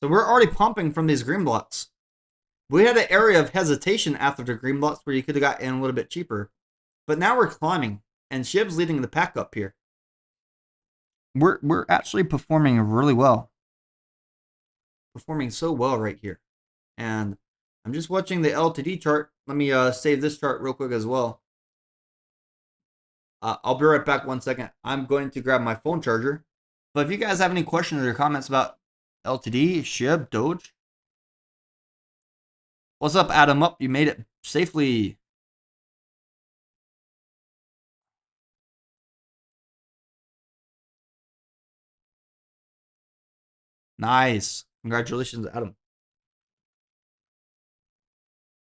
So we're already pumping from these green blocks. We had an area of hesitation after the green blocks where you could have got in a little bit cheaper. But now we're climbing, and SHIB's leading the pack up here. We're actually performing really well. Performing so well right here. And I'm just watching the LTD chart. Let me save this chart real quick as well. I'll be right back 1 second. I'm going to grab my phone charger. But if you guys have any questions or comments about LTD, SHIB, Doge. What's up, Adam? Up, you made it safely. Nice. Congratulations, Adam.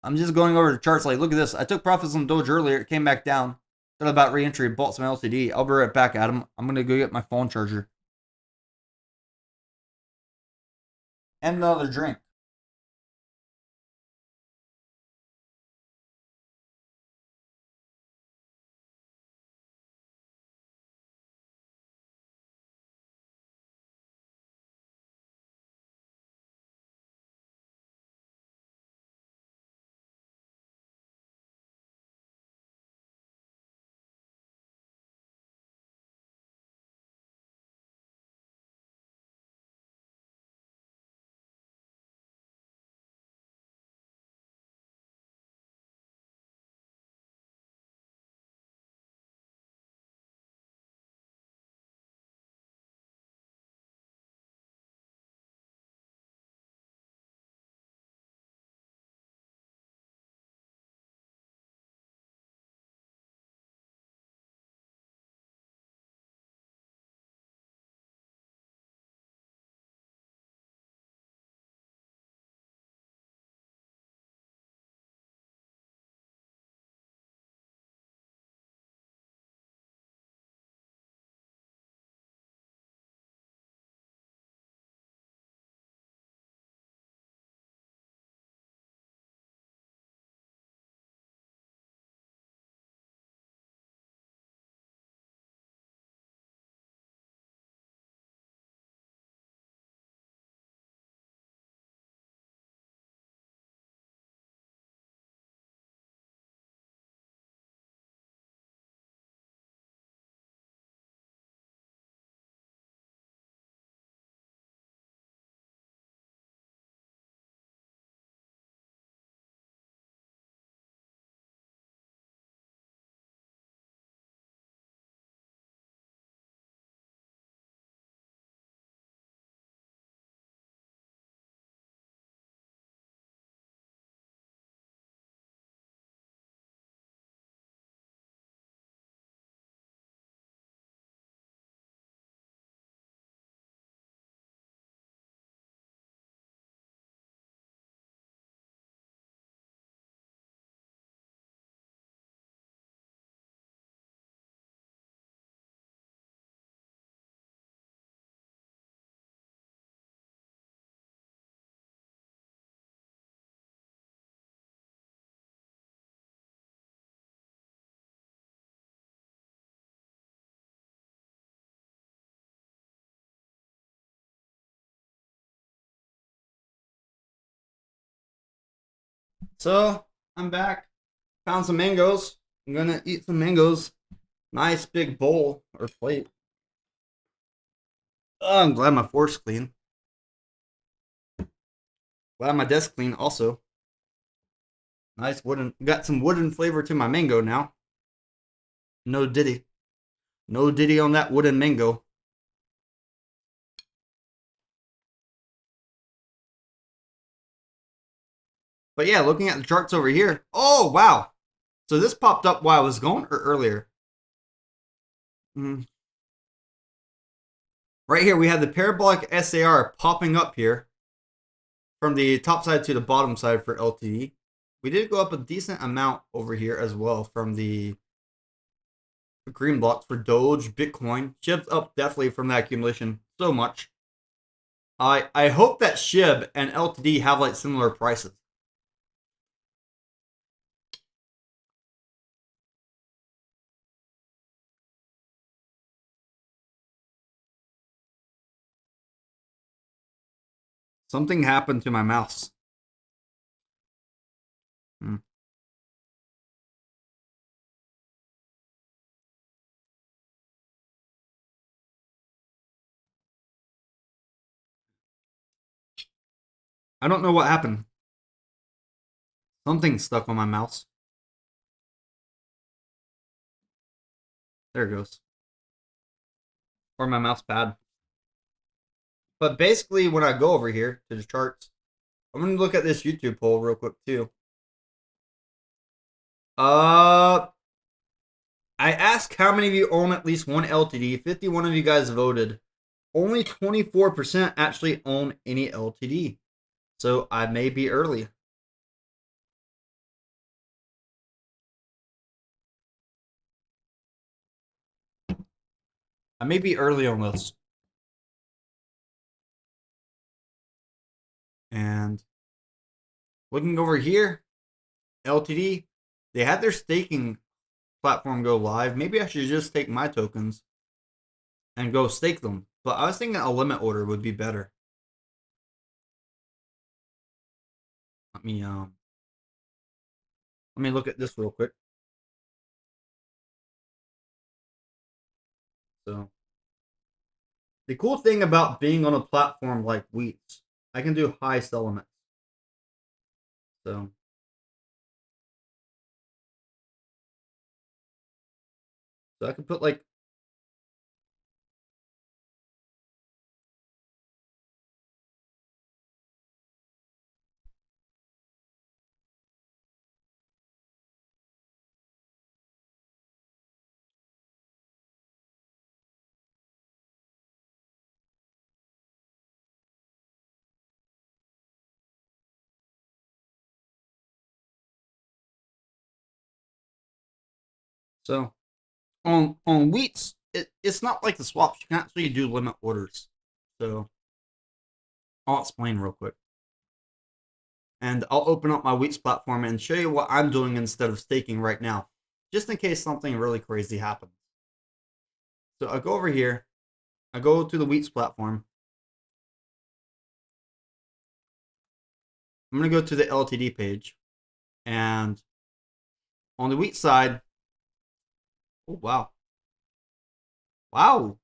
I'm just going over the charts. Like, look at this. I took profits on Doge earlier. It came back down. Thought about re-entry. Bought some LTD. I'll be right back, Adam. I'm going to go get my phone charger. And another drink. So, I'm back. Found some mangoes. I'm going to eat some mangoes. Nice big bowl or plate. Oh, I'm glad my fork's clean. Glad my desk clean also. Nice wooden. Got some wooden flavor to my mango now. No diddy. No diddy on that wooden mango. But yeah, looking at the charts over here. Oh, wow. So this popped up while I was going or earlier. Right here, we have the parabolic SAR popping up here from the top side to the bottom side for LTD. We did go up a decent amount over here as well from the green blocks for Doge, Bitcoin. SHIB's up definitely from that accumulation so much. I hope that SHIB and LTD have like similar prices. Something happened to my mouse. Hmm. I don't know what happened. Something stuck on my mouse. There it goes. Or my mouse pad. But basically, when I go over here to the charts, I'm going to look at this YouTube poll real quick, too. I asked how many of you own at least one LTD. 51 of you guys voted. Only 24% actually own any LTD. So I may be early. I may be early on this. And looking over here, LTD, they had their staking platform go live. Maybe I should just take my tokens and go stake them. But I was thinking a limit order would be better. Let me look at this real quick. So the cool thing about being on a platform like Wheats, I can do high sell limits. So I can put like so on Wheats, it's not like the swaps. You can actually do limit orders. So I'll explain real quick. And I'll open up my Wheats platform and show you what I'm doing instead of staking right now, just in case something really crazy happens. So I go over here, I go to the Wheats platform. I'm going to go to the LTD page, and on the Wheat side, oh wow. Wow.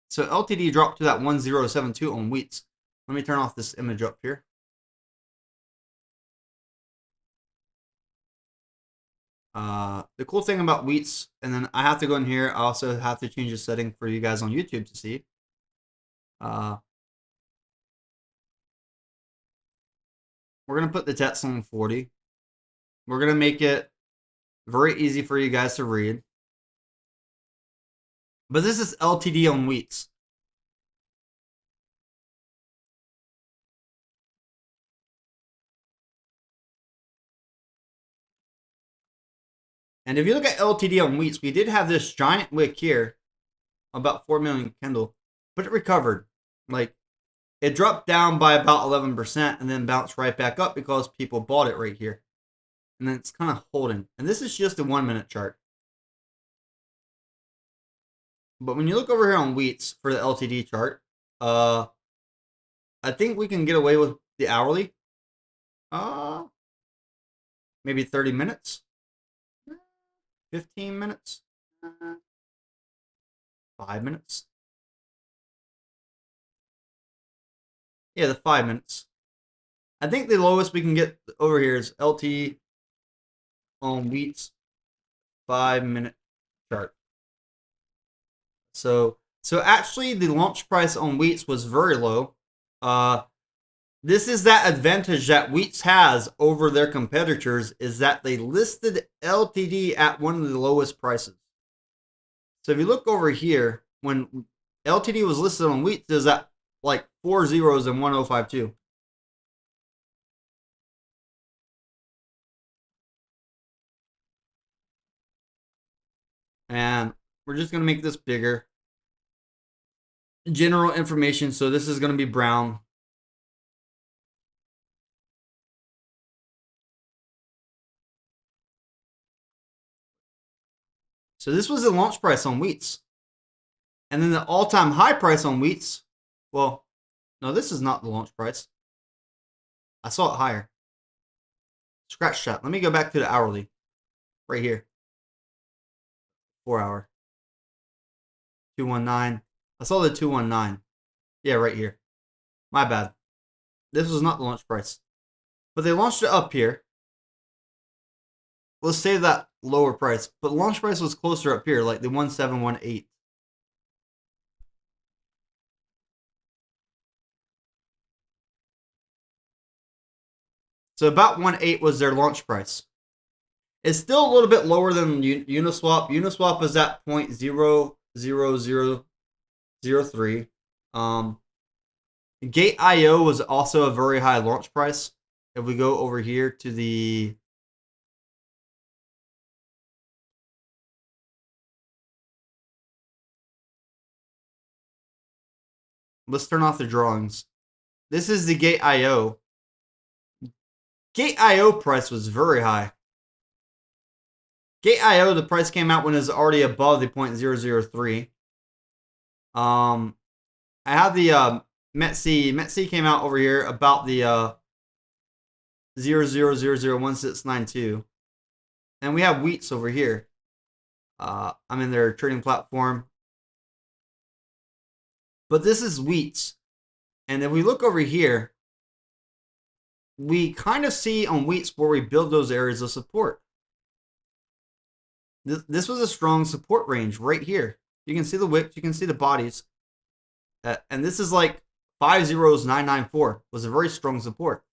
So LTD dropped to that 1072 on Wheats. Let me turn off this image up here. The cool thing about Wheats, and then I have to go in here, I also have to change the setting for you guys on YouTube to see. We're going to put the text on 40. We're going to make it very easy for you guys to read. But this is LTD on Wheats. And if you look at LTD on Wheats, we did have this giant wick here, about 4 million candle, but it recovered. Like, it dropped down by about 11% and then bounced right back up because people bought it right here. And then it's kind of holding. And this is just a 1 minute chart. But when you look over here on Wheats for the LTD chart, I think we can get away with the hourly. Maybe 30 minutes. 15 minutes. 5 minutes. Yeah, the 5 minutes. I think the lowest we can get over here is LT on Wheats 5 minute chart. So actually the launch price on Wheats was very low. This is that advantage that Wheats has over their competitors, is that they listed LTD at one of the lowest prices. So if you look over here, when LTD was listed on Wheats, is at like 4 zeros and 1052. And we're just going to make this bigger. General information, so this is going to be brown. So this was the launch price on Wheats. And then the all-time high price on Wheats, well, no, this is not the launch price. I saw it higher. scratch that. Let me go back to the hourly. Right here. 4 hour. 219. I saw the 219. Yeah, right here. My bad. This was not the launch price. But they launched it up here. Let's save that lower price. But the launch price was closer up here, like the 1718. So about 1.8 was their launch price. It's still a little bit lower than Uniswap. Uniswap is at 0.00003. Gate.io was also a very high launch price. If we go over here to the let's turn off the drawings. This is the Gate.io. Gate.io price was very high. Gate.io, the price came out when it was already above the 0.003. I have the METC. METC came out over here about the 0.00001692. And we have Wheats over here. I'm in their trading platform. But this is Wheats. And if we look over here, we kind of see on Wheats where we build those areas of support. This was a strong support range right here. You can see the wicks, you can see the bodies. And this is like 50994 was a very strong support.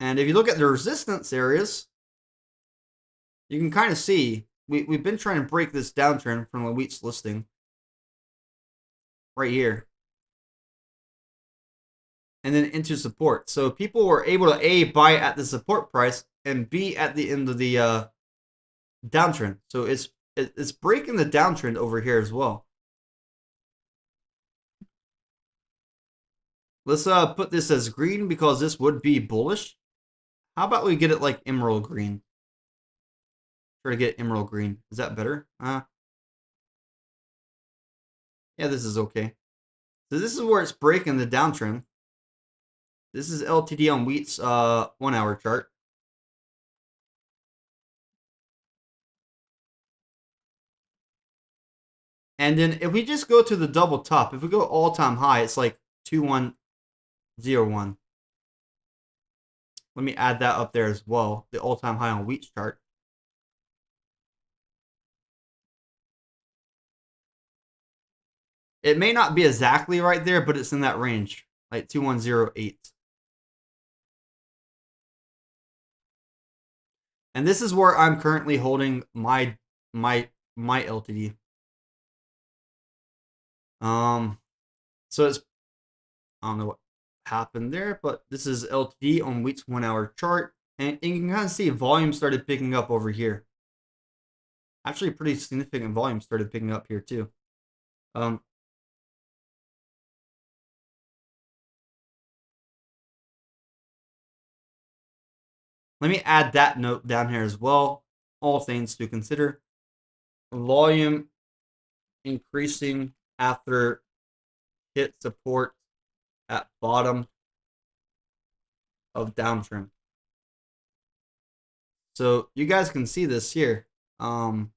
And if you look at the resistance areas, you can kind of see we've been trying to break this downtrend from the Wheats listing right here. And then into support. So people were able to A, buy at the support price, and B, at the end of the downtrend. So it's breaking the downtrend over here as well. Let's put this as green because this would be bullish. How about we get it like emerald green? Try to get emerald green. Is that better? Yeah, this is okay. So this is where it's breaking the downtrend. This is LTD on Wheat's 1 hour chart. And then if we just go to the double top, if we go all-time high, it's like 2101. Let me add that up there as well. The all-time high on Wheat's chart. It may not be exactly right there, but it's in that range, like 2108. And this is where I'm currently holding my LTD. So it's, I don't know what happened there, but this is LTD on Wheat's 1 hour chart. And you can kind of see volume started picking up over here. Actually, pretty significant volume started picking up here too. Let me add that note down here as well. All things to consider. Volume increasing after hit support at bottom of downtrend. So you guys can see this here. And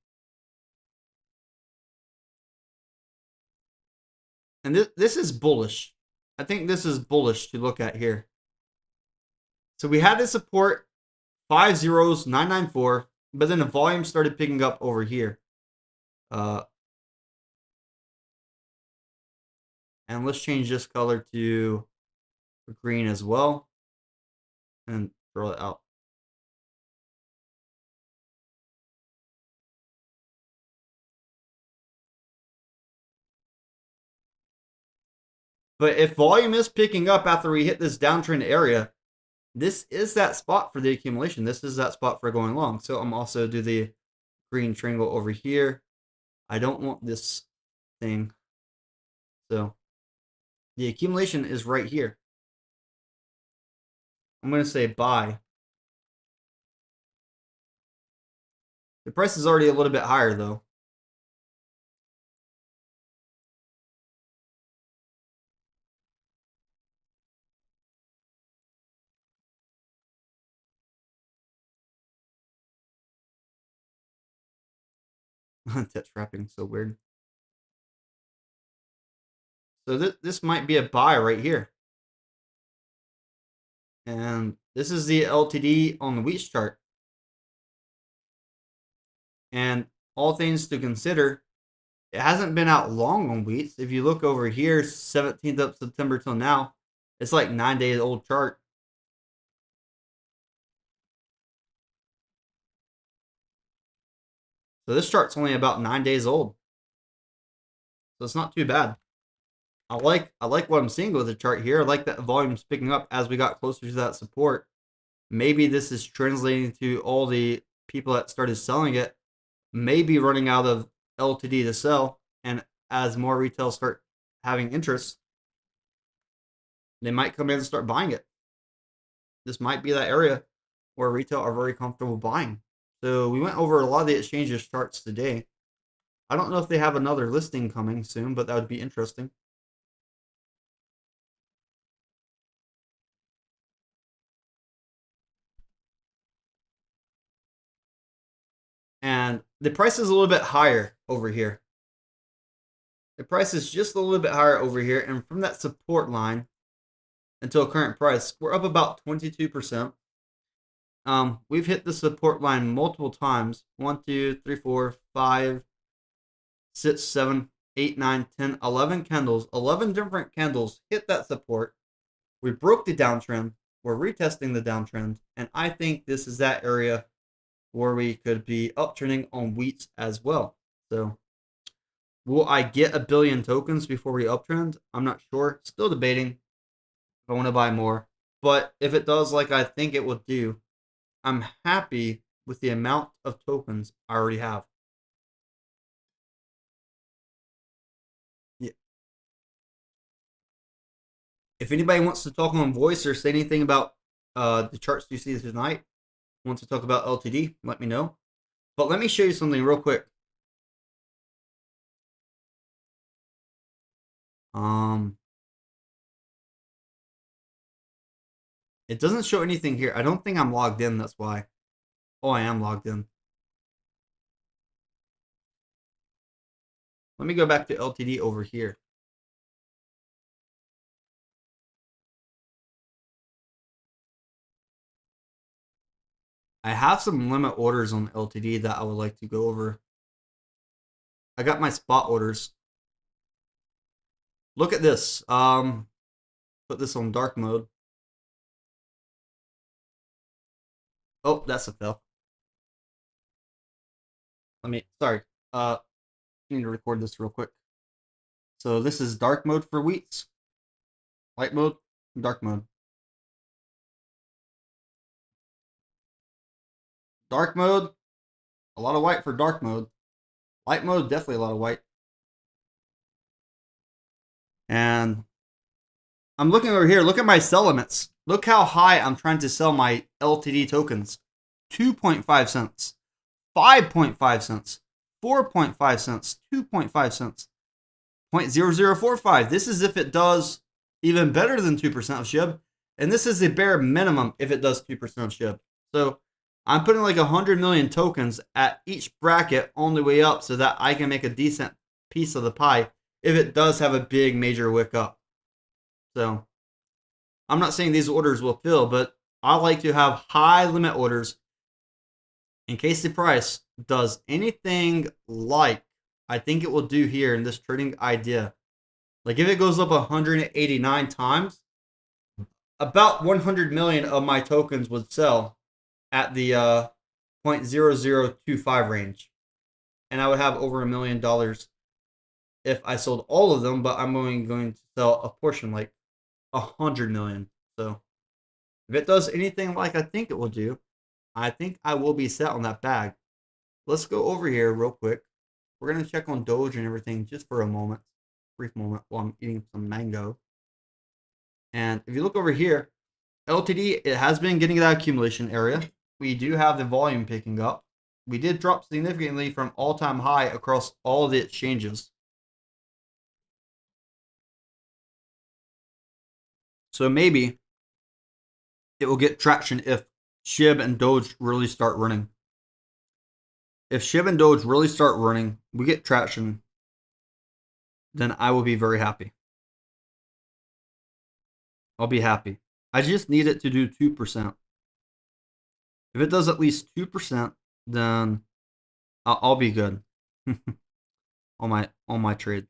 this is bullish. I think this is bullish to look at here. So we had this support 50994, but then the volume started picking up over here. And let's change this color to green as well. And throw it out. But if volume is picking up after we hit this downtrend area, this is that spot for the accumulation. This is that spot for going long. So I'm also do the green triangle over here. I don't want this thing. So the accumulation is right here. I'm going to say buy. The price is already a little bit higher though. That's wrapping so weird. So this might be a buy right here. And this is the LTD on the wheat chart. And all things to consider, it hasn't been out long on wheats. If you look over here, 17th of September till now, it's like 9 days old chart. So this chart's only about 9 days old. So it's not too bad. I like what I'm seeing with the chart here. I like that volume's picking up as we got closer to that support. Maybe this is translating to all the people that started selling it maybe running out of LTD to sell, and as more retail start having interest, they might come in and start buying it. This might be that area where retail are very comfortable buying. So we went over a lot of the exchanges charts today. I don't know if they have another listing coming soon, but that would be interesting. And the price is a little bit higher over here. The price is just a little bit higher over here. And from that support line until current price, we're up about 22%. We've hit the support line multiple times. 1, 2, 3, 4, 5, 6, 7, 8, 9, 10, 11 candles. 11 different candles hit that support. We broke the downtrend. We're retesting the downtrend. And I think this is that area where we could be uptrending on wheats as well. So will I get 1 billion tokens before we uptrend? I'm not sure. Still debating if I want to buy more. But if it does like I think it will do, I'm happy with the amount of tokens I already have. Yeah. If anybody wants to talk on voice or say anything about the charts you see tonight, wants to talk about LTD, let me know. But let me show you something real quick. It doesn't show anything here. I don't think I'm logged in, that's why. Oh, I am logged in. Let me go back to LTD over here. I have some limit orders on LTD that I would like to go over. I got my spot orders. Look at this. Put this on dark mode. Oh, that's a fail. Sorry. I need to record this real quick. So this is dark mode for wheats. Light mode, dark mode. Dark mode, a lot of white for dark mode. Light mode, definitely a lot of white. And I'm looking over here. Look at my sell limits. Look how high I'm trying to sell my LTD tokens. 2.5 cents, 5.5 cents, 4.5 cents, 2.5 cents, 0.0045. This is if it does even better than 2% of SHIB. And this is the bare minimum if it does 2% of SHIB. So I'm putting like 100 million tokens at each bracket on the way up so that I can make a decent piece of the pie if it does have a big major wick up. So I'm not saying these orders will fill, but I like to have high limit orders in case the price does anything like I think it will do here in this trading idea. Like if it goes up 189 times, about 100 million of my tokens would sell at the 0.0025 range. And I would have over $1 million if I sold all of them, but I'm only going to sell a portion, like 100 million. So if it does anything like I think it will do, I think I will be set on that bag. Let's go over here real quick. We're going to check on Doge and everything just for a moment, brief moment, while I'm eating some mango. And if you look over here, LTD, it has been getting that accumulation area. We do have the volume picking up. We did drop significantly from all-time high across all of the exchanges. So maybe it will get traction if SHIB and Doge really start running. if SHIB and Doge really start running, we get traction, then I will be very happy. I'll be happy. I just need it to do 2%. If it does at least 2%, then I'll be good on my trades.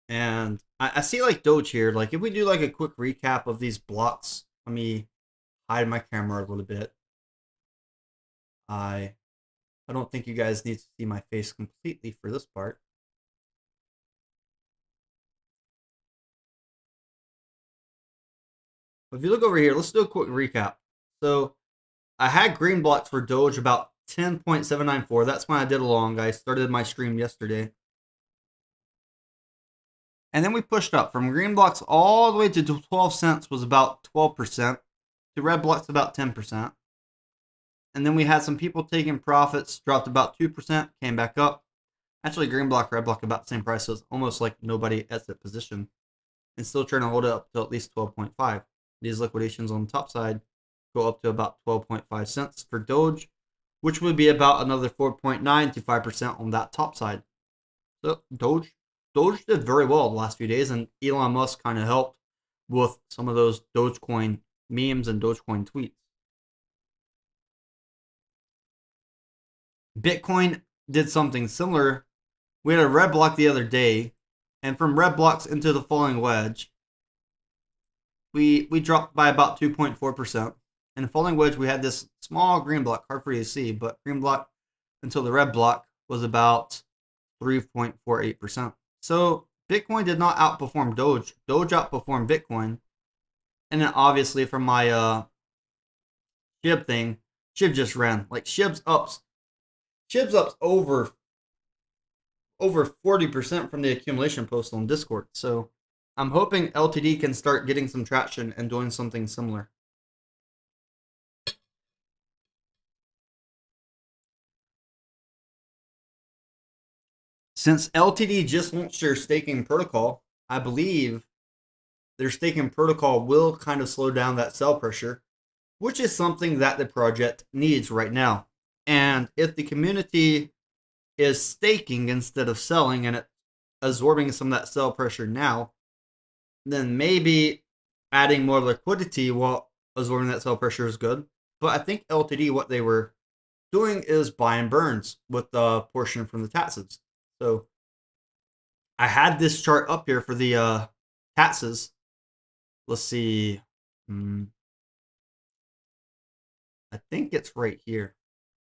And I see like Doge here. Like if we do like a quick recap of these blocks, let me hide my camera a little bit. I don't think you guys need to see my face completely for this part. But if you look over here, let's do a quick recap. So I had green blocks for Doge about 10.794. That's when I did a long. I started my stream yesterday. And then we pushed up from green blocks all the way to 12 cents was about 12%. To red blocks about 10%. And then we had some people taking profits, dropped about 2%, came back up. Actually, green block, red block about the same price, so it's almost like nobody exit position. And still trying to hold it up to at least 12.5. These liquidations on the top side go up to about 12.5 cents for Doge, which would be about another 4.9 to 5% on that top side. So Doge did very well the last few days, and Elon Musk kind of helped with some of those Dogecoin memes and Dogecoin tweets. Bitcoin did something similar. We had a red block the other day, and from red blocks into the falling wedge, we dropped by about 2.4%. In the falling wedge, we had this small green block, hard for you to see, but green block until the red block was about 3.48%. So Bitcoin did not outperform Doge. Doge outperformed Bitcoin. And then obviously from my SHIB thing, SHIB just ran. Like SHIB's ups over 40% from the accumulation post on Discord. So I'm hoping LTD can start getting some traction and doing something similar. Since LTD just launched their staking protocol, I believe their staking protocol will kind of slow down that sell pressure, which is something that the project needs right now. And if the community is staking instead of selling and it absorbing some of that sell pressure now, then maybe adding more liquidity while absorbing that sell pressure is good. But I think LTD, what they were doing is buying burns with the portion from the taxes. So I had this chart up here for the taxes. Let's see. I think it's right here.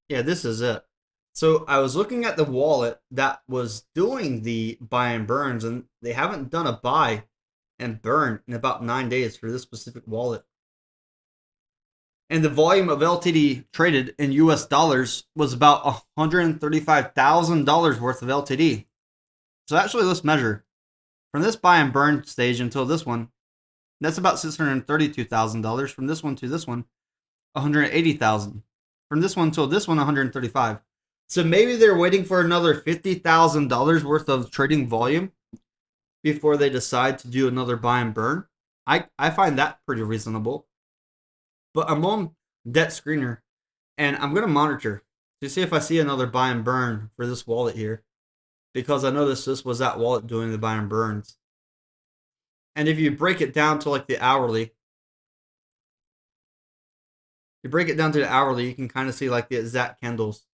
Yeah, this is it. So I was looking at the wallet that was doing the buy and burns, and they haven't done a buy and burn in about 9 days for this specific wallet. And the volume of LTD traded in US dollars was about $135,000 worth of LTD. So actually, let's measure. From this buy and burn stage until this one, that's about $632,000. From this one to this one, $180,000. From this one till this one, $135,000. So maybe they're waiting for another $50,000 worth of trading volume before they decide to do another buy and burn. I find that pretty reasonable. But I'm on Debt Screener, and I'm going to monitor to see if I see another buy and burn for this wallet here, because I noticed this was that wallet doing the buy and burns. And if you break it down to like the hourly, you can kind of see like the exact candles.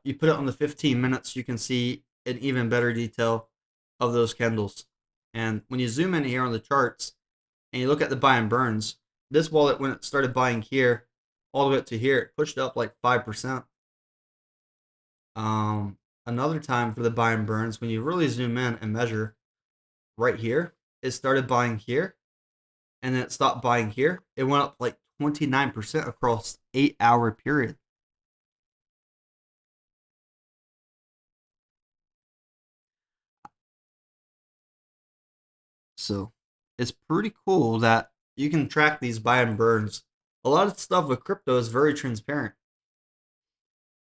You put it on the 15 minutes, you can see an even better detail of those candles. And when you zoom in here on the charts and you look at the buy and burns, this wallet, when it started buying here, all the way up to here, it pushed up like 5%. Another time for the buy and burns, when you really zoom in and measure right here, it started buying here, and then it stopped buying here. It went up like 29% across 8-hour period. So it's pretty cool that you can track these buy and burns. A lot of stuff with crypto is very transparent.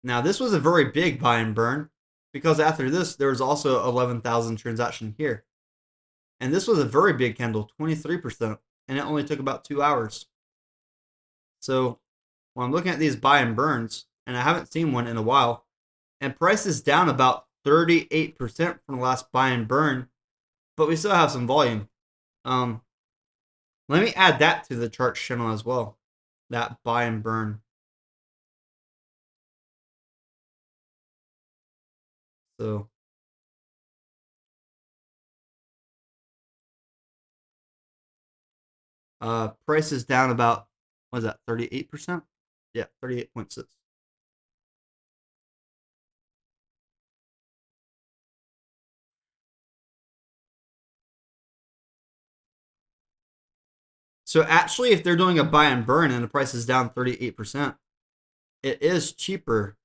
Now, this was a very big buy and burn. because after this, there was also 11,000 transaction here. And this was a very big candle, 23%, and it only took about 2 hours. So when I'm looking at these buy and burns, and I haven't seen one in a while, and price is down about 38% from the last buy and burn, but we still have some volume. Let me add that to the chart channel as well, that buy and burn. So price is down about, what is that, 38%? Yeah, 38.6. So actually, if they're doing a buy and burn and the price is down 38%, it is cheaper.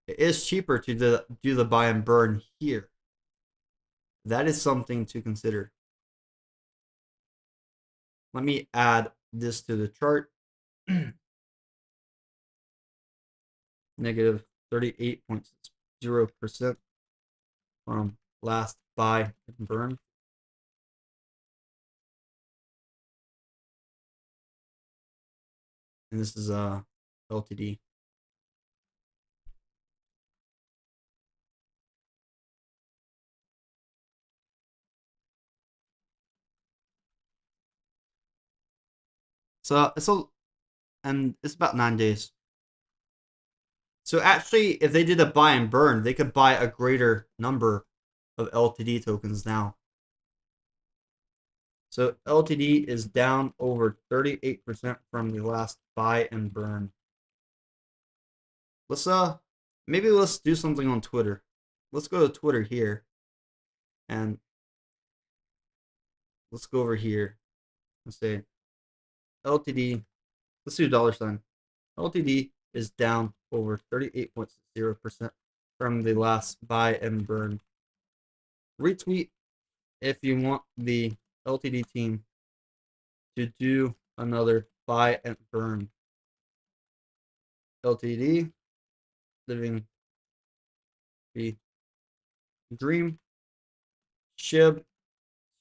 It is cheaper to do the buy and burn here. That is something to consider. Let me add this to the chart. Negative 38.0% from last buy and burn. And this is LTD. So it's about 9 days. So actually, if they did a buy and burn, they could buy a greater number of LTD tokens now. So LTD is down over 38% from the last buy and burn. Maybe let's do something on Twitter. Let's go to Twitter here, and let's go over here and say LTD. Let's do $. LTD is down over 38.0% from the last buy and burn. Retweet if you want the LTD team to do another buy and burn. LTD, living the dream. SHIB,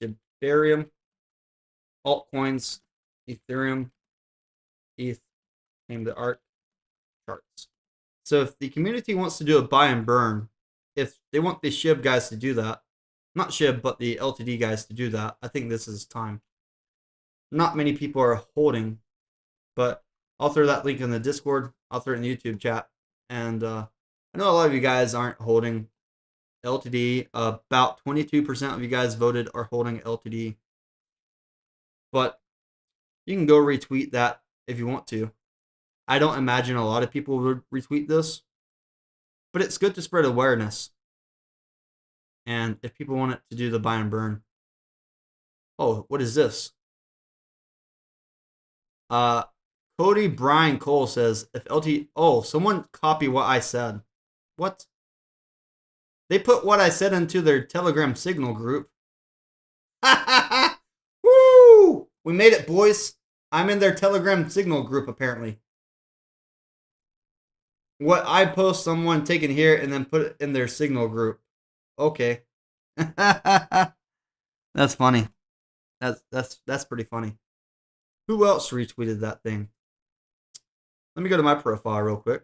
Ethereum, altcoins, Ethereum, ETH, Tametheark, charts. So if the community wants to do a buy and burn, if they want the SHIB guys to do that, not SHIB, but the LTD guys to do that, I think this is time. Not many people are holding, but I'll throw that link in the Discord. I'll throw it in the YouTube chat. And I know a lot of you guys aren't holding LTD. About 22% of you guys voted are holding LTD. But you can go retweet that if you want to. I don't imagine a lot of people would retweet this, but it's good to spread awareness. And if people want it to do the buy and burn. Oh, what is this? Cody Brian Cole says, if LT, oh, someone copy what I said. What? They put what I said into their Telegram signal group. Woo! We made it, boys. I'm in their Telegram signal group, apparently. What I post, someone taken here and then put it in their signal group. Okay. That's funny. That's pretty funny. Who else retweeted that thing? Let me go to my profile real quick.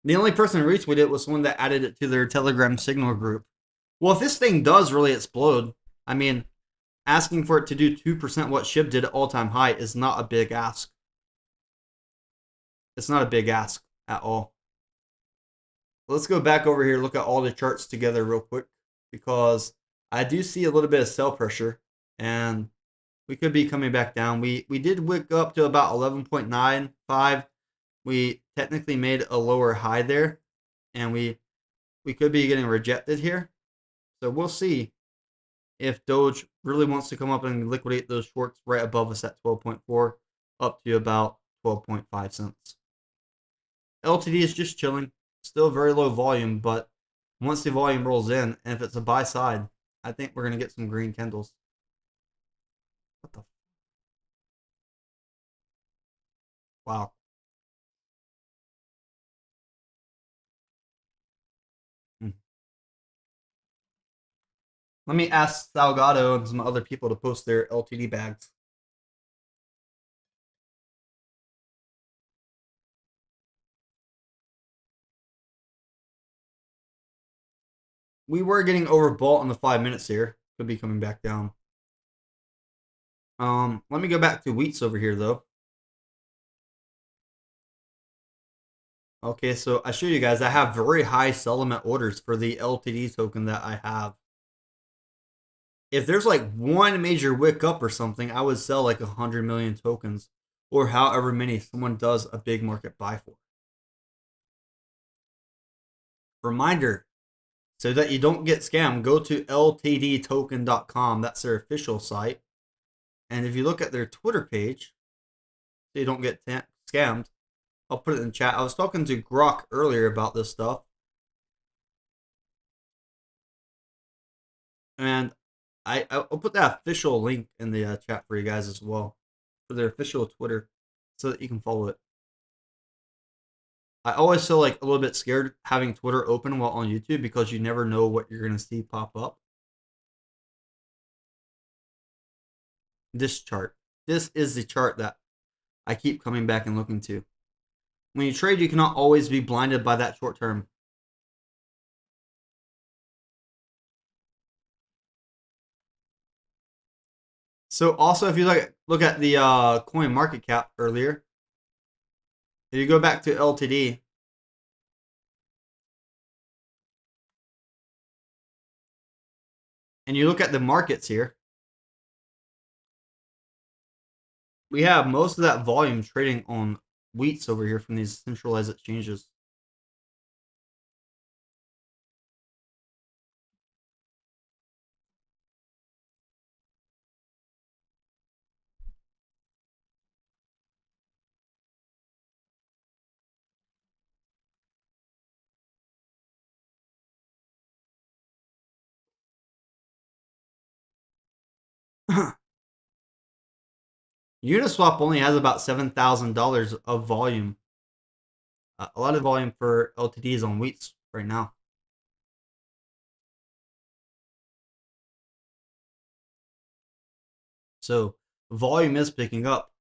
The only person who retweeted it was someone that added it to their Telegram signal group. Well, if this thing does really explode, I mean, asking for it to do 2% what SHIB did at all-time high is not a big ask. It's not a big ask at all. Let's go back over here, look at all the charts together real quick, because I do see a little bit of sell pressure, and we could be coming back down. We did wick up to about 11.95. We technically made a lower high there, and we could be getting rejected here. So we'll see if Doge really wants to come up and liquidate those shorts right above us at 12.4 up to about 12.5 cents. LTD is just chilling. Still very low volume, but once the volume rolls in, and if it's a buy side, I think we're going to get some green candles. What the? Wow. Let me ask Salgado and some other people to post their LTD bags. We were getting overbought in the 5 minutes here. Could be coming back down. Let me go back to wheats over here though. Okay, so I showed you guys I have very high sell limit orders for the LTD token that I have. If there's like one major wick up or something, I would sell like 100 million tokens or however many someone does a big market buy for. Reminder, so that you don't get scammed, go to ltdtoken.com. That's their official site. And if you look at their Twitter page, so you don't get scammed, I'll put it in chat. I was talking to Grok earlier about this stuff. And I'll put that official link in the chat for you guys as well, for their official Twitter, so that you can follow it. I always feel like a little bit scared having Twitter open while on YouTube because you never know what you're going to see pop up. This chart. This is the chart that I keep coming back and looking to. When you trade, you cannot always be blinded by that short term. So also, if you look at the coin market cap earlier, if you go back to LTD, and you look at the markets here, we have most of that volume trading on wheats over here from these centralized exchanges. Uniswap only has about $7,000 of volume. A lot of volume for LTDs on wheats right now. So volume is picking up.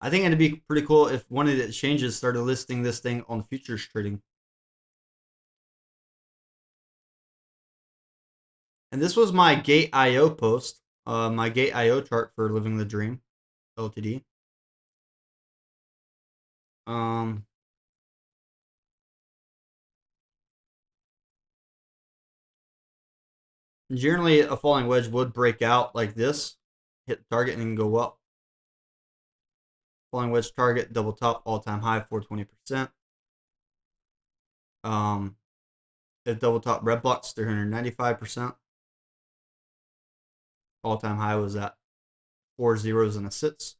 I think it'd be pretty cool if one of the exchanges started listing this thing on futures trading. And this was my Gate.io post, my Gate.io chart for Living the Dream, LTD. Generally, a falling wedge would break out like this, hit the target, and then go up. Falling wedge target, double top, all-time high, 420%. If double top red blocks, 395%. All-time high was at 4 zeros and a sits.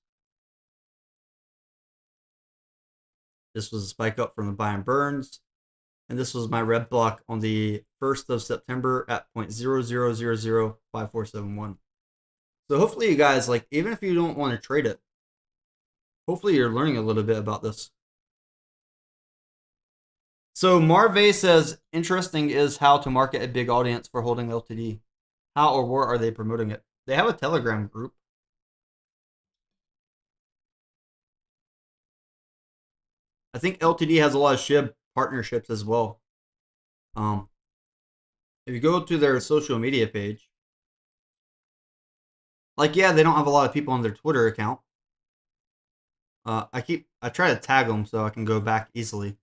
This was a spike up from the buy and burns. And this was my red block on the 1st of September at 0.00005471. So hopefully you guys, like, even if you don't want to trade it, hopefully you're learning a little bit about this. So Marve says, interesting is how to market a big audience for holding LTD. How or where are they promoting it? They have a Telegram group. I think LTD has a lot of SHIB partnerships as well. If you go to their social media page, like, yeah, they don't have a lot of people on their Twitter account. I try to tag them so I can go back easily.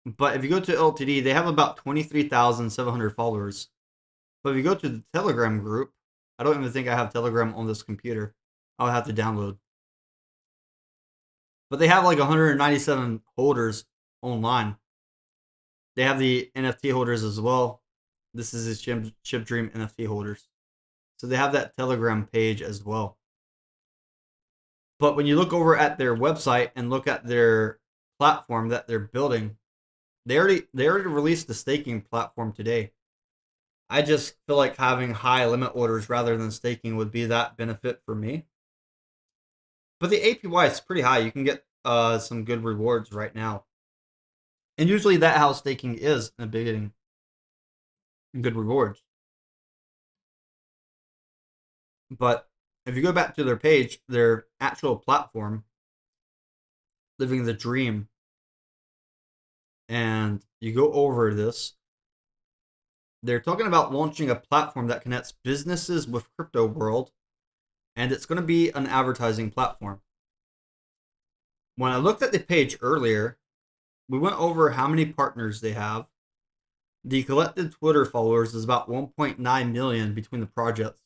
But if you go to LTD, they have about 23,700 followers. But if you go to the Telegram group, I don't even think I have Telegram on this computer. I'll have to download. But they have like 197 holders online. They have the NFT holders as well. This is his Chip Dream NFT holders. So they have that Telegram page as well. But when you look over at their website and look at their platform that they're building, they already released the staking platform today. I just feel like having high limit orders rather than staking would be that benefit for me. But the APY is pretty high. You can get some good rewards right now. And usually that's how staking is in the beginning. Good rewards. But if you go back to their page, their actual platform, Living the Dream, and you go over this, they're talking about launching a platform that connects businesses with crypto world, and it's going to be an advertising platform. When I looked at the page earlier, we went over how many partners they have. The collected Twitter followers is about 1.9 million between the projects.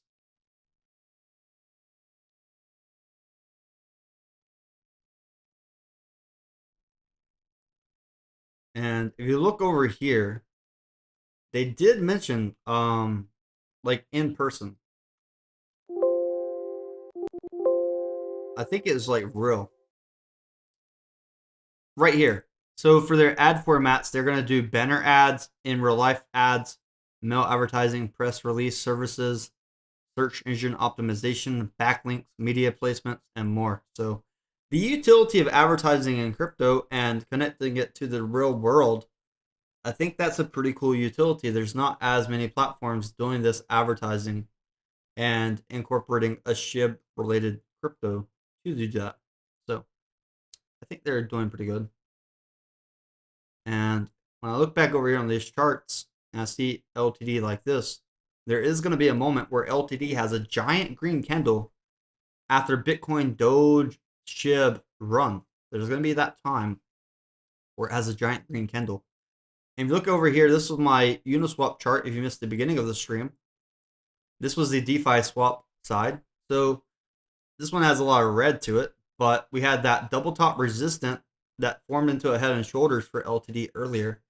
And if you look over here, they did mention like in person. I think it was like real. Right here. So for their ad formats, they're going to do banner ads, in real life ads, mail advertising, press release services, search engine optimization, backlinks, media placements, and more. So the utility of advertising in crypto and connecting it to the real world, I think that's a pretty cool utility. There's not as many platforms doing this advertising and incorporating a SHIB related crypto to do that. So I think they're doing pretty good. And when I look back over here on these charts and I see LTD like this, there is going to be a moment where LTD has a giant green candle after Bitcoin Doge SHIB run. There's going to be that time where it has a giant green candle. And if you look over here, this was my Uniswap chart if you missed the beginning of the stream. This was the DeFi swap side. So this one has a lot of red to it, but we had that double top resistant that formed into a head and shoulders for LTD earlier.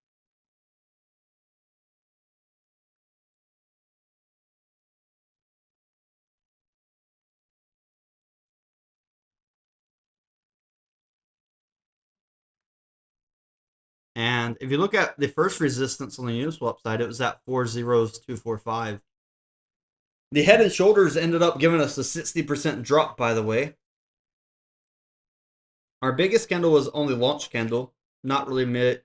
And if you look at the first resistance on the Uniswap side, it was at 40245. The head and shoulders ended up giving us a 60% drop, by the way. Our biggest candle was only launch candle, not really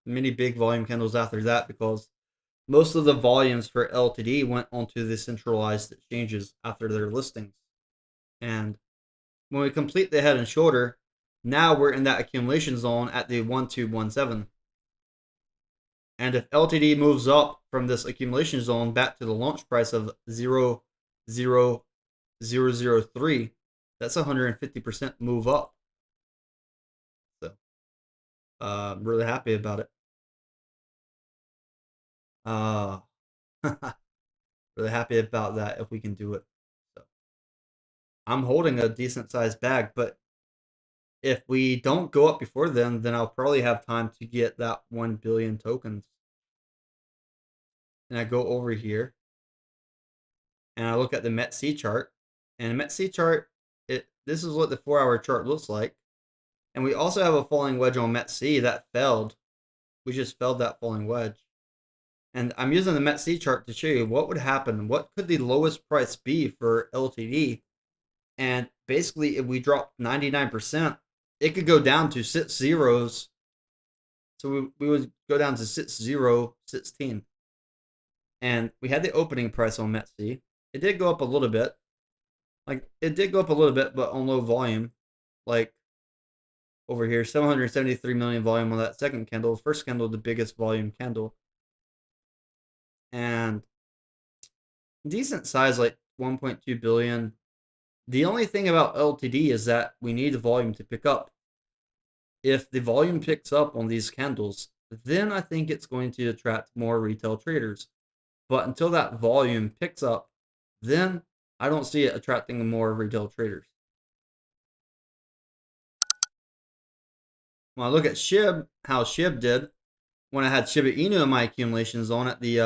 many big volume candles after that, because most of the volumes for LTD went onto the centralized exchanges after their listings. And when we complete the head and shoulder, now we're in that accumulation zone at the 1217. And if LTD moves up from this accumulation zone back to the launch price of 0.00003, that's 150% move up. So, I'm really happy about it. Really happy about that if we can do it. So, I'm holding a decent sized bag, but if we don't go up before then I'll probably have time to get that 1 billion tokens. And I go over here and I look at the MET-C chart. And the MET-C chart, this is what the 4-hour chart looks like. And we also have a falling wedge on MET-C that failed. We just failed that falling wedge. And I'm using the MET-C chart to show you what would happen. What could the lowest price be for LTD? And basically, if we drop 99%, it could go down to 6 zeros. So we would go down to 6016. And we had the opening price on MET-C. It did go up a little bit. But on low volume. Like over here, 773 million volume on that second candle. First candle, the biggest volume candle. And decent size, like 1.2 billion. The only thing about LTD is that we need the volume to pick up. If the volume picks up on these candles, then I think it's going to attract more retail traders. But until that volume picks up, then I don't see it attracting more retail traders. When I look at SHIB, how SHIB did, when I had Shiba Inu in my accumulation zone at the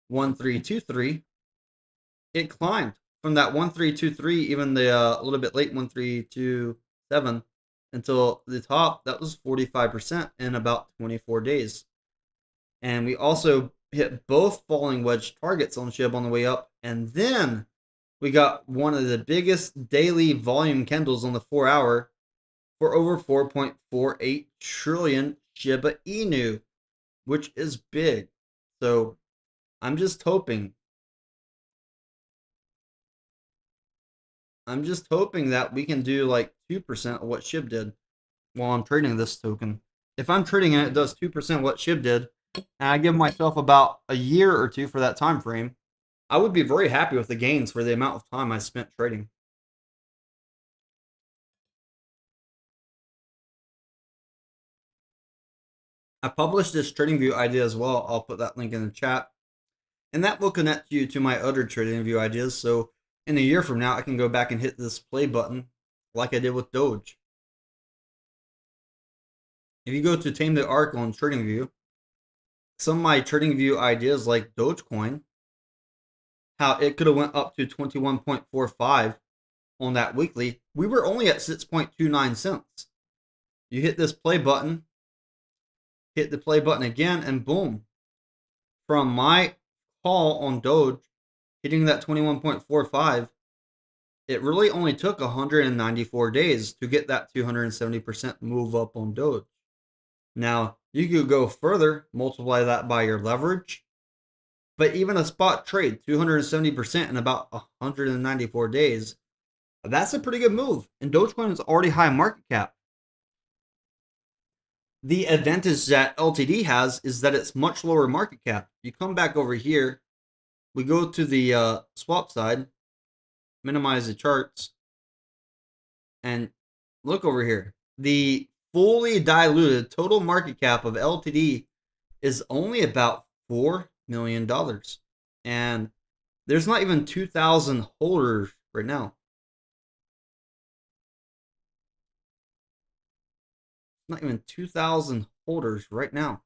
1323, it climbed from that 1323, even the a little bit late 1327, until the top. That was 45% in about 24 days. And we also hit both falling wedge targets on SHIB on the way up. And then we got one of the biggest daily volume candles on the 4-hour for over 4.48 trillion Shiba Inu, which is big. So I'm just hoping I'm just hoping that we can do like 2% of what SHIB did while I'm trading this token. If I'm trading and it does 2% what SHIB did, and I give myself about a year or two for that time frame, I would be very happy with the gains for the amount of time I spent trading. I published this TradingView idea as well. I'll put that link in the chat. And that will connect you to my other TradingView ideas. So in a year from now, I can go back and hit this play button like I did with Doge. If you go to Tametheark on TradingView, some of my TradingView ideas like DOGECOIN, how it could have went up to 21.45 on that weekly, we were only at 6.29 cents. You hit this play button, hit the play button again, and boom. From my call on Doge, hitting that 21.45, it really only took 194 days to get that 270% move up on Doge. Now, you could go further, multiply that by your leverage, but even a spot trade, 270% in about 194 days, that's a pretty good move. And Dogecoin is already high market cap. The advantage that LTD has is that it's much lower market cap. You come back over here, we go to the swap side, minimize the charts, and look over here. The fully diluted total market cap of LTD is only about $4 million. And there's not even 2,000 holders right now. Not even 2,000 holders right now.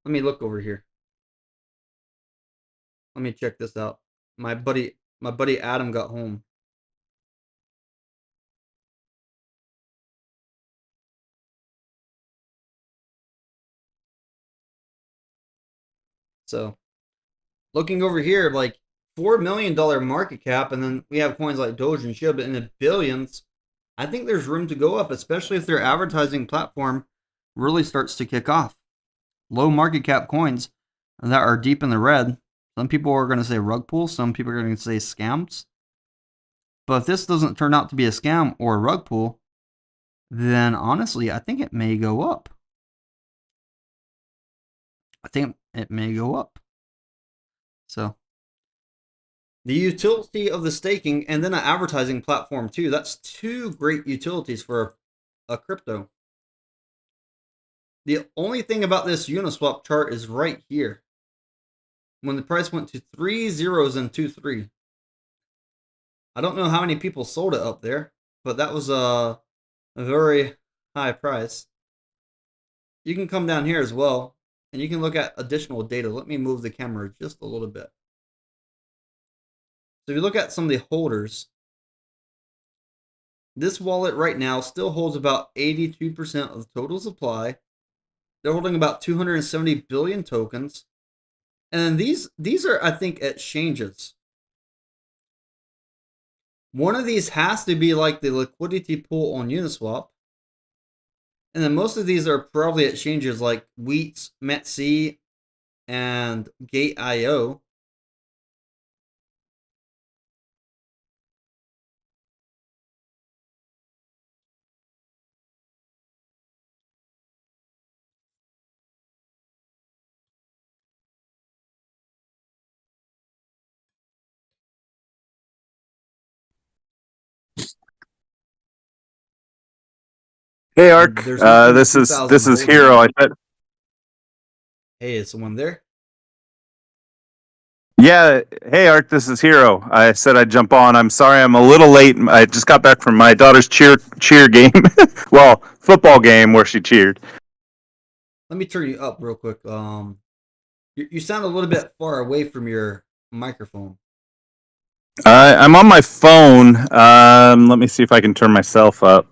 Let me look over here. Let me check this out. My buddy Adam got home. So, looking over here, like $4 million market cap, and then we have coins like Doge and SHIB in the billions. I think there's room to go up, especially if their advertising platform really starts to kick off. Low market cap coins that are deep in the red. Some people are going to say rug pull. Some people are going to say scams. But if this doesn't turn out to be a scam or a rug pull, then honestly, I think it may go up. I think it may go up. So, the utility of the staking and then an advertising platform too. That's two great utilities for a crypto. The only thing about this Uniswap chart is right here. When the price went to 3 zeros and 2 3. I don't know how many people sold it up there, but that was a very high price. You can come down here as well, and you can look at additional data. Let me move the camera just a little bit. So if you look at some of the holders, this wallet right now still holds about 82% of the total supply. They're holding about 270 billion tokens. And then these are, I think, exchanges. One of these has to be like the liquidity pool on Uniswap. And then most of these are probably exchanges like Wheats, Metc, and Gate.io. Hey Ark, There's not even this 2,000 is holders. Hero. I said, Hey, is someone there? yeah. Hey Ark, this is Hero. I said I'd jump on. I'm sorry, I'm a little late. I just got back from my daughter's cheer game. Well, football game where she cheered. Let me turn you up real quick. You sound a little bit far away from your microphone. I'm on my phone. Let me see if I can turn myself up.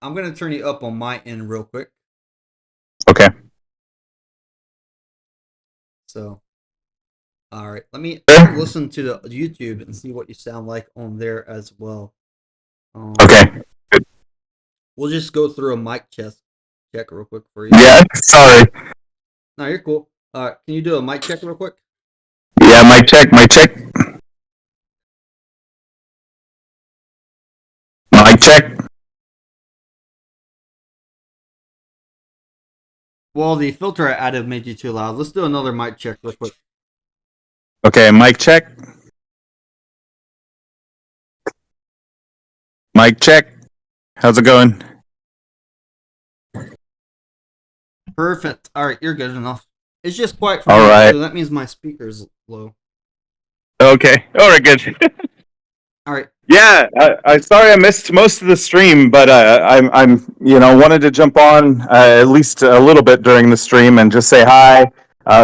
I'm gonna turn you up on my end real quick. Okay. So, all right. Let me listen to the YouTube and see what you sound like on there as well. Okay. Good. We'll just go through a mic check real quick for you. Yeah. Sorry. No, you're cool. Can you do a mic check real quick? Yeah. Mic check. Mic check. check. Well, the filter I added made you too loud. Let's do another mic check real quick. Okay, mic check. Mic check. How's it going? Perfect. All right, you're good enough. It's just quiet for All me, right. so that means my speaker's low. Okay. All right, good. All right. Yeah, I sorry I missed most of the stream, but I'm wanted to jump on at least a little bit during the stream and just say hi,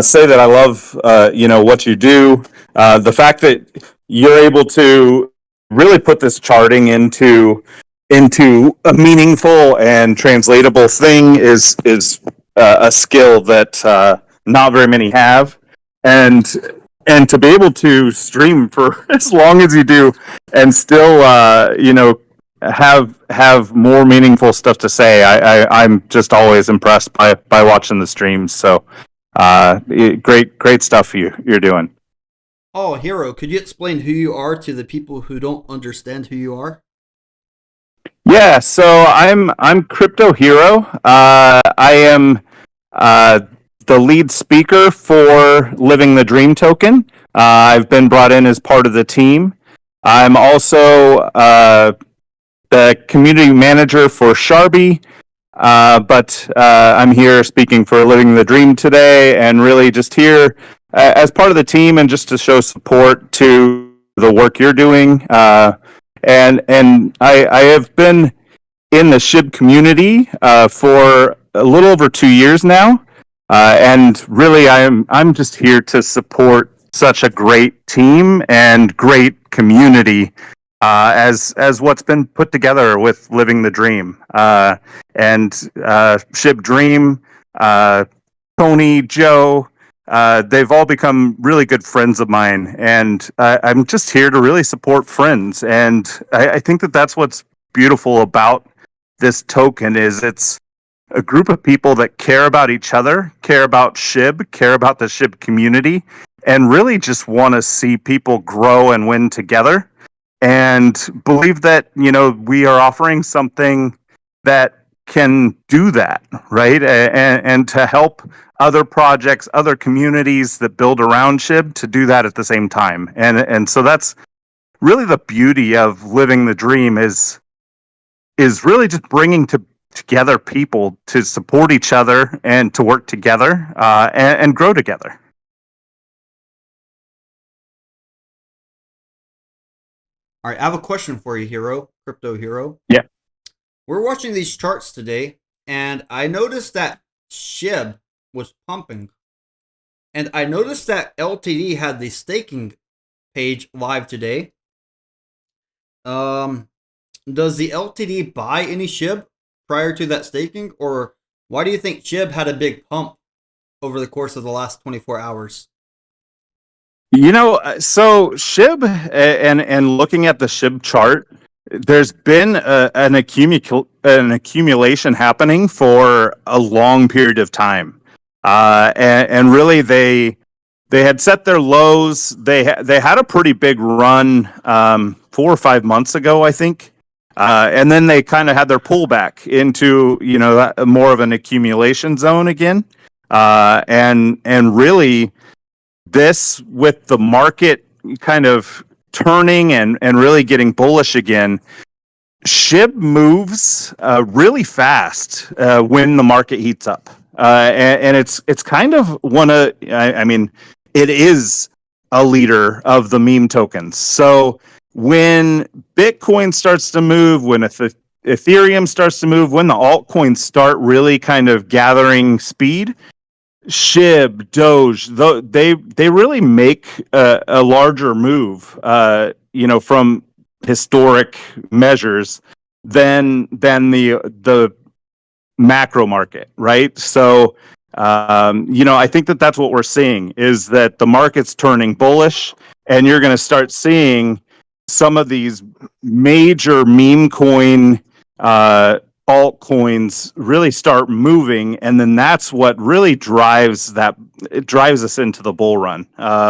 say that I love what you do. The fact that you're able to really put this charting into a meaningful and translatable thing is a skill that not very many have, and to be able to stream for as long as you do and still have more meaningful stuff to say. I'm just always impressed by watching the streams. So great stuff you're doing. Oh, Hero, could you explain who you are to the people who don't understand who you are? Yeah, so I'm Crypto Hero. I am the lead speaker for Living the Dream Token. I've been brought in as part of the team. I'm also the community manager for Sharby, but I'm here speaking for Living the Dream today, and really just here as part of the team and just to show support to the work you're doing. And I have been in the SHIB community for a little over 2 years now, and really I'm just here to support such a great team and great community as what's been put together with Living the Dream, and SHIB Dream, Tony, Joe. They've all become really good friends of mine, and I'm just here to really support friends. And I think that that's what's beautiful about this token is it's a group of people that care about each other, care about SHIB, care about the SHIB community, and really just want to see people grow and win together, and believe that we are offering something that can do that, right? And to help other projects, other communities that build around SHIB to do that at the same time. And so that's really the beauty of Living the Dream is really just bringing together people to support each other and to work together and grow together. All right, I have a question for you, Hero, Crypto Hero. Yeah. We're watching these charts today, and I noticed that SHIB was pumping. And I noticed that LTD had the staking page live today. Does the LTD buy any SHIB prior to that staking? Or why do you think SHIB had a big pump over the course of the last 24 hours? So SHIB and looking at the SHIB chart, there's been an accumulation happening for a long period of time, and really they had set their lows. They had a pretty big run 4 or 5 months ago, I think, and then they kind of had their pullback into more of an accumulation zone again, and really. This with the market kind of turning and really getting bullish again, SHIB moves really fast when the market heats up, and it's kind of it is a leader of the meme tokens. So when Bitcoin starts to move, when Ethereum starts to move, when the altcoins start really kind of gathering speed, SHIB, Doge, they really make a larger move, from historic measures than the macro market, right? So, I think that's what we're seeing is that the market's turning bullish, and you're going to start seeing some of these major meme coin altcoins really start moving, and then that's what really drives us into the bull run,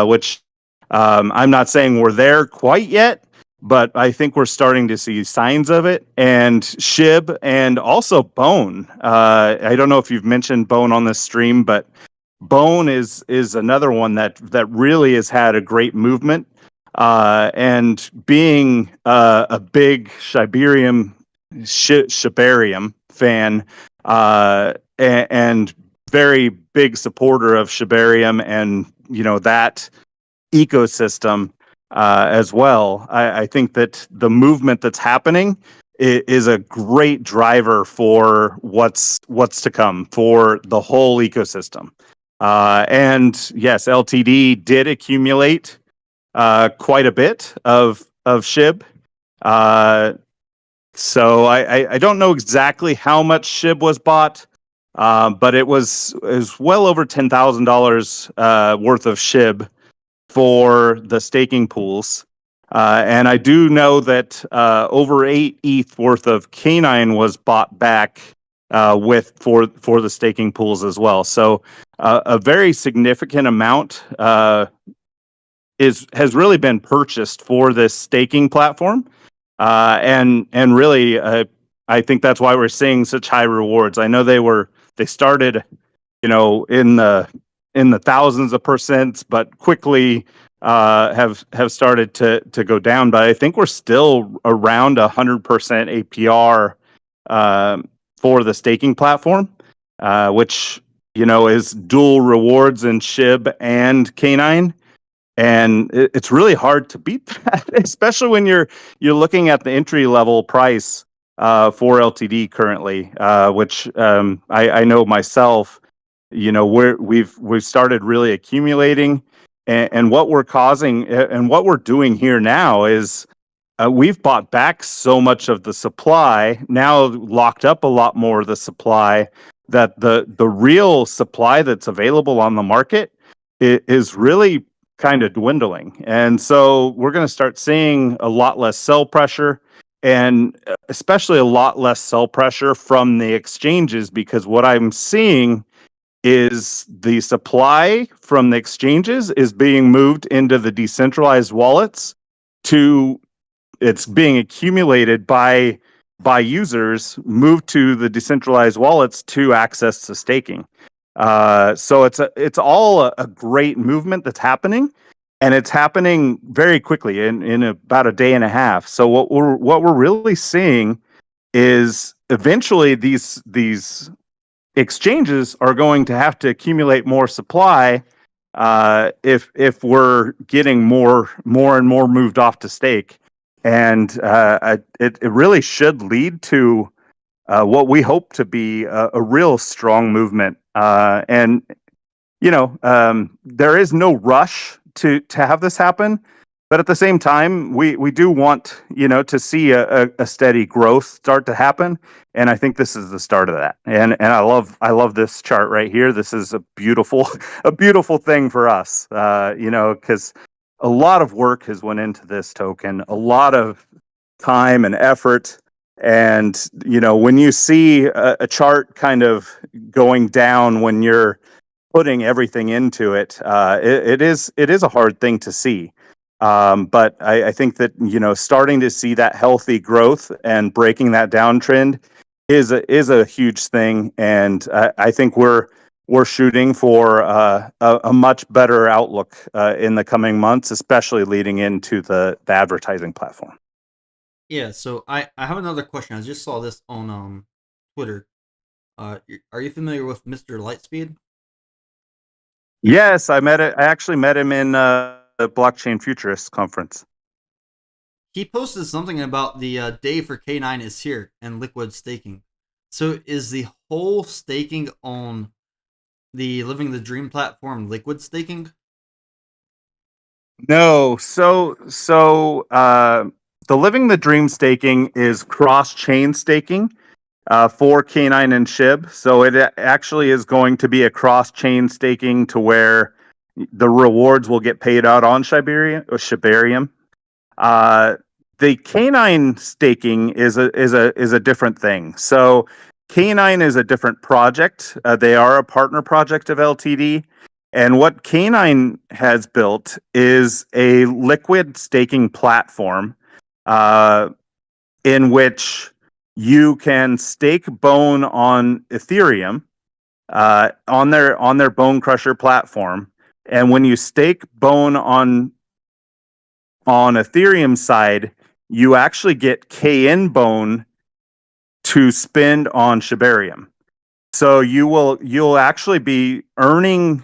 which I'm not saying we're there quite yet, but I think we're starting to see signs of it. And SHIB and also Bone. I don't know if you've mentioned Bone on this stream, but Bone is another one that really has had a great movement. And being a big Shibarium fan, and very big supporter of Shibarium and that ecosystem as well. I think that the movement that's happening is a great driver for what's to come for the whole ecosystem. And yes, LTD did accumulate quite a bit of SHIB. So I don't know exactly how much SHIB was bought, but it was well over $10,000 worth of SHIB for the staking pools. And I do know that over 8 ETH worth of Canine was bought back for the staking pools as well. So a very significant amount has really been purchased for this staking platform, and really I think that's why we're seeing such high rewards. I know they started in the thousands of percents, but quickly have started to go down. But I think we're still around 100% APR for the staking platform, which is dual rewards in SHIB and Canine. And it's really hard to beat that, especially when you're looking at the entry level price for LTD currently, which I know myself. We've started really accumulating, and what we're causing and what we're doing here now is we've bought back so much of the supply, now locked up a lot more of the supply, that the real supply that's available on the market is really kind of dwindling. And so we're going to start seeing a lot less sell pressure, and especially a lot less sell pressure from the exchanges, because what I'm seeing is the supply from the exchanges is being moved into the decentralized wallets. It's being accumulated by users, moved to the decentralized wallets to access the staking. So it's all a great movement that's happening, and it's happening very quickly in about a day and a half. So what we're really seeing is eventually these exchanges are going to have to accumulate more supply if we're getting more and more moved off to stake, and it really should lead to what we hope to be a real strong movement. And there is no rush to have this happen, but at the same time, we do want to see a steady growth start to happen, and I think this is the start of that. And I love this chart right here. This is a beautiful thing for us, because a lot of work has went into this token, a lot of time and effort. And when you see a chart kind of going down when you're putting everything into it, it is a hard thing to see. But I think that starting to see that healthy growth and breaking that downtrend is a huge thing, and I think we're shooting for a much better outlook in the coming months, especially leading into the advertising platform. Yeah, so I have another question. I just saw this on Twitter. Are you familiar with Mr. Lightspeed? Yes, I actually met him in the Blockchain Futurist conference. He posted something about the day for K9 is here and liquid staking. So is the whole staking on the Living the Dream platform liquid staking? No, so the Living the Dream staking is cross-chain staking for K9 and SHIB. So it actually is going to be a cross-chain staking to where the rewards will get paid out on Shibarium. The K9 staking is a different thing. So K9 is a different project. They are a partner project of LTD. And what K9 has built is a liquid staking platform in which you can stake Bone on Ethereum on their Bone Crusher platform, and when you stake Bone on Ethereum side, you actually get KN Bone to spend on Shibarium. So you'll actually be earning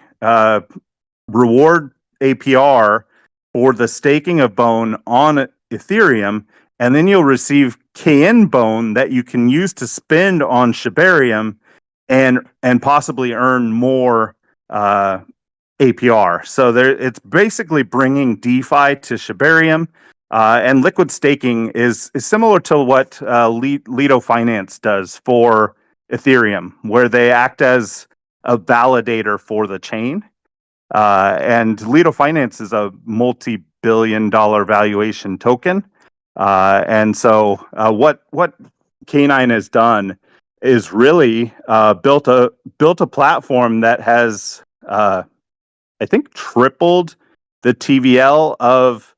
reward APR for the staking of Bone on Ethereum, and then you'll receive KN Bone that you can use to spend on Shibarium and possibly earn more APR. So it's basically bringing DeFi to Shibarium, and liquid staking is similar to what Lido Finance does for Ethereum, where they act as a validator for the chain. And Lido Finance is a multi-billion-dollar valuation token. And so what K9 has done is really built a platform that has I think tripled the TVL of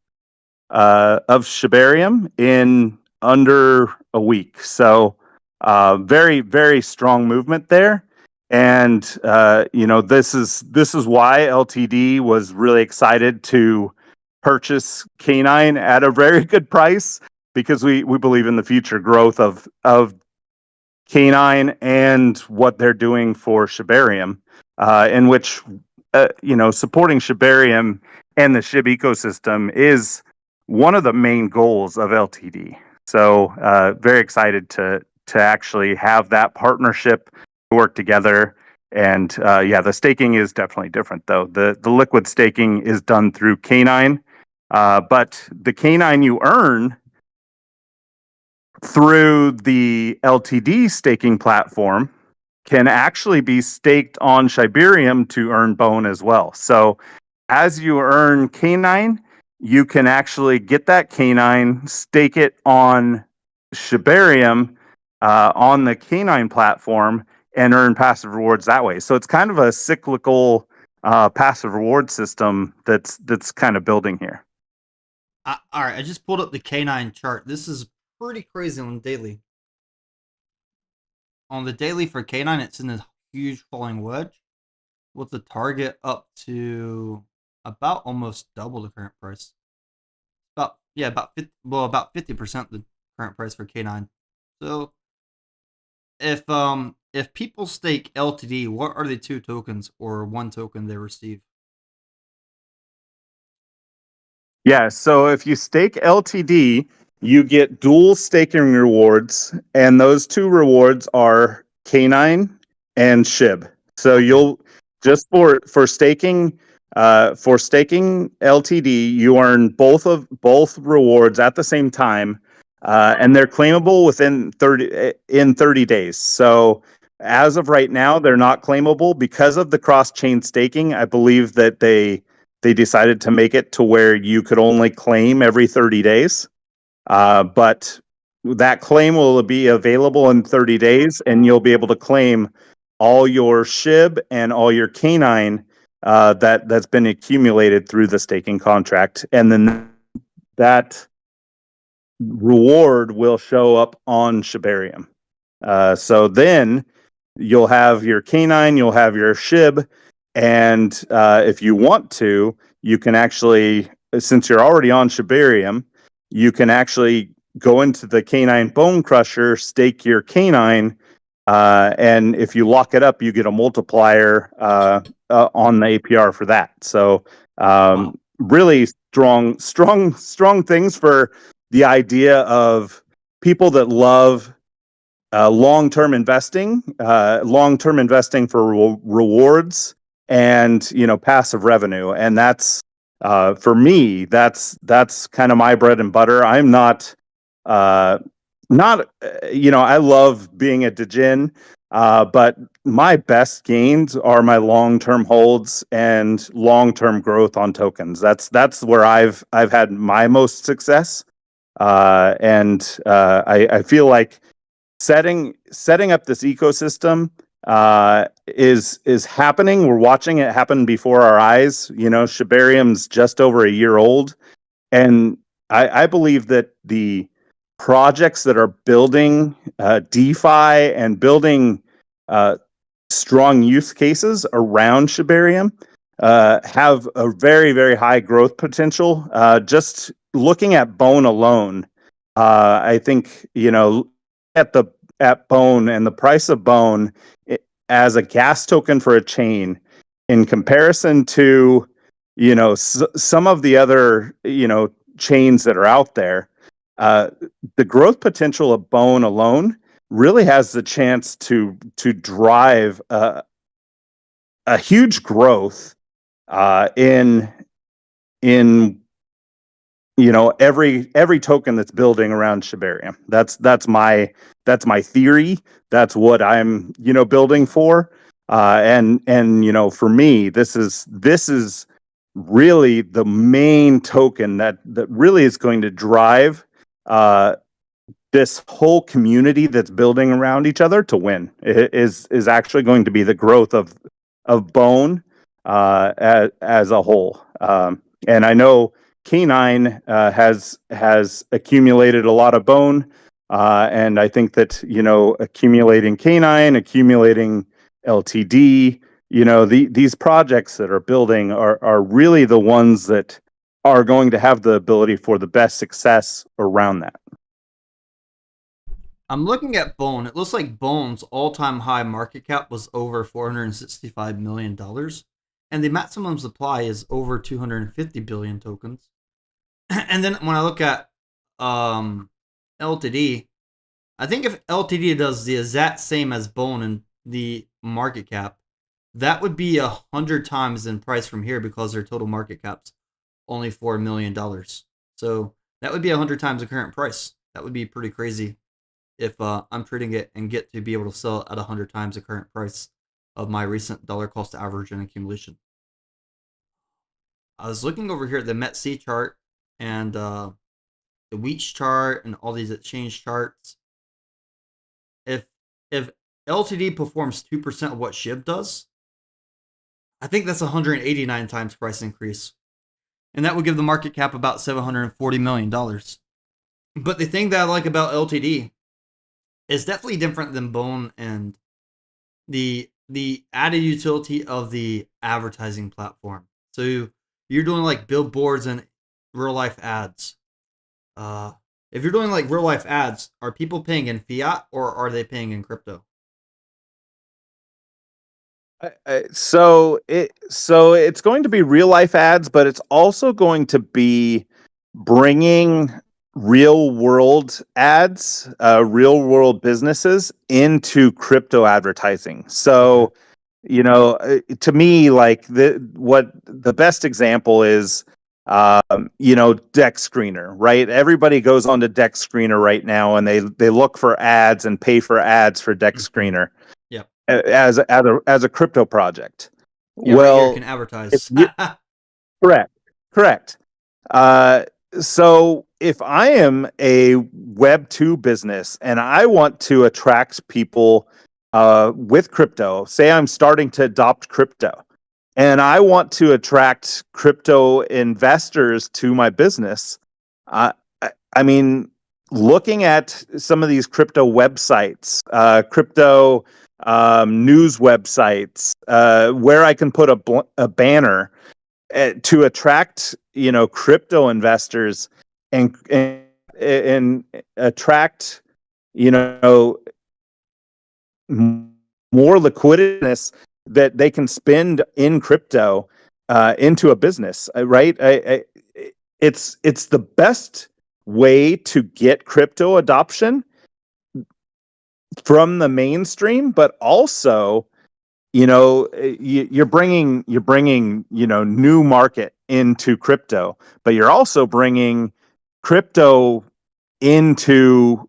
Shibarium in under a week. So very, very strong movement there. And this is why LTD was really excited to purchase K9 at a very good price, because we believe in the future growth of K9 and what they're doing for Shibarium, in which supporting Shibarium and the SHIB ecosystem is one of the main goals of LTD. So very excited to actually have that partnership work together. And the staking is definitely different, though. The liquid staking is done through K9, but the K9 you earn through the LTD staking platform can actually be staked on Shibarium to earn Bone as well. So as you earn K9, you can actually get that K9, stake it on Shibarium on the K9 platform, and earn passive rewards that way. So it's kind of a cyclical passive reward system that's kind of building here. All right, I just pulled up the K9 chart. This is pretty crazy on the daily. On the daily for K9, it's in a huge falling wedge with the target up to about almost double the current price. About 50% the current price for K9. So if people stake LTD, what are the two tokens or one token they receive? Yeah, so if you stake LTD, you get dual staking rewards, and those two rewards are K9 and SHIB. So you'll just for staking LTD, you earn both rewards at the same time, and they're claimable within 30 days. So as of right now, they're not claimable because of the cross-chain staking. I believe that they decided to make it to where you could only claim every 30 days. But that claim will be available in 30 days, and you'll be able to claim all your SHIB and all your K9 that's been accumulated through the staking contract. And then that reward will show up on Shibarium. So then you'll have your K9, you'll have your SHIB, and if you want to, you can actually, since you're already on Shibarium, you can actually go into the K9 Bone Crusher, stake your K9, and if you lock it up, you get a multiplier on the APR for that. So really strong things for the idea of people that love long-term investing for rewards and passive revenue. And that's for me, that's kind of my bread and butter. I'm not I love being a degen, but my best gains are my long-term holds and long-term growth on tokens. That's where I've had my most success, and I feel like setting up this ecosystem is happening. We're watching it happen before our eyes. Shibarium's just over a year old, and I believe that the projects that are building DeFi and building strong use cases around Shibarium have a very, very high growth potential. Just looking at Bone alone, I think, at Bone and the price of Bone as a gas token for a chain in comparison to, some of the other, chains that are out there, the growth potential of Bone alone really has the chance to drive a huge growth in every token that's building around Shibarium. That's my theory. That's what I'm building for. And for me, this is really the main token that really is going to drive this whole community that's building around each other to win. It is actually going to be the growth of Bone as a whole. And I know K9 has accumulated a lot of Bone, and I think that accumulating K9, accumulating LTD, these projects that are building are really the ones that are going to have the ability for the best success around that. I'm looking at Bone. It looks like Bone's all-time high market cap was over $465 million, and the maximum supply is over 250 billion tokens. And then when I look at LTD, I think if LTD does the exact same as Bone in the market cap, that would be 100 times in price from here because their total market cap's only $4 million. So that would be 100 times the current price. That would be pretty crazy if I'm trading it and get to be able to sell it at 100 times the current price of my recent dollar cost average and accumulation. I was looking over here at the MET-C chart and the Weech chart and all these exchange charts. If LTD performs 2% of what SHIB does, I think that's 189 times price increase. And that would give the market cap about $740 million. But the thing that I like about LTD is definitely different than Bone and the added utility of the advertising platform. So you're doing like billboards and real life ads. If you're doing like real life ads, are people paying in fiat or are they paying in crypto? So it's going to be real life ads, but it's also going to be bringing real world ads, real world businesses into crypto advertising. So, to me, like the best example is, Deck Screener, right? Everybody goes on to Deck Screener right now, and they look for ads and pay for ads for Deck Screener. Yep. As a crypto project. Yeah, well, right here you can advertise. Correct. So if I am a Web 2 business and I want to attract people with crypto, say I'm starting to adopt crypto, and I want to attract crypto investors to my business, I mean, looking at some of these crypto websites, crypto news websites, where I can put a banner to attract crypto investors and attract more liquidity that they can spend in crypto into a business, right? It's the best way to get crypto adoption from the mainstream, but also you're bringing new market into crypto, but you're also bringing crypto into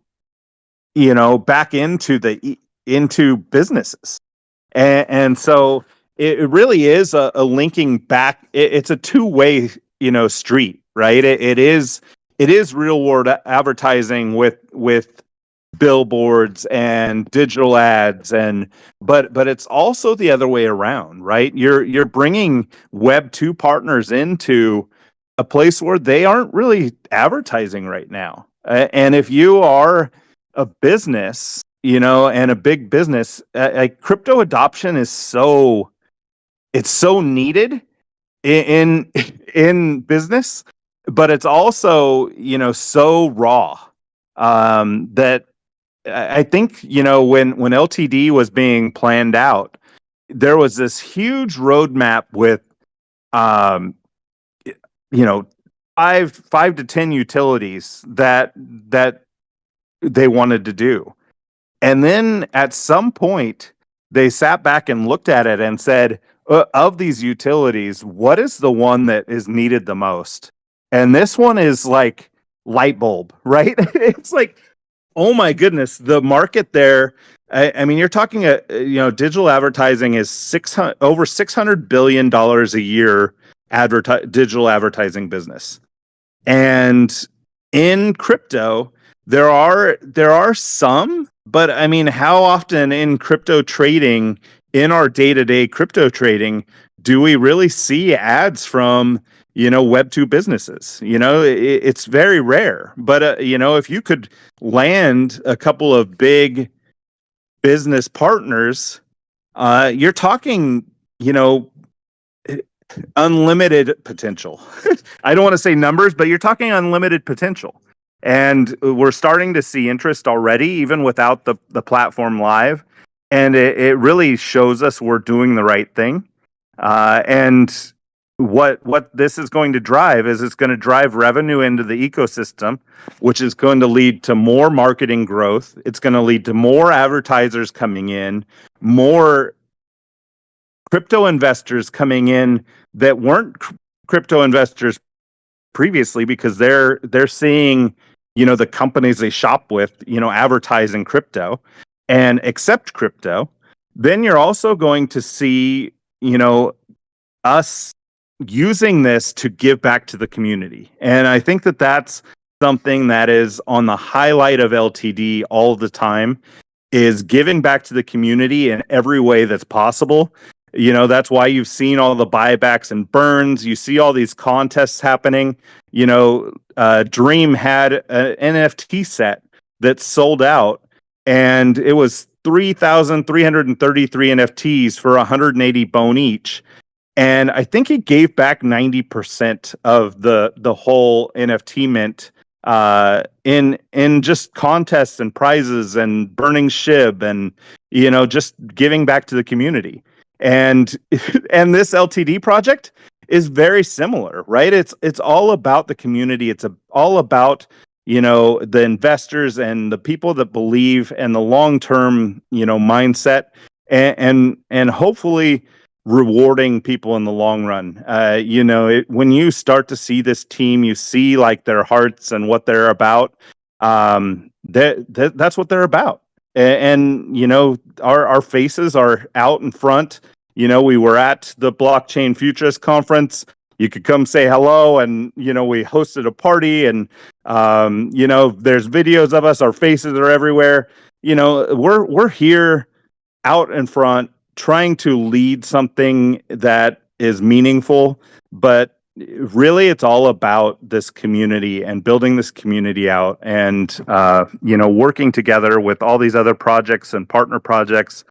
back into businesses, and so it really is a linking back. It's a two-way street, right? It is real world advertising with billboards and digital ads, but it's also the other way around, right? You're bringing Web 2 partners into a place where they aren't really advertising right now. And if you are a business, and a big business, crypto adoption is it's so needed in in business, but it's also so raw, that I think when LTD was being planned out, there was this huge roadmap with um, you know 5 to 10 utilities that they wanted to do. And then at some point, they sat back and looked at it and said, of these utilities, what is the one that is needed the most? And this one is like light bulb, right? It's like, oh my goodness, the market there. I mean, you're talking, digital advertising is over $600 billion a year digital advertising business. And in crypto, there are some, but I mean, how often in crypto trading, in our day-to-day crypto trading, do we really see ads from Web2 businesses? It's very rare. But if you could land a couple of big business partners, you're talking unlimited potential. I don't want to say numbers, but you're talking unlimited potential. And we're starting to see interest already, even without the platform live. And it really shows us we're doing the right thing. And what this is going to drive is it's going to drive revenue into the ecosystem, which is going to lead to more marketing growth. It's going to lead to more advertisers coming in, more crypto investors coming in that weren't crypto investors previously, because they're seeing the companies they shop with advertising crypto and accept crypto. Then you're also going to see us using this to give back to the community. And I think that that's something that is on the highlight of LTD all the time, is giving back to the community in every way that's possible. That's why you've seen all the buybacks and burns. You see all these contests happening. Dream had an NFT set that sold out, and it was 3,333 NFTs for 180 bone each. And I think he gave back 90% of the whole NFT mint in just contests and prizes and burning SHIB and just giving back to the community. And and this LTD project is very similar, right? It's all about the community. It's all about the investors and the people that believe, and the long-term mindset, and hopefully rewarding people in the long run. When you start to see this team, you see like their hearts and what they're about. That's what they're about. And our faces are out in front. We were at the Blockchain Futurist Conference. You could come say hello, and we hosted a party, and there's videos of us. Our faces are everywhere. We're here out in front, trying to lead something that is meaningful, but really it's all about this community and building this community out, and working together with all these other projects and partner projects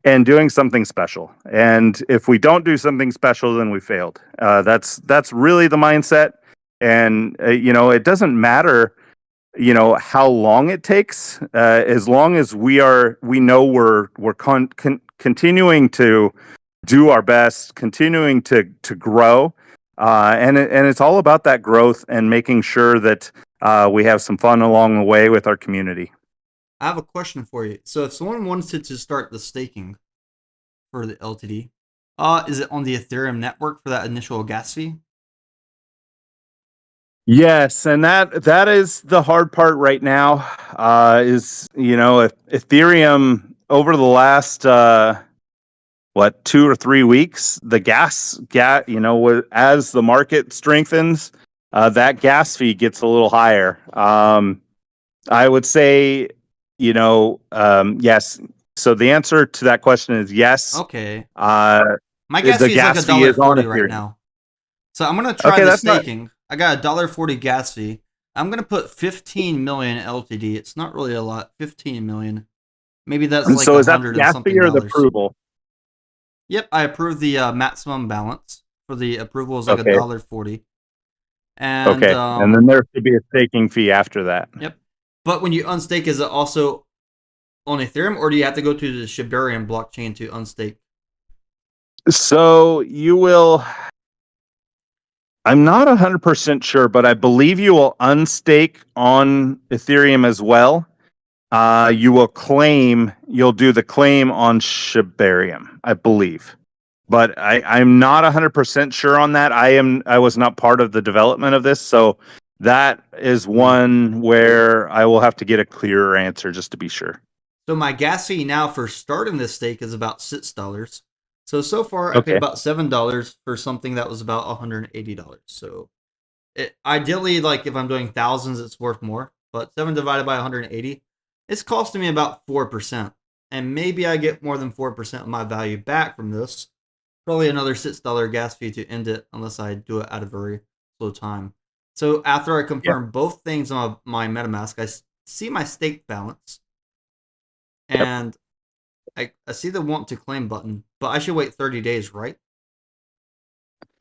and doing something special. And if we don't do something special, then we failed. That's really the mindset. And it doesn't matter how long it takes, as long as we know we're continuing to do our best, continuing to grow. And it's all about that growth and making sure that we have some fun along the way with our community. I have a question for you. So if someone wanted to start the staking for the LTD, is it on the Ethereum network for that initial gas fee? Yes, and that is the hard part right now. Is Ethereum over the last 2 or 3 weeks, the gas as the market strengthens, that gas fee gets a little higher. I would say yes. So the answer to that question is yes. Okay. My gas fee is like $1.40 right now. So I'm gonna try the staking. I got $1.40 gas fee. I'm gonna put 15 million LTD. It's not really a lot. 15 million. Maybe that's And like so is that the 100 and gas fee something or the dollars. approval? Yep, I approve the maximum balance for the approval is like Okay. $1.40. And Okay. And then there should be a staking fee after that. yep. But when you unstake, is it also on Ethereum, or do you have to go to the Shibarium blockchain to unstake? So you will. I'm not 100% sure, but I believe you will unstake on Ethereum as well. You will claim. You'll do the claim on Shibarium, I believe. But I'm not 100% sure on that. I was not part of the development of this, so that is one where I will have to get a clearer answer just to be sure. So my gas fee now for starting this stake is about $6. So far I paid Okay. about $7 for something that was about $180. So ideally, like if I'm doing thousands, it's worth more. But 7 divided by 180, it's costing me about 4%. And maybe I get more than 4% of my value back from this. Probably another $6 gas fee to end it, unless I do it at a very slow time. So after I confirm both things on my MetaMask, I see my stake balance. And I see the want to claim button, but I should wait 30 days, right?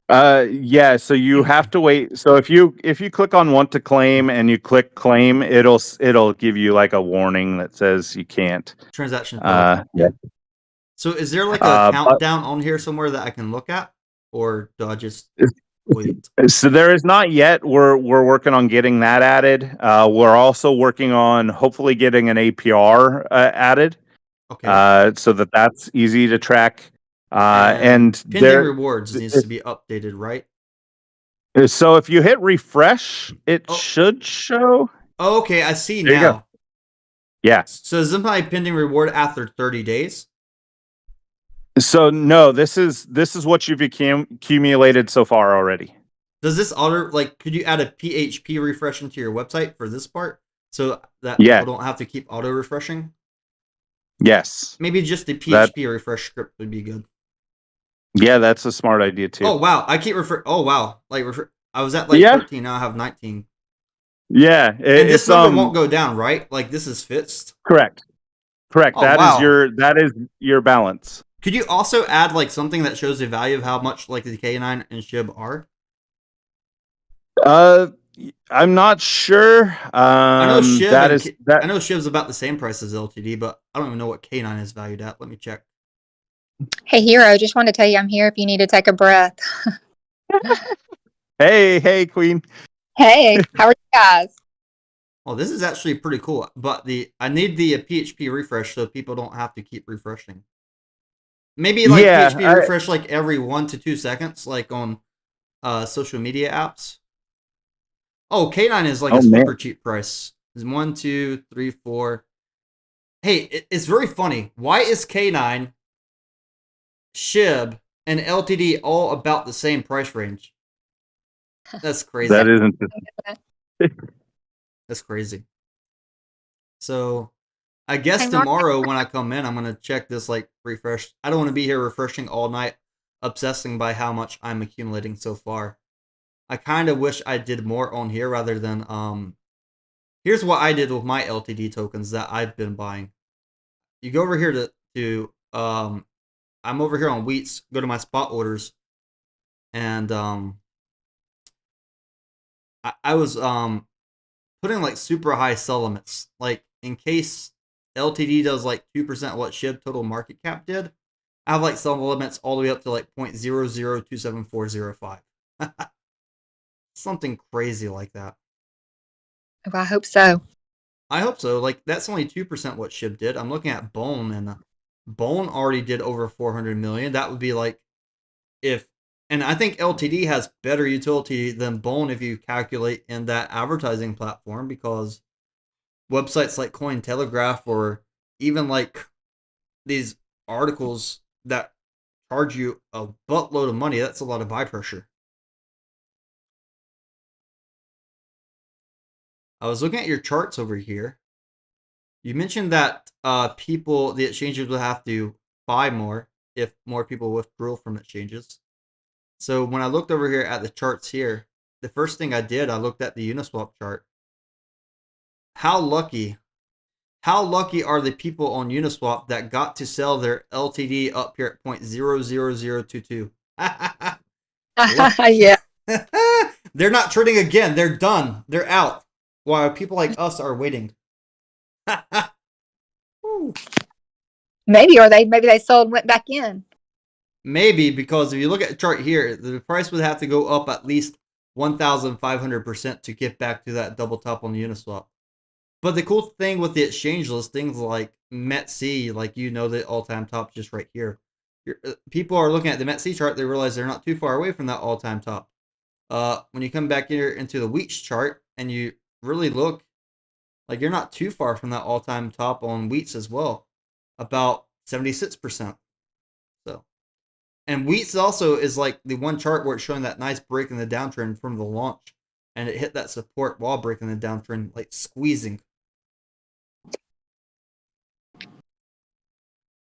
Yeah, so you have to wait. So if you click on want to claim and you click claim, it'll give you like a warning that says you can't. Transaction failed. Yeah. So is there like a But countdown on here somewhere that I can look at, or do I just wait? so there is not yet. We're working on getting that added. We're also working on hopefully getting an APR added. Okay. So that's easy to track. And And pending rewards needs to be updated, right? so if you hit refresh, it Oh. should show. Oh, okay, I see There you go. now. Yeah. So is this my pending reward after 30 days? So no, this is what you've accumulated so far already. Does this could you add a PHP refresh into your website for this part so that Yeah. people don't have to keep auto refreshing? Yes. Maybe just the PHP refresh script would be good. Yeah, that's a smart idea too. Oh wow, I keep Oh wow, I was at 13, now I have 19. Yeah, And this number won't go down, right? Like this is fixed. Correct. Oh, That wow. is your balance. Could you also add like something that shows the value of how much like the K9 and SHIB are? I'm not sure. I know SHIB that I know SHIB's about the same price as LTD, but I don't even know what K9 is valued at. Let me check. Hey, Hero, just wanted to tell you I'm here if you need to take a breath. Hey, Queen. Hey, how are you guys? Oh, this is actually pretty cool, but I need the PHP refresh so people don't have to keep refreshing. Maybe like PHP refresh like every 1 to 2 seconds, like on social media apps. Oh, K9 is like a super cheap price. It's 1, 2, 3, 4. Hey, it's very funny. Why is K9, SHIB, and LTD all about the same price range? That's crazy. That isn't. That's crazy. So, I guess tomorrow when I come in, I'm gonna check this like refresh. I don't want to be here refreshing all night, obsessing by how much I'm accumulating so far. I kind of wish I did more on here rather than Here's what I did with my LTD tokens that I've been buying. You go over here to I'm over here on Wheats. Go to my spot orders, and I was putting like super high sell limits, like in case LTD does like 2% what SHIB total market cap did. I have like sell limits all the way up to like 0.0027405. Something crazy like that. Well, I hope so. I hope so. Like that's only 2% what SHIB did. I'm looking at Bone, and Bone already did over 400 million. That would be like and I think LTD has better utility than Bone if you calculate in that advertising platform, because websites like Cointelegraph or even like these articles that charge you a buttload of money, that's a lot of buy pressure. I was looking at your charts over here. You mentioned that the exchanges will have to buy more if more people withdraw from exchanges. So when I looked over here at the charts here, the first thing I did, I looked at the Uniswap chart. How lucky are the people on Uniswap that got to sell their LTD up here at 0.00022? Yeah. They're not trading again. They're done. They're out. While people like us are waiting. Maybe they sold and went back in. Maybe, because if you look at the chart here, the price would have to go up at least 1,500% to get back to that double top on the Uniswap. But the cool thing with the exchange list, things like METC, like the all-time top just right here. People are looking at the METC chart, they realize they're not too far away from that all-time top. When you come back here into the weeks chart and you really look, like you're not too far from that all-time top on wheats as well, about 76%. So, and wheats also is like the one chart where it's showing that nice break in the downtrend from the launch, and it hit that support while breaking the downtrend, like squeezing.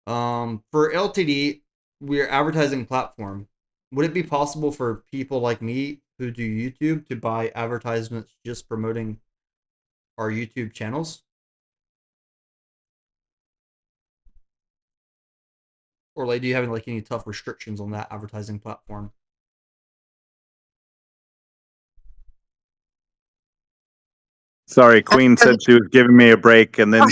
For LTD, we're advertising platform. Would it be possible for people like me who do YouTube to buy advertisements just promoting our YouTube channels? Or like, do you have like any tough restrictions on that advertising platform? Sorry, Queen said she was giving me a break, and then I'm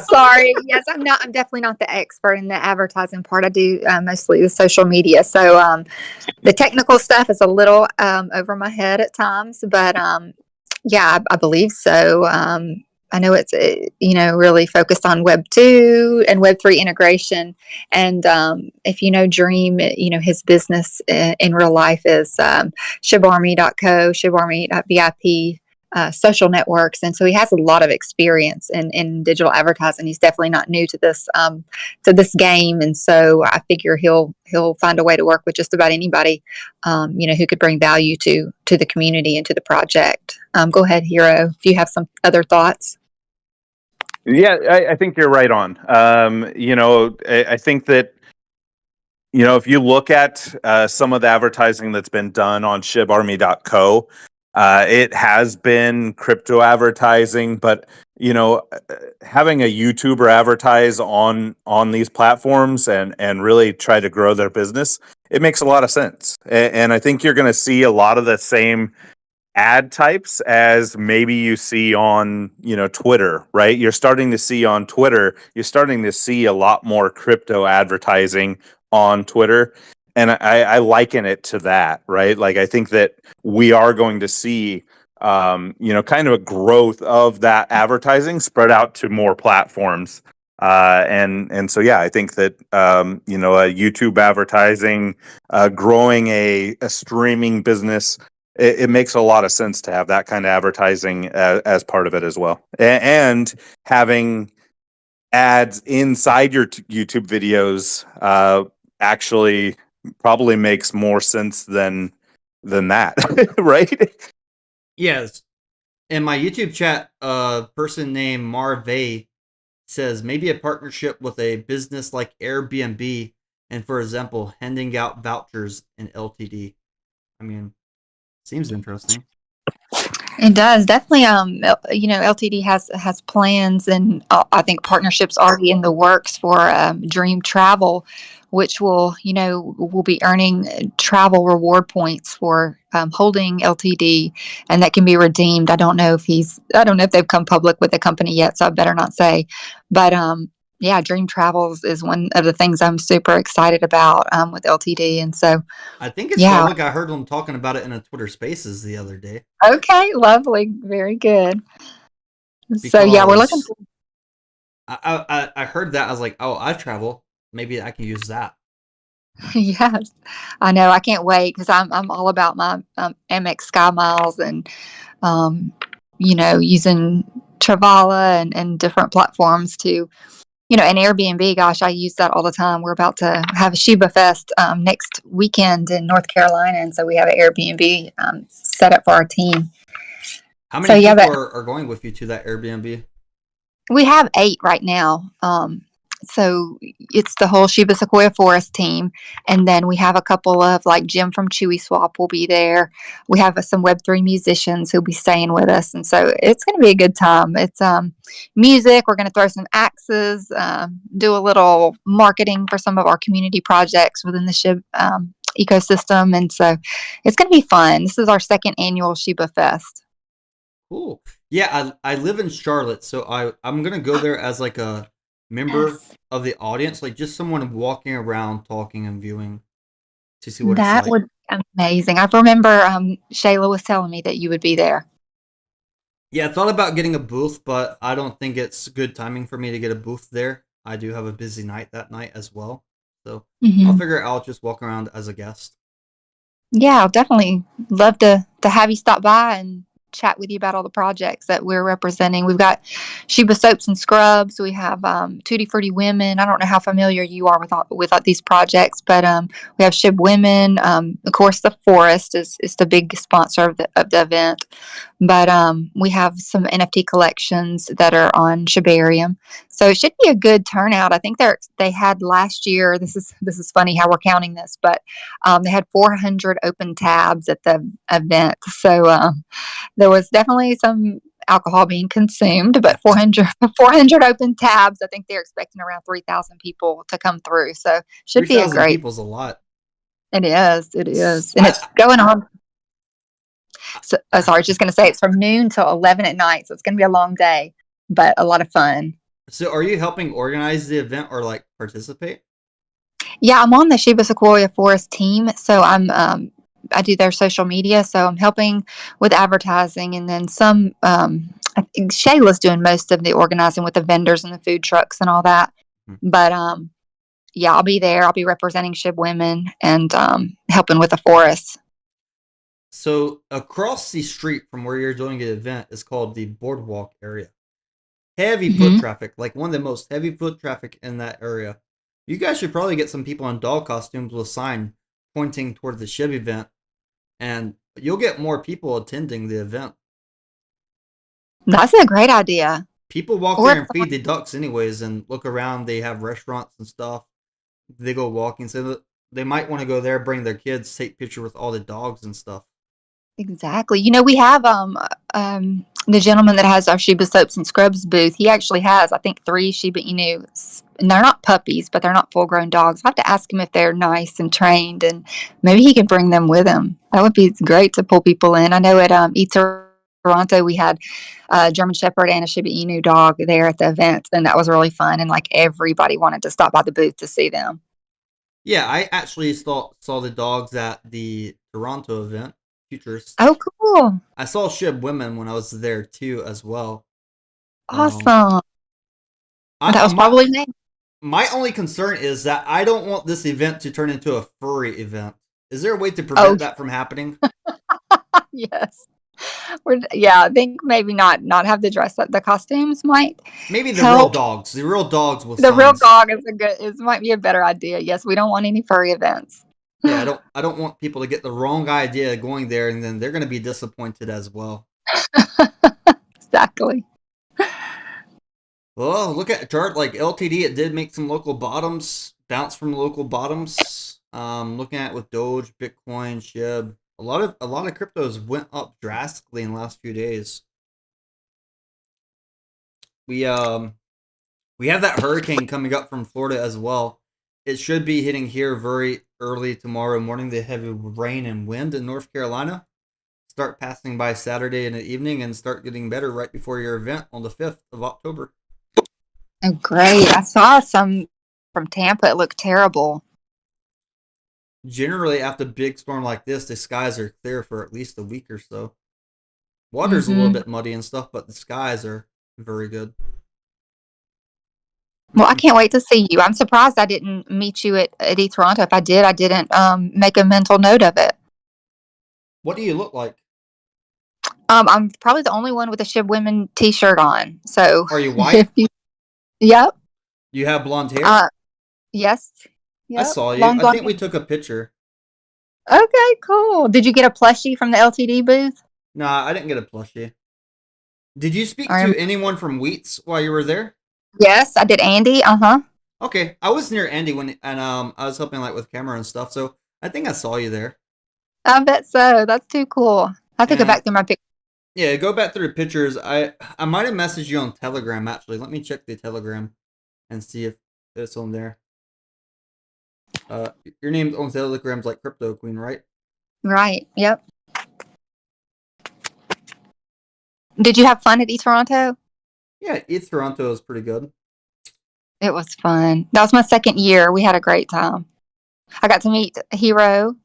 sorry. Yes, I'm definitely not the expert in the advertising part. I do mostly the social media. So the technical stuff is a little over my head at times, but yeah, I believe so. I know it's really focused on Web 2 and Web 3 integration. And if Dream, his business in real life is shibarmy.co, shibarmy.vip. Social networks, and so he has a lot of experience in digital advertising. He's definitely not new to this game, and so I figure he'll find a way to work with just about anybody, who could bring value to the community and to the project. Go ahead, Hero. Do you have some other thoughts? Yeah, I think you're right on. I think that if you look at some of the advertising that's been done on shibarmy.co, it has been crypto advertising, but having a YouTuber advertise on these platforms and really try to grow their business, it makes a lot of sense. And I think you're going to see a lot of the same ad types as maybe you see on Twitter, right? You're starting to see on Twitter, you're starting to see a lot more crypto advertising on Twitter. And I liken it to that, right? Like, I think that we are going to see, kind of a growth of that advertising spread out to more platforms. And so, yeah, I think that, a YouTube advertising, growing a streaming business, it makes a lot of sense to have that kind of advertising as part of it as well. And having ads inside your YouTube videos actually probably makes more sense than that, right? Yes. In my YouTube chat, a person named Marvay says maybe a partnership with a business like Airbnb, and for example, handing out vouchers in LTD. I mean, seems interesting. It does definitely. LTD has plans, and I think partnerships already in the works for Dream Travel, which will be earning travel reward points for holding LTD, and that can be redeemed. I don't know if they've come public with the company yet, so I better not say. But yeah, Dream Travels is one of the things I'm super excited about with LTD, and so I think it's yeah. public. I heard them talking about it in a Twitter Spaces the other day. Okay, lovely, very good. So yeah, we're looking. I heard that. I was like, oh, I travel. Maybe I can use that. Yes, I know. I can't wait because I'm all about my Amex Sky Miles and using Travala and different platforms to and Airbnb. Gosh, I use that all the time. We're about to have a Sheba Fest next weekend in North Carolina, and so we have an Airbnb set up for our team. How many people are going with you to that Airbnb? We have 8 right now. So it's the whole Shiba Sequoia Forest team, and then we have a couple of like Jim from Chewy Swap will be there. We have some Web3 musicians who'll be staying with us, and so it's going to be a good time. It's music. We're going to throw some axes, do a little marketing for some of our community projects within the Shiba ecosystem, and so it's going to be fun. This is our second annual Shiba Fest. Cool. Yeah, I live in Charlotte, so I'm gonna go there as like a member Yes. of the audience, like just someone walking around, talking and viewing to see what it's That like. would be amazing. I remember Shayla was telling me that you would be there. Yeah, I thought about getting a booth, but I don't think it's good timing for me to get a booth there. I do have a busy night that night as well, so I'll Mhm. figure I'll just walk around as a guest. Yeah, I'll definitely love to have you stop by and chat with you about all the projects that we're representing. We've got Sheba Soaps and Scrubs. We have Tutti Frutti Women. I don't know how familiar you are with these projects, but we have Shib Women. Of course, the Forest is the big sponsor of the event. But we have some NFT collections that are on Shibarium, so it should be a good turnout. I think they had last year. This is funny how we're counting this, but they had 400 open tabs at the event. So there was definitely some alcohol being consumed, but 400 open tabs. I think they're expecting around 3,000 people to come through. So should be a 3,000 great. people's a lot. It is. It is, and it's I going on. So, sorry, I was just going to say it's from noon till 11 at night. So it's going to be a long day, but a lot of fun. so are you helping organize the event or like participate? Yeah, I'm on the Shiba Sequoia Forest team. So I do their social media. So I'm helping with advertising, and then some, I think Shayla's doing most of the organizing with the vendors and the food trucks and all that. Hmm. But yeah, I'll be there. I'll be representing Shib Women and helping with the forest. So across the street from where you're doing the event is called the boardwalk area. Heavy foot Mhm. traffic, like one of the most heavy foot traffic in that area. You guys should probably get some people in dog costumes with a sign pointing toward the Shib event, and you'll get more people attending the event. That's a great idea. People walk Or there if and feed the ducks anyways and look around. They have restaurants and stuff. They go walking, so they might want to go there, bring their kids, take picture with all the dogs and stuff. Exactly. We have the gentleman that has our Shiba Soaps and Scrubs booth. He actually has, I think, 3 Shiba Inus. And they're not puppies, but they're not full grown dogs. I have to ask him if they're nice and trained, and maybe he could bring them with him. That would be great to pull people in. I know at Toronto we had a German Shepherd and a Shiba Inu dog there at the event, and that was really fun. And like everybody wanted to stop by the booth to see them. Yeah, I actually saw the dogs at the Toronto event, Futures. Oh, cool! I saw Shib Women when I was there too, as well. Awesome. That was My probably me. my only concern is that I don't want this event to turn into a furry event. Is there a way to Oh, prevent that from happening? yes. I think maybe not have the dress up. The costumes might Maybe the real help. dogs. The real dogs with The real signs. dog might be a better idea. Yes, we don't want any furry events. Yeah, I don't want people to get the wrong idea going there, and then they're going to be disappointed as well. Exactly. Well, look at the chart. Like LTD, it did make some local bottoms, bounce from local bottoms. Looking at it with Doge, Bitcoin, Shib, a lot of cryptos went up drastically in the last few days. We have that hurricane coming up from Florida as well. It should be hitting here very early tomorrow morning. The heavy rain and wind in North Carolina start passing by Saturday in the evening and start getting better right before your event on the 5th of October. Oh, great. I saw some from Tampa. It looked terrible. Generally, after a big storm like this, the skies are clear for at least a week or so. Water's a little bit muddy and stuff, but the skies are very good. Well, I can't wait to see you. I'm surprised I didn't meet you at Toronto. If I did, I didn't make a mental note of it. What do you look like? I'm probably the only one with a Shib Women T-shirt on. So, Are you white? Yep. You have blonde hair? Yes. I Yep. saw you. Long I blonde think we took a picture. hair. Okay, cool. Did you get a plushie from the LTD booth? Nah, I didn't get a plushie. Did you speak Or to anyone from Wheats while you were there? Yes, I did. Andy. Uh-huh. Okay, I was near Andy and I was helping like with camera and stuff, so I think I saw you there. I bet so. That's too cool. I have to go And back through my pictures. yeah, go back through the pictures. I might have messaged you on Telegram actually. Let me check the Telegram and see if it's on there. Uh, your name on Telegram's like Crypto Queen, right? Right. Yep. Did you have fun at eToronto? Yeah, ETH Toronto is pretty good. It was fun. That was my second year. We had a great time. I got to meet Hero,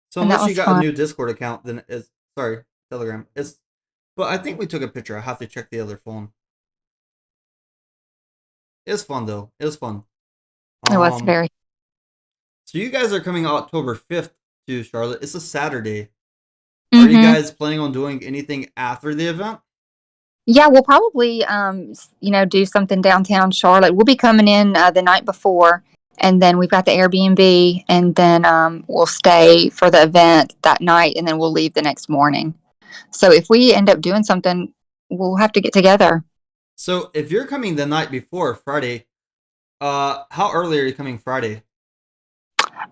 So and that unless you was got a fun. new Discord account, then it's sorry, Telegram. It's but I think we took a picture. I have to check the other phone. It was fun though. It was fun. It was Um, very. so you guys are coming October 5th to Charlotte. It's a Saturday. Are you Mm-hmm. guys planning on doing anything after the event? Yeah, we'll probably, do something downtown Charlotte. We'll be coming in the night before, and then we've got the Airbnb, and then we'll stay for the event that night, and then we'll leave the next morning. So if we end up doing something, we'll have to get together. So if you're coming the night before Friday, how early are you coming Friday?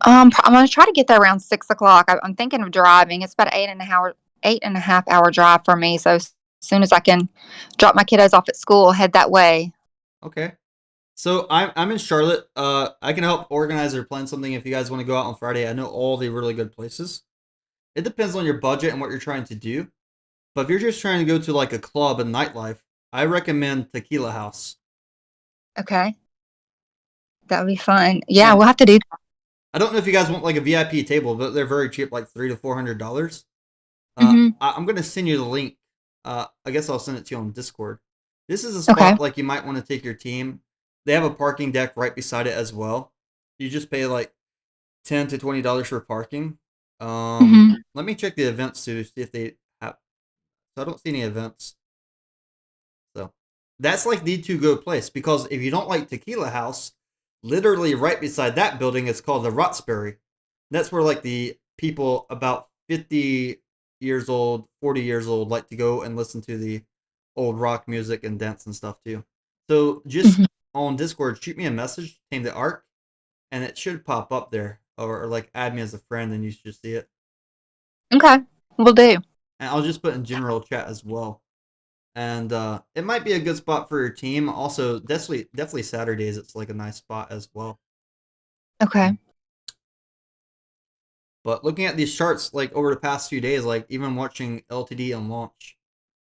I'm going to try to get there around 6 o'clock. I'm thinking of driving. It's about 8.5 hour drive for me. So as soon as I can drop my kiddos off at school, head that way. Okay. So I'm in Charlotte. I can help organize or plan something if you guys want to go out on Friday. I know all the really good places. It depends on your budget and what you're trying to do. But if you're just trying to go to like a club and nightlife, I recommend Tequila House. Okay. That would be fun. Yeah, And we'll have to do that. I don't know if you guys want like a VIP table, but they're very cheap, like $300 to $400. Hmm. I'm gonna send you the link. I guess I'll send it to you on Discord. This is a Okay. spot like you might want to take your team. They have a parking deck right beside it as well. You just pay like $10 to $20 for parking. Hmm. Let me check the events to see if they have. So I don't see any events. So that's like the to go place because if you don't like Tequila House, literally right beside that building is called the Roxbury. That's where like the people about 50 years old, 40 years old like to go and listen to the old rock music and dance and stuff too. So just Hmm. on Discord, shoot me a message, Tametheark, and it should pop up there. Or like add me as a friend and you should see it. Okay. We'll do. And I'll just put in general chat as well. And it might be a good spot for your team. Also, definitely Saturdays. It's like a nice spot as well. Okay. But looking at these charts, like over the past few days, like even watching LTD and launch,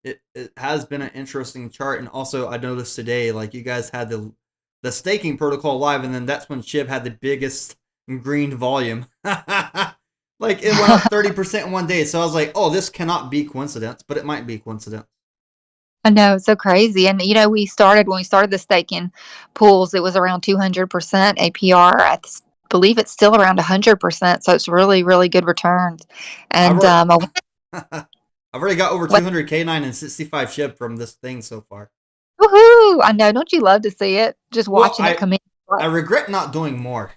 it has been an interesting chart. And also, I noticed today, like you guys had the staking protocol live, and then that's when SHIB had the biggest green volume. Like it went up 30% in one day. So I was like, oh, this cannot be coincidence, but it might be coincidence. I know, it's so crazy. And when we started the staking pools, it was around 200% APR. Believe it's still around 100%. So it's really, really good returns. I've And already, I've already got over what, 200 K9 and 65 SHIB from this thing so far. woohoo! I know. Don't you love to see it? Just Well, watching it come in. I regret not doing more.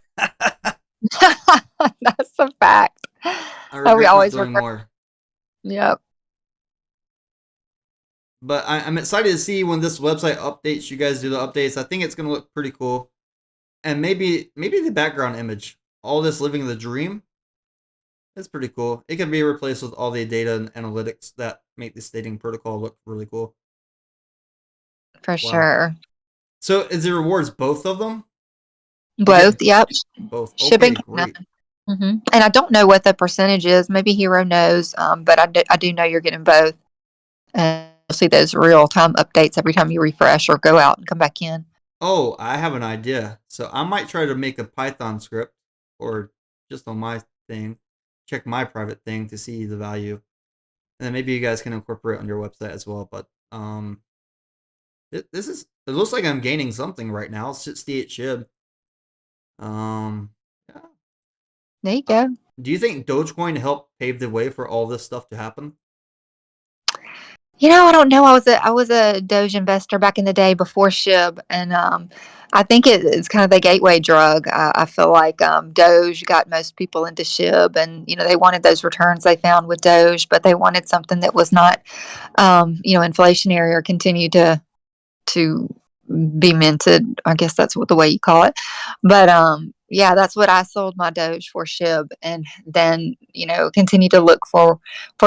That's a fact. I Oh, we regret not always doing regret. more. Yep. But I'm excited to see when this website updates. You guys do the updates. I think it's gonna look pretty cool. And maybe the background image, all this living the dream, is pretty cool. It can be replaced with all the data and analytics that make the staking protocol look really cool. For Wow. sure. So is the rewards both of them? You Both. get Yep. both. Shipping. Okay, great. And I don't know what the percentage is. Maybe Hero knows, but I do know you're getting both. And you'll see those real time updates every time you refresh or go out and come back in. Oh, I have an idea. So I might try to make a Python script or just on my thing, check my private thing to see the value. And then maybe you guys can incorporate on your website as well. But it looks like I'm gaining something right now. 68 SHIB. Yeah. There you go. Do you think Dogecoin helped pave the way for all this stuff to happen? I don't know. I was a Doge investor back in the day before SHIB, and I think it's kind of the gateway drug. I feel like Doge got most people into SHIB, and they wanted those returns they found with Doge, but they wanted something that was not, inflationary or continue to be minted. I guess that's what the way you call it. But yeah, that's what I sold my Doge for, SHIB, and then continue to look for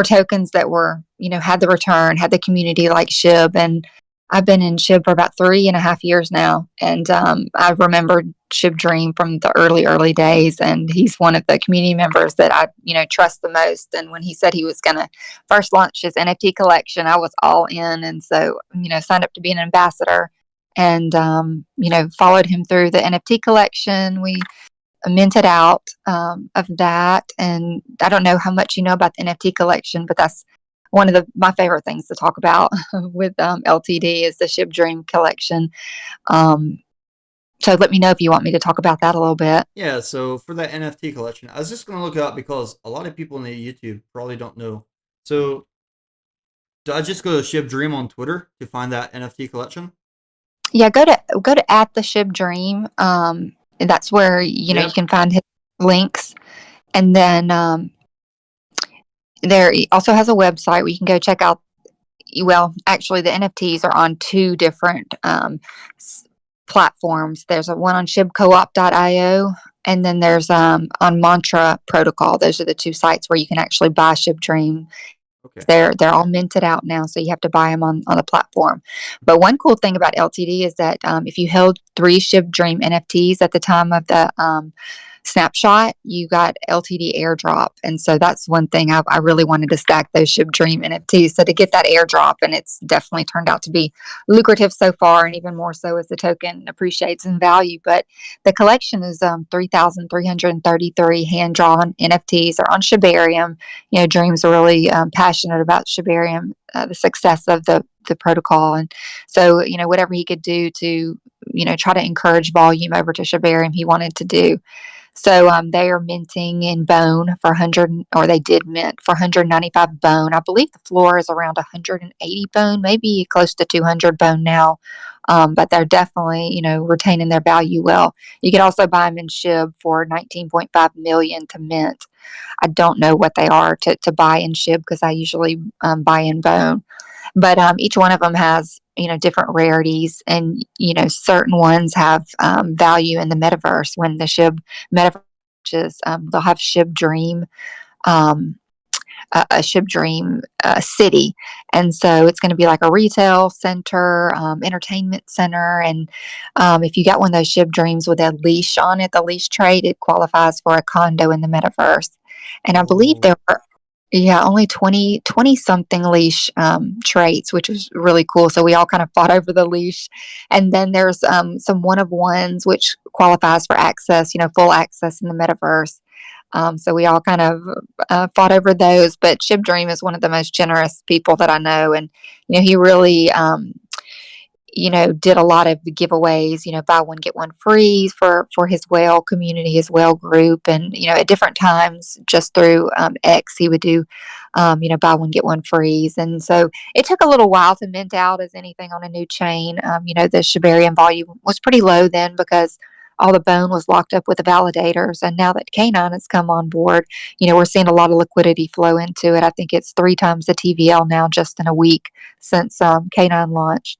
tokens that were had the return, had the community like SHIB, and I've been in SHIB for about 3.5 years now, and I remember SHIB Dream from the early days, and he's one of the community members that I trust the most. And when he said he was going to first launch his NFT collection, I was all in, and so signed up to be an ambassador, and followed him through the NFT collection. We minted out of that, and I don't know how much you know about the NFT collection, but that's one of my favorite things to talk about with LTD is the SHIB Dream collection. So let me know if you want me to talk about that a little bit. Yeah, so for that NFT collection, I was just going to look it up because a lot of people in the YouTube probably don't know. So do I just go to SHIB Dream on Twitter to find that NFT collection? Yeah, go to at the SHIB Dream. That's where you can find his links, and then there he also has a website where you can go check out. Well, actually, the NFTs are on two different platforms. There's one on shibcoop.io, and then there's on Mantra Protocol. Those are the two sites where you can actually buy SHIB Dream. Okay. They're all minted out now, so you have to buy them on the platform. But one cool thing about LTD is that if you held 3 SHIB Dream NFTs at the time of the snapshot, you got LTD airdrop, and so that's one thing I really wanted to stack those SHIB Dream NFTs. So to get that airdrop, and it's definitely turned out to be lucrative so far, and even more so as the token appreciates in value. But the collection is 3,333 hand-drawn NFTs are on Shibarium. Dream's are really passionate about Shibarium, the success of the protocol, and so whatever he could do to try to encourage volume over to Shibarium, he wanted to do. So they are minting in Bone for 100, or they did mint for 195 Bone. I believe the floor is around 180 Bone, maybe close to 200 Bone now. But they're definitely, retaining their value well. You could also buy them in SHIB for 19.5 million to mint. I don't know what they are to buy in SHIB because I usually buy in Bone. But each one of them has different rarities, and certain ones have value in the metaverse. When the SHIB metaverse is, they'll have SHIB Dream, a SHIB Dream city, and so it's going to be like a retail center, entertainment center, and if you got one of those SHIB Dreams with a leash on it, the leash trade, it qualifies for a condo in the metaverse. And I believe there are only 20 something leash traits, which was really cool. So we all kind of fought over the leash. And then there's some one of ones, which qualifies for access, full access in the metaverse. So we all kind of fought over those. But SHIB Dream is one of the most generous people that I know. And, he really, did a lot of the giveaways, buy one, get one free for his whale community, his whale group. And, at different times, just through X, he would do, buy one, get one freeze. And so it took a little while to mint out as anything on a new chain. The Shibarium volume was pretty low then because all the Bone was locked up with the validators. And now that K9 has come on board, we're seeing a lot of liquidity flow into it. I think it's 3 times the TVL now just in a week since K9 launched.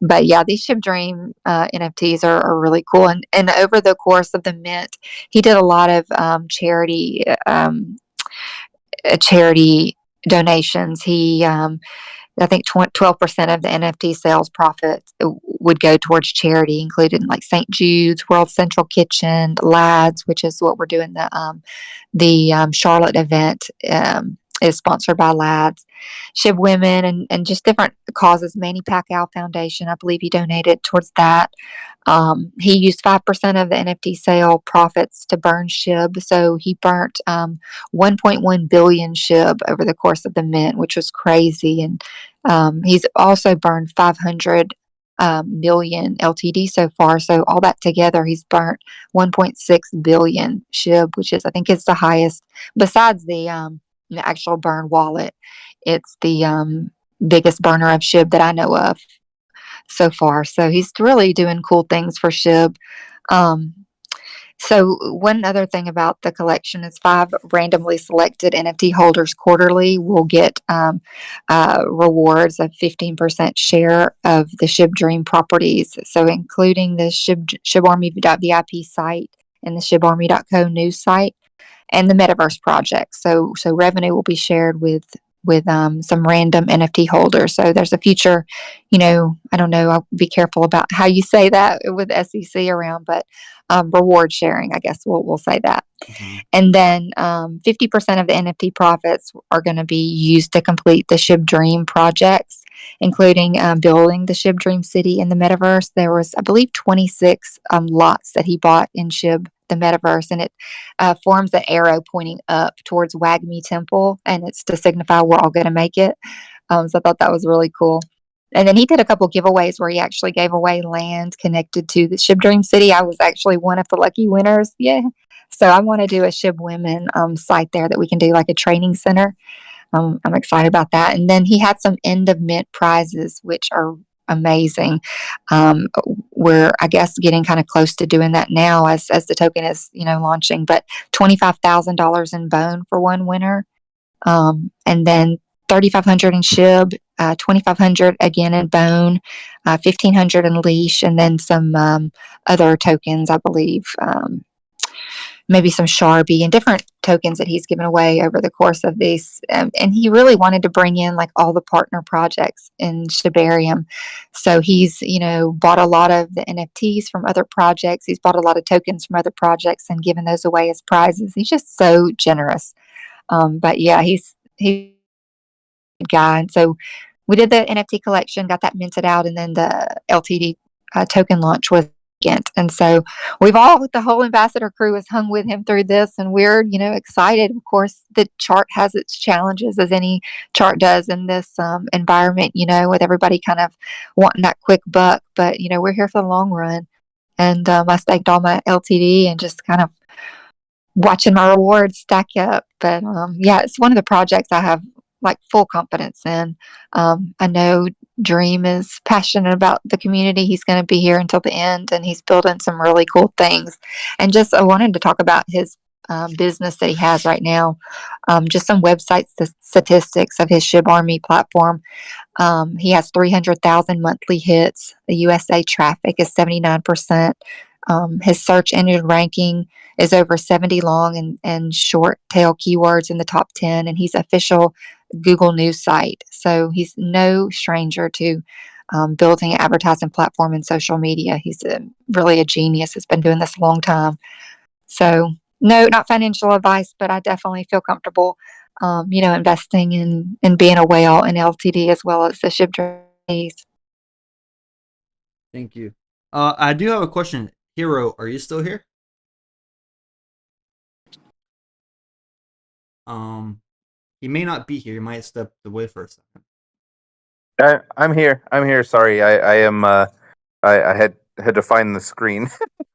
But yeah, these SHIB Dream NFTs are really cool. And over the course of the mint, he did a lot of charity donations. He I think 12% of the NFT sales profits would go towards charity, including like St. Jude's, World Central Kitchen, Lads, which is what we're doing. The Charlotte event is sponsored by Lads, SHIB Women, and just different causes. Manny Pacquiao Foundation, I believe he donated towards that. He used 5% of the NFT sale profits to burn SHIB, so he burnt 1.1 billion SHIB over the course of the mint, which was crazy. And he's also burned 500 million LTD so far. So all that together, he's burnt 1.6 billion SHIB, which is, I think, is the highest besides the actual burn wallet. It's the biggest burner of SHIB that I know of so far. So he's really doing cool things for SHIB. So one other thing about the collection is 5 randomly selected NFT holders quarterly will get rewards of 15% share of the SHIB Dream properties. So including the SHIBArmy.vip site and the SHIBArmy.co news site and the Metaverse project. So revenue will be shared with some random NFT holders. So there's a future, I don't know, I'll be careful about how you say that with SEC around, but reward sharing, I guess we'll say that. Mm-hmm. And then 50% of the NFT profits are going to be used to complete the SHIB Dream projects, including building the SHIB Dream City in the Metaverse. There was, I believe, 26 lots that he bought in SHIB, the Metaverse, and it forms an arrow pointing up towards Wagme Temple, and it's to signify we're all going to make it. So I thought that was really cool. And then he did a couple giveaways where he actually gave away land connected to the SHIB Dream City. I was actually one of the lucky winners. Yeah. So I want to do a SHIB Women site there that we can do like a training center. I'm excited about that. And then he had some end of mint prizes, which are amazing. We're, I guess, getting kind of close to doing that now as the token is, launching. But $25,000 in bone for one winner, and then 3,500 in SHIB, 2,500 again in bone, 1,500 in leash, and then some other tokens, I believe. Maybe some Sharpie and different tokens that he's given away over the course of this. And he really wanted to bring in like all the partner projects in Shibarium. So he's, bought a lot of the NFTs from other projects. He's bought a lot of tokens from other projects and given those away as prizes. He's just so generous. But yeah, he's a good guy. And so we did the NFT collection, got that minted out, and then the LTD token launch was second. And so the whole ambassador crew has hung with him through this, and we're, excited. Of course, the chart has its challenges, as any chart does in this environment, with everybody kind of wanting that quick buck. But, we're here for the long run. And I staked all my LTD and just kind of watching my rewards stack up. But yeah, it's one of the projects I have like full confidence in. I know Dream is passionate about the community. He's going to be here until the end, and he's building some really cool things. And just I wanted to talk about his business that he has right now. Just some website statistics of his SHIB Army platform. He has 300,000 monthly hits. The USA traffic is 79%. His search engine ranking is over 70 long and short tail keywords in the top 10, and he's official Google News site. So he's no stranger to building an advertising platform in social media. He's really a genius. Has been doing this a long time. So no, not financial advice, but I definitely feel comfortable, investing in being a whale in LTD as well as the SHIB trees. Thank you. I do have a question. Hero, are you still here? He may not be here. He might have stepped away for a second. I'm here. Sorry, I am. I had to find the screen.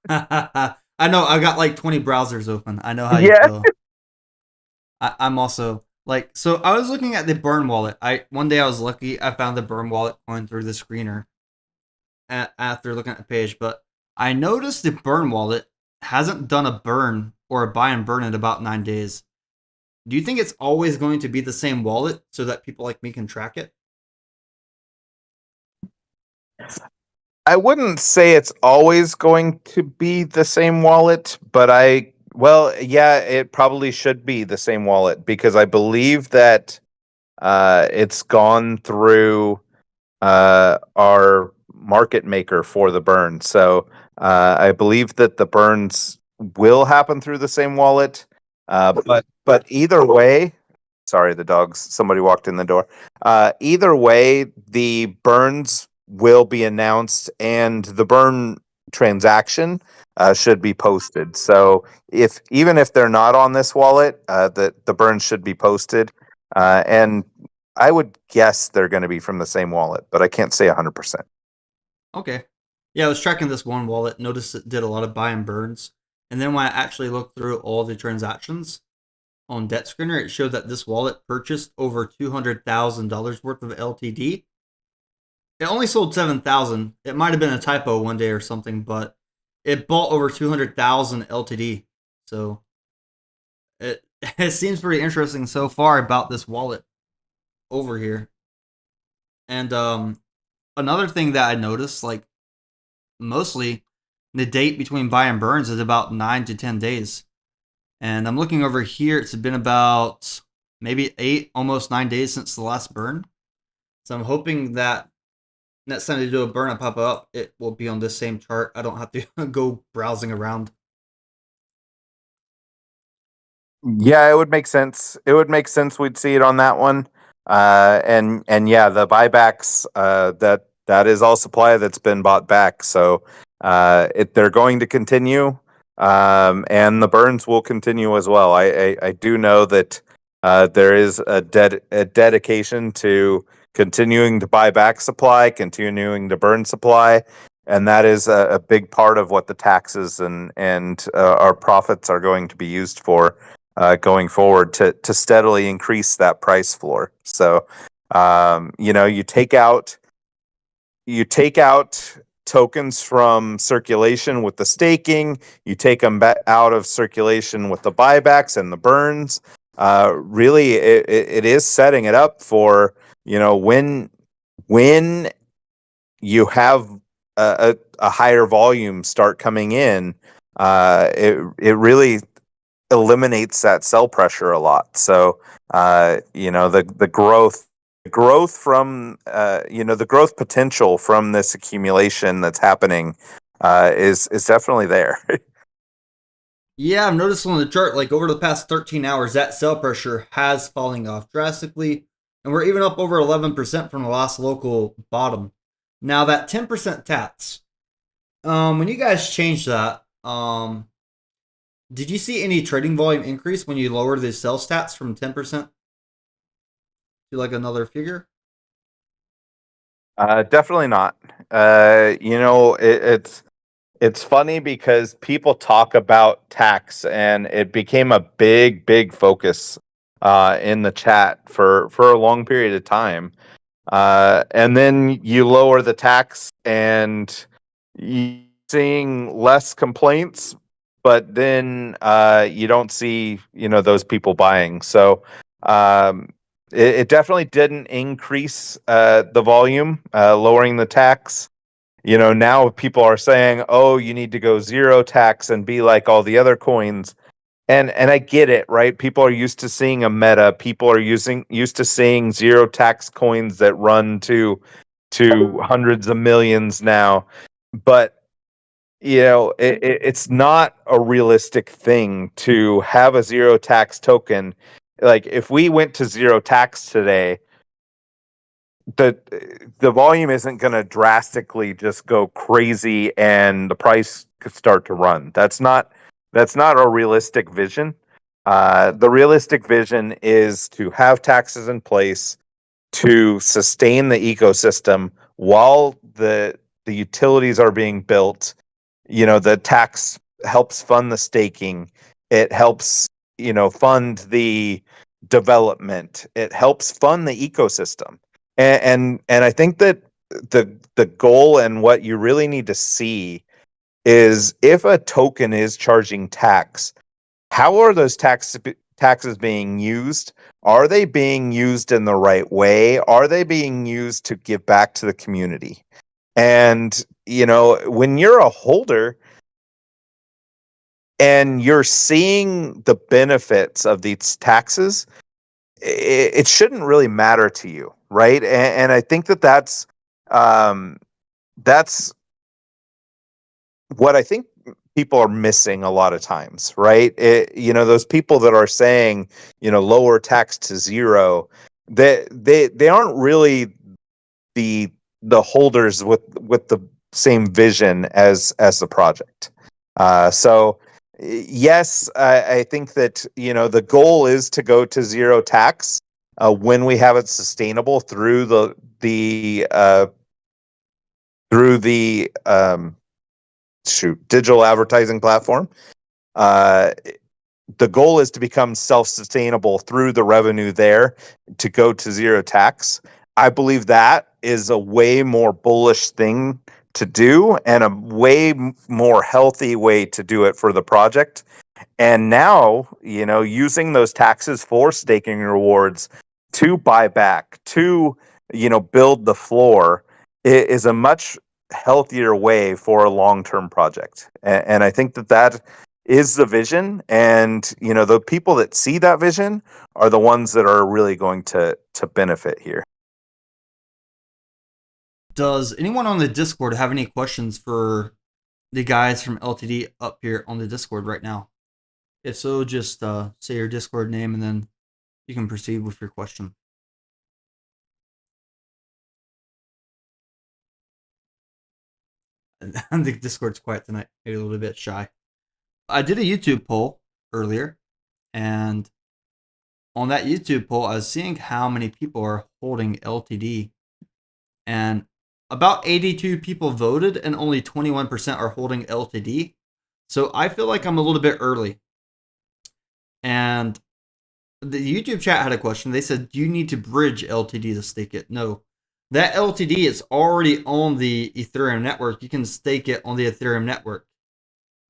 I know. I got like 20 browsers open. I know how you Yeah. feel. I'm also like, so I was looking at the Burn wallet. One day I was lucky. I found the Burn wallet going through the screener after looking at the page, but I noticed the Burn wallet hasn't done a burn or a buy and burn in about 9 days. Do you think it's always going to be the same wallet so that people like me can track it? I wouldn't say it's always going to be the same wallet, but yeah, it probably should be the same wallet because I believe that it's gone through our market maker for the burn. So I believe that the burns will happen through the same wallet. But either way, sorry, the dogs. Somebody walked in the door. Either way, the burns will be announced, and the burn transaction should be posted. So even if they're not on this wallet, the burns should be posted, and I would guess they're going to be from the same wallet, but I can't say 100%. Okay. Yeah, I was tracking this one wallet, noticed it did a lot of buy and burns. And then when I actually looked through all the transactions on Debt Screener, it showed that this wallet purchased over $200,000 worth of LTD. It only sold 7,000. It might have been a typo one day or something, but it bought over 200,000 LTD. So it it seems pretty interesting so far about this wallet over here. And another thing that I noticed, like mostly the date between buy and burns is about 9 to 10 days. And I'm looking over here, it's been about maybe 8, almost 9 days since the last burn. So I'm hoping that next time they do a burn and pop up, it will be on this same chart. I don't have to go browsing around. Yeah, it would make sense. It would make sense we'd see it on that one. And yeah, the buybacks, that is all supply that's been bought back. So they're going to continue, and the burns will continue as well. I do know that there is a dedication to continuing to buy back supply, continuing to burn supply, and that is a big part of what the taxes and our profits are going to be used for. Going forward to steadily increase that price floor. So, you take out tokens from circulation with the staking, you take them out of circulation with the buybacks and the burns. Really, it is setting it up for when you have a higher volume start coming in. It really eliminates that sell pressure a lot. So the growth from the growth potential from this accumulation that's happening is definitely there. Yeah, I've noticed on the chart, like over the past 13 hours, that sell pressure has falling off drastically, and we're even up over 11% from the last local bottom. Now that 10% tats, when you guys changed that, did you see any trading volume increase when you lowered the sell stats from 10% to like another figure? Definitely not. It's funny because people talk about tax, and it became a big focus in the chat for a long period of time. And then you lower the tax, and you're seeing less complaints, but then you don't see those people buying. So it definitely didn't increase the volume, lowering the tax. Now people are saying, oh, you need to go zero tax and be like all the other coins. And I get it, right? People are used to seeing a meta. People are used to seeing zero tax coins that run to hundreds of millions now. But it's not a realistic thing to have a zero tax token. Like if we went to zero tax today, the volume isn't going to drastically just go crazy and the price could start to run. That's not a realistic vision. The realistic vision is to have taxes in place to sustain the ecosystem while the utilities are being built. The tax helps fund the staking. It helps fund the development. It helps fund the ecosystem. And I think that the goal and what you really need to see is if a token is charging tax, how are those taxes being used? Are they being used in the right way? Are they being used to give back to the community? And when you're a holder and you're seeing the benefits of these taxes, it shouldn't really matter to you, right? And I think that's what I think people are missing a lot of times, right? Those people that are saying, lower tax to zero, they aren't really the holders with the same vision as the project. So yes, I think that the goal is to go to zero tax when we have it sustainable through the digital advertising platform. The goal is to become self-sustainable through the revenue there to go to zero tax. I believe that is a way more bullish thing to do and a way more healthy way to do it for the project. And now, using those taxes for staking rewards to buy back, to, build the floor is a much healthier way for a long-term project. And I think that is the vision. And, the people that see that vision are the ones that are really going to benefit here. Does anyone on the Discord have any questions for the guys from LTD up here on the Discord right now? If so, just say your Discord name and then you can proceed with your question. I think Discord's quiet tonight, maybe a little bit shy. I did a YouTube poll earlier, and on that YouTube poll, I was seeing how many people are holding LTD, and about 82 people voted, and only 21% are holding LTD. So I feel like I'm a little bit early. And the YouTube chat had a question. They said, do you need to bridge LTD to stake it? No. That LTD is already on the Ethereum network. You can stake it on the Ethereum network.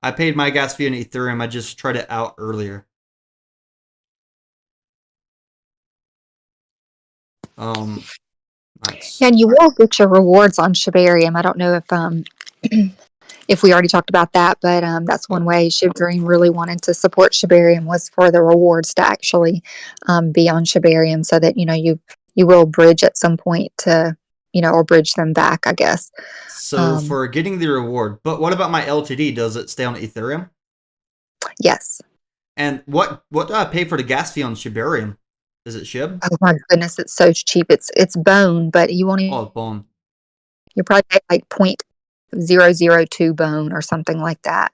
I paid my gas fee on Ethereum. I just tried it out earlier. Nice. Yeah, and you will get your rewards on Shibarium. I don't know if we already talked about that, but that's one way ShibDream really wanted to support Shibarium was for the rewards to actually be on Shibarium, so that you will bridge at some point to or bridge them back, I guess. So for getting the reward, but what about my LTD? Does it stay on Ethereum? Yes. And what do I pay for the gas fee on Shibarium? Is it Shib? Oh my goodness, it's so cheap. It's Bone, but you won't even. Oh, Bone. You probably pay like 0.002 Bone or something like that.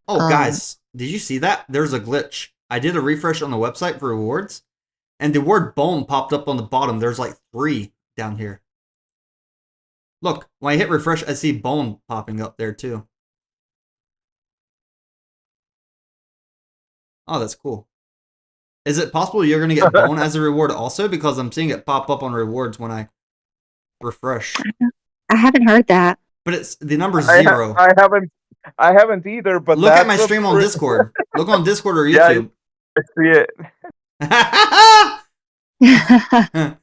Oh, guys, did you see that? There's a glitch. I did a refresh on the website for rewards, and the word Bone popped up on the bottom. There's like 3 down here. Look, when I hit refresh, I see Bone popping up there too. Oh, that's cool. Is it possible you're going to get Bone as a reward also? Because I'm seeing it pop up on rewards when I refresh. I haven't heard that. But it's the number's 0. I haven't either. But look at my stream on Discord. Look on Discord or YouTube. Yeah, I see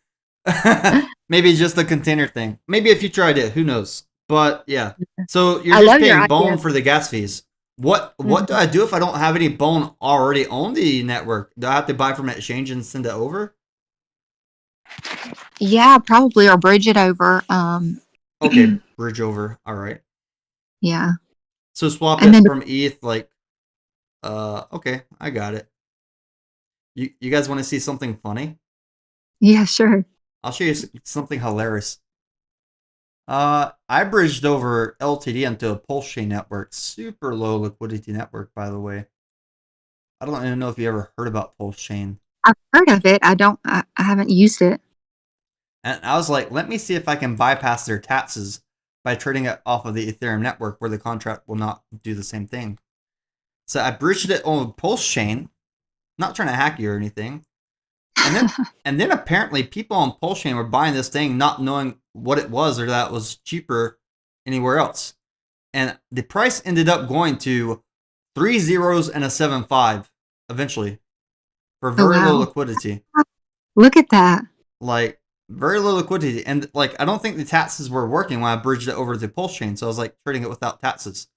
it. Maybe just the container thing. Maybe a future idea. Who knows? But yeah. So you're just paying Bone for the gas fees. What do I do if I don't have any Bone already on the network? Do I have to buy from an exchange and send it over? Yeah, probably, or bridge it over. Okay, bridge over. All right. Yeah. So swap it from ETH, like, okay, I got it. You guys want to see something funny? Yeah, sure. I'll show you something hilarious. I bridged over LTD into a Pulse Chain network. Super low liquidity network, by the way. I don't even know if you ever heard about Pulse Chain. I've heard of it. I haven't used it. And I was like, let me see if I can bypass their taxes by trading it off of the Ethereum network where the contract will not do the same thing. So I bridged it on Pulse Chain. Not trying to hack you or anything. And then apparently people on Pulse Chain were buying this thing not knowing what it was or that it was cheaper anywhere else. And the price ended up going to 3 zeros and a 7.5 eventually for very low liquidity. Look at that. Like, very low liquidity. And like, I don't think the taxes were working when I bridged it over to Pulse Chain. So I was like trading it without taxes.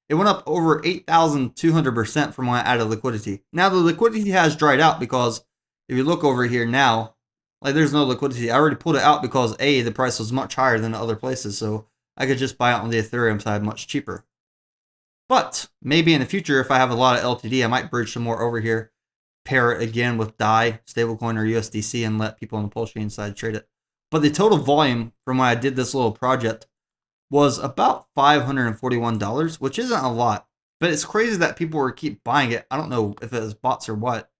It went up over 8,200% from when I added liquidity. Now the liquidity has dried out because if you look over here now, like there's no liquidity. I already pulled it out because the price was much higher than other places. So I could just buy it on the Ethereum side much cheaper. But maybe in the future, if I have a lot of LTD, I might bridge some more over here, pair it again with DAI, stablecoin, or USDC, and let people on the Pulse Chain side trade it. But the total volume from when I did this little project was about $541, which isn't a lot. But it's crazy that people were keep buying it. I don't know if it was bots or what.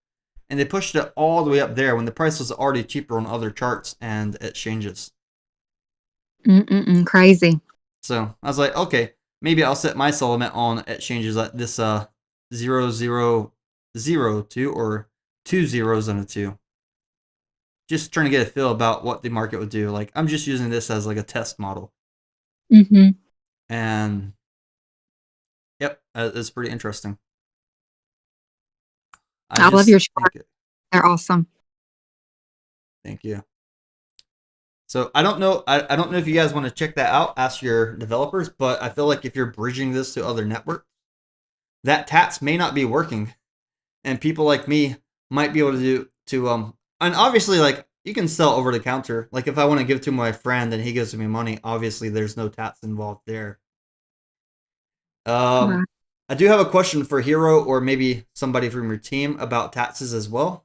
And they pushed it all the way up there when the price was already cheaper on other charts and exchanges. Crazy. So I was like, okay, maybe I'll set my sell limit on exchanges like this 0.002 or 2 zeros and a 2. Just trying to get a feel about what the market would do. Like, I'm just using this as like a test model. And yep, it's pretty interesting. I love your chart. think They're awesome. Thank you. So I don't know. I don't know if you guys want to check that out. Ask your developers, but I feel like if you're bridging this to other networks, that TATS may not be working, and people like me might be able to and obviously like you can sell over the counter. Like if I want to give to my friend and he gives me money, obviously there's no TATS involved there. Right. I do have a question for Hero or maybe somebody from your team about taxes as well.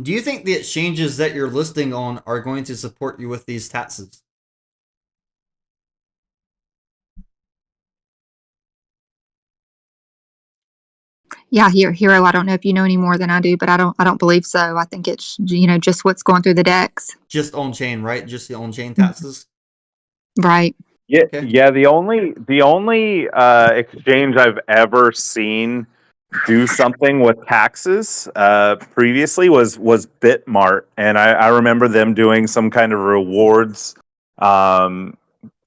Do you think the exchanges that you're listing on are going to support you with these taxes? Yeah, Hero. I don't know if you know any more than I do, but I don't believe so. I think it's just what's going through the decks. Just on chain, right? Just the on chain taxes. Right. Yeah, Okay. yeah. The only exchange I've ever seen do something with taxes previously was Bitmart, and I remember them doing some kind of rewards on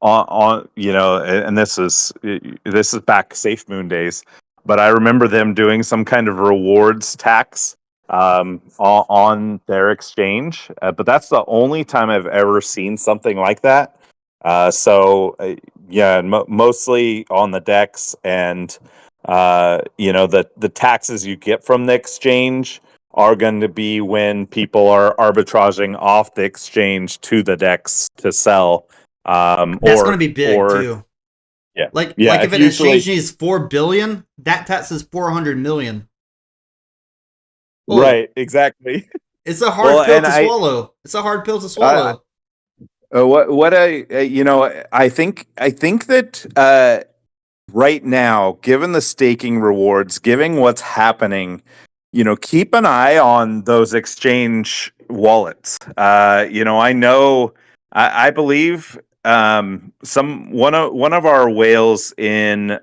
and this is back Safe Moon days, but I remember them doing some kind of rewards tax on their exchange, but that's the only time I've ever seen something like that. Yeah, mostly on the decks, and the taxes you get from the exchange are going to be when people are arbitraging off the exchange to the decks to sell. That's going to be big too. Yeah, Like yeah. if an exchange needs 4 billion, that tax is 400 million. Oh, right, exactly. it's a hard pill and to swallow. It's a hard pill to Uh, swallow. what I think that right now, given the staking rewards, given what's happening, keep an eye on those exchange wallets. I know, I believe one of our whales in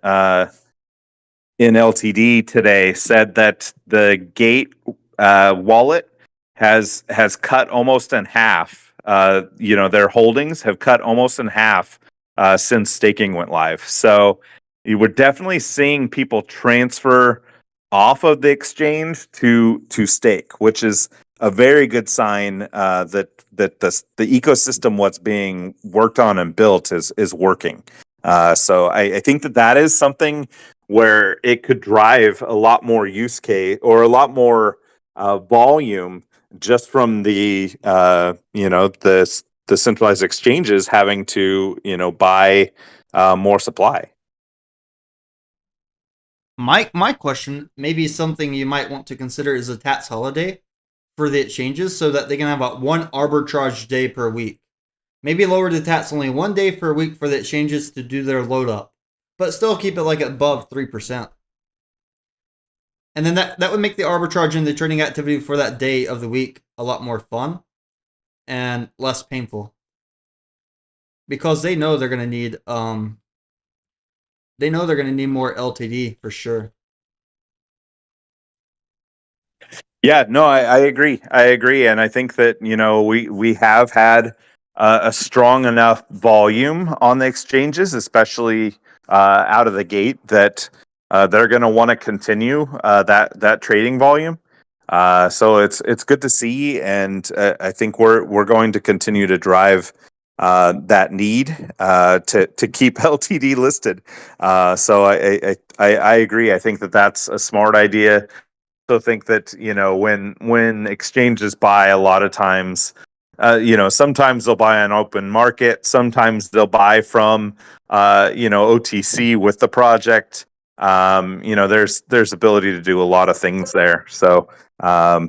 LTD today said that the Gate wallet has cut almost in half. Their holdings have cut almost in half since staking went live. So you were definitely seeing people transfer off of the exchange to stake, which is a very good sign that the ecosystem, what's being worked on and built, is working. So I think that is something where it could drive a lot more use case or a lot more volume just from the centralized exchanges having to buy more supply. My question, maybe something you might want to consider, is a tax holiday for the exchanges so that they can have one arbitrage day per week. Maybe lower the tax only 1 day per week for the exchanges to do their load up, but still keep it like above 3%. And then that would make the arbitrage and the trading activity for that day of the week a lot more fun and less painful. Because they know they're gonna need more LTD for sure. Yeah, no, I agree. I agree, and I think that we have had a strong enough volume on the exchanges, especially out of the gate, that they're going to want to continue that trading volume. So it's good to see, and I think we're going to continue to drive that need to keep LTD listed. So I agree. I think that that's a smart idea. Also think that when exchanges buy, a lot of times sometimes they'll buy on open market, sometimes they'll buy from OTC with the project. There's ability to do a lot of things there, so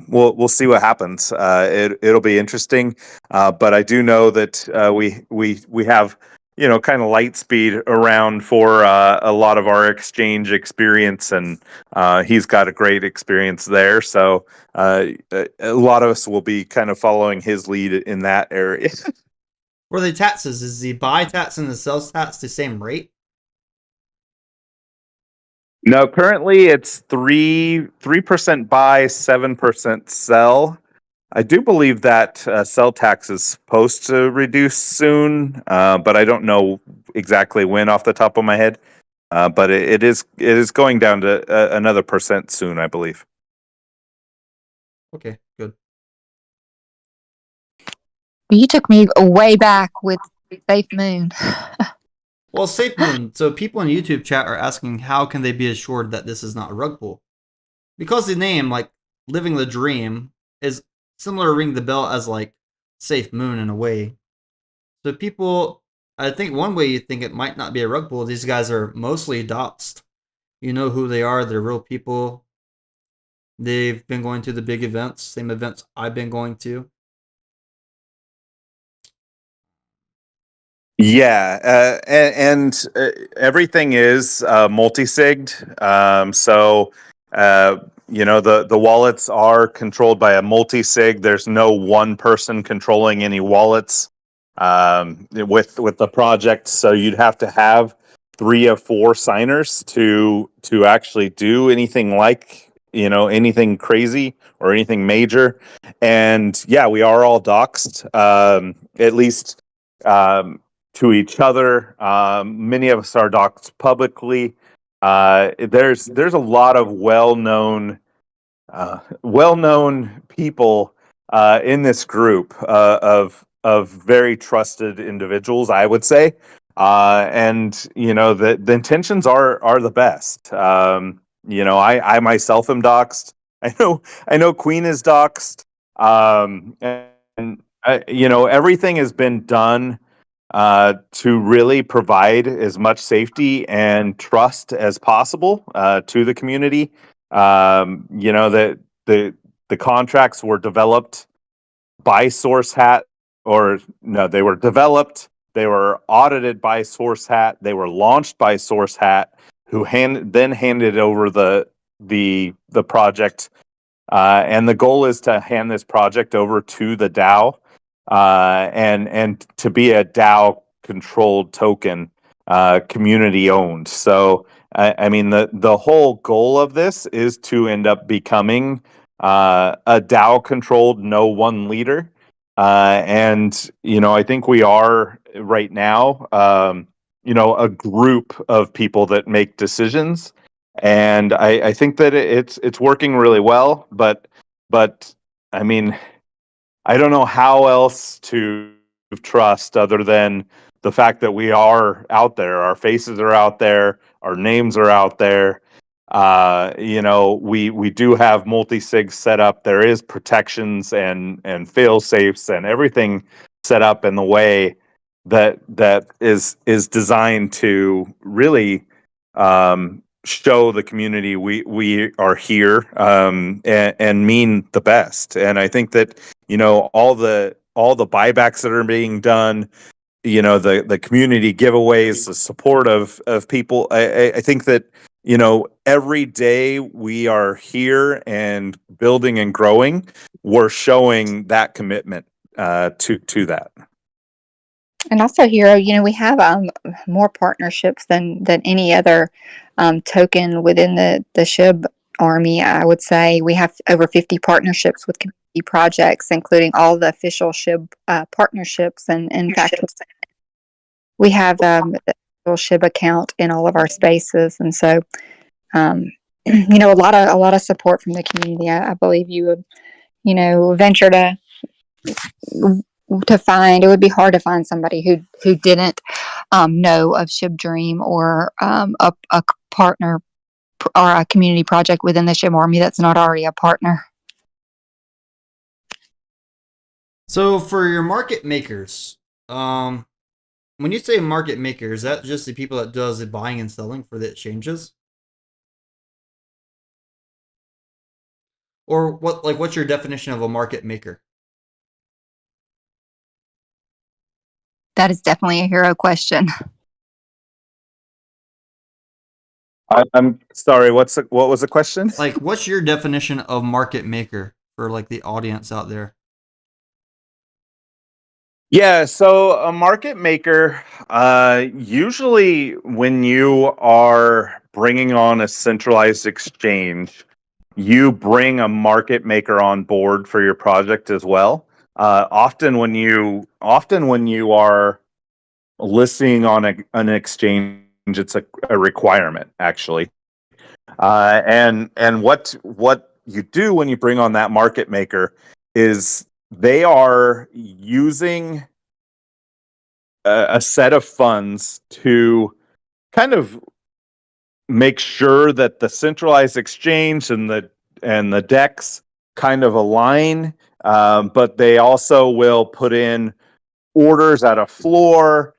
we'll see what happens. It'll be interesting, but I do know that we have kind of light speed around for a lot of our exchange experience, and he's got a great experience there. So a lot of us will be kind of following his lead in that area. For the taxes, is the buy tax and the sales tax the same rate? No, currently it's 3% buy, 7% sell. I do believe that sell tax is supposed to reduce soon, but I don't know exactly when off the top of my head. But it is going down to another percent soon, I believe. Okay, good. You took me way back with Safe Moon. Well, Safe Moon. So people in YouTube chat are asking how can they be assured that this is not a rug pull? Because the name, like Living the Dream, is similar to Ring the Bell as like Safe Moon in a way. So people, I think one way you think it might not be a rug pull, these guys are mostly doxed. You know who they are, they're real people. They've been going to the big events, same events I've been going to. Yeah, and everything is multi-sigged. So the wallets are controlled by a multi-sig. There's no one person controlling any wallets with the project. So you'd have to have 3 of 4 signers to actually do anything like anything crazy or anything major. And yeah, we are all doxed, at least. To each other. Many of us are doxed publicly. There's a lot of well-known people in this group of very trusted individuals, I would say. And the intentions are the best. I myself am doxed. I know Queen is doxed. And everything has been done to really provide as much safety and trust as possible to the community. That the contracts were developed by Source Hat, or no, they were developed. They were audited by Source Hat. They were launched by Source Hat, who then handed over the project. And the goal is to hand this project over to the DAO, and to be a DAO controlled token, community owned. So I mean the whole goal of this is to end up becoming a DAO controlled no one leader. And I think we are right now a group of people that make decisions. And I think that it's working really well, but I mean, I don't know how else to trust other than the fact that we are out there. Our faces are out there. Our names are out there. We do have multi-sig set up. There is protections and fail safes and everything set up in the way that is designed to really show the community we are here, and mean the best. And I think that all the buybacks that are being done, the community giveaways, the support of people. I think that every day we are here and building and growing, we're showing that commitment to that. And also, Hero, we have more partnerships than any other token within the SHIB army. I would say we have over 50 partnerships with community projects, including all the official SHIB partnerships. And in fact, we have the SHIB account in all of our spaces, and so a lot of support from the community. I believe you would venture to find, it would be hard to find somebody who didn't know of SHIB Dream or a partner or a community project within the SHIB army that's not already a partner. So for your market makers, when you say market maker, is that just the people that does the buying and selling for the exchanges? Or what's your definition of a market maker? That is definitely a Hero question. I'm sorry. What was the question? Like, what's your definition of market maker for like the audience out there? Yeah, so a market maker, usually when you are bringing on a centralized exchange, you bring a market maker on board for your project as well. Often when you are listing on an exchange, it's a requirement actually. And what you do when you bring on that market maker is they are using a set of funds to kind of make sure that the centralized exchange and the DEX kind of align, but they also will put in orders at a floor,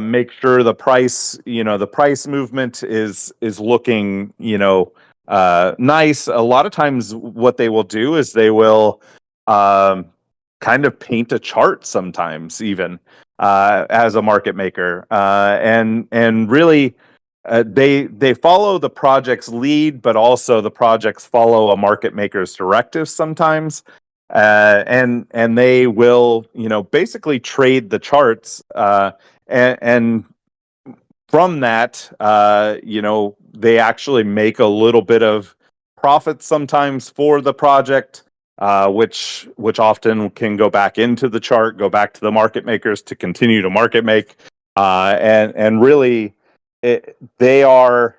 make sure the price, the price movement is looking, nice. A lot of times, what they will do is they will kind of paint a chart sometimes, even as a market maker, and really. They follow the project's lead, but also the projects follow a market maker's directives sometimes, and they will basically trade the charts, and from that they actually make a little bit of profit sometimes for the project, which often can go back into the chart, go back to the market makers to continue to market make, and really. They help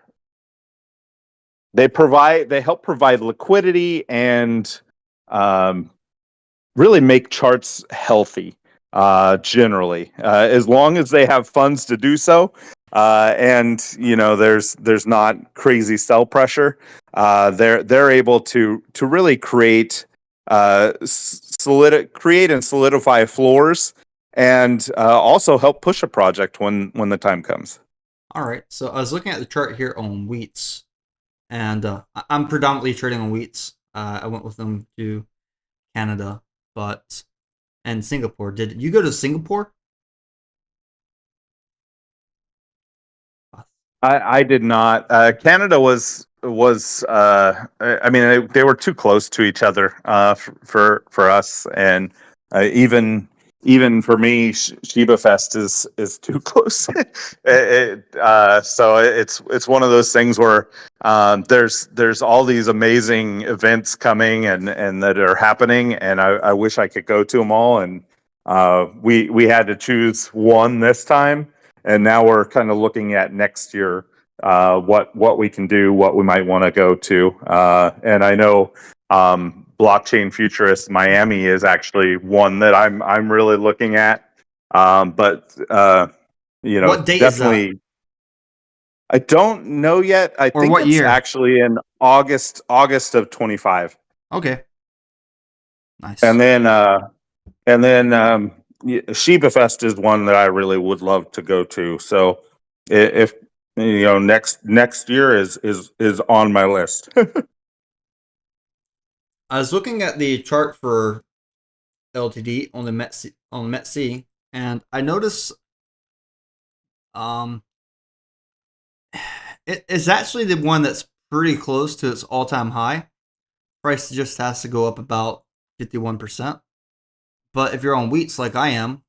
provide liquidity and really make charts healthy, generally, as long as they have funds to do so, and there's not crazy sell pressure. They're able to really create and solidify floors, and also help push a project when the time comes. All right, so I was looking at the chart here on wheats, and I'm predominantly trading on wheats. I went with them to Canada, and Singapore. Did you go to Singapore? I did not. Canada was I mean, they were too close to each other for us, and even for me, Sheba Fest is too close. So it's one of those things where there's all these amazing events coming and that are happening, and I wish I could go to them all, and we had to choose one this time. And now we're kind of looking at next year, what we can do, what we might want to go to. And I know Blockchain Futurist Miami is actually one that I'm really looking at. But What date definitely, is that? I don't know yet. I Or think what it's year? actually in August of 25. Okay, nice. And then Sheba Fest is one that I really would love to go to. So if next year is on my list. I was looking at the chart for LTD on the METC, and I noticed it is actually the one that's pretty close to its all-time high. Price just has to go up about 51%. But if you're on wheats like I am,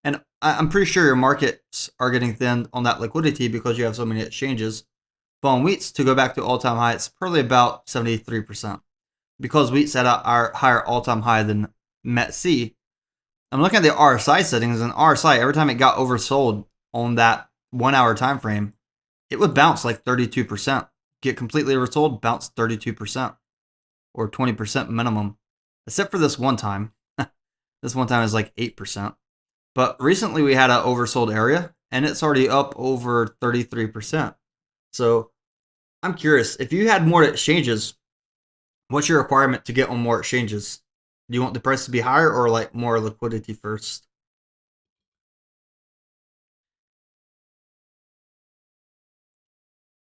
and I'm pretty sure your markets are getting thin on that liquidity because you have so many exchanges. But on wheats, to go back to all-time high, it's probably about 73%. Because wheat's at a higher all-time high than METC, I'm looking at the RSI settings, and RSI, every time it got oversold on that 1 hour time frame, it would bounce like 32%. Get completely oversold, bounce 32%. Or 20% minimum. Except for this one time. This one time is like 8%. But recently we had an oversold area, and it's already up over 33%. So I'm curious, if you had more exchanges, what's your requirement to get on more exchanges? Do you want the price to be higher or like more liquidity first?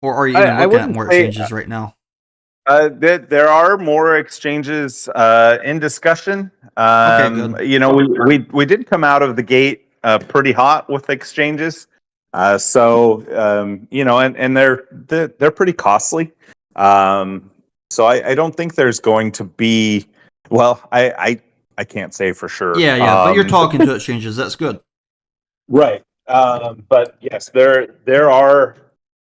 Or are you even looking at more exchanges right now? There are more exchanges in discussion. Okay, good. We did come out of the gate pretty hot with exchanges. So and they're pretty costly. So I don't think there's going to be. Well, I can't say for sure. Yeah, but you're talking to exchanges. That's good. Right. But yes, there are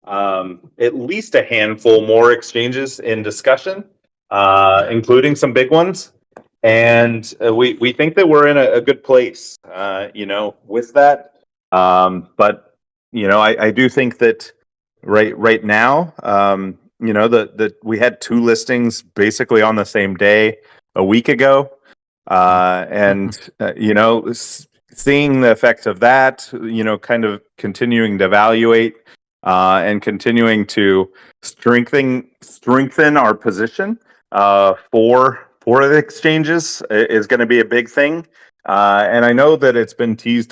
at least a handful more exchanges in discussion, including some big ones. And we think that we're in a good place, with that. But I do think that right now, that we had two listings basically on the same day a week ago, and seeing the effects of that, kind of continuing to evaluate, and continuing to strengthen our position, for the exchanges is going to be a big thing. And I know that it's been teased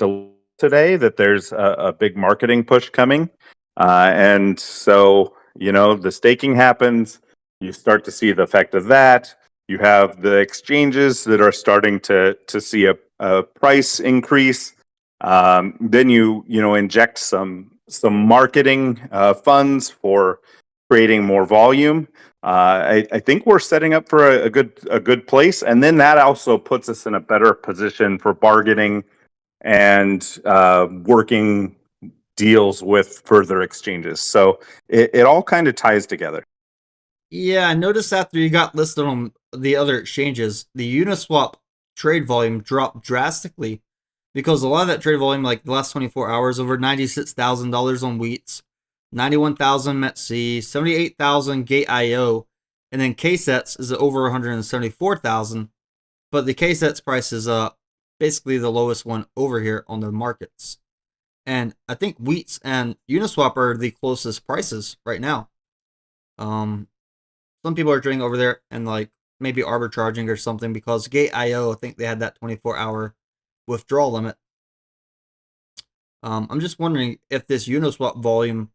today that there's a big marketing push coming. And so, the staking happens, you start to see the effect of that. You have the exchanges that are starting to see a price increase. Then you inject some marketing funds for creating more volume. I think we're setting up for a good place, and then that also puts us in a better position for bargaining and working deals with further exchanges. So it all kind of ties together. Yeah, I noticed after you got listed on the other exchanges, the Uniswap trade volume dropped drastically because a lot of that trade volume, like the last 24 hours, over $96,000 on Wheats, 91,000 METC, 78,000 Gate.io, and then KSETS is over 174,000. But the KSETS price is basically the lowest one over here on the markets. And I think Wheats and Uniswap are the closest prices right now. Some people are trading over there and like maybe arbitraging or something because Gate.io, I think they had that 24-hour withdrawal limit. I'm just wondering if this Uniswap volume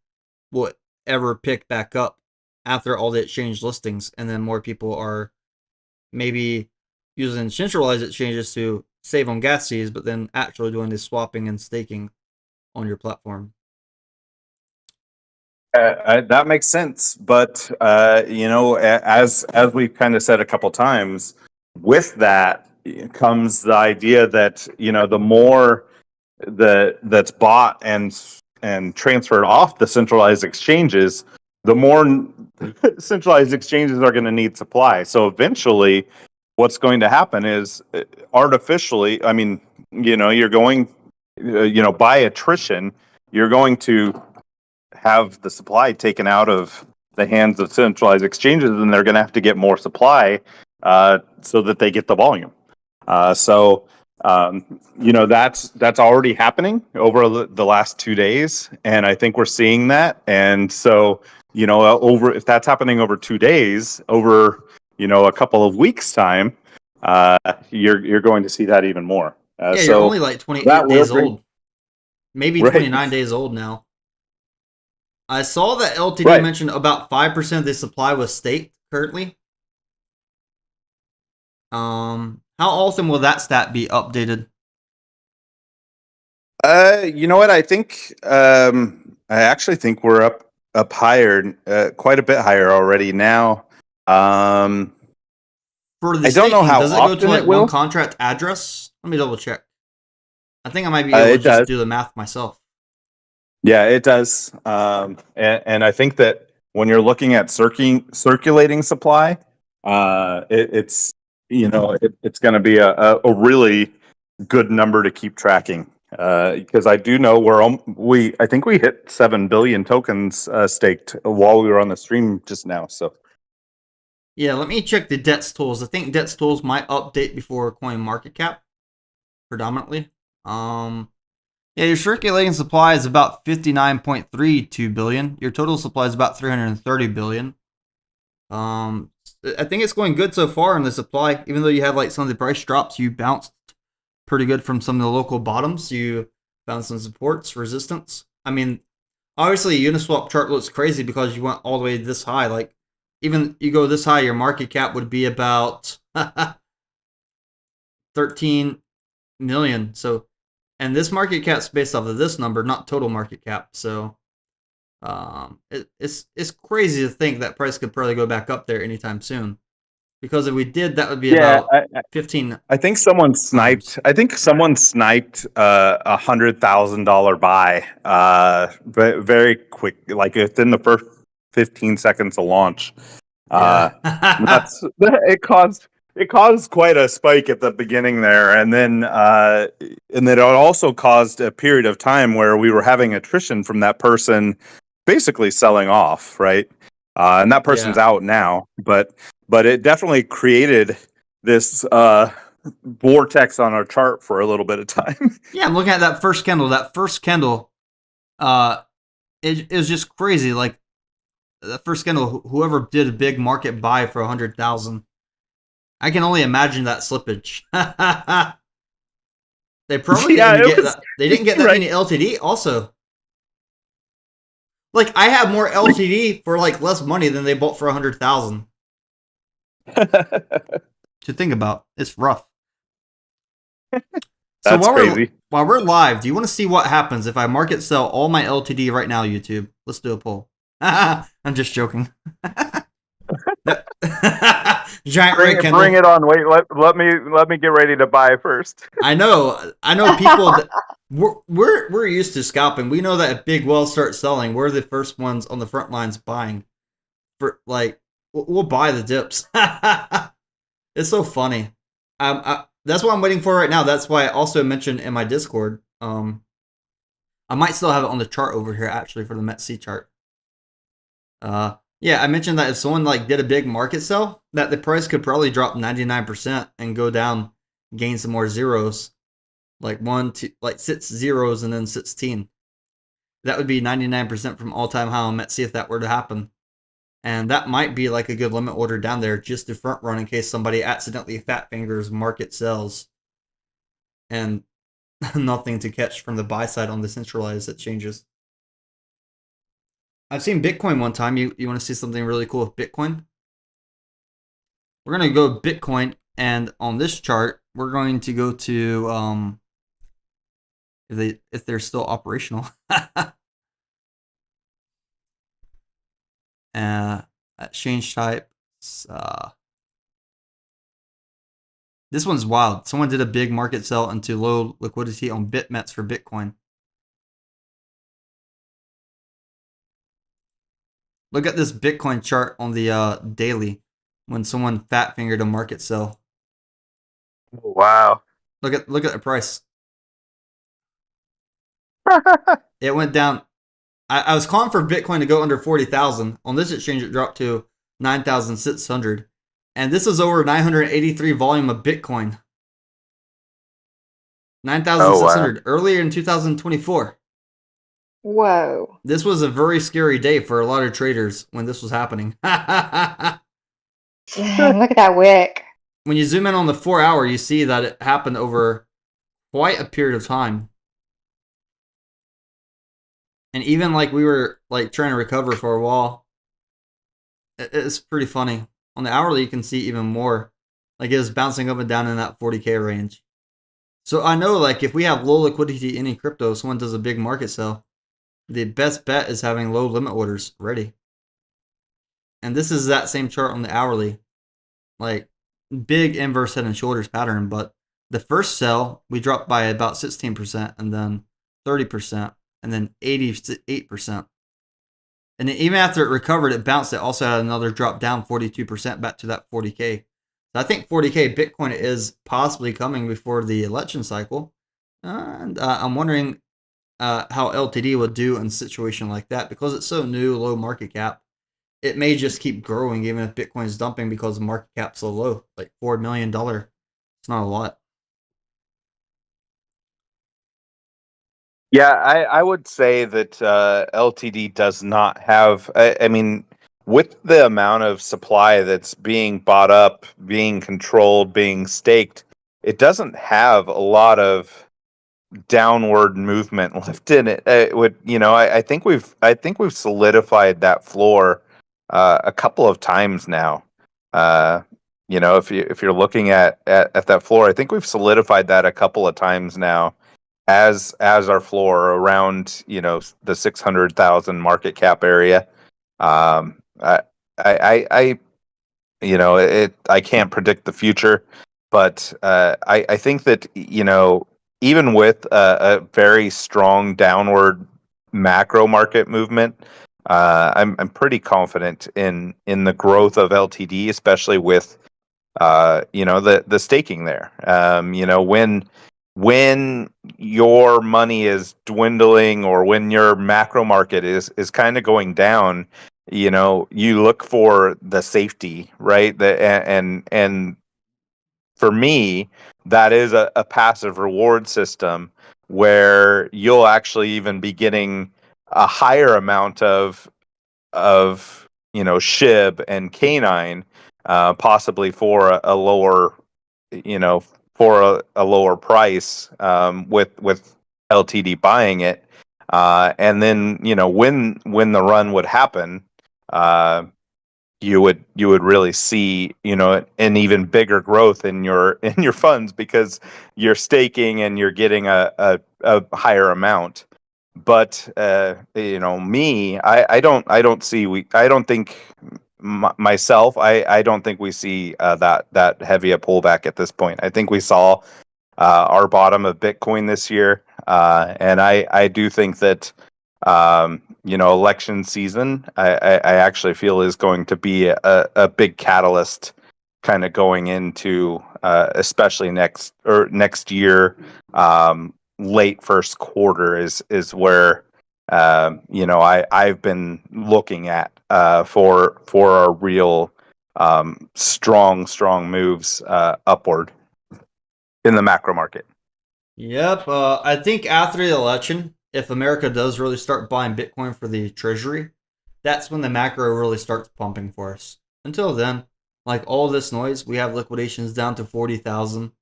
will ever pick back up after all the exchange listings, and then more people are maybe using centralized exchanges to save on gas fees, but then actually doing this swapping and staking on your platform. That makes sense, but as we've kind of said a couple times, with that comes the idea that the more that's bought and transferred off the centralized exchanges, the more centralized exchanges are going to need supply. So eventually, what's going to happen is artificially, I mean, you're going, by attrition, you're going to have the supply taken out of the hands of centralized exchanges, and they're going to have to get more supply so that they get the volume. So that's already happening over the last 2 days, and I think we're seeing that. And so if that's happening over 2 days, over a couple of weeks time, you're going to see that even more. Yeah, so you're only like 28 days old, maybe 29 days old now. I saw that LTD mentioned about 5% of the supply was staked currently. How often will that stat be updated? You know what? I think I actually think we're up higher, quite a bit higher already now. For the I don't know how does it go to like will. one contract address? Let me double check. I think I might be able to just do the math myself. Yeah, it does. And I think that when you're looking at circulating supply, it's it's going to be a really good number to keep tracking. Because I do know I think we hit 7 billion tokens staked while we were on the stream just now. So yeah, let me check the DETS tools. I think DETS tools might update before coin market cap, predominantly. Yeah, your circulating supply is about 59.32 billion. Your total supply is about 330 billion. I think it's going good so far in the supply. Even though you have like some of the price drops, you bounced pretty good from some of the local bottoms. You found some supports, resistance. I mean, obviously, Uniswap chart looks crazy because you went all the way this high. Like, even you go this high, your market cap would be about 13 million. So, and this market cap's based off of this number, not total market cap. So, it's crazy to think that price could probably go back up there anytime soon. Because if we did, that would be Yeah, about 15 I think someone times. sniped. I think someone sniped $100,000 buy, very quick, like within the first 15 seconds of launch. Yeah. That's it caused quite a spike at the beginning there, and then it also caused a period of time where we were having attrition from that person, basically selling off, right? And that person's Yeah. out now, but it definitely created this vortex on our chart for a little bit of time. Yeah, I'm looking at that first candle. That first candle, it was just crazy. Like that first candle, whoever did a big market buy for 100,000, I can only imagine that slippage. They probably didn't get that. They didn't get that right. many LTD. Also, like I have more LTD for like less money than they bought for 100,000. To think about, it's rough. So That's crazy. while we're live, do you want to see what happens if I market sell all my LTD right now, YouTube? Let's do a poll. I'm just joking. Giant red candle. Bring it on. Wait, let me get ready to buy first. I know people that we're used to scalping. We know that if big wells start selling, we're the first ones on the front lines buying. For like we'll buy the dips. It's so funny. That's what I'm waiting for right now. That's why I also mentioned in my Discord. I might still have it on the chart over here actually for the METC chart. Yeah, I mentioned that if someone like did a big market sell, that the price could probably drop 99% and go down, gain some more zeros, like 6 zeros and then 16. That would be 99% from all-time high on METC if that were to happen. And that might be like a good limit order down there just to front run in case somebody accidentally fat fingers market sells and nothing to catch from the buy side on the centralized exchanges. I've seen Bitcoin one time. You want to see something really cool with Bitcoin? We're going to go Bitcoin, and on this chart, we're going to go to if they're still operational. Exchange type. This one's wild. Someone did a big market sell into low liquidity on BitMEX for Bitcoin. Look at this Bitcoin chart on the daily when someone fat fingered a market sell. Wow. Look at the price. It went down. I was calling for Bitcoin to go under 40,000. On this exchange, it dropped to 9,600. And this is over 983 volume of Bitcoin. 9,600 earlier in 2024. Whoa. This was a very scary day for a lot of traders when this was happening. Dang, look at that wick. When you zoom in on the 4 hour, you see that it happened over quite a period of time. And even like we were like trying to recover for a while, it's pretty funny. On the hourly, you can see even more. Like it was bouncing up and down in that 40K range. So I know like if we have low liquidity in any crypto, someone does a big market sell, the best bet is having low limit orders ready. And this is that same chart on the hourly. Like big inverse head and shoulders pattern, but the first sell, we dropped by about 16% and then 30% and then 88%. And then even after it recovered, it bounced. It also had another drop down 42% back to that 40K. So I think 40K Bitcoin is possibly coming before the election cycle. And I'm wondering how LTD would do in a situation like that because it's so new, low market cap. It may just keep growing even if Bitcoin is dumping because the market cap's so low, like $4 million. It's not a lot. Yeah, I would say that LTD does not have. I mean, with the amount of supply that's being bought up, being controlled, being staked, it doesn't have a lot of downward movement left in it. It would, I think we've solidified that floor a couple of times now. If you're looking at that floor, I think we've solidified that a couple of times now as our floor around the 600,000 market cap area. I I can't predict the future, but I think that even with a very strong downward macro market movement, I'm pretty confident in the growth of LTD, especially with the staking there. When your money is dwindling or when your macro market is kind of going down, you look for the safety, right? And for me, that is a passive reward system where you'll actually even be getting a higher amount of SHIB and canine, possibly for a lower, for a lower price, with LTD buying it, and then when the run would happen, uh, you would really see an even bigger growth in your in your funds because you're staking and you're getting a higher amount. But me, I don't think myself, I don't think we see that heavy a pullback at this point. I think we saw our bottom of Bitcoin this year, and I do think that election season, I actually feel is going to be a big catalyst kind of going into especially next year. Late first quarter is where I've been looking at for a real strong moves upward in the macro market. Yep. I think after the election, if America does really start buying Bitcoin for the treasury, that's when the macro really starts pumping for us. Until then, like all this noise, we have liquidations down to 40,000,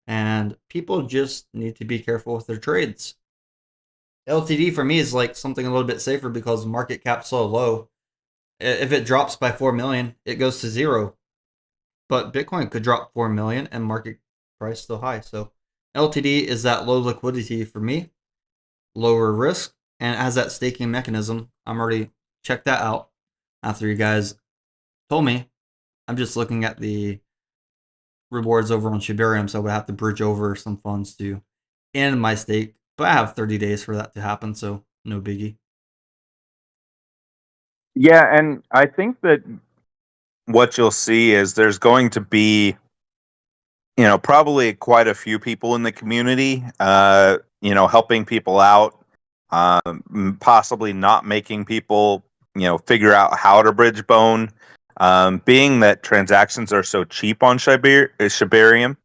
and people just need to be careful with their trades. LTD for me is like something a little bit safer because market cap's so low. If it drops by 4 million, it goes to zero. But Bitcoin could drop 4 million and market price still high. So LTD is that low liquidity for me, lower risk, and it has that staking mechanism. I'm already checked that out after you guys told me. I'm just looking at the rewards over on Shibarium, so I would have to bridge over some funds to end my stake. But I have 30 days for that to happen, so no biggie. Yeah, and I think that what you'll see is there's going to be probably quite a few people in the community, helping people out, possibly not making people, figure out how to bridge bone. Being that transactions are so cheap on Shibarium,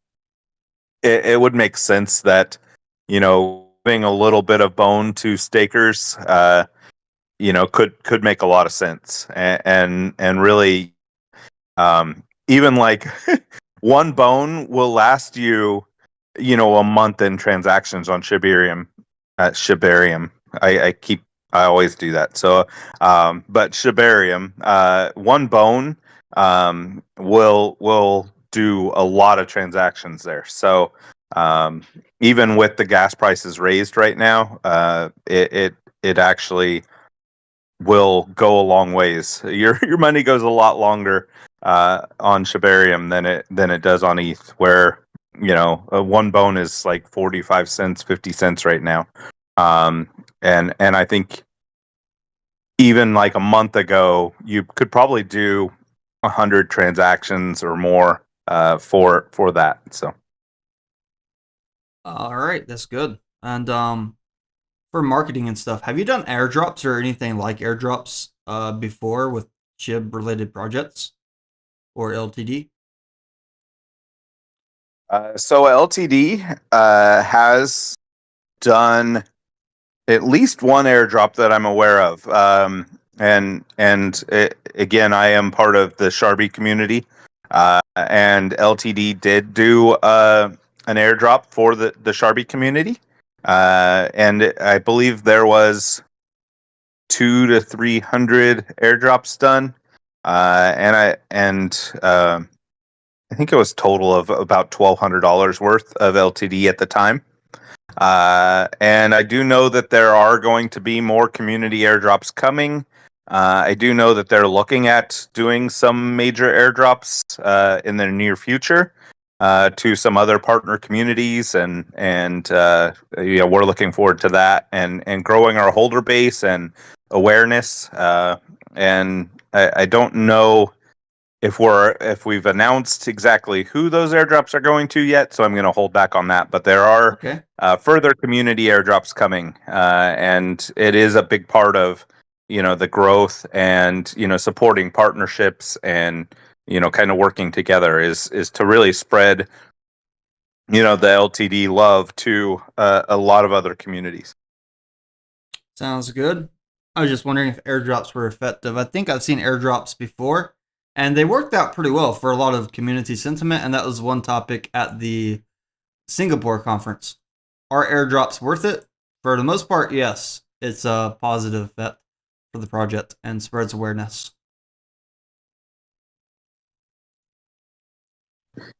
it would make sense that, giving a little bit of bone to stakers, could make a lot of sense. And really, even like one bone will last you, a month in transactions on Shibarium. Shibarium. I always do that. So, but Shibarium, one bone, will do a lot of transactions there. So, even with the gas prices raised right now, it actually will go a long ways. Your money goes a lot longer on Shibarium than it does on ETH, where one bone is like 45 cents, 50 cents right now. And I think even like a month ago, you could probably do 100 transactions or more for that. So, All right, that's good. And for marketing and stuff, have you done airdrops or anything like airdrops before with SHIB related projects or LTD? so LTD has done at least one airdrop that I'm aware of. Again, I am part of the Sharby community, and LTD did do an airdrop for the Sharby community, and I believe there was 200 to 300 airdrops done, I think it was total of about $1,200 worth of LTD at the time. And I do know that there are going to be more community airdrops coming. I do know that they're looking at doing some major airdrops in the near future to some other partner communities, and we're looking forward to that and growing our holder base and awareness. And I don't know if we've announced exactly who those airdrops are going to yet, so I'm going to hold back on that. But there are further community airdrops coming, and it is a big part of the growth and supporting partnerships and kind of working together is to really spread the LTD love to a lot of other communities. Sounds good. I was just wondering if airdrops were effective. I think I've seen airdrops before, and they worked out pretty well for a lot of community sentiment, and that was one topic at the Singapore conference. Are airdrops worth it? For the most part, yes. It's a positive effect for the project and spreads awareness.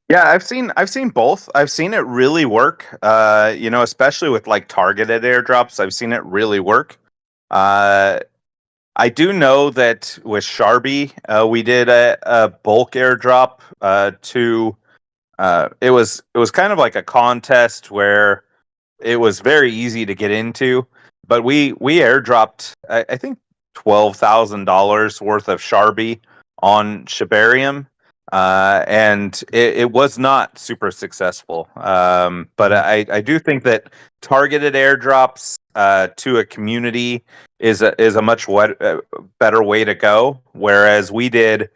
Yeah, I've seen both. I've seen it really work. Especially with like targeted airdrops, I've seen it really work. I do know that with Sharby, we did a bulk airdrop to. It was kind of like a contest where it was very easy to get into, but we airdropped I think $12,000 worth of Sharby on Shibarium, and it was not super successful. But I do think that targeted airdrops to a community is a much better way to go. Whereas we did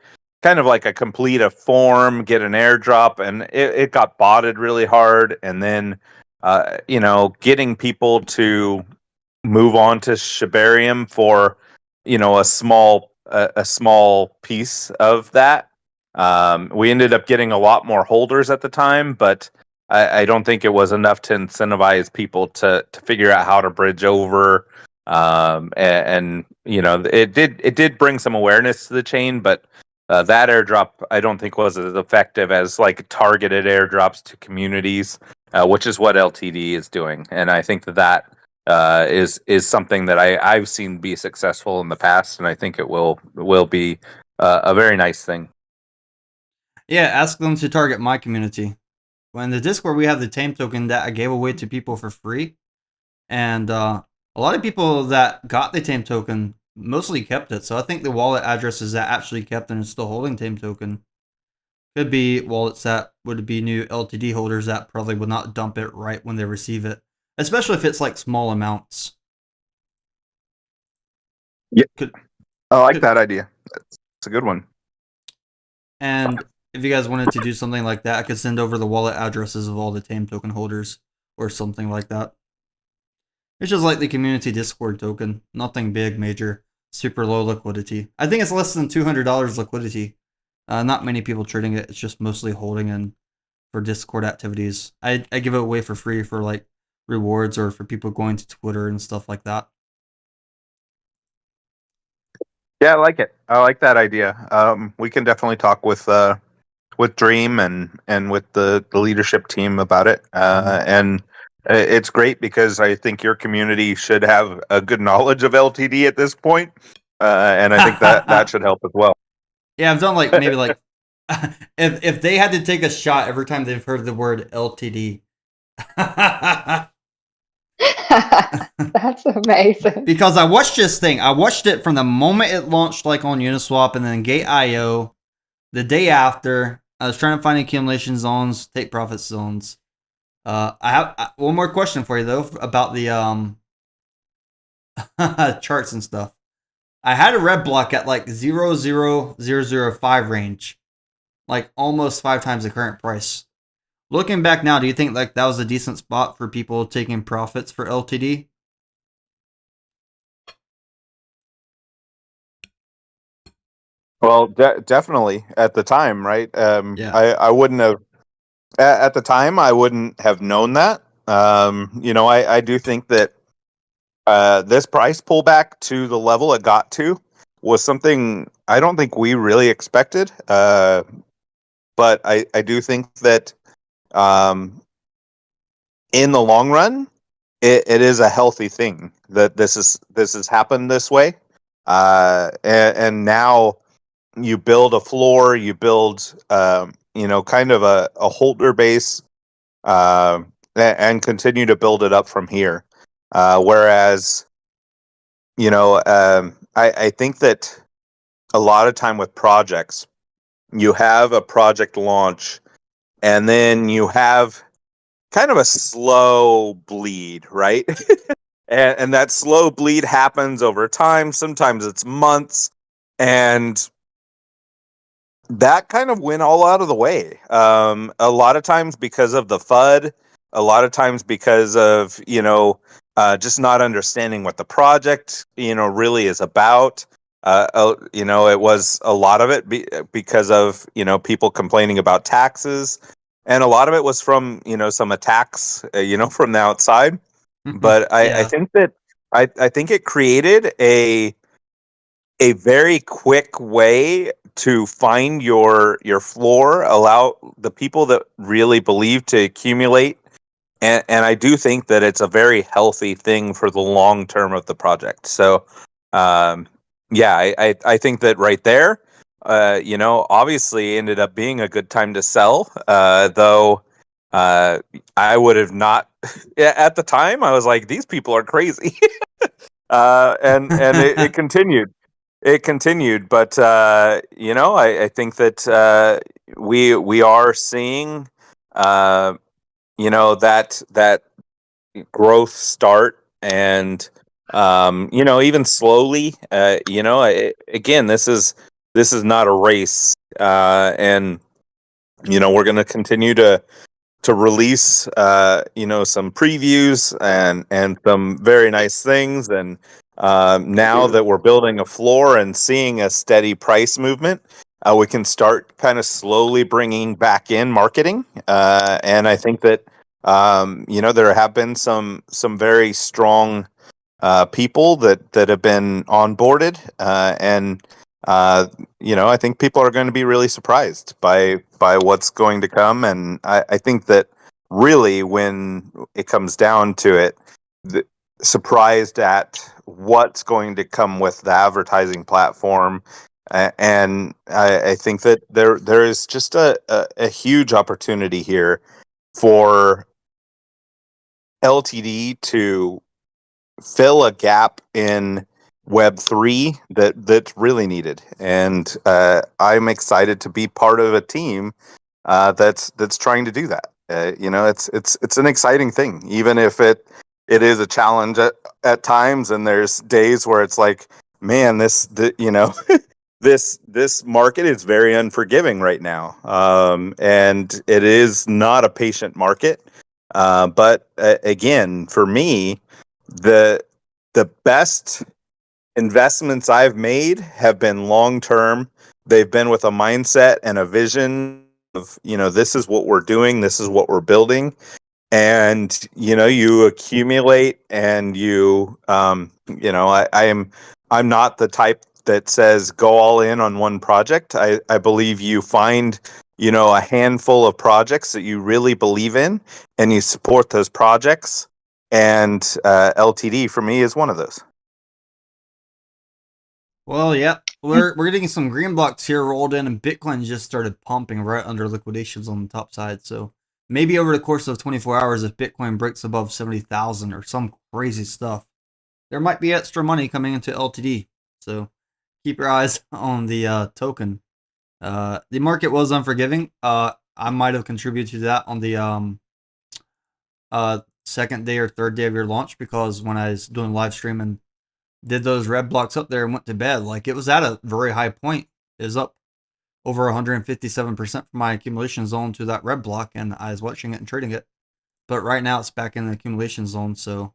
kind of like complete a form, get an airdrop, and it got botted really hard, and then getting people to move on to Shibarium for a small piece of that. We ended up getting a lot more holders at the time, but I don't think it was enough to incentivize people to figure out how to bridge over. It did bring some awareness to the chain, but that airdrop I don't think was as effective as like targeted airdrops to communities, which is what LTD is doing, and I think that is something that I've seen be successful in the past, and I think it will be a very nice thing. Yeah, ask them to target my community. Well, in the Discord, we have the Tame token that I gave away to people for free, and a lot of people that got the Tame token mostly kept it. So I think the wallet addresses that actually kept and are still holding Tame token could be wallets that would be new LTD holders that probably would not dump it right when they receive it, especially if it's like small amounts. Yeah, I like that idea. It's a good one. And if you guys wanted to do something like that, I could send over the wallet addresses of all the Tame token holders or something like that. It's just like the community Discord token. Nothing big, major, super low liquidity. I think it's less than $200 liquidity. Not many people trading it. It's just mostly holding in for Discord activities. I give it away for free for like rewards or for people going to Twitter and stuff like that. Yeah, I like it. I like that idea. We can definitely talk with Dream and with the leadership team about it. And it's great because I think your community should have a good knowledge of LTD at this point, and I think that should help as well. Yeah, I've done like maybe like if they had to take a shot every time they've heard the word LTD. That's amazing. Because I watched this thing. I watched it from the moment it launched, like on Uniswap and then Gate.io. The day after, I was trying to find accumulation zones, take profit zones. I have one more question for you though about the charts and stuff. I had a red block at like 0.00005 range, like almost 5 times the current price. Looking back now, do you think like that was a decent spot for people taking profits for LTD? Well, definitely at the time, right? Yeah. I wouldn't have at the time. I wouldn't have known that. I do think that this price pullback to the level it got to was something I don't think we really expected. But I do think that in the long run, it is a healthy thing that this has happened this way. And now you build a floor, you build, kind of a holder base, and continue to build it up from here. Whereas, I think that a lot of time with projects, you have a project launch and then you have kind of a slow bleed, right? And that slow bleed happens over time. Sometimes it's months. And that kind of went all out of the way. A lot of times because of the FUD, a lot of times because of, just not understanding what the project, really is about. It was a lot of it because of, people complaining about taxes. And a lot of it was from, some attacks, from the outside. But I Yeah. think that I think it created a very quick way to find your floor, allow the people that really believe to accumulate, and I do think that it's a very healthy thing for the long term of the project. So, um, yeah, I think that right there, obviously ended up being a good time to sell, though. I would have not at the time. I was like, these people are crazy, and it continued. It continued, but I think that we are seeing that growth start, and even slowly. Again, this is not a race, and we're going to continue to release some previews and some very nice things, and now that we're building a floor and seeing a steady price movement, we can start kind of slowly bringing back in marketing, and I think that there have been some very strong people that have been onboarded, and I think people are going to be really surprised by what's going to come. And I think that really, when it comes down to it, the, surprised at what's going to come with the advertising platform. And I think that there is just a huge opportunity here for LTD to fill a gap in Web3 that's really needed. And I'm excited to be part of a team that's trying to do that. It's an exciting thing, even if it is a challenge at times, and there's days where it's like, man, this market is very unforgiving right now, and it is not a patient market. But again, for me, the the best investments I've made have been long term. They've been with a mindset and a vision of, this is what we're doing, this is what we're building. And you accumulate, and I'm not the type that says go all in on one project. I believe you find a handful of projects that you really believe in, and you support those projects, and LTD for me is one of those. Well, yeah, we're getting some green blocks here rolled in, and Bitcoin just started pumping right under liquidations on the top side. So maybe over the course of 24 hours, if Bitcoin breaks above 70,000 or some crazy stuff, there might be extra money coming into LTD. So keep your eyes on the token. The market was unforgiving. I might have contributed to that on the second day or third day of your launch, because when I was doing live stream and did those red blocks up there and went to bed, like, it was at a very high point. It was up over 157% from my accumulation zone to that red block, and I was watching it and trading it. But right now it's back in the accumulation zone, so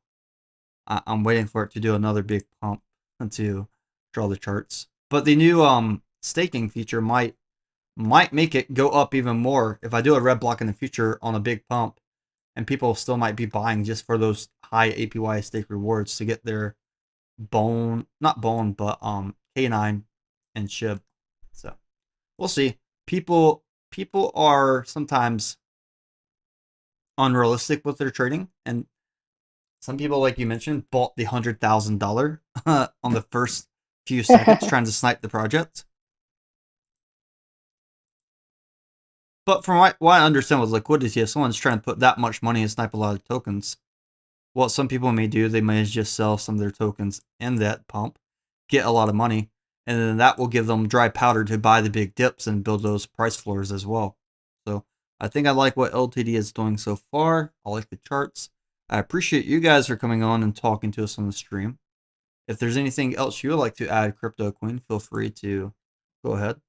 I'm waiting for it to do another big pump and to draw the charts. But the new staking feature might make it go up even more if I do a red block in the future on a big pump, and people still might be buying just for those high APY stake rewards to get their not bone, but K9 and SHIB. So we'll see. People are sometimes unrealistic with their trading, and some people, like you mentioned, bought the $100,000 on the first few seconds trying to snipe the project. But from what I understand with liquidity, if someone's trying to put that much money and snipe a lot of tokens, what some people may do, they may just sell some of their tokens in that pump, get a lot of money, and then that will give them dry powder to buy the big dips and build those price floors as well. So I think I like what LTD is doing so far. I like the charts. I appreciate you guys for coming on and talking to us on the stream. If there's anything else you would like to add, Crypto Queen, feel free to go ahead.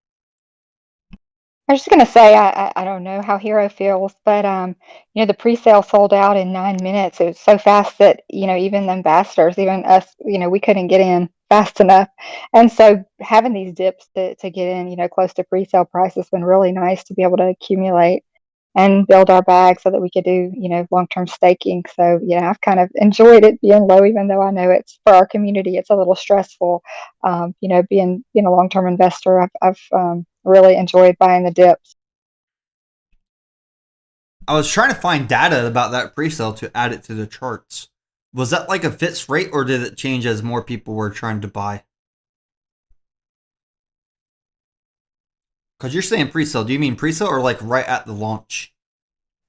I was just gonna say I don't know how Hero feels, but the pre-sale sold out in 9 minutes. It was so fast that even the ambassadors, even us, we couldn't get in fast enough. And so having these dips to get in, close to pre-sale price has been really nice to be able to accumulate and build our bag so that we could do long-term staking. So I've kind of enjoyed it being low, even though I know it's for our community it's a little stressful. Being a long-term investor, I've really enjoyed buying the dips. I was trying to find data about that pre-sale to add it to the charts. Was that like a fixed rate, or did it change as more people were trying to buy? Because you're saying pre-sale, do you mean pre-sale or like right at the launch?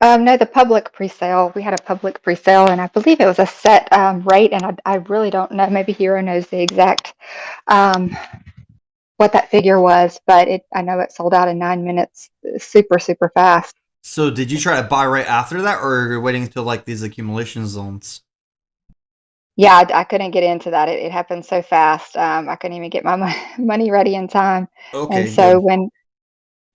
No, the public pre-sale. We had a public pre-sale, and I believe it was a set rate, and I really don't know. Maybe Hero knows the exact what that figure was, but I know it sold out in 9 minutes, super, super fast. So did you try to buy right after that, or you're waiting until like these accumulation zones? Yeah, I couldn't get into that. It happened so fast. I couldn't even get my money ready in time. Okay, And so good.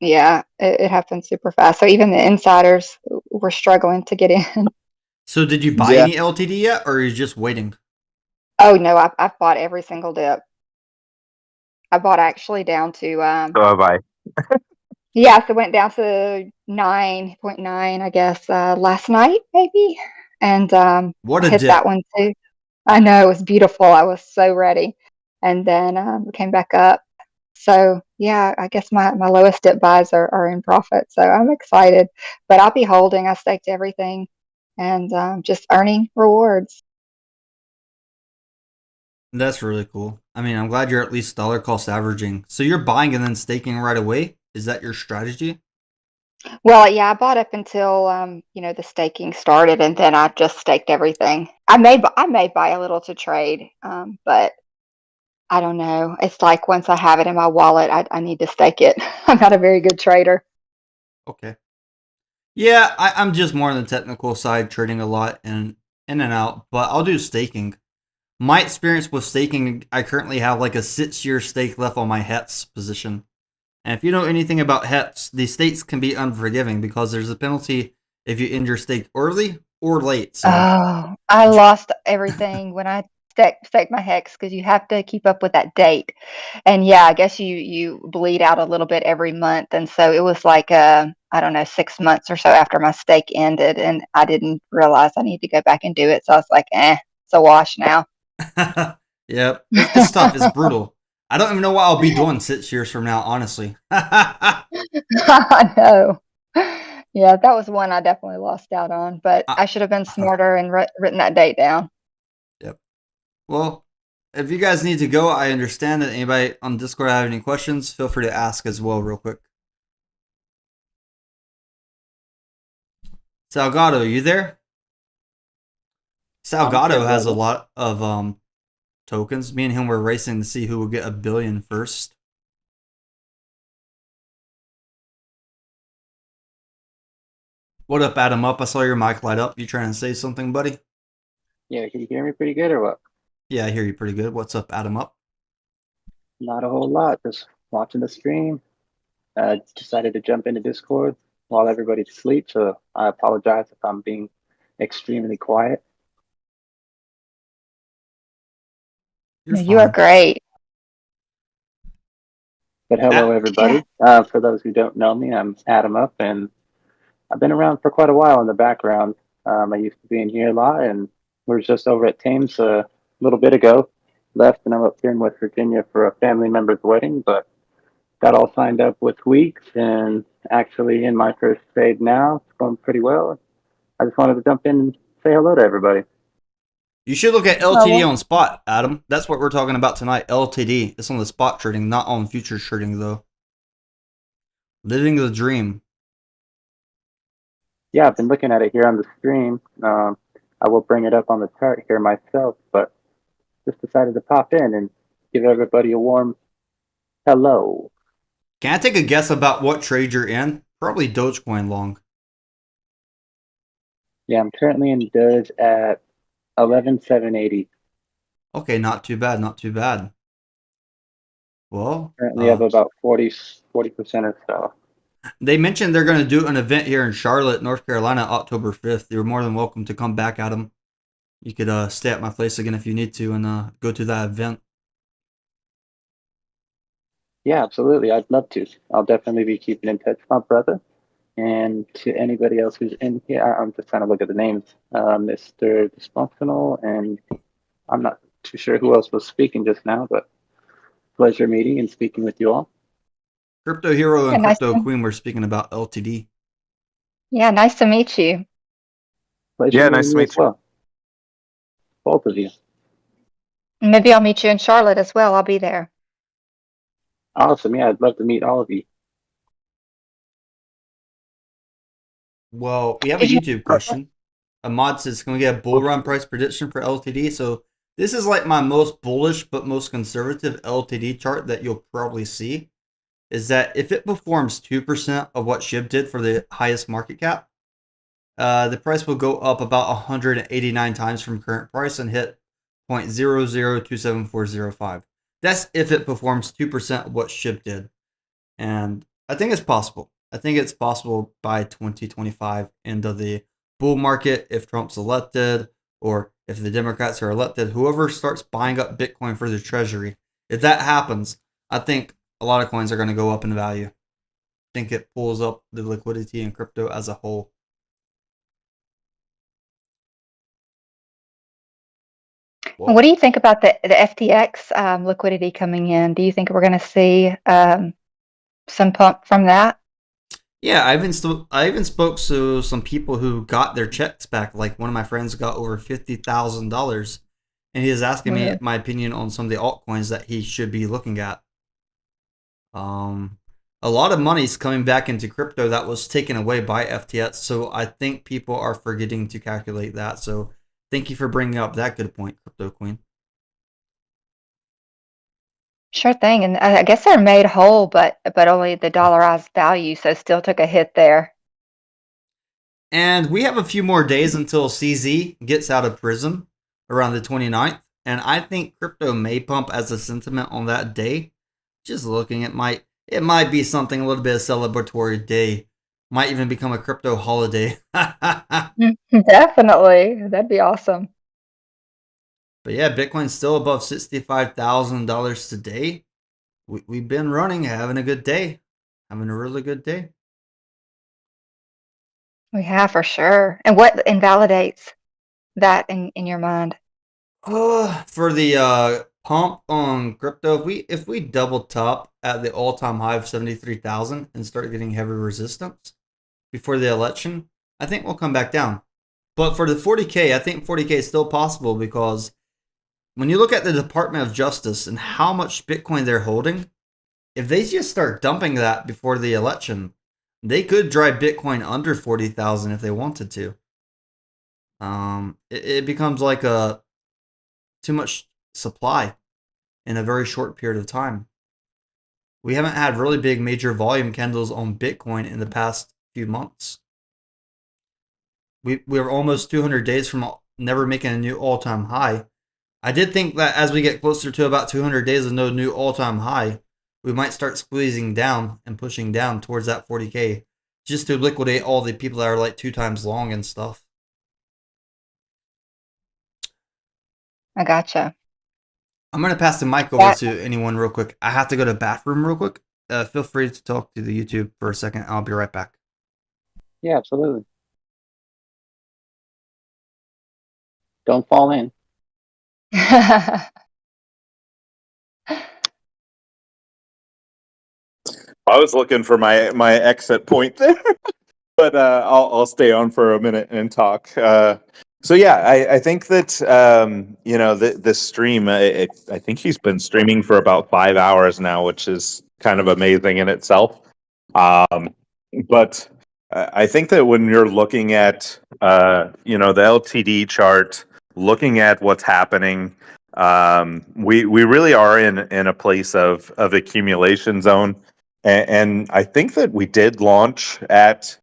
it happened super fast. So even the insiders were struggling to get in. So did you buy Yeah. any LTD yet, or are you just waiting? Oh no, I've bought every single dip. I bought actually down to So have I. so it went down to 9.9, I guess, last night maybe, and What I a hit that dip. one too. I know, it was beautiful. I was so ready, and then it came back up. So yeah, I guess my lowest dip buys are in profit. So I'm excited, but I'll be holding. I staked everything, and just earning rewards. That's really cool. I mean, I'm glad you're at least dollar cost averaging. So you're buying and then staking right away? Is that your strategy? Well, yeah, I bought up until the staking started, and then I just staked everything. I may buy a little to trade, but I don't know. It's like once I have it in my wallet, I need to stake it. I'm not a very good trader. Okay. Yeah, I'm just more on the technical side, trading a lot and in and out, but I'll do staking. My experience with staking, I currently have like a 6-year stake left on my HETS position. And if you know anything about HETS, the stakes can be unforgiving because there's a penalty if you end your stake early or late. So, Oh, I lost everything when I staked my hex because you have to keep up with that date. And yeah, I guess you bleed out a little bit every month. And so it was like I don't know, 6 months or so after my stake ended, and I didn't realize I need to go back and do it. So I was like, it's a wash now. yep, it's tough. It's brutal. I don't even know what I'll be doing 6 years from now, honestly. I know. Yeah, that was one I definitely lost out on, but I should have been smarter and written that date down. Yep. Well, if you guys need to go, I understand that. Anybody on Discord have any questions, feel free to ask as well, real quick. Salgado, you there? Salgado has a lot of tokens. Me and him were racing to see who would get 1 billion first. What up, Adam Up? I saw your mic light up. You trying to say something, buddy? Yeah, can you hear me pretty good or what? Yeah, I hear you pretty good. What's up, Adam Up? Not a whole lot, just watching the stream. Decided to jump into Discord while everybody's asleep, so I apologize if I'm being extremely quiet. You are great. But hello, everybody. For those who don't know me, I'm Adam Up, and I've been around for quite a while in the background. I used to be in here a lot, and we were just over at Thames a little bit ago. Left, and I'm up here in West Virginia for a family member's wedding, but got all signed up with weeks, and actually in my first trade now. It's going pretty well. I just wanted to jump in and say hello to everybody. You should look at Oh, LTD well. on spot, Adam. That's what we're talking about tonight. LTD. It's on the spot trading, not on futures trading, though. Living the dream. Yeah, I've been looking at it here on the stream. I will bring it up on the chart here myself, but just decided to pop in and give everybody a warm hello. Can I take a guess about what trade you're in? Probably Dogecoin long. Yeah, I'm currently in Doge at 11,780. Okay, not too bad, not too bad. Well, Currently up about 40% or so. they mentioned they're going to do an event here in Charlotte, North Carolina, October 5th. You're more than welcome to come back, Adam. You could stay at my place again if you need to and go to that event. Yeah, absolutely. I'd love to. I'll definitely be keeping in touch, my brother. And to anybody else who's in here, I'm just trying to look at the names. Mr. Dysfunctional, and I'm not too sure who else was speaking just now, but pleasure meeting and speaking with you all. Crypto Hero and nice Crypto to- Queen were speaking about LTD. Yeah, nice to meet you. Pleasure Yeah, meeting nice to you meet as you. well. Both of you. Maybe I'll meet you in Charlotte as well. I'll be there. Awesome. Yeah, I'd love to meet all of you. Well, we have a Did you- YouTube question. A mod says, can we get a bull run price prediction for LTD? So this is like my most bullish but most conservative LTD chart that you'll probably see. Is that if it performs 2% of what SHIB did for the highest market cap, the price will go up about 189 times from current price and hit 0.0027405. That's if it performs 2% of what SHIB did. And I think it's possible. I think it's possible by 2025, end of the bull market, if Trump's elected or if the Democrats are elected, whoever starts buying up Bitcoin for their treasury, if that happens, I think a lot of coins are going to go up in value. I think it pulls up the liquidity in crypto as a whole. What do you think about the FTX liquidity coming in? Do you think we're going to see some pump from that? Yeah, I even spoke to some people who got their checks back. Like one of my friends got over $50,000, and he is asking me my opinion on some of the altcoins that he should be looking at. A lot of money's coming back into crypto that was taken away by FTX, so I think people are forgetting to calculate that. So thank you for bringing up that good point, Crypto Queen. Sure thing. And I guess they're made whole, but only the dollarized value, so still took a hit there. And we have a few more days until CZ gets out of prison around the 29th. And I think crypto may pump as a sentiment on that day. Just looking, it might be something a little bit of celebratory day. Might even become a crypto holiday. Definitely. That'd be awesome. But yeah, Bitcoin's still above $65,000 today. We've been running, having a good day. Having a really good day. We have for sure. And what invalidates that in your mind? For the pump on crypto, if we double top at the all-time high of 73,000 and start getting heavy resistance before the election, I think we'll come back down. But for the 40K, I think 40K is still possible because when you look at the Department of Justice and how much Bitcoin they're holding, if they just start dumping that before the election, they could drive Bitcoin under 40,000 if they wanted to. It becomes like too much supply in a very short period of time. We haven't had really big major volume candles on Bitcoin in the past few months. We're almost 200 days from never making a new all-time high. I did think that as we get closer to about 200 days of no new all-time high, we might start squeezing down and pushing down towards that 40K just to liquidate all the people that are like 2 times long and stuff. I gotcha. I'm going to pass the mic over to anyone real quick. I have to go to the bathroom real quick. Feel free to talk to the YouTube for a second. I'll be right back. Yeah, absolutely. Don't fall in. I was looking for my exit point there, but I'll stay on for a minute and talk. So yeah, I think that this stream. I think he's been streaming for about 5 hours now, which is kind of amazing in itself. But I think that when you're looking at the LTD chart, looking at what's happening, we really are in a place of accumulation zone, and I think that we did launch at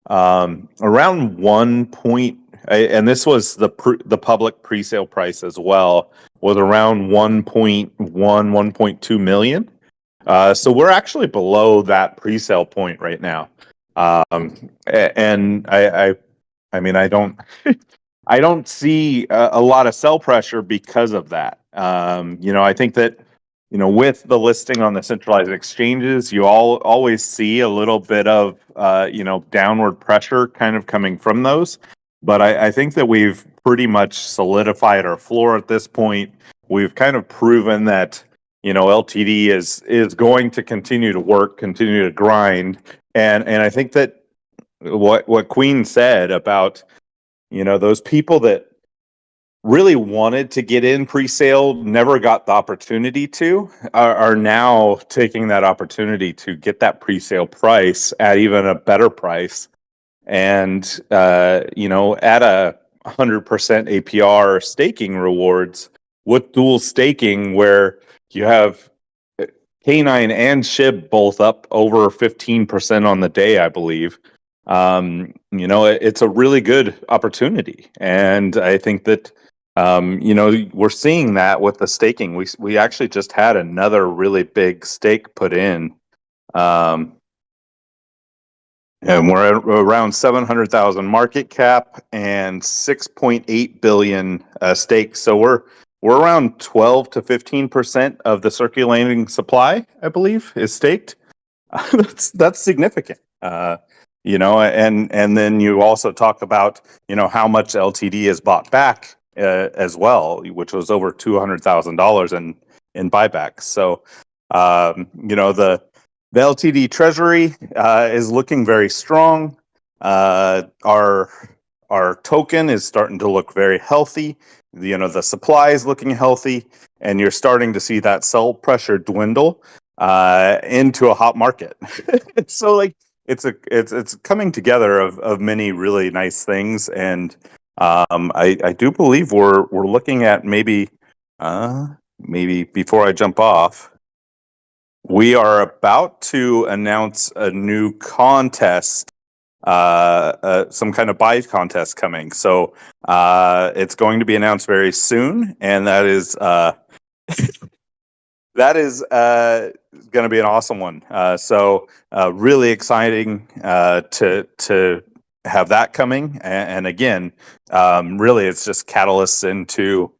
around 1 point, and this was the public pre-sale price as well, was around 1.2 million. So we're actually below that pre-sale point right now. And I mean, I don't I don't see a lot of sell pressure because of that. I think that with the listing on the centralized exchanges, you always see a little bit of downward pressure kind of coming from those. But I think that we've pretty much solidified our floor at this point. We've kind of proven that LTD is going to continue to work, continue to grind, and I think that what Queen said about those people that really wanted to get in pre-sale, never got the opportunity to, are now taking that opportunity to get that pre-sale price at even a better price, and at a 100% APR staking rewards with dual staking, where you have K9 and SHIB both up over 15% on the day, I believe. It's a really good opportunity, and I think that we're seeing that with the staking. We actually just had another really big stake put in, and we're at around 700,000 market cap and 6.8 billion stake. So we're around 12 to 15% of the circulating supply, I believe, is staked. That's significant. And then you also talk about how much LTD is bought back as well, which was over $200,000 in buybacks. So the LTD Treasury is looking very strong. Our token is starting to look very healthy. The supply is looking healthy, and you're starting to see that sell pressure dwindle into a hot market. So it's coming together of many really nice things, and I do believe we're looking at maybe before I jump off, we are about to announce a new contest, some kind of buy contest coming. So it's going to be announced very soon, and that is going to be an awesome one. So really exciting to have that coming. And again, really, it's just catalysts into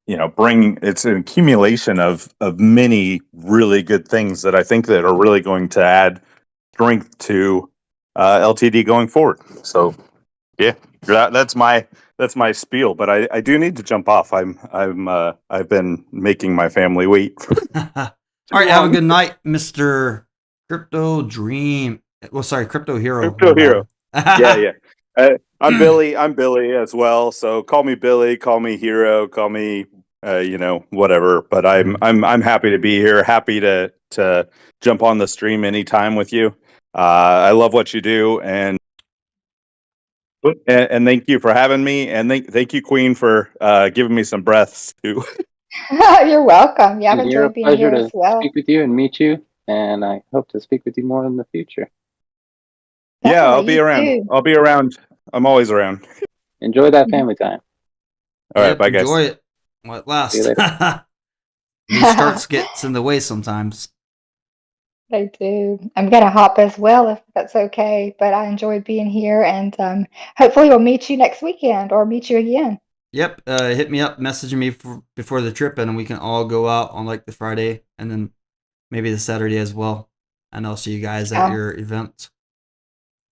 it's an accumulation of many really good things that I think that are really going to add strength to LTD going forward. So yeah, that's my spiel. But I do need to jump off. I've been making my family wait. All right, have a good night, Mr. Crypto Dream. Well, sorry, Crypto Hero. Crypto Hero. Yeah. I'm Billy. I'm Billy as well. So call me Billy. Call me Hero. Call me whatever. But I'm happy to be here. Happy to jump on the stream anytime with you. I love what you do, and thank you for having me, and thank you, Queen, for giving me some breaths too. You're welcome. Yeah, I've enjoyed being Pleasure here to as well. speak with you and meet you, and I hope to speak with you more in the future. Yeah, I'll Definitely, be you around. too. I'll be around. I'm always around. Enjoy that family time. All right, Yep, bye guys. enjoy it while it lasts. See you later. These starts gets in the way sometimes. They do. I'm gonna hop as well if that's okay, but I enjoyed being here, and hopefully we'll meet you next weekend or meet you again. Yep, hit me up, message me before the trip, and we can all go out on like the Friday and then maybe the Saturday as well. And I'll see you guys at your event.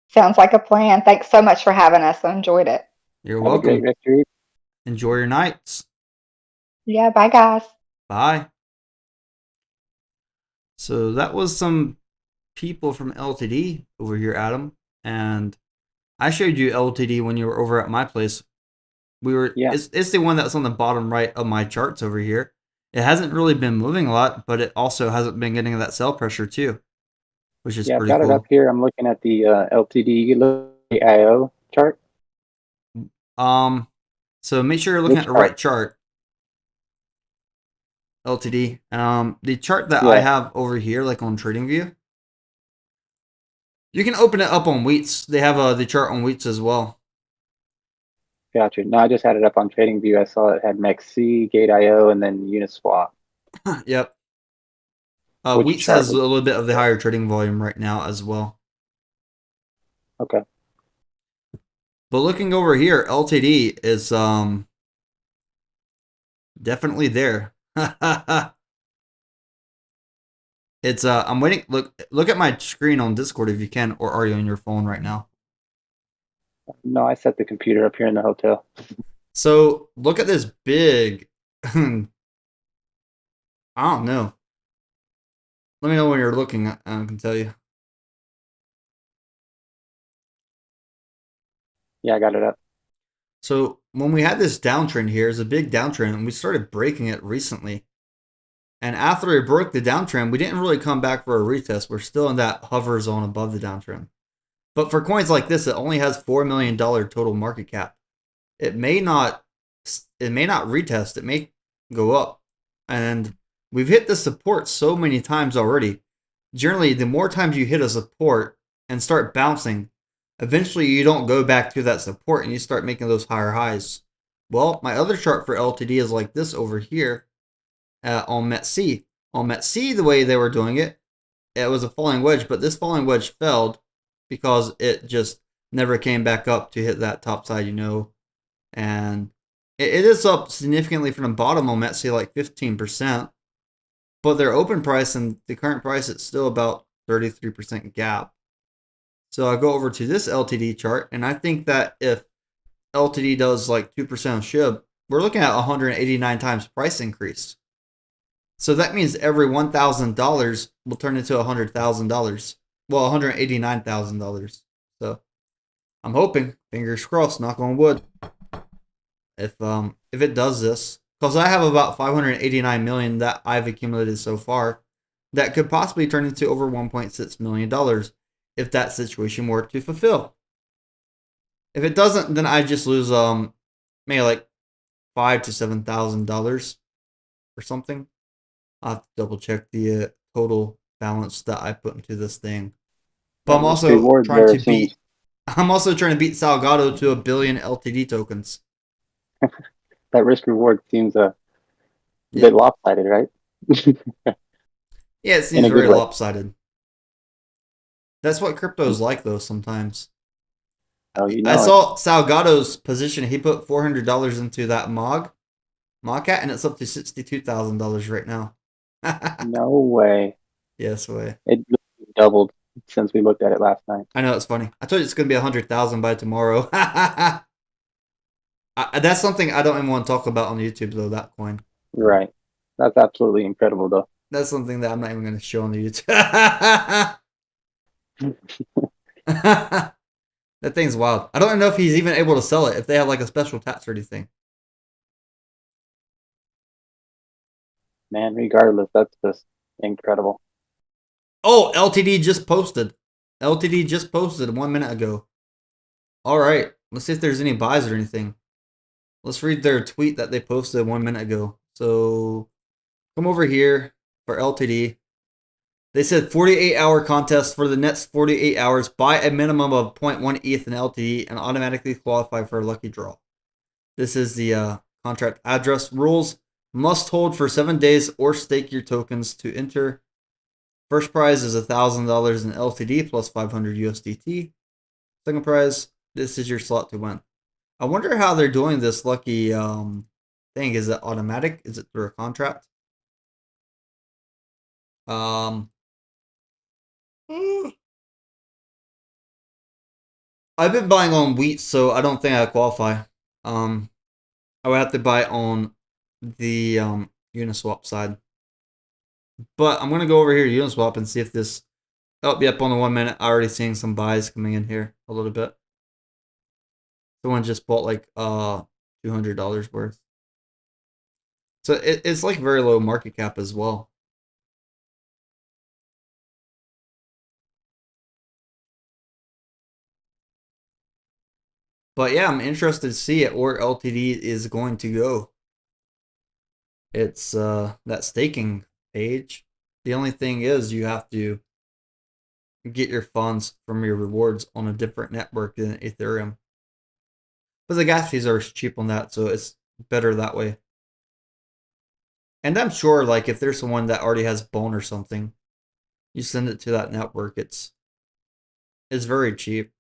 Sounds like a plan. Thanks so much for having us. I enjoyed it. You're Have a welcome. great rest of your evening. Enjoy your nights. Yeah, bye guys. Bye. So that was some people from LTD over here, Adam, and I showed you LTD when you were over at my place. Yeah. It's the one that's on the bottom right of my charts over here. It hasn't really been moving a lot, but it also hasn't been getting that sell pressure too, which is Yeah, I've pretty got it up cool. here. I'm looking at the LTD IO chart. So make sure you're looking Which at the chart? right chart. LTD. The chart that I Yeah, have over here, like on TradingView, you can open it up on Wheats. They have the chart on Wheats as well. gotcha. No, I just had it up on TradingView. I saw it had MEXC, Gate IO, and then Uniswap. Yep. Which Wheats chart has a was little bit of the higher trading volume right now as well. okay? But looking over here, LTD is definitely there. It's I'm waiting. Look at my screen on Discord if you can, or are you on your phone right now? No, I set the computer up here in the hotel. So look at this big. I don't know. Let me know when you're looking. I can tell you. Yeah, I got it up. So when we had this downtrend here, it's a big downtrend, and we started breaking it recently. And after we broke the downtrend, we didn't really come back for a retest. We're still in that hover zone above the downtrend. But for coins like this, it only has $4 million total market cap. It may not retest. It may go up. And we've hit the support so many times already. Generally, the more times you hit a support and start bouncing, eventually you don't go back to that support and you start making those higher highs. Well, my other chart for LTD is like this over here on METC. On METC, the way they were doing it, it was a falling wedge, but this falling wedge failed because it just never came back up to hit that top side, and it is up significantly from the bottom on METC, like 15%, but their open price and the current price, it's still about 33% gap. So I go over to this LTD chart, and I think that if LTD does like 2% of SHIB, we're looking at 189 times price increase. So that means every $1,000 will turn into $100,000. Well, $189,000. So I'm hoping, fingers crossed, knock on wood, if it does this, because I have about 589 million that I've accumulated so far, that could possibly turn into over $1.6 million if that situation were to fulfill. If it doesn't, then I just lose maybe like $5,000 to $7,000 or something. I'll have to double check the total balance that I put into this thing. But That risk reward there seems I'm also trying to beat Salgado to 1 billion LTD tokens. that risk reward seems a Yeah. bit lopsided, right? Yeah, it In seems a good very way. lopsided. That's what crypto is like, though, sometimes. Oh, you I know it. saw Salgado's position. He put $400 into that Mogcat, and it's up to $62,000 right now. No way. Yes, way. It doubled since we looked at it last night. I know, it's funny. I told you it's going to be 100,000 by tomorrow. That's something I don't even want to talk about on YouTube, though, that coin. Right. That's absolutely incredible, though. That's something that I'm not even going to show on the YouTube. That thing's wild. I don't know if he's even able to sell it, if they have like a special tax or anything. Man, regardless, that's just incredible. Oh, LTD just posted. LTD just posted 1 minute ago. All right. Let's see if there's any buys or anything. Let's read their tweet that they posted 1 minute ago. So come over here for LTD. They said 48-hour contest for the next 48 hours. Buy a minimum of 0.1 ETH in LTD and automatically qualify for a lucky draw. This is the contract address. Rules: must hold for 7 days or stake your tokens to enter. First prize is $1,000 in LTD plus 500 USDT. Second prize, this is your slot to win. I wonder how they're doing this lucky thing. Is it automatic? Is it through a contract? I've been buying on wheat, so I don't think I qualify. I would have to buy on the Uniswap side. But I'm going to go over here to Uniswap and see if this... Oh, yep, on the 1 minute, I'm already seeing some buys coming in here a little bit. Someone just bought like $200 worth. So it's like very low market cap as well. But yeah, I'm interested to see it where LTD is going to go. It's that staking page. The only thing is you have to get your funds from your rewards on a different network than Ethereum. But the gas fees are cheap on that, so it's better that way. And I'm sure, like, if there's someone that already has Bone or something, you send it to that network. It's very cheap.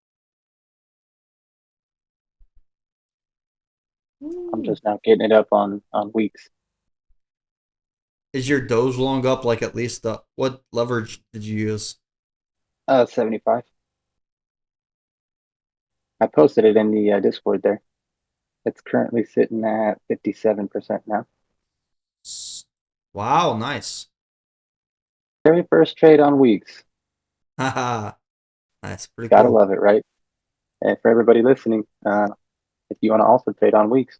I'm just now getting it up on weeks. Is your Doge long up like at least what leverage did you use? 75. I posted it in the Discord there. It's currently sitting at 57% now. Wow, nice. Very first trade on weeks. Haha, that's pretty Gotta cool. love it, right? And for everybody listening, if you want to also trade on weeks,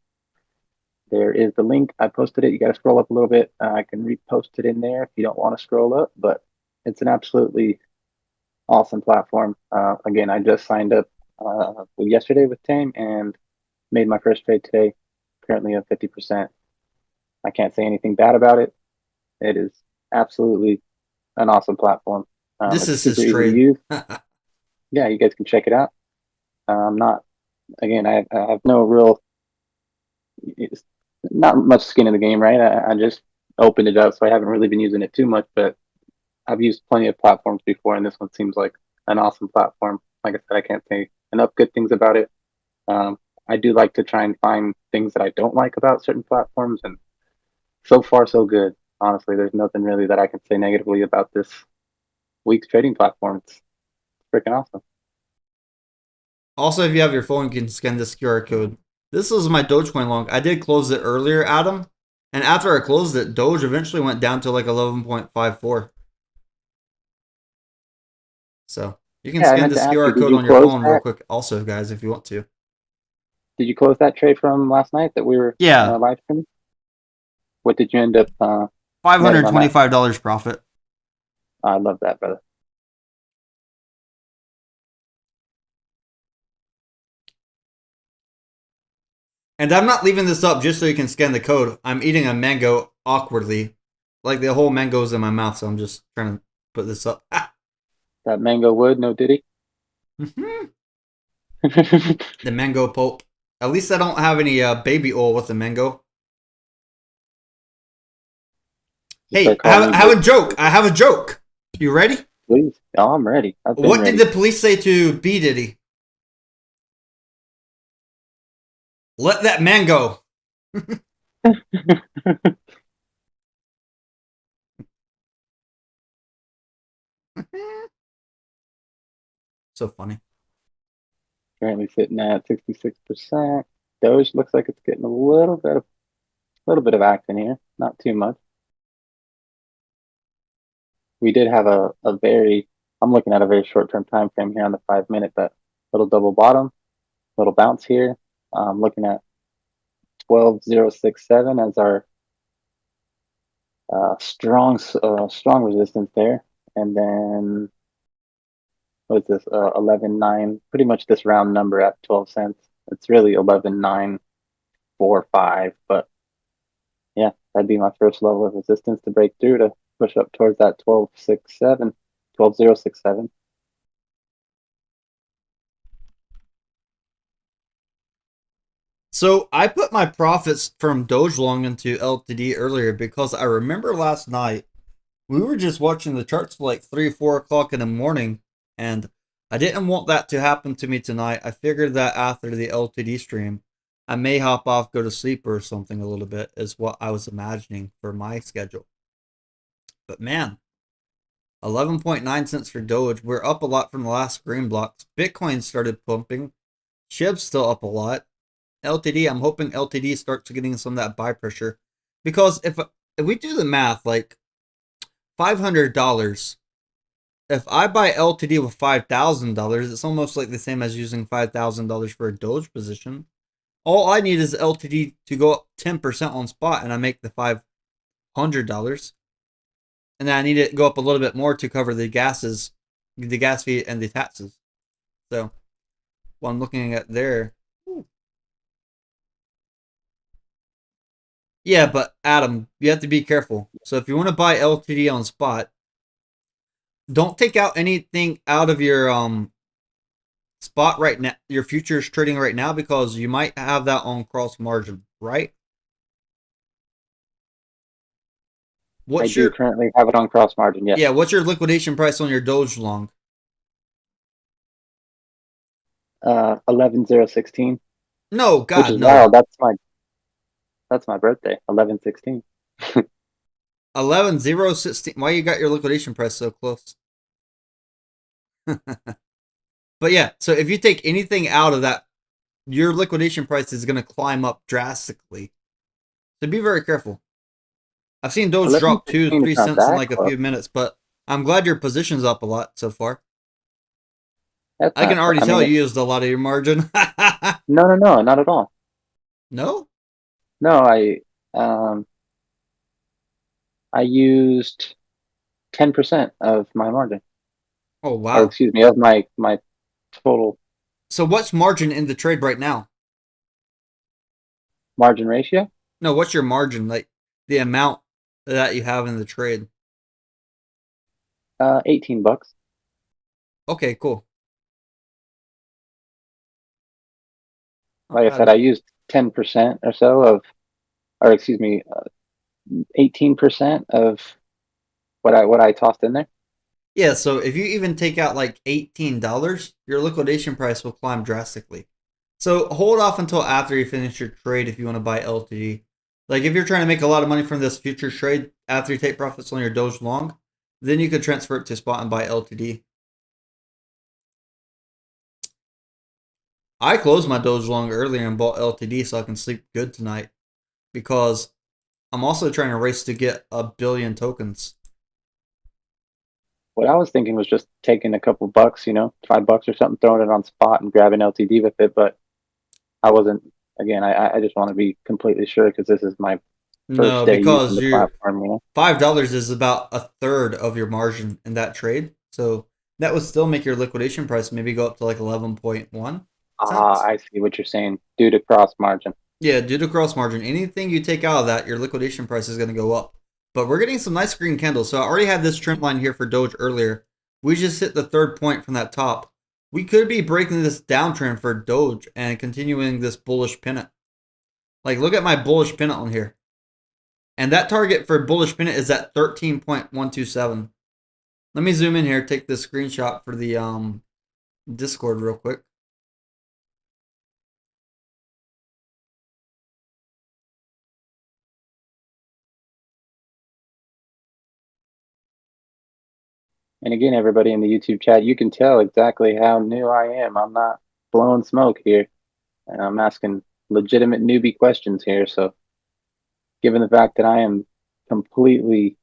there is the link. I posted it. You got to scroll up a little bit. I can repost it in there if you don't want to scroll up, but it's an absolutely awesome platform. Again, I just signed up yesterday with Tame and made my first trade today, currently at 50%. I can't say anything bad about it. It is absolutely an awesome platform. This it's is his super easy to trade. use. Yeah, you guys can check it out. I have no real, not much skin in the game, right? I just opened it up, so I haven't really been using it too much, but I've used plenty of platforms before, and this one seems like an awesome platform. Like I said, I can't say enough good things about it. I do like to try and find things that I don't like about certain platforms, and so far, so good. Honestly, there's nothing really that I can say negatively about this week's trading platform. It's freaking awesome. Also, if you have your phone, you can scan this QR code. This was my Dogecoin long. I did close it earlier, Adam. And after I closed it, Doge eventually went down to like 11.54. So you can Yeah, I scan meant to this ask you, QR did code you on your close phone real that? quick, also, guys, if you want to. Did you close that trade from last night that we were Yeah, live streaming? What did you end up netting on that? $525 profit. I love that, brother. And I'm not leaving this up just so you can scan the code. I'm eating a mango awkwardly. Like the whole mango's in my mouth, so I'm just trying to put this up. That mango wood, no diddy. The mango pulp. At least I don't have any baby oil with the mango. Hey, Start I calling have you a joke. I have a joke. You ready? please. Oh, I'm ready. I've been What ready. did the police say to B Diddy? Let that man go. So funny. Currently sitting at 66%. Doge looks like it's getting a little bit of action here. Not too much. We did have a very, I'm looking at a very short-term time frame here on the 5 minute, but little double bottom, little bounce here. Looking at 12,067 as our strong resistance there, and then what's this? 11.9, pretty much this round number at 12 cents. It's really 11.945, but yeah, that'd be my first level of resistance to break through to push up towards that 12.67, 12.067. So I put my profits from Doge Long into LTD earlier because I remember last night we were just watching the charts for like 3, 4 o'clock in the morning, and I didn't want that to happen to me tonight. I figured that after the LTD stream, I may hop off, go to sleep or something a little bit, is what I was imagining for my schedule. But man, 11.9 cents for Doge. We're up a lot from the last green blocks. Bitcoin started pumping. SHIB's still up a lot. LTD, I'm hoping LTD starts getting some of that buy pressure. Because if we do the math, like $500 if I buy LTD with $5,000, it's almost like the same as using $5,000 for a Doge position. All I need is LTD to go up 10% on spot, and I make the $500. And then I need it to go up a little bit more to cover the gas fee, and the taxes. So, what I'm looking at there. Yeah, but Adam, you have to be careful. So if you want to buy LTD on spot, don't take out anything out of your spot right now, your futures trading right now, because you might have that on cross margin, right? I do currently have it on cross margin, yes. Yeah, what's your liquidation price on your Doge long? 11,016. No, God, which is no. wild. That's my birthday, 11/16. 11,016. Why you got your liquidation price so close? But yeah, so if you take anything out of that, your liquidation price is going to climb up drastically. So be very careful. I've seen Doge drop 2-3 cents in like a few minutes, but I'm glad your position's up a lot so far. I can already tell you used a lot of your margin. No, not at all. No? No, I used 10% of my margin. Oh wow! Or excuse me, of my total. So what's margin in the trade right now? Margin ratio? No, what's your margin? Like the amount that you have in the trade? $18. Okay, cool. Like I said, I used 10% or so of, or excuse me, 18% of what I tossed in there. Yeah, so if you even take out like $18, your liquidation price will climb drastically. So hold off until after you finish your trade if you want to buy LTD. Like if you're trying to make a lot of money from this future trade after you take profits on your Doge long, then you could transfer it to spot and buy LTD. I closed my Doge long earlier and bought LTD so I can sleep good tonight, because I'm also trying to race to get 1 billion tokens. What I was thinking was just taking a couple bucks, $5 or something, throwing it on spot and grabbing LTD with it. But I wasn't. Again, I just want to be completely sure, because this is my first day using the platform. $5 is about 1/3 of your margin in that trade, so that would still make your liquidation price maybe go up to like 11.1. I see what you're saying. Due to cross margin. Yeah, due to cross margin. Anything you take out of that, your liquidation price is going to go up. But we're getting some nice green candles. So I already had this trend line here for Doge earlier. We just hit the third point from that top. We could be breaking this downtrend for Doge and continuing this bullish pennant. Like, look at my bullish pennant on here. And that target for bullish pennant is at 13.127. Let me zoom in here, take this screenshot for the Discord real quick. And again, everybody in the YouTube chat, you can tell exactly how new I am. I'm not blowing smoke here. And I'm asking legitimate newbie questions here. So given the fact that I am completely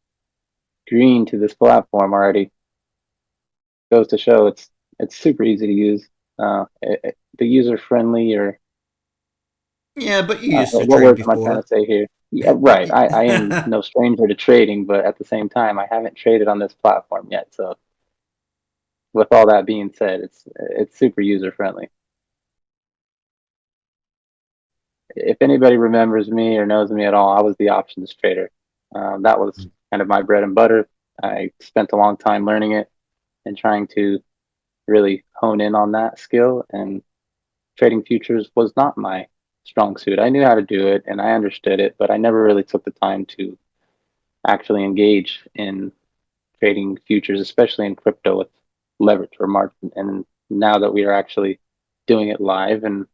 green to this platform already, goes to show it's super easy to use. The user friendly, or yeah, but you used to what trade words before. am I trying to say here? Yeah, right. I am no stranger to trading, but at the same time, I haven't traded on this platform yet. So with all that being said, it's super user friendly. If anybody remembers me or knows me at all, I was the options trader. That was kind of my bread and butter. I spent a long time learning it and trying to really hone in on that skill. And trading futures was not my strong suit. I knew how to do it and I understood it, but I never really took the time to actually engage in trading futures, especially in crypto with leverage or margin. And now that we are actually doing it live and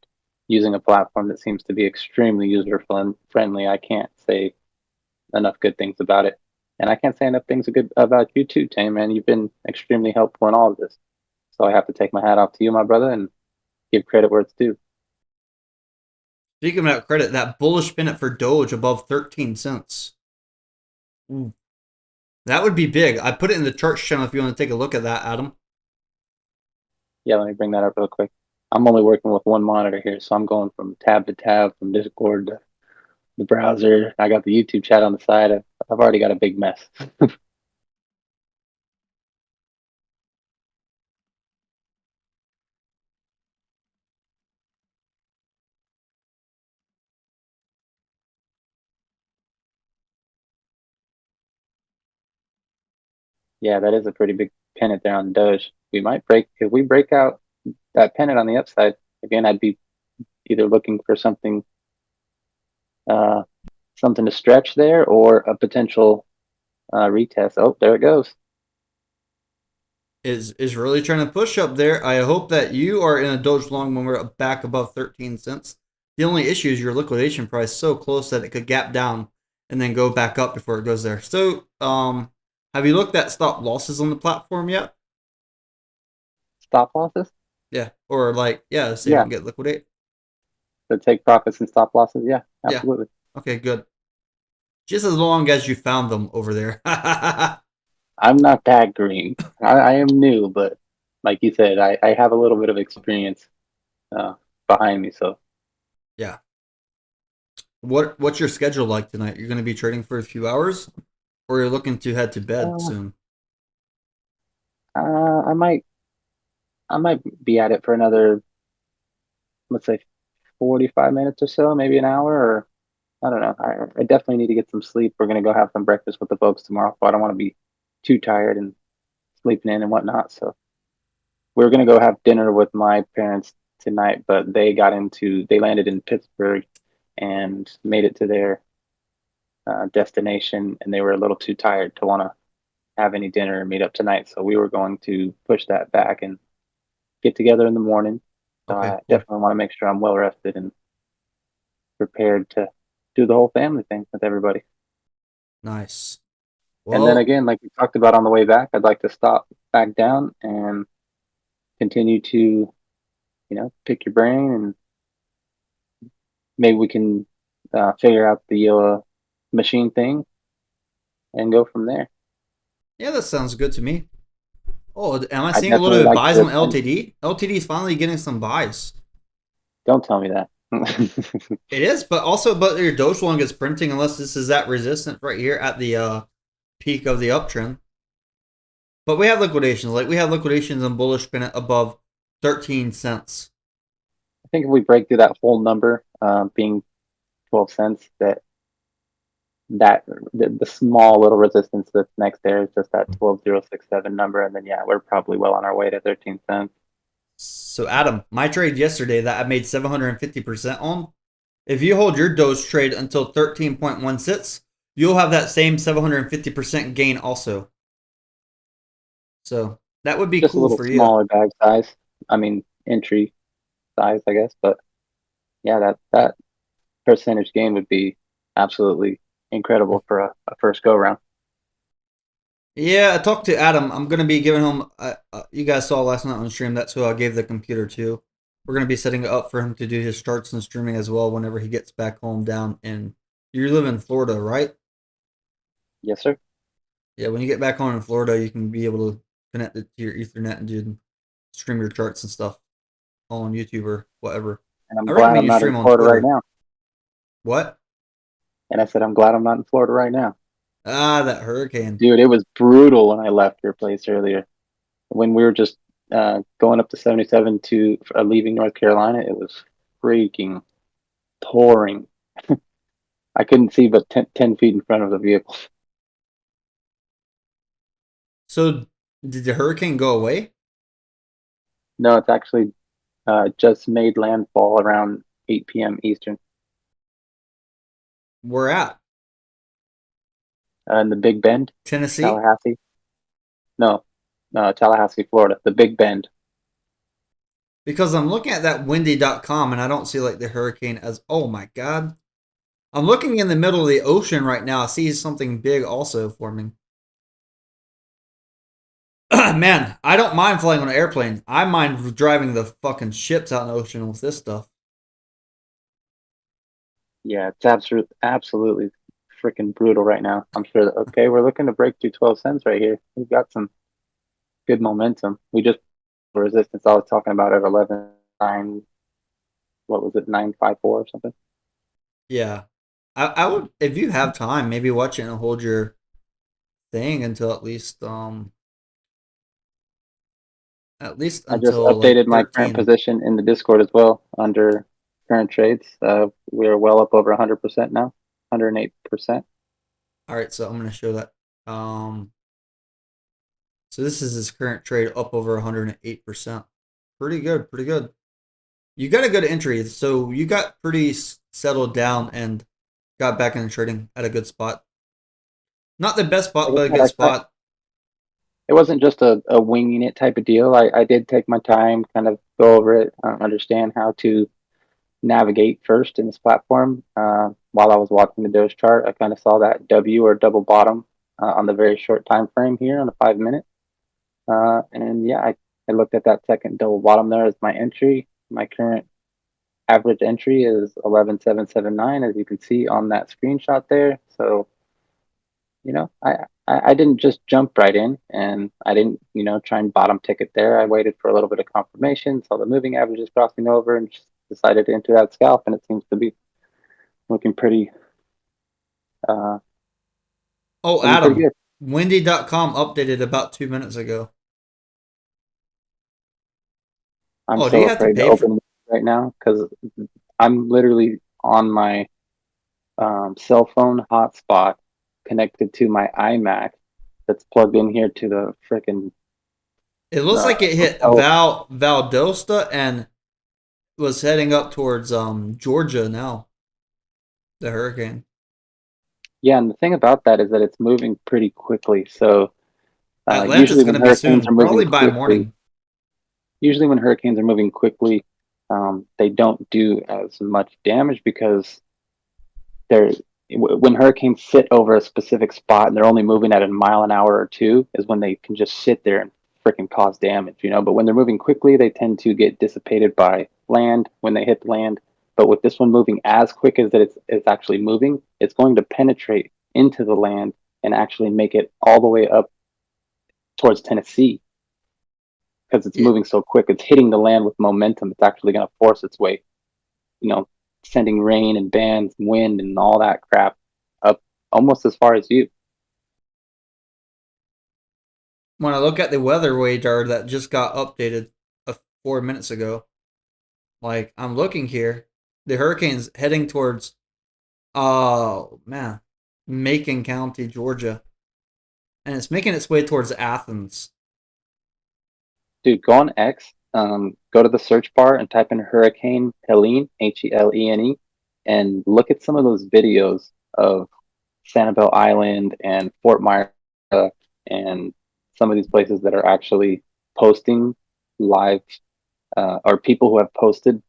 using a platform that seems to be extremely user friendly, I can't say enough good things about it. And I can't say enough things good about you too, Tame, man. You've been extremely helpful in all of this. So I have to take my hat off to you, my brother, and give credit where it's due. Speaking about credit, that bullish pennant for Doge above 13 cents. Ooh. That would be big. I put it in the charts channel if you want to take a look at that, Adam. Yeah, let me bring that up real quick. I'm only working with one monitor here, so I'm going from tab to tab, from Discord to the browser. I got the YouTube chat on the side. I've already got a big mess. Yeah, that is a pretty big pennant there on Doge. We might break, if we break out that pennant on the upside, again, I'd be either looking for something something to stretch there or a potential retest. Oh, there it goes. Is really trying to push up there. I hope that you are in a Doge long when we're back above 13 cents. The only issue is your liquidation price so close that it could gap down and then go back up before it goes there. So, have you looked at stop losses on the platform yet? Stop losses? Yeah, or like, yeah, so you Yeah. don't get liquidate. So take profits and stop losses? Yeah, Yeah. absolutely. Okay, good. Just as long as you found them over there. I'm not that green. I am new, but like you said, I have a little bit of experience behind me. So Yeah. What's your schedule like tonight? You're going to be trading for a few hours, or you're looking to head to bed soon? I might be at it for another, let's say, 45 minutes or so, maybe an hour, or I don't know. I definitely need to get some sleep. We're gonna go have some breakfast with the folks tomorrow, so I don't want to be too tired and sleeping in and whatnot. So we're gonna go have dinner with my parents tonight, but they landed in Pittsburgh and made it to their destination, and they were a little too tired to want to have any dinner or meet up tonight. So we were going to push that back and get together in the morning. So Okay, I cool. definitely want to make sure I'm well rested and prepared to do the whole family thing with everybody. Nice. And then again, like we talked about on the way back, I'd like to stop back down and continue to, pick your brain, and maybe we can figure out the machine thing and go from there. Yeah, that sounds good to me. Oh, am I I seeing a little definitely bit of like buys to on attend. LTD? LTD is finally getting some buys. Don't tell me that. It is, but your Doge long is printing unless this is that resistance right here at the peak of the uptrend. But we have liquidations. Like we have liquidations in bullish pennant above 13 cents. I think if we break through that whole number, being 12 cents, the small little resistance that's next there is just that 12067 number, and then we're probably well on our way to 13 cents. So Adam, my trade yesterday that I made 750% on, if you hold your Doge trade until 13.1 cents, you'll have that same 750% gain also. So that would be Just a cool little for you. smaller bag size. I mean, entry size, I guess. But yeah, that percentage gain would be absolutely incredible for a first go round. Yeah, I talked to Adam. I'm going to be giving him, you guys saw last night on stream, that's who I gave the computer to. We're going to be setting it up for him to do his charts and streaming as well whenever he gets back home down in, you live in Florida, right? Yes, sir. Yeah, when you get back home in Florida, you can be able to connect it to your Ethernet and stream your charts and stuff all on YouTube or whatever. And I'm I glad recommend I'm you not in stream on Florida right Twitter. now. What? And I said, I'm glad I'm not in Florida right now. Ah, that hurricane. Dude, it was brutal when I left your place earlier. When we were just going up to 77 to leaving North Carolina, it was freaking pouring. I couldn't see but 10 feet in front of the vehicle. So, did the hurricane go away? No, it's actually just made landfall around 8 p.m. Eastern Where at? in the Big Bend, Tennessee? Tallahassee. No, Tallahassee, Florida, the Big Bend. Because I'm looking at that windy.com and I don't see like the hurricane as, oh my God. I'm looking in the middle of the ocean right now. I see something big also forming. Man, I don't mind flying on an airplane. I mind driving the fucking ships out in the ocean with this stuff. Yeah, it's absolutely freaking brutal right now. I'm sure that, okay, we're looking to break through 12 cents right here. We've got some good momentum. We just resistance I was talking about at 11.9, what was it, 954 or something? Yeah. I would, if you have time, maybe watch it and hold your thing until at least I just until like updated my current 13. position in the Discord as well under current trades. We're well up over 100% now, 108%. All right, so I'm gonna show that. So this is his current trade, up over 108%. Pretty good, pretty good. You got a good entry, so you got pretty settled down and got back into trading at a good spot. Not the best spot, but a good spot. It wasn't just a winging it type of deal. I did take my time, kind of go over it, understand how to navigate first in this platform. While I was watching the Doge chart, I kind of saw that W or double bottom on the very short time frame here on the 5 minute. And yeah, I looked at that second double bottom there as my entry. My current average entry is 11,779, as you can see on that screenshot there. So, you know, I didn't just jump right in, and I didn't, try and bottom ticket there. I waited for a little bit of confirmation, saw the moving averages crossing over, and just decided to enter that scalp, and it seems to be looking pretty. Oh, Looking pretty Adam, good. Wendy.com updated about 2 minutes ago. I'm Oh, do so you have to afraid to pay for? open right now because I'm literally on my cell phone hotspot connected to my iMac that's plugged in here to the freaking It looks like it hit hotel. Valdosta and was heading up towards Georgia now. The hurricane. Yeah, and the thing about that is that it's moving pretty quickly. So Atlanta's usually going when to be hurricanes soon, are moving probably by quickly, morning. they don't do as much damage because they're when hurricanes sit over a specific spot and they're only moving at a mile an hour or two is when they can just sit there and freaking cause damage, But when they're moving quickly, they tend to get dissipated by land when they hit the land. But with this one moving as quick as it's actually moving, it's going to penetrate into the land and actually make it all the way up towards Tennessee because it's Yeah, moving so quick. It's hitting the land with momentum. It's actually going to force its way, you know, sending rain and bands, wind, and all that crap up almost as far as you. when I look at the weather radar that just got updated 4 minutes ago, like I'm looking here, the hurricane's heading towards, oh man, Macon County, Georgia, and it's making its way towards Athens. Dude, go on X, go to the search bar and type in Hurricane Helene, Helene, and look at some of those videos of Sanibel Island and Fort Myers and some of these places that are actually posting live or people who have posted,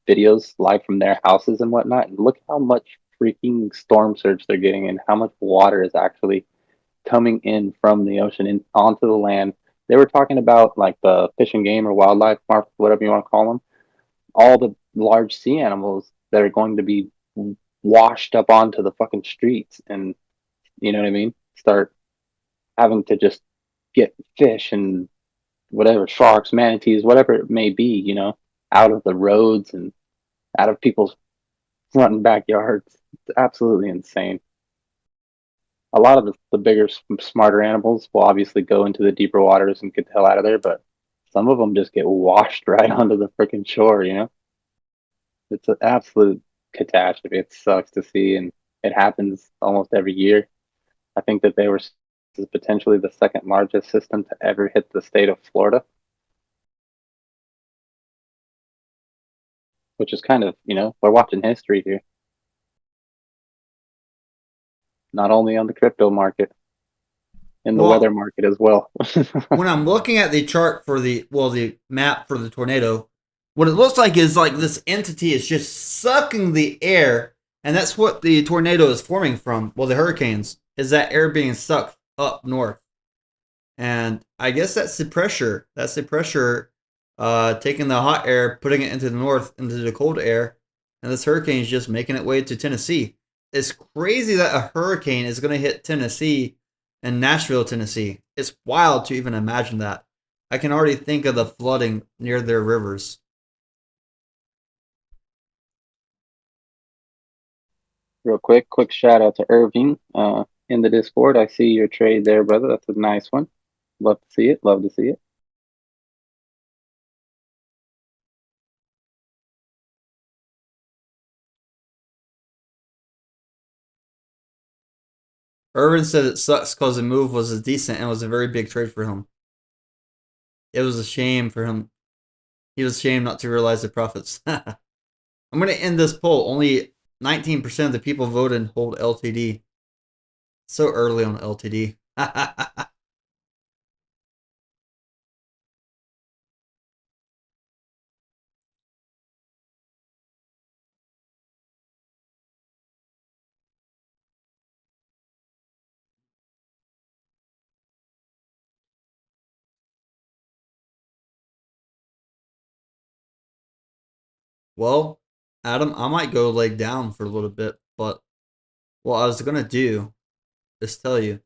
videos live from their houses and whatnot. And look how much freaking storm surge they're getting and how much water is actually coming in from the ocean and onto the land. They were talking about like the fish and game or wildlife, whatever you want to call them, all the large sea animals that are going to be washed up onto the fucking streets and, you know what I mean? Start having to just get fish and whatever, sharks, manatees, whatever it may be, out of the roads and out of people's front and backyards. It's absolutely insane. A lot of the bigger, smarter animals will obviously go into the deeper waters and get the hell out of there, but some of them just get washed right onto the freaking shore. It's an absolute catastrophe. It sucks to see, and it happens almost every year. I think that they were potentially the second largest system to ever hit the state of Florida, which is kind of, we're watching history here. Not only on the crypto market, in the weather market as well. When I'm looking at the chart for the map for the tornado, what it looks like is like this entity is just sucking the air, and that's what the tornado is forming from. Well, the hurricanes is that air being sucked up north, and I guess that's the pressure. That's the pressure taking the hot air, putting it into the north, into the cold air, and this hurricane is just making its way to Tennessee. it's crazy that a hurricane is going to hit Tennessee and Nashville, Tennessee. It's wild to even imagine that. I can already think of the flooding near their rivers. Real quick shout out to Irving in the Discord. I see your trade there, brother. That's a nice one. Love to see it. Love to see it. Irvin said it sucks because the move was decent and was a very big trade for him. It was a shame for him. He was ashamed not to realize the profits. I'm going to end this poll. Only 19% of the people voted and hold LTD. So early on LTD. Well, Adam, I might go lay down for a little bit, but what I was going to do is tell you,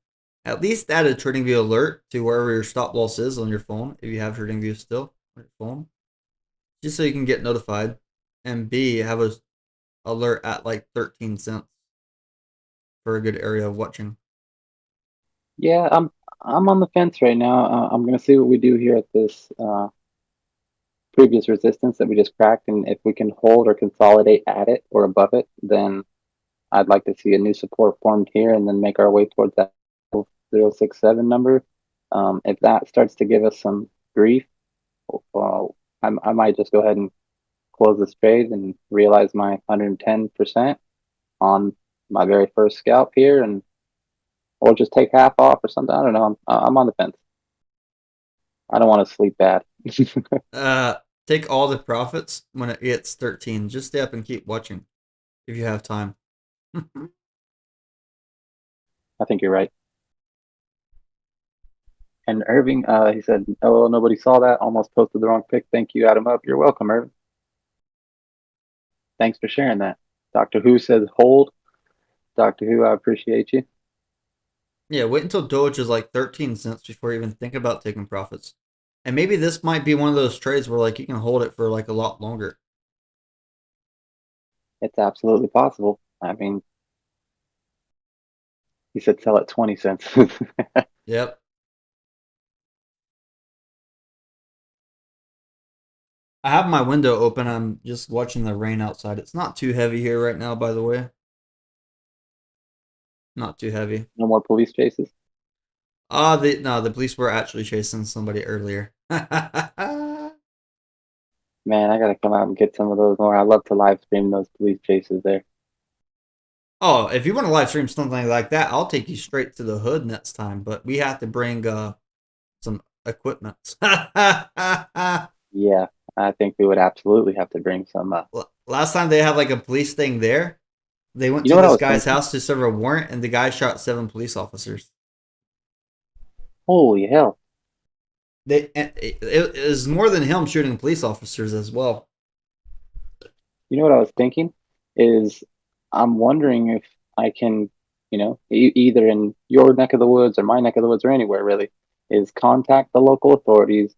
at least add a TradingView alert to wherever your stop loss is on your phone, if you have TradingView still on your phone, just so you can get notified. And B, have a alert at like 13 cents for a good area of watching. Yeah, I'm on the fence right now. I'm gonna see what we do here at this previous resistance that we just cracked, and if we can hold or consolidate at it or above it, then I'd like to see a new support formed here, and then make our way towards that 0.067 number. If that starts to give us some grief, I might just go ahead and close this trade and realize my 110% on my very first scalp here, and or just take half off or something. I don't know. I'm on the fence. I don't want to sleep bad. Take all the profits when it gets 13. Just stay up and keep watching if you have time. I think you're right. And Irving, he said, "Oh, nobody saw that. Almost posted the wrong pick. Thank you, Adam Up. You're welcome, Irving. Thanks for sharing that." Doctor Who says hold. Doctor Who, I appreciate you. Yeah, wait until Doge is like 13 cents before you even think about taking profits. And maybe this might be one of those trades where like you can hold it for like a lot longer. It's absolutely possible. I mean, he said sell at 20 cents. Yep. I have my window open. I'm just watching the rain outside. It's not too heavy here right now, by the way. Not too heavy. No more police chases. The police were actually chasing somebody earlier. Man, I gotta come out and get some of those more. I love to live stream those police chases there. Oh, if you want to live stream something like that, I'll take you straight to the hood next time. But we have to bring some equipment. Yeah, I think we would absolutely have to bring some. Last time they had like a police thing there. They went You know to what I this was guy's thinking? house to serve a warrant, and the guy shot 7 police officers. Holy hell! It was more than him shooting police officers as well. You know what I was thinking is, I'm wondering if I can, either in your neck of the woods or my neck of the woods or anywhere really, is contact the local authorities.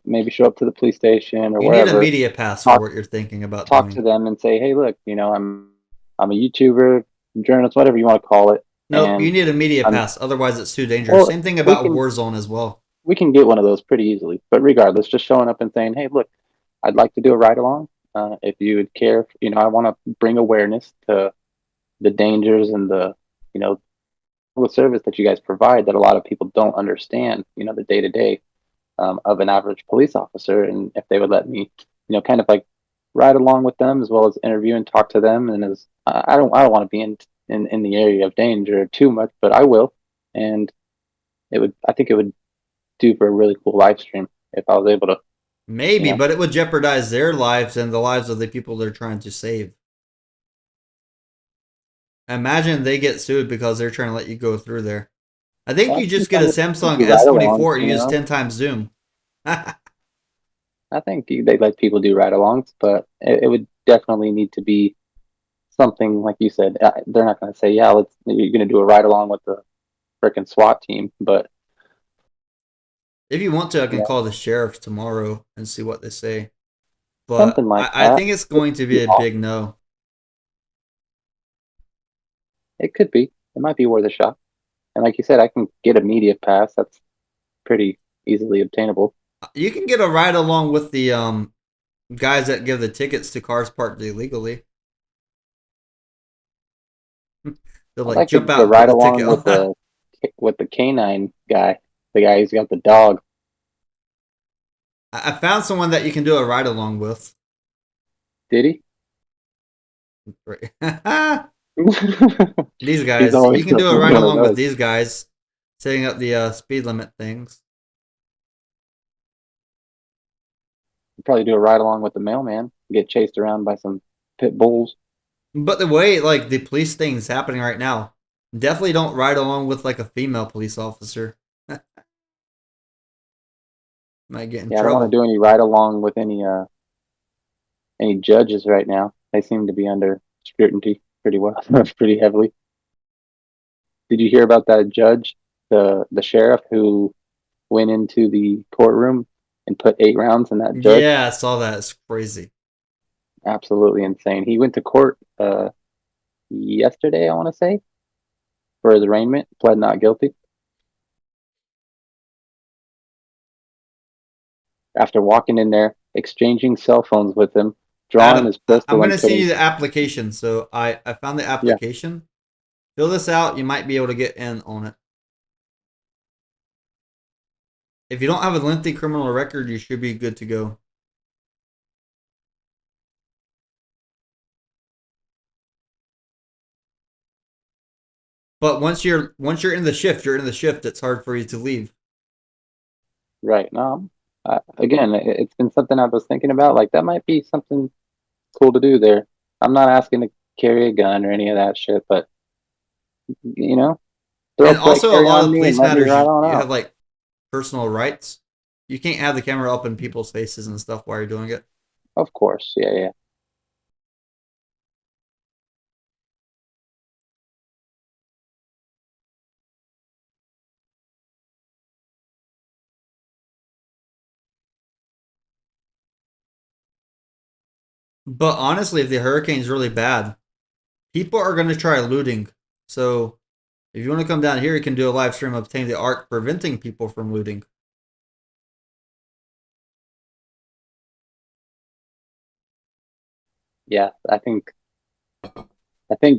Maybe show up to the police station or You need a wherever. media pass for what you're thinking about Talk doing. to them and say, hey, look, I'm a YouTuber, journalist, whatever you want to call it. Nope, you need a media pass. Otherwise, it's too dangerous. Well, Same thing about Warzone as well. We can get one of those pretty easily. But regardless, just showing up and saying, hey, look, I'd like to do a ride along. If you would care, I want to bring awareness to the dangers and the service that you guys provide that a lot of people don't understand, the day to day of an average police officer. And if they would let me, kind of like ride along with them as well as interview and talk to them. And as I don't want to be in the area of danger too much, but I will. And I think it would do for a really cool live stream if I was able to. Maybe, but it would jeopardize their lives and the lives of the people they're trying to save. Imagine they get sued because they're trying to let you go through there. I think you just get a Samsung S24 and use 10 times zoom. I think they let people do ride-alongs, but it would definitely need to be something like you said. They're not going to say, "Yeah, you're going to do a ride along with the frickin' SWAT team," but If you want to, I can yeah, call the sheriff tomorrow and see what they say. But something like I that. think it's going to be a big no. It could be. It might be worth a shot. And like you said, I can get a media pass. That's pretty easily obtainable. You can get a ride along with the guys that give the tickets to cars parked illegally. They'll I'd like like to jump get a out and put ride the ticket along with on. the canine guy, the guy who's got the dog. I found someone that you can do a ride along with. Did he? These He's guys, you always can do a something ride one of along with those. these guys, setting up the speed limit things. Probably do a ride along with the mailman. Get chased around by some pit bulls. But the way like the police thing's happening right now, definitely don't ride along with like a female police officer. Might get in Yeah, I don't want to trouble. do any ride along with any judges right now. They seem to be under scrutiny pretty well, pretty heavily. Did you hear about that judge, the sheriff who went into the courtroom and put 8 rounds in that judge? Yeah, I saw that. It's crazy. Absolutely insane. He went to court yesterday, I want to say, for his arraignment, pled not guilty after walking in there, exchanging cell phones with him, drawing Adam, his I'm pistol gonna and send putting. you the application. So I found the Yeah, application. Fill this out. You might be able to get in on it. If you don't have a lengthy criminal record, you should be good to go. But once you're in the shift, you're in the shift. It's hard for you to leave. right. No, again, it's been something I was thinking about. Like that might be something cool to do there. I'm not asking to carry a gun or any of that shit, but you know, throw a And plate also, a carrier lot on of me and police let me matters, ride on you out. have like personal rights. You can't have the camera up in people's faces and stuff while you're doing it. Of course, yeah, yeah. But honestly, if the hurricane's really bad, people are going to try looting. So if you want to come down here, you can do a live stream of Tametheark preventing people from looting. Yeah, I think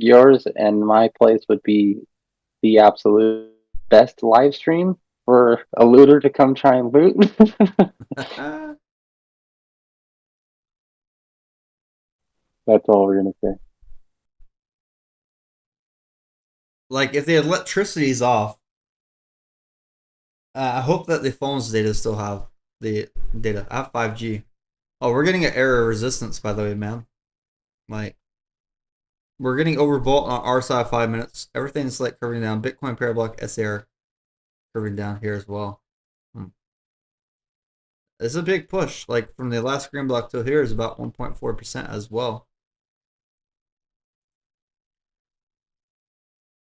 yours and my place would be the absolute best live stream for a looter to come try and loot. That's all we're gonna say. Like if the electricity's off, I hope that the phone's data still have the data. I have 5G. Oh, we're getting an error resistance, by the way, man. Like, we're getting overbought on our side 5 minutes. Everything's like curving down. Bitcoin parabolic SAR curving down here as well. It's a big push. Like from the last green block to here is about 1.4% as well.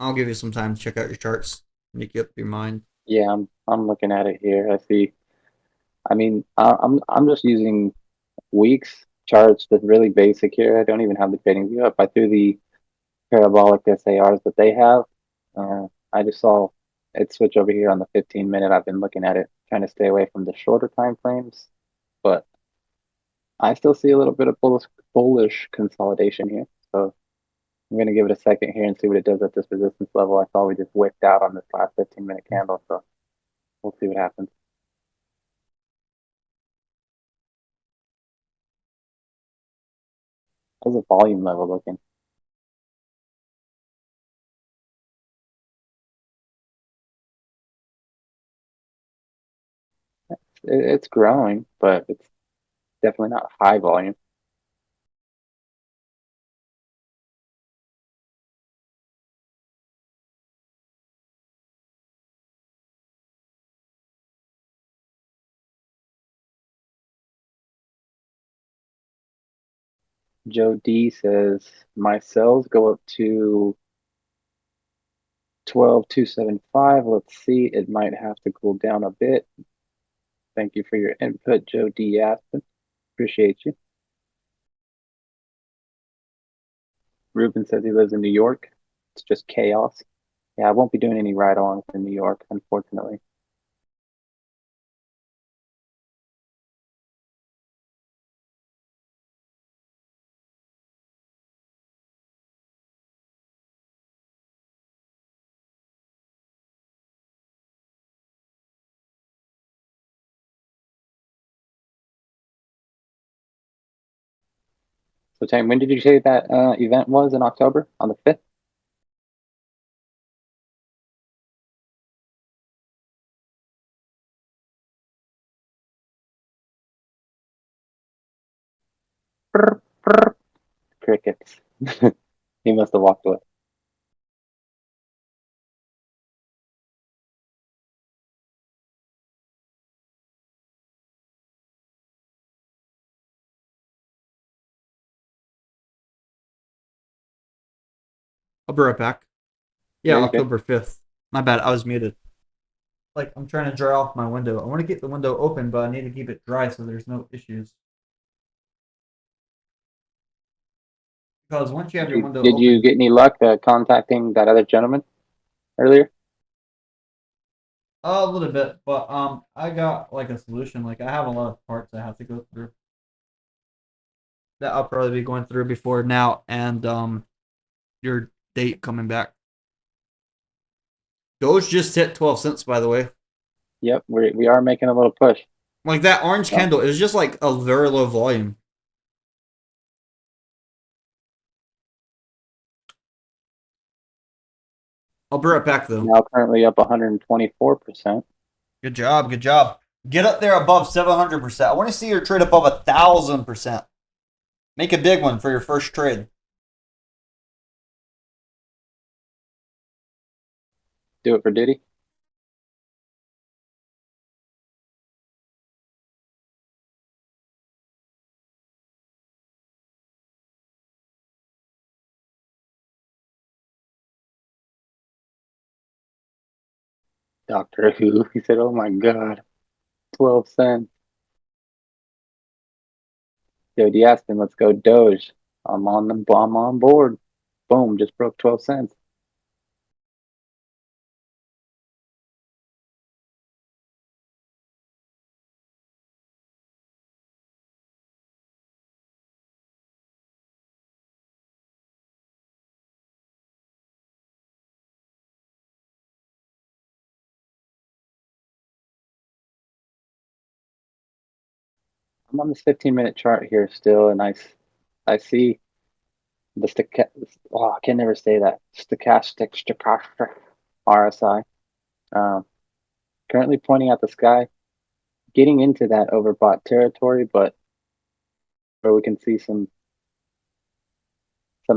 I'll give you some time to check out your charts, make up your mind. Yeah, I'm looking at it here. I see. I mean, I'm just using weeks charts, just really basic here. I don't even have the trading view up. I threw the parabolic SARs that they have. I just saw it switch over here on the 15-minute. I've been looking at it, trying to stay away from the shorter time frames, but I still see a little bit of bullish consolidation here. So I'm going to give it a second here and see what it does at this resistance level. I saw we just wicked out on this last 15-minute candle, so we'll see what happens. How's the volume level looking? It's growing, but it's definitely not high volume. Joe D says my cells go up to 12,275. Let's see. It might have to cool down a bit. Thank you for your input, Joe D. Aspen. Appreciate you. Ruben says he lives in New York. It's just chaos. Yeah, I won't be doing any ride-alongs in New York, unfortunately. So, Tang, when did you say that event was in October? On the 5th? Brr, brr. Crickets. He must have walked away. I'll be right back. Yeah, Yeah, you're good. October 5th. My bad, I was muted. Like, I'm trying to dry off my window. I want to keep the window open, but I need to keep it dry so there's no issues. Because once you have your window Did you open, get any luck contacting that other gentleman earlier? a little bit, but I got like a solution. Like, I have a lot of parts I have to go through that I'll probably be going through before now and your date coming back. Doge just hit 12 cents, by the way. Yep, we are making a little push. Like, that orange candle is just like a very low volume. I'll be right back though. Now currently up 124%. Good job, good job. Get up there above 700%. I want to see your trade above 1,000%. Make a big one for your first trade. Do it for Diddy. Doctor Who. He said, "Oh my God, 12 cents." Jody asked him, "Let's go Doge." I'm on board. Boom, just broke 12 cents. I'm on this 15-minute chart here still, and I see the I can never say that. Stochastic RSI. Currently pointing at the sky, getting into that overbought territory, but where we can see some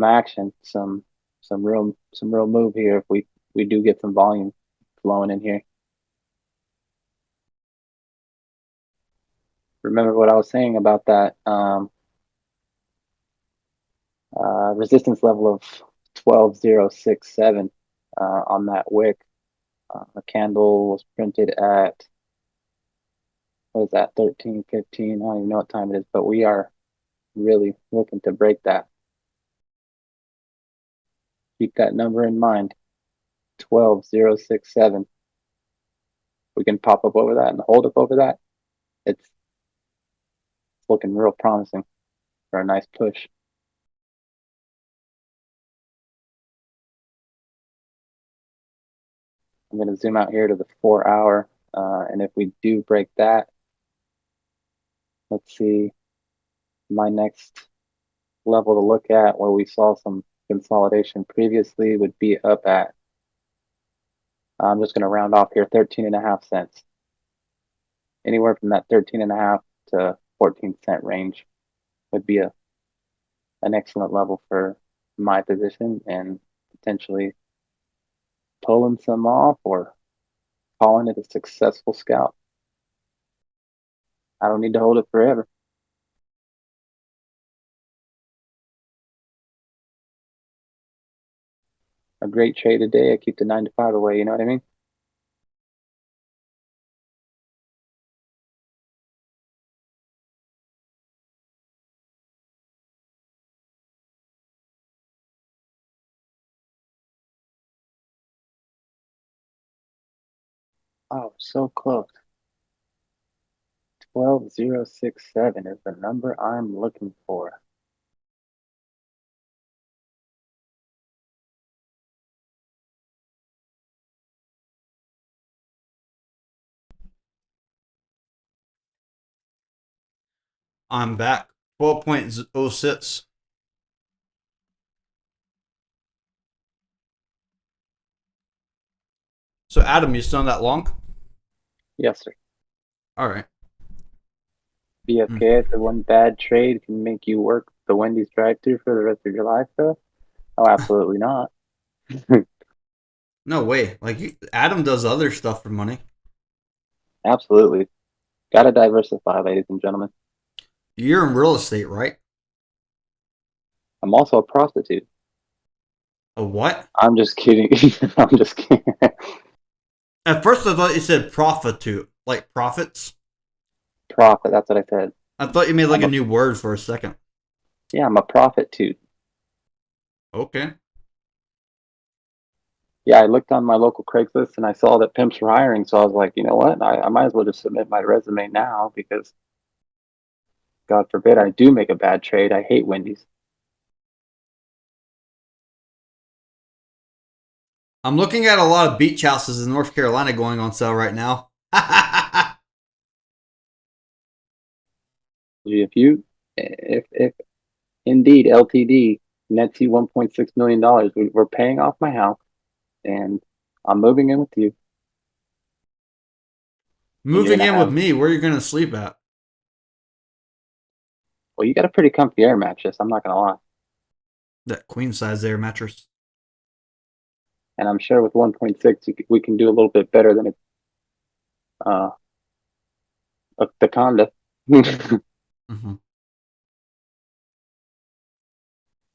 action, some real move here if we do get some volume flowing in here. Remember what I was saying about that resistance level of 12,067 on that wick. The candle was printed at, what is that, 13:15? I don't even know what time it is, but we are really looking to break that. Keep that number in mind, 12,067. We can pop up over that and hold up over that. It's looking real promising for a nice push. I'm going to zoom out here to the 4-hour, and if we do break that, let's see, my next level to look at where we saw some consolidation previously would be up at, I'm just going to round off here, 13.5 cents. Anywhere from that 13.5 to 14-cent range would be an excellent level for my position, and potentially pulling some off or calling it a successful scalp. I don't need to hold it forever. great trade a day, I keep the 9 to 5 away. You know what I mean? Oh, so close. 12067 is the number I'm looking for. I'm back. 12.06. So, Adam, you still on that long? Yes, sir. All right. BFK, the one bad trade can make you work the Wendy's drive-thru for the rest of your life, though? Oh, absolutely not. No way. Like, Adam does other stuff for money. Absolutely. Gotta diversify, ladies and gentlemen. You're in real estate, right? I'm also a prostitute. A what? I'm just kidding. I'm just kidding. At first, I thought you said prostitute, like profits. Profit, that's what I said. I thought you made like a new word for a second. Yeah, I'm a profit-tute. Okay. Yeah, I looked on my local Craigslist and I saw that pimps were hiring, so I was like, you know what? I might as well just submit my resume now because, God forbid, I do make a bad trade. I hate Wendy's. I'm looking at a lot of beach houses in North Carolina going on sale right now. If indeed LTD nets you $1.6 million, we're paying off my house and I'm moving in with you. Moving in with me, where are you going to sleep at? Well, you got a pretty comfy air mattress, I'm not going to lie. That queen size air mattress. And I'm sure with 1.6, we can do a little bit better than the condo. Mm-hmm.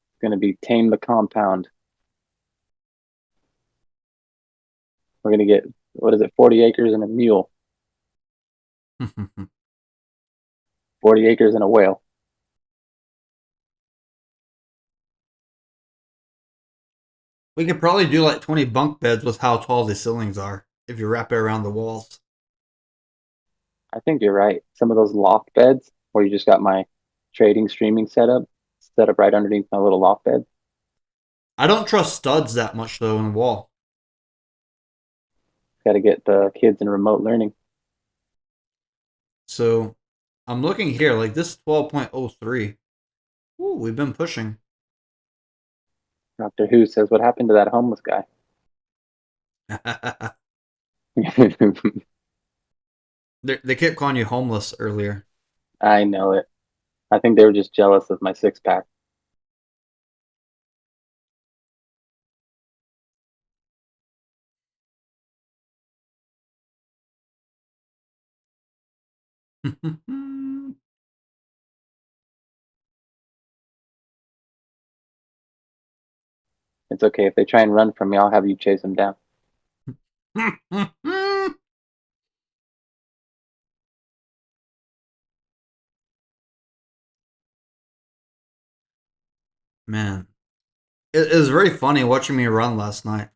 It's going to be tame the compound. We're going to get, what is it, 40 acres and a mule. 40 acres and a whale. We could probably do like 20 bunk beds with how tall the ceilings are if you wrap it around the walls. I think you're right. Some of those loft beds where you just got my trading streaming setup set up right underneath my little loft bed. I don't trust studs that much though in the wall. Got to get the kids in remote learning. So I'm looking here, like this 12.03. Ooh, we've been pushing. Doctor Who says, what happened to that homeless guy? They kept calling you homeless earlier. I know it. I think they were just jealous of my six pack. It's okay. If they try and run from me, I'll have you chase them down. Man, it was very funny watching me run last night.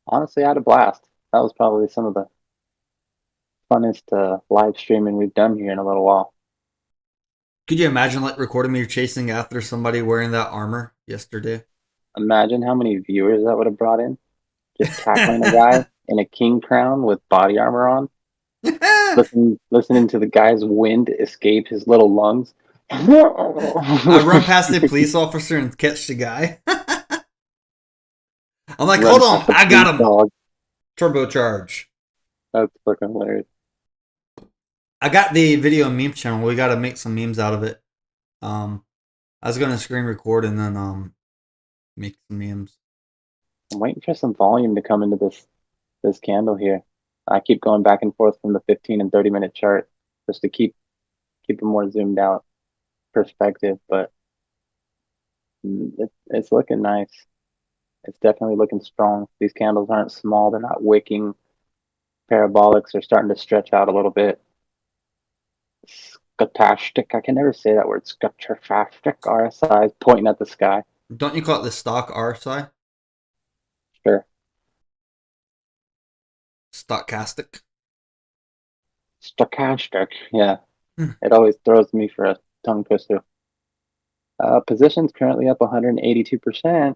Honestly, I had a blast. That was probably some of the funnest live streaming we've done here in a little while. Could you imagine like recording me chasing after somebody wearing that armor yesterday? Imagine how many viewers that would have brought in. Just tackling a guy in a king crown with body armor on. Listening to the guy's wind escape his little lungs. I run past the police officer and catch the guy. I'm like, Run hold on, past the I got police him. dog. Turbocharge. That's fucking hilarious. I got the video and meme channel. We got to make some memes out of it. I was gonna screen record and then make some memes. I'm waiting for some volume to come into this candle here. I keep going back and forth from the 15 and 30-minute chart just to keep a more zoomed out perspective, but it's looking nice. It's definitely looking strong. These candles aren't small. They're not wicking. Parabolics are starting to stretch out a little bit. Stochastic. I can never say that word. Stochastic. RSI is pointing at the sky. Don't you call it the stock RSI? Sure. Stochastic. Stochastic. Yeah. Hmm. It always throws me for a tongue twister. Positions currently up 182%.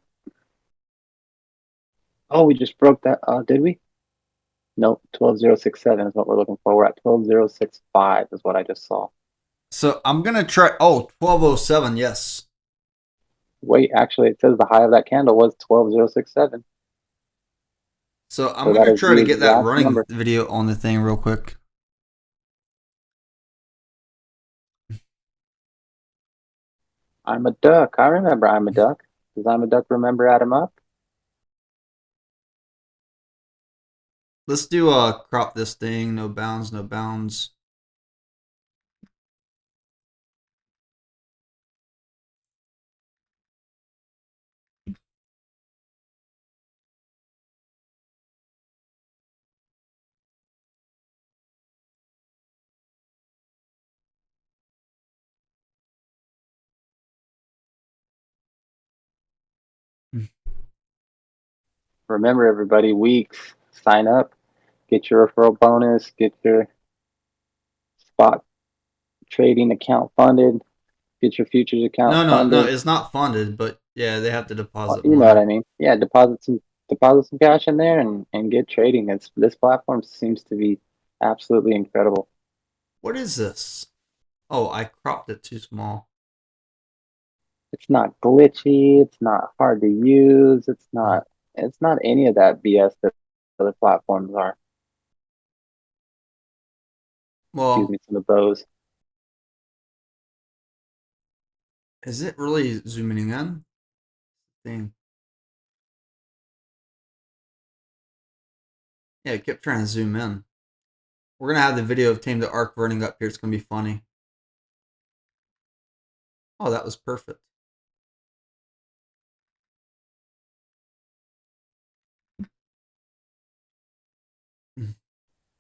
Oh, we just broke that. Did we? Nope. 12067 is what we're looking for. We're at 12065 is what I just saw. So I'm gonna try. Oh, 1207. Yes. Wait, actually, it says the high of that candle was 12067. So I'm So that gonna is try the to get that exact running number. video on the thing real quick. I'm a duck. I remember I'm a duck. Does I'm a duck remember Adam up? Let's do crop this thing. No bounds. No bounds. Remember, everybody, weeks. Sign up. Get your referral bonus. Get your spot trading account funded. Get your futures account No. funded. It's not funded, but yeah, they have to deposit You know what money. I mean? Yeah, deposit some cash in there and get trading. This platform seems to be absolutely incredible. What is this? Oh, I cropped it too small. It's not glitchy. It's not hard to use. It's not any of that BS that other platforms are. Excuse Well, me, some of those. is it really zooming in? Thing. Yeah, it kept trying to zoom in. We're gonna have the video of Tametheark running up here. It's gonna be funny. Oh, that was perfect.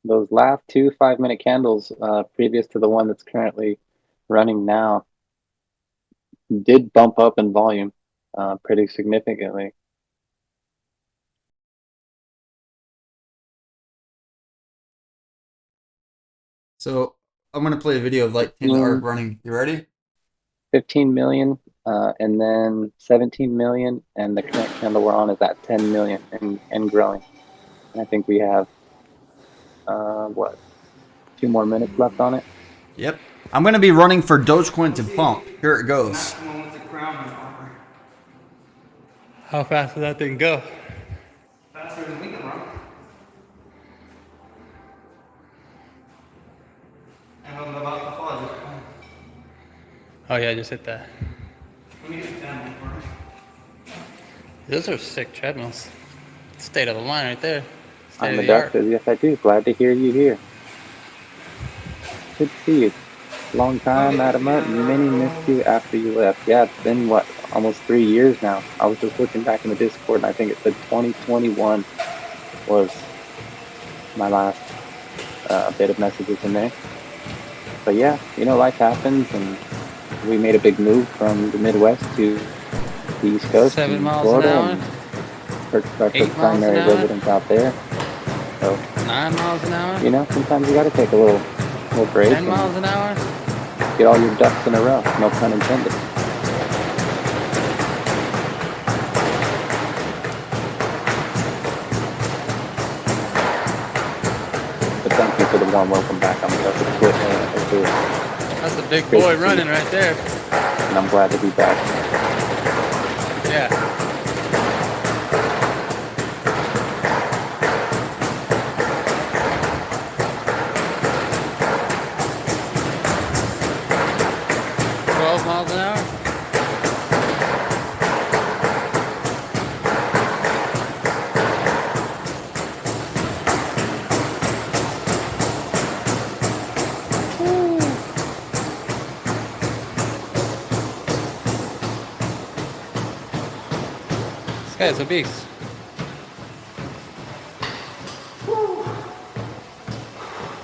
Those last two 5-minute candles, previous to the one that's currently running now, did bump up in volume pretty significantly. So I'm gonna play a video of like Tametheark running. You ready? 15 million, and then 17 million, and the current candle we're on is at 10 million and growing. And I think we have, what, 2 more minutes left on it? Yep. I'm gonna be running for Dogecoin to pump. Here it goes. Maximum with the crown and armor. How fast does that thing go? Faster than we can run. And I'm about to fall just fine. Oh yeah, just hit that. Let me get the family first. Those are sick treadmills. State of the line right there. State I'm of a the duck, art. says yes I do. Glad to hear you here. Good to see you. Long time, Adam. Many missed you after you left. Yeah, it's been what, almost 3 years now. I was just looking back in the Discord, and I think it said 2021 was my last bit of messages in there. But yeah, you know, life happens, and we made a big move from the Midwest to the East Coast 7 in miles Florida, an hour. and purchased our 8 first miles primary an hour? residence out there. So 9 miles an hour. you know, sometimes you got to take a little break 10 and miles an hour. get all your ducks in a row. No pun intended. But thank you for the warm welcome back. I'm going to quit That's a big Great boy to see running you. right there. and I'm glad to be back. Yeah. Miles an hour. Guy's a beast.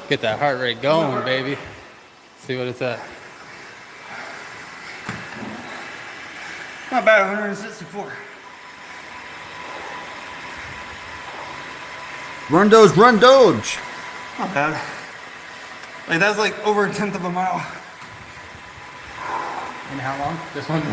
Get that heart rate going, baby. See what it's at. Not bad, 164. Run Doge, run Doge. Not bad. Like that's like over a tenth of a mile. And how long? This one?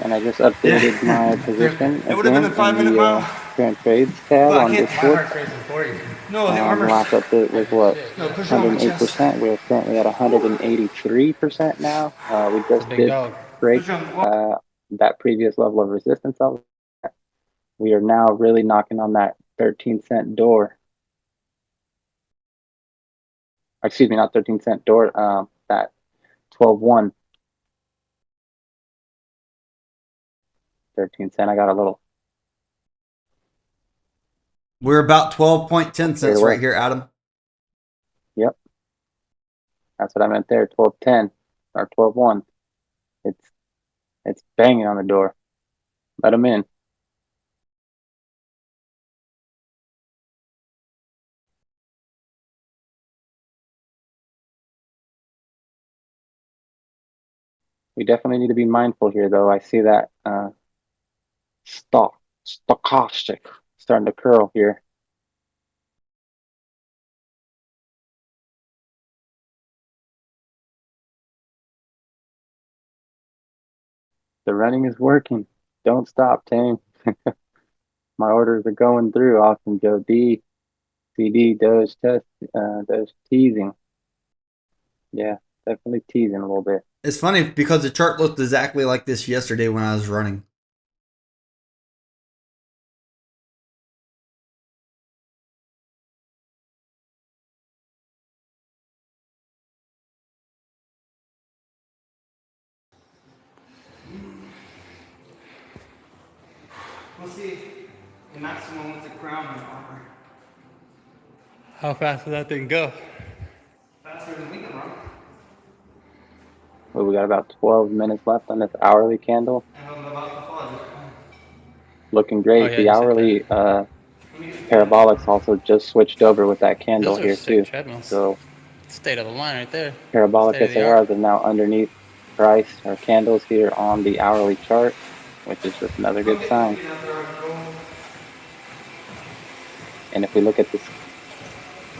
And I just updated my position It would have been a again 5-minute in the mile. current trades tab Well, I on can't- Discord. Heart's racing for you. No, the armor's. Last update was what? No, push it on my chest. 108%. We're currently at 183% now. We just Big did dog. break Push on. that previous level of resistance level. We are now really knocking on that 13-cent door. Excuse me, not 13-cent door. That 12.1. 13 cent. I got a little. We're about 12.10 cents Straight away. right here, Adam. Yep. That's what I meant there. 12.10 or 12.1. It's banging on the door. Let them in. We definitely need to be mindful here, though. I see that stochastic starting to curl here. The running is working. Don't stop, Tame. My orders are going through. Austin Joe D, CD, Doge test, Doge teasing. Yeah, definitely teasing a little bit. It's funny because the chart looked exactly like this yesterday when I was running. We'll see the maximum with the crown and armor. How fast did that thing go? Faster than we can run. Well, we got about 12 minutes left on this hourly candle. And I'm about to fall. Just Looking great. Oh, yeah, The you said hourly let me get parabolics also just switched over with that candle Those are here sick too. treadmills. So State of the line right there. parabolic State of the art. SARs are now underneath price or candles here on the hourly chart, which is just another good sign. And if we look at this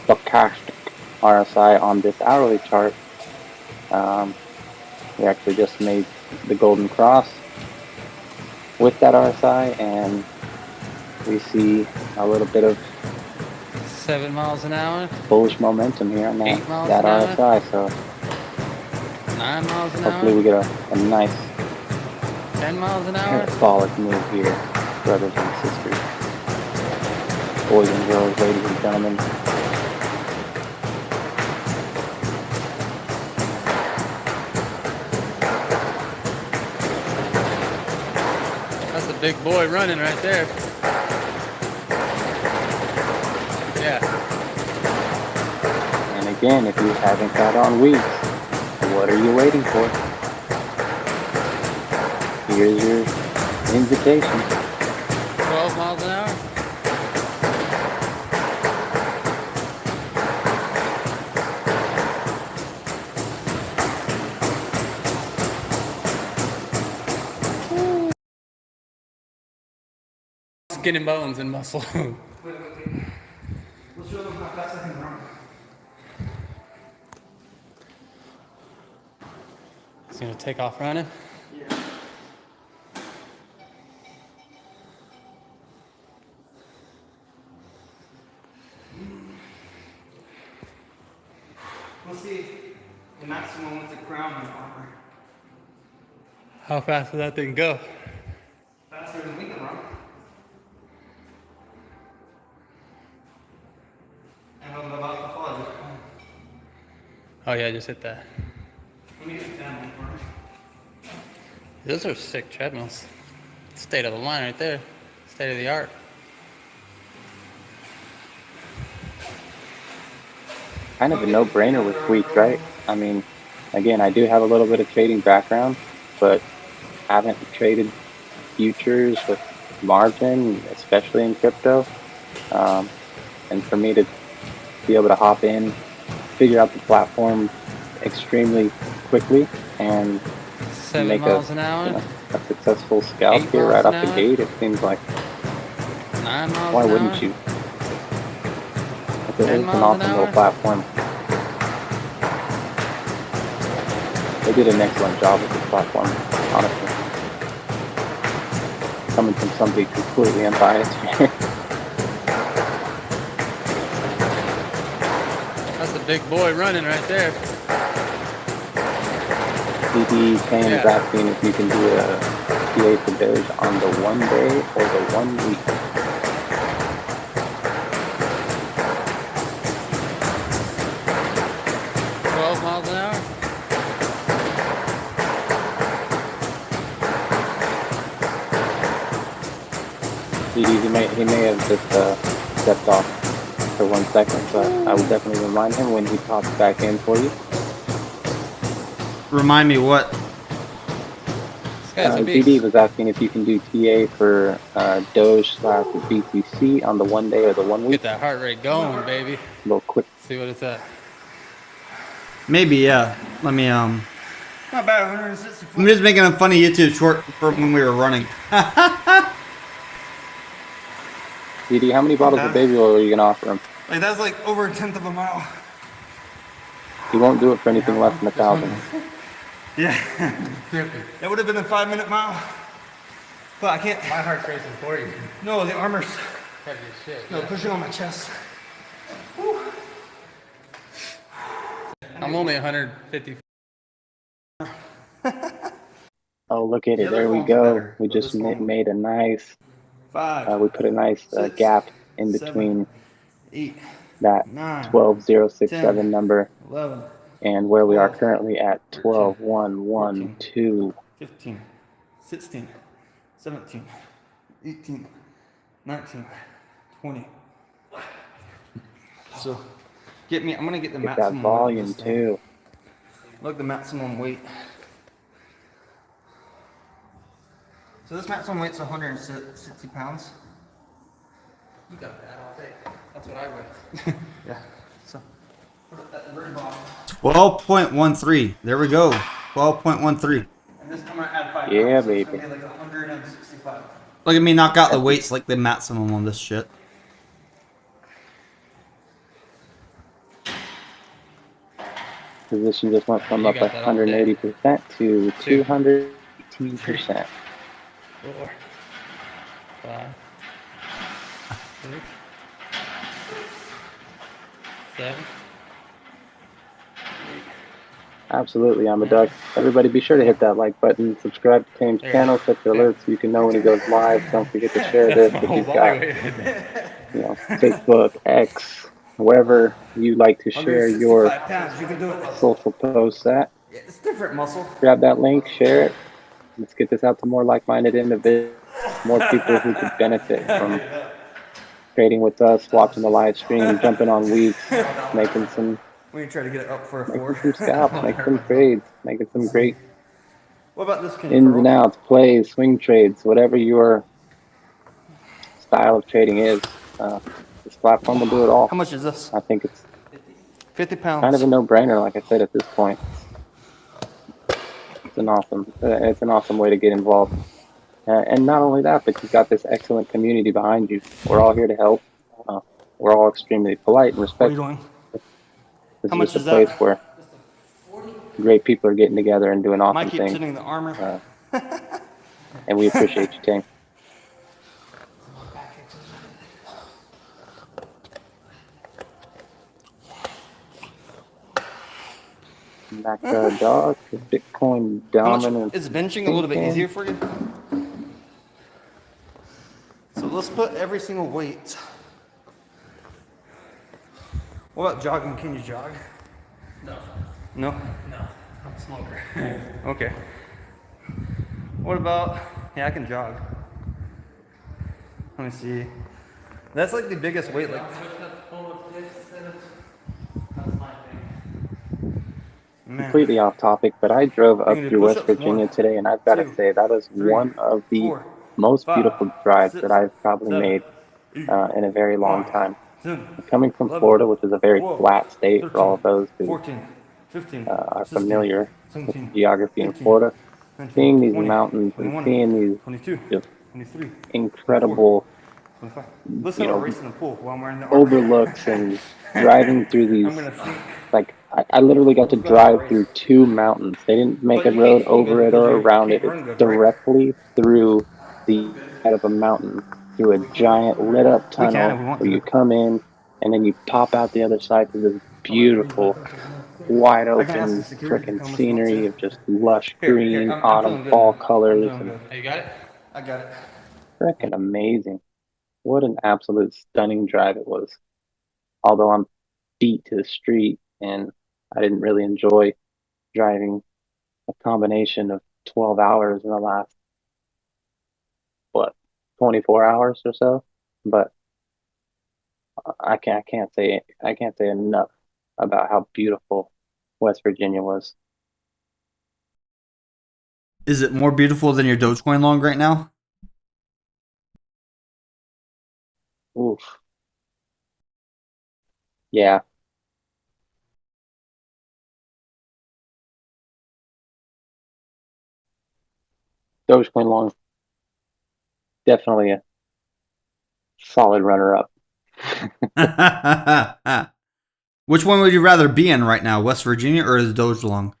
stochastic RSI on this hourly chart, we actually just made the golden cross with that RSI, and we see a little bit of 7 miles an hour, bullish momentum here on 8 miles that an hour. RSI. So 9 miles an hopefully we hour, get a nice 10 miles an hour. parabolic move here, brothers and sisters, boys and girls, ladies and gentlemen. That's a big boy running right there. Yeah. And again, if you haven't got on weeks, what are you waiting for? Here's your invitation. 12 miles an hour. Skin and bones and muscle. Wait. We'll show them how fast I can run. He's gonna take off running. Yeah. We'll see the maximum with the crown and armor. How fast did that thing go? Faster than we can run. And I'm about to fall. Just Oh yeah, just hit that. let me get the family first. Those are sick treadmills. State of the line right there. State of the art. Kind of a no-brainer with tweets, right? I mean, again, I do have a little bit of trading background, but haven't traded futures with margin, especially in crypto. And for me to be able to hop in, figure out the platform extremely quickly, and 7 make miles an hour, a successful scalp 8 here miles right an off the hour, gate, it seems like 9 miles why an wouldn't hour, you? 10 It's an miles an awesome little hour. platform. They did an excellent job with this platform, honestly. Coming from somebody completely unbiased here. That's a big boy running right there. DD Kane is Yeah. asking if you can do a TA for Doge on the 1 day or the 1 week. 12 miles an hour. DD, he may have just stepped off for 1 second, but I will definitely remind him when he pops back in for you. Remind me what? This guy's a DD beast. was asking if you can do TA for Doge / BTC on the 1 day or the 1 Get week. that heart rate going, baby. A little quick. See what it's at. Maybe, yeah. Let me Not bad, 164. I'm just making a funny YouTube short for when we were running. DD, how many bottles of baby oil are you gonna offer him? Like that's like over a 1/10 of a mile. He won't do it for anything less than 1,000. Yeah. That would have been a 5-minute mile. But I can't. My heart's racing for you. No, the armor's Heavy as shit. no pushing on my chest. I'm only 150. Oh, look at it. other There we phone's go. better, We but just this phone- made a nice, 5, we put a nice 6, gap in 7, between 8, that 9, 12067 10, number 11, and where we are 12, currently at 13, 12112. 15, 16, 17, 18, 19, 20. So, I'm gonna get the Get that maximum. volume this time. too. Look, the maximum weight. So this maximum weight's 160 pounds. You got that all day. That's what I weigh. Yeah. So, put it at the very bottom. 12.13. There we go. 12.13. And this time I add 5 Yeah, pounds. So it's baby. gonna be like 165. Look at me knock out the weights like the maximum on this shit. Position just went from You up got that all day. 180% to 218%. 4, 5, 6, 7. Absolutely, I'm a duck. Everybody be sure to hit that like button, subscribe to Tame's channel, set your alerts so you can know when he goes live. Don't forget to share this if you've got, Facebook, X, wherever you like to share your 165 pounds. You can do it. social posts at. Yeah, it's different muscle. Grab that link, share it. Let's get this out to more like-minded individuals, more people who could benefit from trading with us, watching the live stream, jumping on weeks, making some When you try to get it up for a 4. scalps, making some trades, making some great What about this? Can you ins curl? and outs, plays, swing trades, whatever your style of trading is. This platform will do it all. How much is this? I think it's 50 pounds. kind of a no-brainer, like I said, at this point. It's an awesome way to get involved. And not only that, but you've got this excellent community behind you. We're all here to help. We're all extremely polite and What are you respectful. doing? This How is much just a is place that? where great people are getting together and doing awesome Mike keeps things. sending the armor. And we appreciate you, Tane. Mac Dog, Bitcoin How much dominant. is benching a little bit thinking. easier for you? So let's put every single weight. What about jogging? Can you jog? No. No? No. I'm a smoker. Okay. What about, yeah, I can jog. Let me see. That's like the biggest weight. Like, man. Completely off topic, but I drove up You can do through West push-ups, Virginia 1, today, and I've got to 2, say that was 3, one of the 4, most beautiful 5, drives 6, that I've probably 7, made 8, in a very long 9, time. 10, Coming from 11, Florida, which is a very 12, flat state for all 13, of those who 14, 15, are 16, familiar with 17, the geography in 18, Florida, 19, seeing these 20, mountains and 21, seeing these 22, just 23, 24, incredible, 25. Let's have a race in the pool while I'm wearing the armor. overlooks and driving through I'm these, gonna sneak. like, I literally got to Let's go have a drive race. through 2 mountains. They didn't make But a you can't road swim good over it because or you around it. can't It's run good, right? directly through the side of a mountain, through a giant lit up We can if tunnel we want where to. you come in and then you pop out the other side to this Oh, that's reason beautiful, wide I can ask the open security freaking how much you want scenery to. of just lush Here, green I'm autumn feeling good fall now. I'm colors doing and good. Hey, you got it? I got it. freaking amazing. What an absolute stunning drive it was. Although I'm beat to the street and I didn't really enjoy driving a combination of 12 hours in the last, what, 24 hours or so. But I can't say enough about how beautiful West Virginia was. Is it more beautiful than your Dogecoin long right now? Oof. Yeah. Dogecoin long, definitely a solid runner up. Which one would you rather be in right now, West Virginia or the Doge long?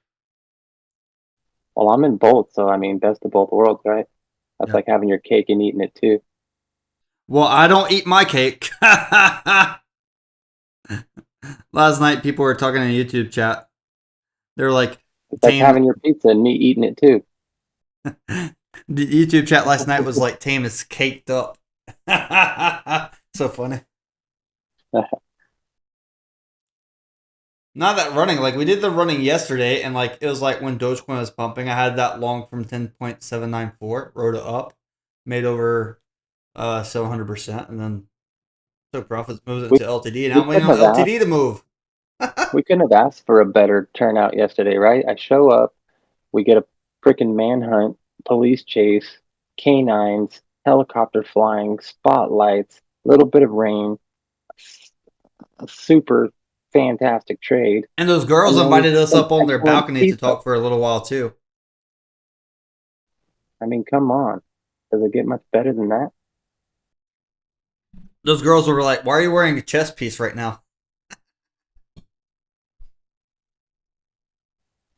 Well, I'm in both, so I mean, best of both worlds, right? That's Yeah. like having your cake and eating it too. Well, I don't eat my cake. Last night, people were talking in a YouTube chat. They were like, It's like Tame. having your pizza and me eating it too. The YouTube chat last night was like, Tame is caked up. So funny. Not that running. Like, we did the running yesterday, and like, it was like when Dogecoin was pumping, I had that long from 10.794, rode it up, made over 700%, and then took profits, moved it We to LTD, and now we I'm waiting couldn't on have asked. LTD to move. We couldn't have asked for a better turnout yesterday, right? I show up, we get a freaking manhunt, police chase, canines, helicopter flying, spotlights, a little bit of rain, a super fantastic trade, And those girls and then we invited get us some up on their excellent balcony to pizza. talk for a little while too. I mean, come on. Does it get much better than that? Those girls were like, "Why are you wearing a chest piece right now?"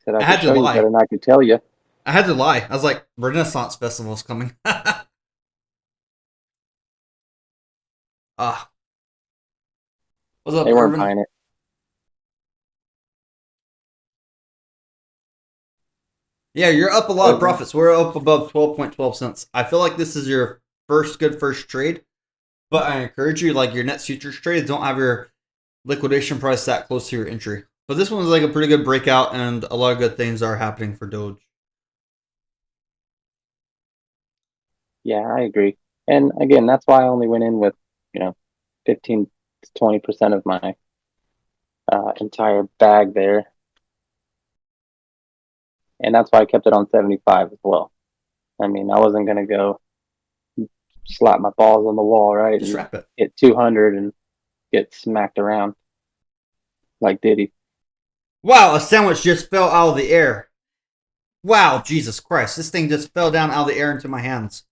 Said I I could had to show you better lie. than I could tell you. I had to lie. I was like, "Renaissance Festival's coming." Ah, what's up, They weren't Irvin? buying it. Yeah, you're up a lot of Irvin, profits. We're up above 12.12 cents. I feel like this is your first trade, but I encourage you, like your net futures trades, don't have your liquidation price that close to your entry. But this one's like a pretty good breakout, and a lot of good things are happening for Doge. yeah, I agree. And again, that's why I only went in with, 15 to 20% of my entire bag there. And that's why I kept it on 75 as well. I mean, I wasn't going to go slap my balls on the wall, right? Just And wrap it. hit 200 and get smacked around like Diddy. Wow, a sandwich just fell out of the air. Wow, Jesus Christ. This thing just fell down out of the air into my hands.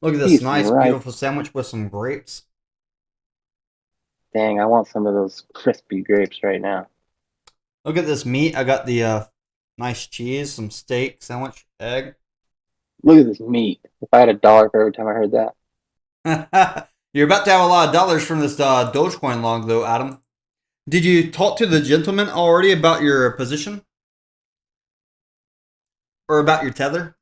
Look at this Peace and nice, right. beautiful sandwich with some grapes. Dang, I want some of those crispy grapes right now. Look at this meat. I got the nice cheese, some steak, sandwich, egg. Look at this meat. If I had $1 for every time I heard that. You're about to have a lot of dollars from this Dogecoin long, though, Adam. Did you talk to the gentleman already about your position? Or about your tether?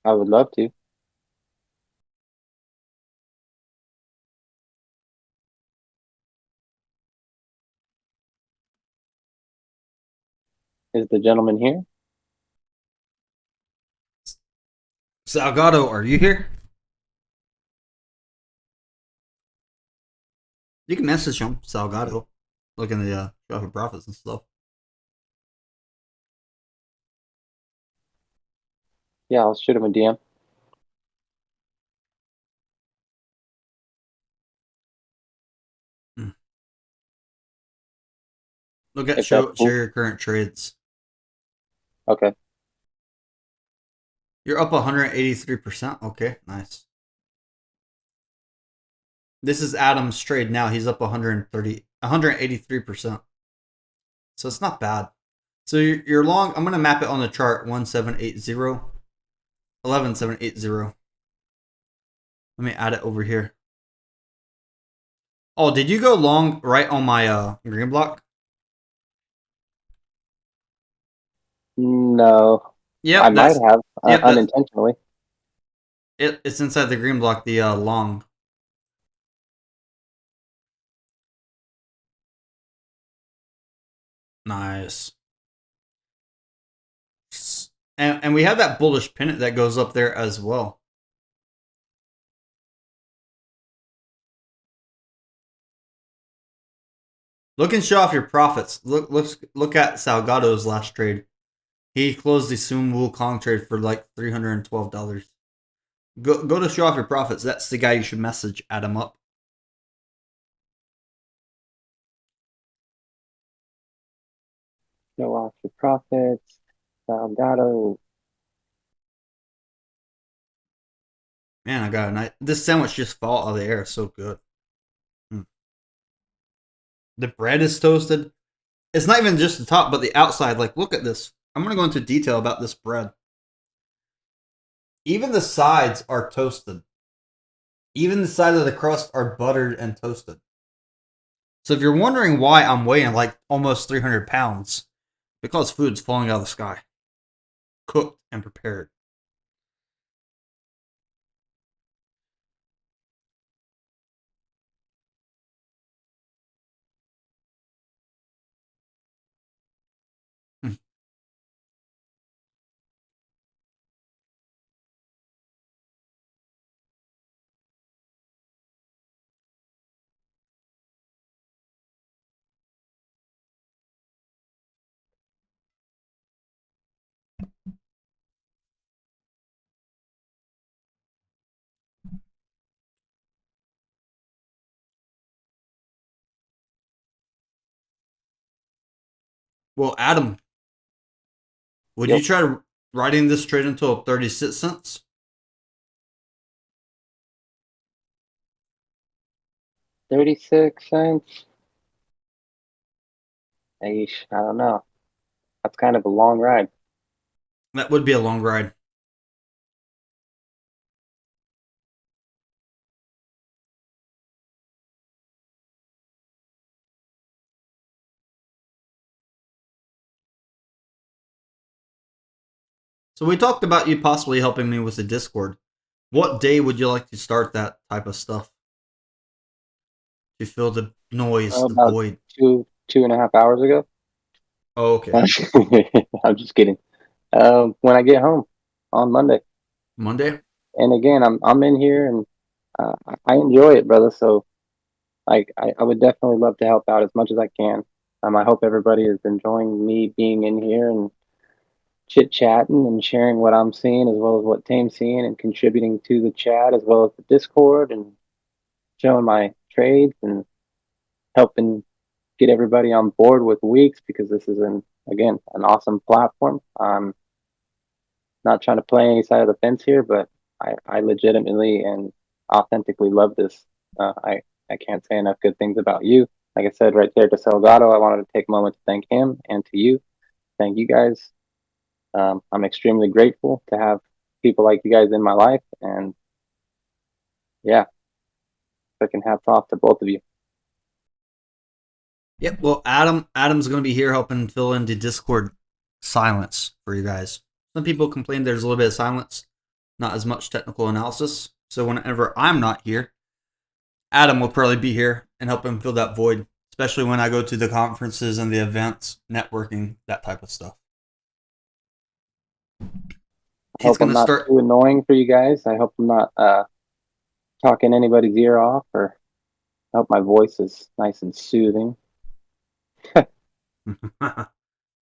I would love to. Is the gentleman here? Salgado, are you here? You can message him, Salgado. looking at the profit profits and stuff. Yeah, I'll shoot him a DM. Look at If show that's cool. your current trades. Okay. You're up 183%. Okay, nice. This is Adam's trade now. He's up 183%. So it's not bad. So you're long. I'm gonna map it on the chart 1780, 11780. Let me add it over here. Oh, did you go long right on my green block? No. Yep, I might have yep, unintentionally. It's inside the green block, the long. Nice. And we have that bullish pennant that goes up there as well. Look and show off your profits. Look at Salgado's last trade. He closed the Sun Wukong trade for like $312. Go to show off your profits. That's the guy you should message. Add him up. Show off your profits. Salgado. Man, I got a nice. This sandwich just fell out of the air. It's so good. The bread is toasted. It's not even just the top, but the outside. Like, look at this. I'm going to go into detail about this bread. Even the sides are toasted. Even the side of the crust are buttered and toasted. So if you're wondering why I'm weighing like almost 300 pounds, because food's falling out of the sky. Cooked and prepared. Well, Adam, would you try writing this trade until 36 cents? 36 cents. Aish, I don't know. That's kind of a long ride. That would be a long ride. So we talked about you possibly helping me with the Discord. What day would you like to start that type of stuff? To fill the noise, the About void. 2.5 hours ago. Oh, okay. I'm just kidding. When I get home on Monday. Monday? And again, I'm in here and I enjoy it, brother. So I would definitely love to help out as much as I can. I hope everybody is enjoying me being in here and chit chatting and sharing what I'm seeing as well as what Tame's seeing and contributing to the chat as well as the Discord and showing my trades and helping get everybody on board with weeks because this is again an awesome platform. I'm not trying to play any side of the fence here, but I legitimately and authentically love this. I can't say enough good things about you. Like I said right there to Salgado, I wanted to take a moment to thank him and to you. Thank you guys. I'm extremely grateful to have people like you guys in my life, and yeah, freaking hats off to both of you. Yep. Well, Adam's going to be here helping fill in the Discord silence for you guys. Some people complain there's a little bit of silence, not as much technical analysis. So whenever I'm not here, Adam will probably be here and help him fill that void, especially when I go to the conferences and the events, networking, that type of stuff. I hope I'm not too annoying for you guys. I hope I'm not talking anybody's ear off, or I hope my voice is nice and soothing.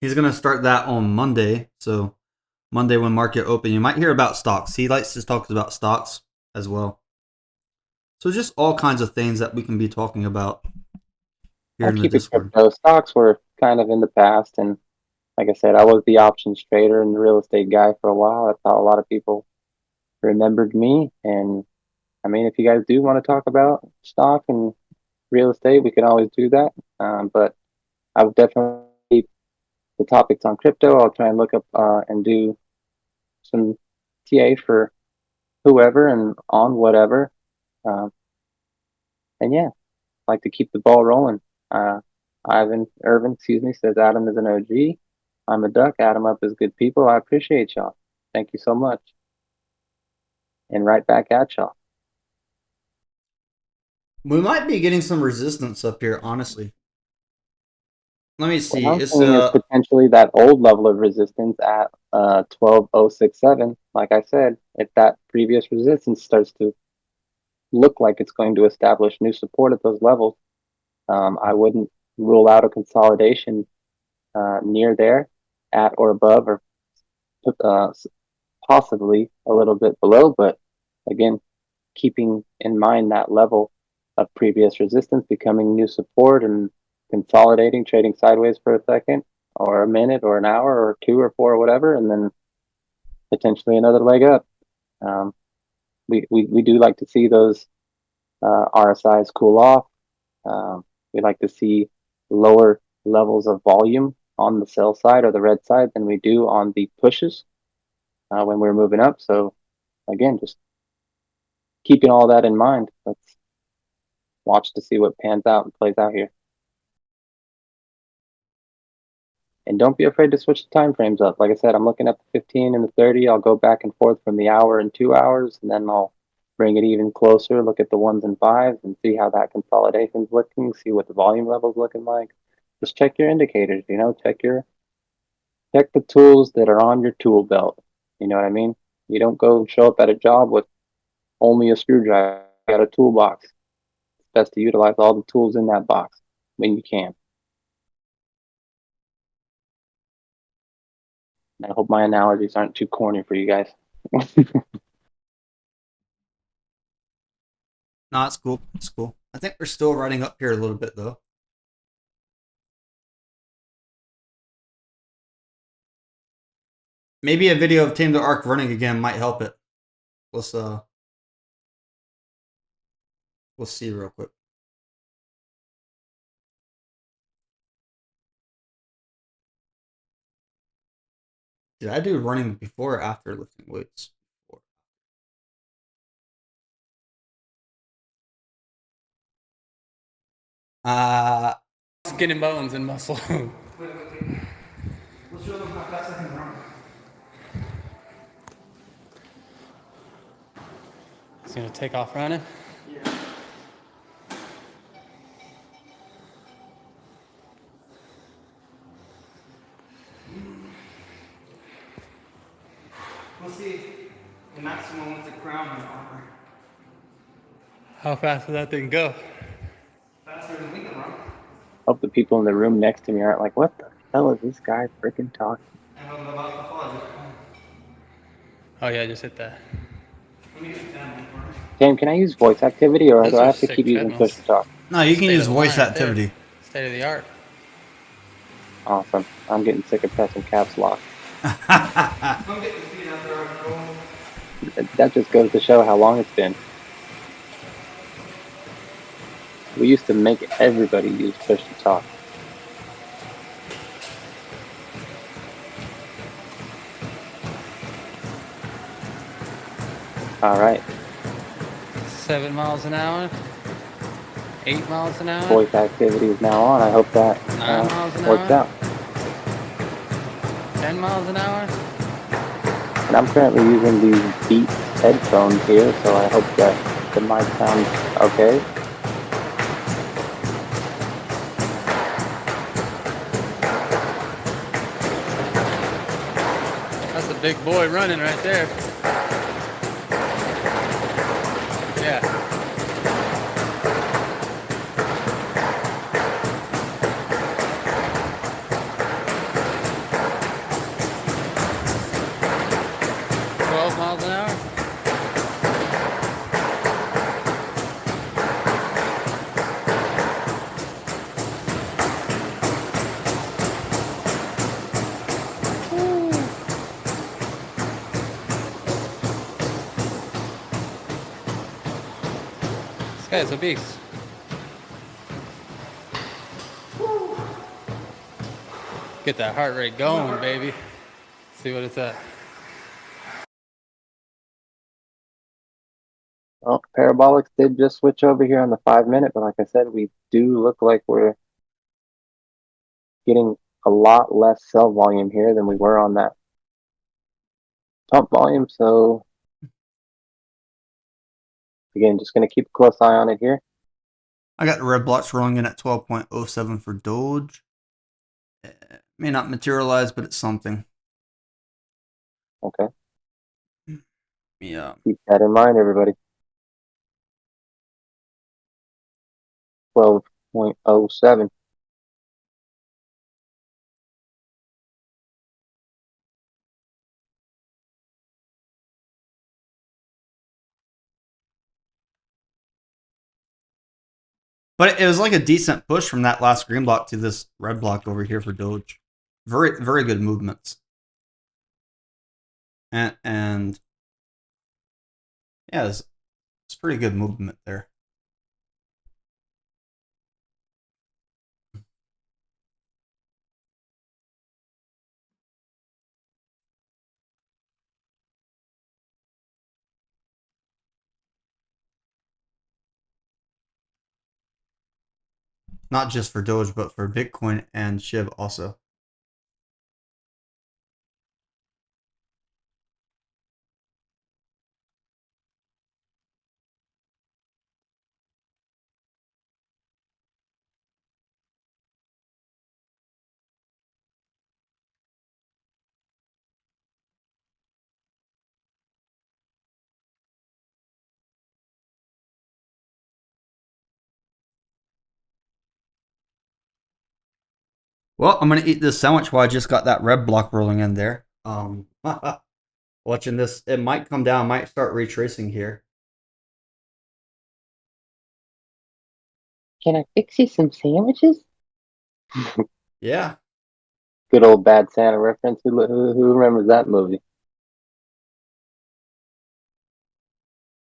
He's going to start that on Monday. So Monday when market open, you might hear about stocks. He likes to talk about stocks as well. So just all kinds of things that we can be talking about here I'll in the keep it Discord. crypto. Stocks were kind of in the past, and like I said, I was the options trader and the real estate guy for a while. That's how a lot of people remembered me. And I mean, if you guys do want to talk about stock and real estate, we can always do that. But I would definitely keep the topics on crypto. I'll try and look up and do some TA for whoever and on whatever. Um, and yeah, like to keep the ball rolling. Irvin, excuse me, says Adam is an OG. I'm a duck. Adam up is good people. I appreciate y'all. Thank you so much. And right back at y'all. We might be getting some resistance up here, honestly. Let me see. What I'm It's seeing is potentially that old level of resistance at 12067. Like I said, if that previous resistance starts to look like it's going to establish new support at those levels, I wouldn't rule out a consolidation near there, at or above, or possibly a little bit below. But again, keeping in mind that level of previous resistance becoming new support and consolidating, trading sideways for a second or a minute or an hour or 2 or 4 or whatever, and then potentially another leg up. We do like to see those RSIs cool off. We like to see lower levels of volume on the sell side or the red side than we do on the pushes when we're moving up. So again, just keeping all that in mind. Let's watch to see what pans out and plays out here. And don't be afraid to switch the time frames up. Like I said, I'm looking at the 15 and the 30. I'll go back and forth from the hour and 2 hours, and then I'll bring it even closer, look at the 1s and 5s, and see how that consolidation's looking, see what the volume level's looking like. Just check your indicators, check the tools that are on your tool belt. You know what I mean? You don't go show up at a job with only a screwdriver. You got a toolbox. It's best to utilize all the tools in that box when you can. I hope my analogies aren't too corny for you guys. No, it's cool. It's cool. I think we're still running up here a little bit, though. Maybe a video of Tametheark running again might help it. We'll see real quick. Did I do running before or after lifting weights? Skin and bones and muscle. Let's show them how fast I can run. He's gonna take off running. Yeah. We'll see the maximum with the crown and armor. How fast does that thing go? Faster than we can run. Hope the people in the room next to me aren't like, what the hell is this guy freaking talking? And I'm about to fall. Oh yeah, just hit that. Let me get the family for me. Sam, can I use voice activity, or Those do I are have to sick keep using treadmills. push to talk? No, you can State use of the voice line right there. activity. State of the art. Awesome. I'm getting sick of pressing caps lock. I'm getting the speed out there. That just goes to show how long it's been. We used to make everybody use push to talk. All right. 7 miles an hour. 8 miles an hour. Voice activity is now on. I hope that 9 miles an works hour. out. 10 miles an hour. And I'm currently using these Beats headphones here, so I hope that the mic sounds okay. That's a big boy running right there. Yeah. guy's a beast. Get that heart rate going, baby. See what it's at. Well, Parabolics did just switch over here on the 5-minute, but like I said, we do look like we're getting a lot less sell volume here than we were on that pump volume. So again, just going to keep a close eye on it here. I got the red blocks rolling in at 12.07 for Doge. May not materialize, but it's something. Okay. Yeah. Keep that in mind, everybody. 12.07. But it was like a decent push from that last green block to this red block over here for Doge. Very, very good movements. And yeah, it's pretty good movement there. Not just for Doge, but for Bitcoin and SHIB also. Well, I'm gonna eat this sandwich while I just got that red block rolling in there. Watching this, it might come down, might start retracing here. Can I fix you some sandwiches? Yeah. Good old Bad Santa reference. Who remembers that movie?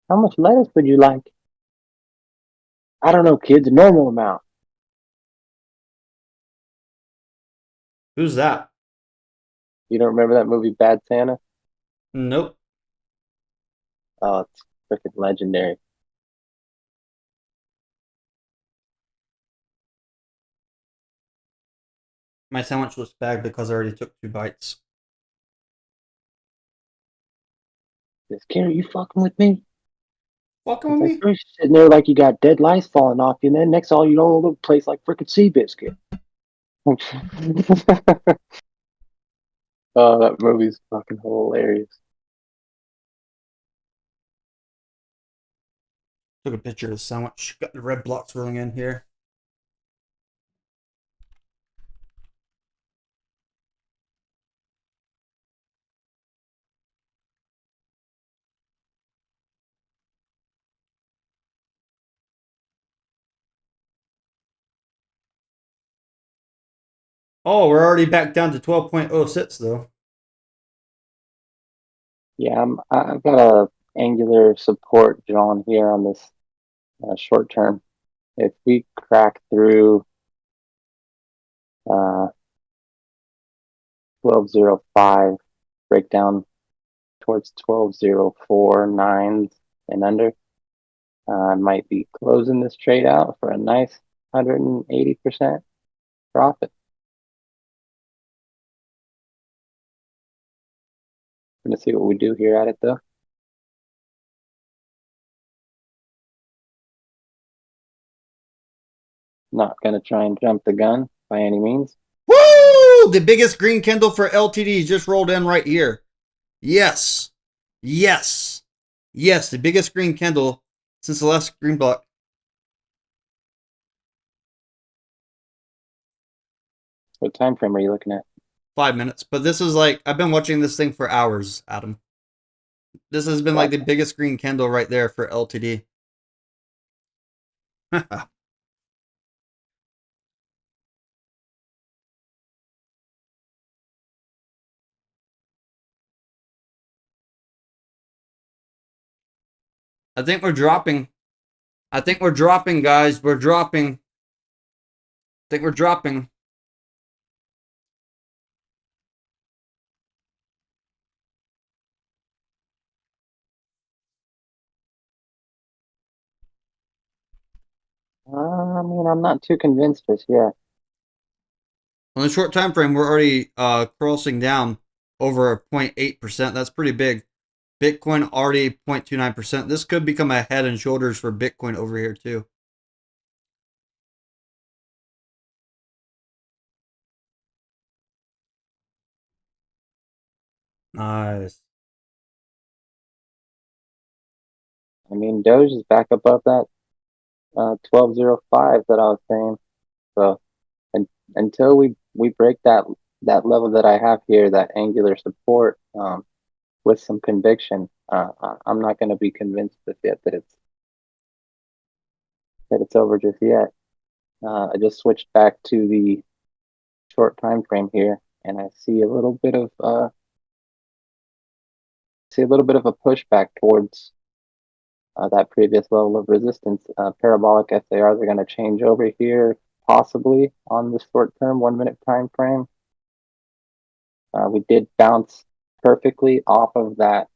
How much lettuce would you like? I don't know, kids. A normal amount. Who's that? You don't remember that movie, Bad Santa? Nope. Oh, it's freaking legendary. My sandwich was bagged because I already took 2 bites. Says, Carrie, you fucking with me? Fucking It's with like me? first you're sitting there like you got dead lice falling off you, and then next all you know, a little place like freaking Seabiscuit. Oh, that movie's fucking hilarious. Took a picture of the sandwich. Got the red blocks rolling in here. Oh, we're already back down to 12.06 though. Yeah, I've got a angular support drawn here on this short term. If we crack through 1205, break down towards 1204.9 and under, I might be closing this trade out for a nice 180% profit. Going to see what we do here at it though. Not going to try and jump the gun by any means. Woo! The biggest green candle for LTD just rolled in right here. Yes. Yes. Yes, the biggest green candle since the last green block. What time frame are you looking at? 5 minutes. But this is like, I've been watching this thing for hours, Adam. This has been like the biggest green candle right there for LTD. I think we're dropping I think we're dropping, guys. We're dropping. I think we're dropping. I mean, I'm not too convinced just yet. On the short time frame, we're already crossing down over 0.8%. That's pretty big. Bitcoin already 0.29%. This could become a head and shoulders for Bitcoin over here too. Nice. I mean, Doge is back above that 1205 that I was saying. So, and until we break that level that I have here, that angular support, with some conviction, I'm not going to be convinced just yet that it's over just yet. I just switched back to the short time frame here, and I see a little bit of a pushback towards that previous level of resistance. Parabolic SARs are going to change over here, possibly on the short term 1 minute time frame. We did bounce perfectly off of that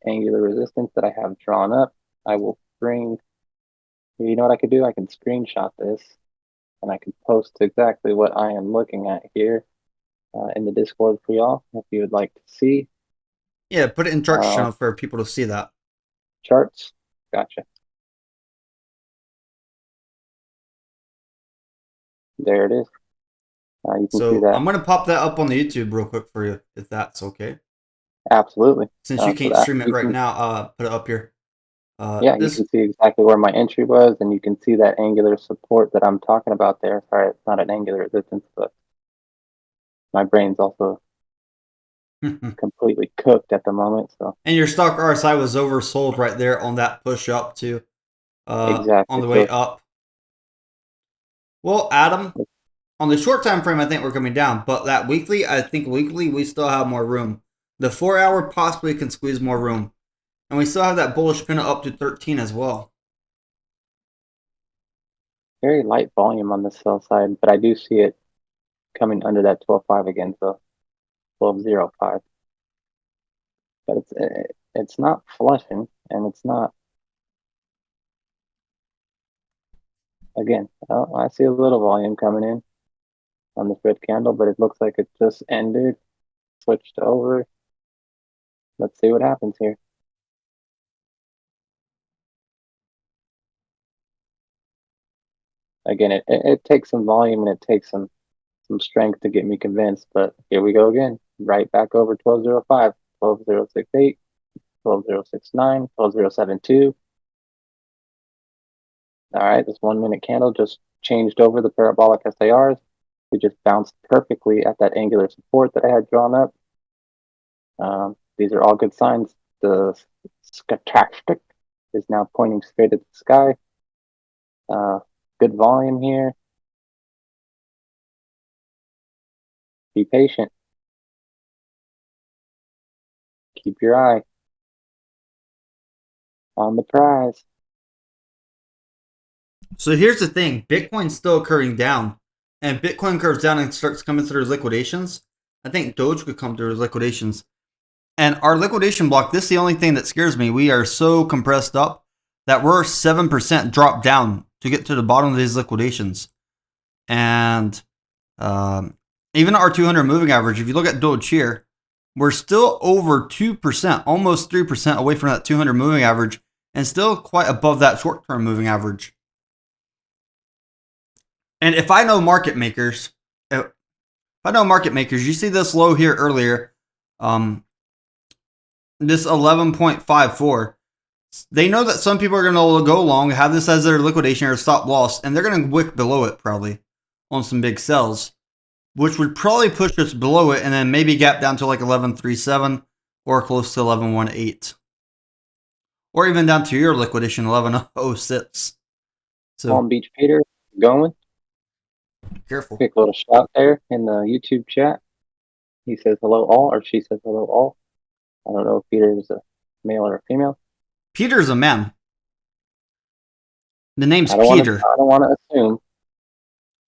angular resistance that I have drawn up. I will bring, you know what I could do? I can screenshot this and I can post exactly what I am looking at here in the Discord for y'all if you would like to see. Yeah, put it in chart channel for people to see that. Charts? Gotcha. There it is. You can see that. I'm going to pop that up on the YouTube real quick for you, if that's okay. Absolutely. Since you can't stream it right now, put it up here. Yeah, you can see exactly where my entry was, and you can see that angular support that I'm talking about there. Sorry, it's not an angular resistance, but my brain's also completely cooked at the moment. So. And your stock RSI was oversold right there on that push up too. Exactly. On the way up. Well, Adam, on the short time frame, I think we're coming down, but that weekly, I think weekly we still have more room. The 4 hour possibly can squeeze more room, and we still have that bullish pin up to 13 as well. Very light volume on the sell side, but I do see it coming under that 12.5 again, so 12.05. But it's not flushing, and it's not. Again, I see a little volume coming in on this red candle, but it looks like it just ended, switched over. Let's see what happens here. Again, it takes some volume and it takes some strength to get me convinced, but here we go again. Right back over 12.05, 12.068, 12.069, 12.072. All right, this 1 minute candle just changed over the parabolic SARs. We just bounced perfectly at that angular support that I had drawn up. These are all good signs. The stochastic is now pointing straight at the sky. Good volume here. Be patient. Keep your eye on the prize. So here's the thing. Bitcoin's still occurring down. And Bitcoin curves down and starts coming through liquidations. I think Doge could come through liquidations. And our liquidation block, this is the only thing that scares me. We are so compressed up that we're 7% drop down to get to the bottom of these liquidations. And even our 200 moving average, if you look at Doge here, we're still over 2%, almost 3% away from that 200 moving average, and still quite above that short-term moving average. And if I know market makers, you see this low here earlier, this 11.54. They know that some people are going to go long, have this as their liquidation or stop loss, and they're going to wick below it probably on some big sells, which would probably push us below it and then maybe gap down to like 11.37 or close to 11.18. Or even down to your liquidation, 11.06. So, Palm Beach Peter, going. Careful. Quick little shout there in the YouTube chat. He says hello all, or she says hello all. I don't know if Peter is a male or a female. Peter's a man. The name's I don't want to. Peter. I don't want to assume.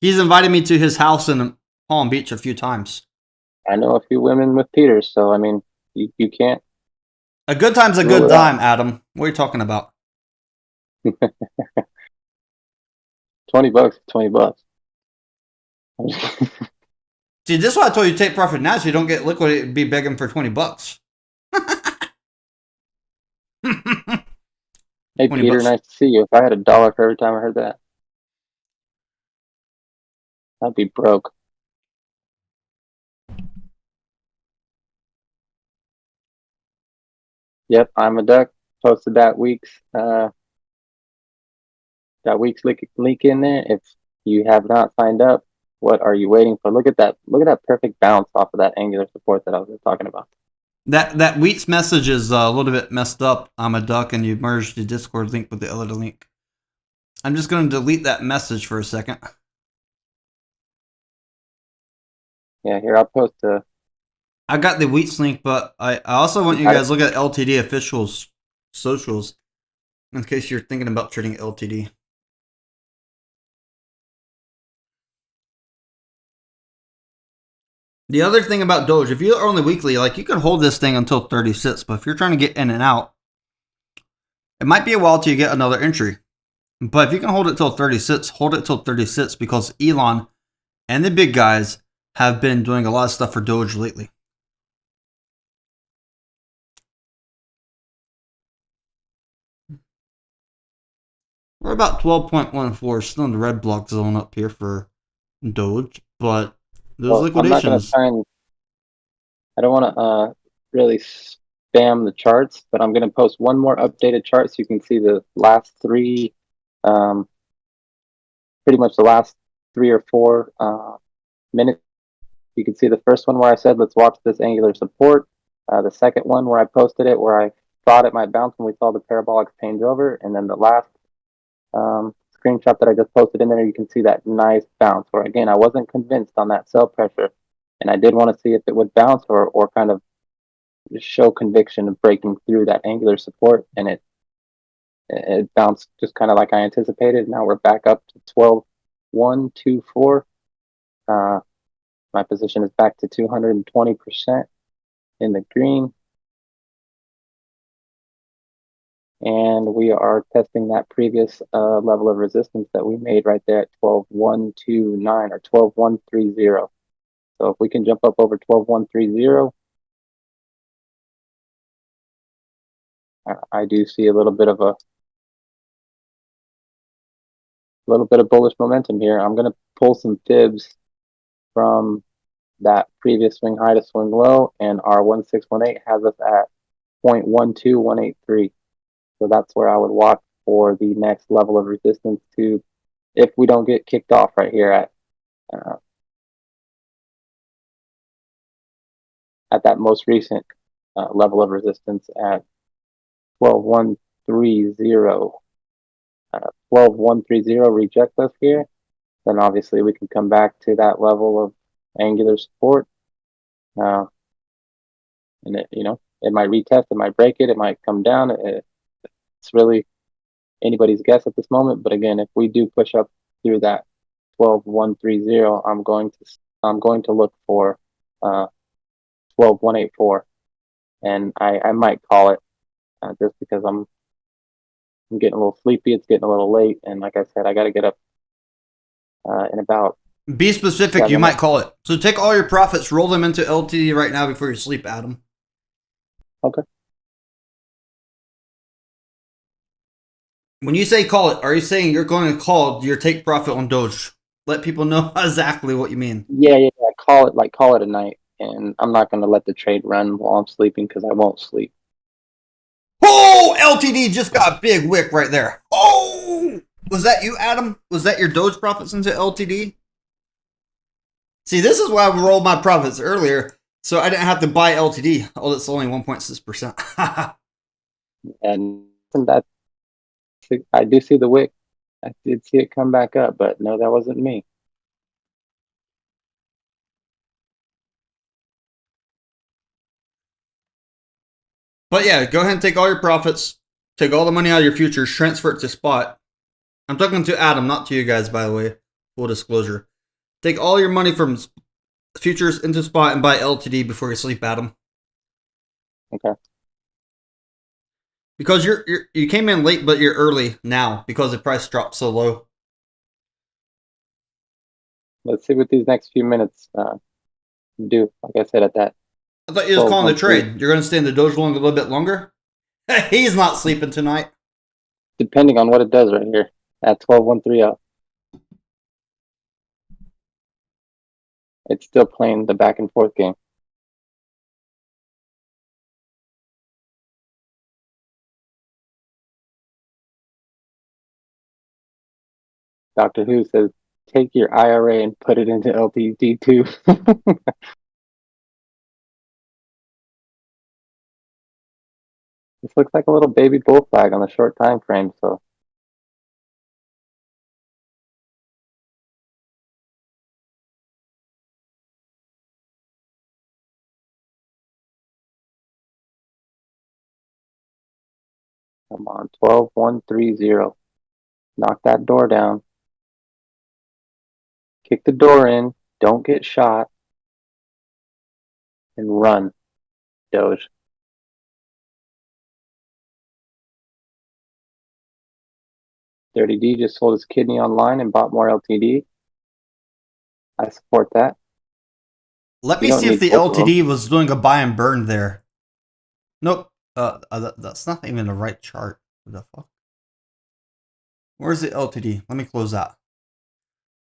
He's invited me to his house in Palm Beach a few times. I know a few women with Peters, so I mean, you can't. A good time's a rule good it out. time, Adam. What are you talking about? $20, $20. See, this is why I told you to take profit now, so you don't get liquidated and be begging for $20. Hey, 20 Peter, bucks. nice to see you. If I had $1 for every time I heard that, I'd be broke. Yep, I'm a duck. Posted that week's link in there. If you have not signed up, what are you waiting for? Look at that! Look at that perfect bounce off of that angular support that I was talking about. That Wheats message is a little bit messed up. I'm a duck, and you merged the Discord link with the other link. I'm just going to delete that message for a second. Yeah, here I'll post a. I got the Wheats link, but I also want you guys to look at LTD officials socials in case you're thinking about trading LTD. The other thing about Doge, if you're only weekly, like you can hold this thing until 36, but if you're trying to get in and out, it might be a while till you get another entry. But if you can hold it till 36, hold it till 36 because Elon and the big guys have been doing a lot of stuff for Doge lately. We're about 12.14, still in the red block zone up here for Doge, but those liquidations. I'm not going to try and. I don't want to really spam the charts, but I'm going to post one more updated chart so you can see the last three, pretty much the last 3 or 4 minutes. You can see the first one where I said, let's watch this angular support. The second one where I posted it, where I thought it might bounce when we saw the parabolics change over. And then the last screenshot that I just posted in there, you can see that nice bounce where, again, I wasn't convinced on that sell pressure. And I did want to see if it would bounce or kind of show conviction of breaking through that angular support. And it bounced just kind of like I anticipated. Now we're back up to 12.124. My position is back to 220% in the green. And we are testing that previous level of resistance that we made right there at 12.129 or 12.130. So if we can jump up over 12.130, I do see a little bit of bullish momentum here. I'm going to pull some fibs from that previous swing high to swing low, and our 1618 has us at 0.12183. So that's where I would watch for the next level of resistance to, if we don't get kicked off right here at that most recent level of resistance at 12.130. 12.130 rejects us here, then obviously we can come back to that level of angular support. And it, it might retest, it might break it, it might come down. It's really anybody's guess at this moment. But again, if we do push up through that 12.130, I'm going to look for 12.184, and I might call it just because I'm getting a little sleepy. It's getting a little late, and like I said, I got to get up in about. Be specific. You might call it. So take all your profits, roll them into LTD right now before you sleep, Adam. Okay. When you say call it, are you saying you're going to call your take profit on Doge? Let people know exactly what you mean. Yeah. Call it a night, and I'm not going to let the trade run while I'm sleeping because I won't sleep. Oh, LTD just got a big wick right there. Oh, was that you, Adam? Was that your Doge profits into LTD? See, this is why I rolled my profits earlier, so I didn't have to buy LTD. Oh, it's only 1.6%. And that, I do see the wick. I did see it come back up, but no, that wasn't me. But yeah, go ahead and take all your profits, take all the money out of your futures, transfer it to spot, I'm talking to Adam, not to you guys, by the way. Full disclosure. Take all your money from futures into spot and buy LTD before you sleep, Adam. Okay. Because you came in late, but you're early now because the price dropped so low. Let's see what these next few minutes do. Like I said, at that. I thought you was calling the trade. You're going to stay in the Doge long a little bit longer? He's not sleeping tonight. Depending on what it does right here at 12.130. It's still playing the back and forth game. Doctor Who says, take your IRA and put it into LTD2. This looks like a little baby bull flag on the short time frame, so come on, 12.130. Knock that door down. Kick the door in. Don't get shot. And run, Doge. Dirty D just sold his kidney online and bought more LTD. I support that. Let me see if the LTD was doing a buy and burn there. Nope. That's not even the right chart. What the fuck? Where's the LTD? Let me close that.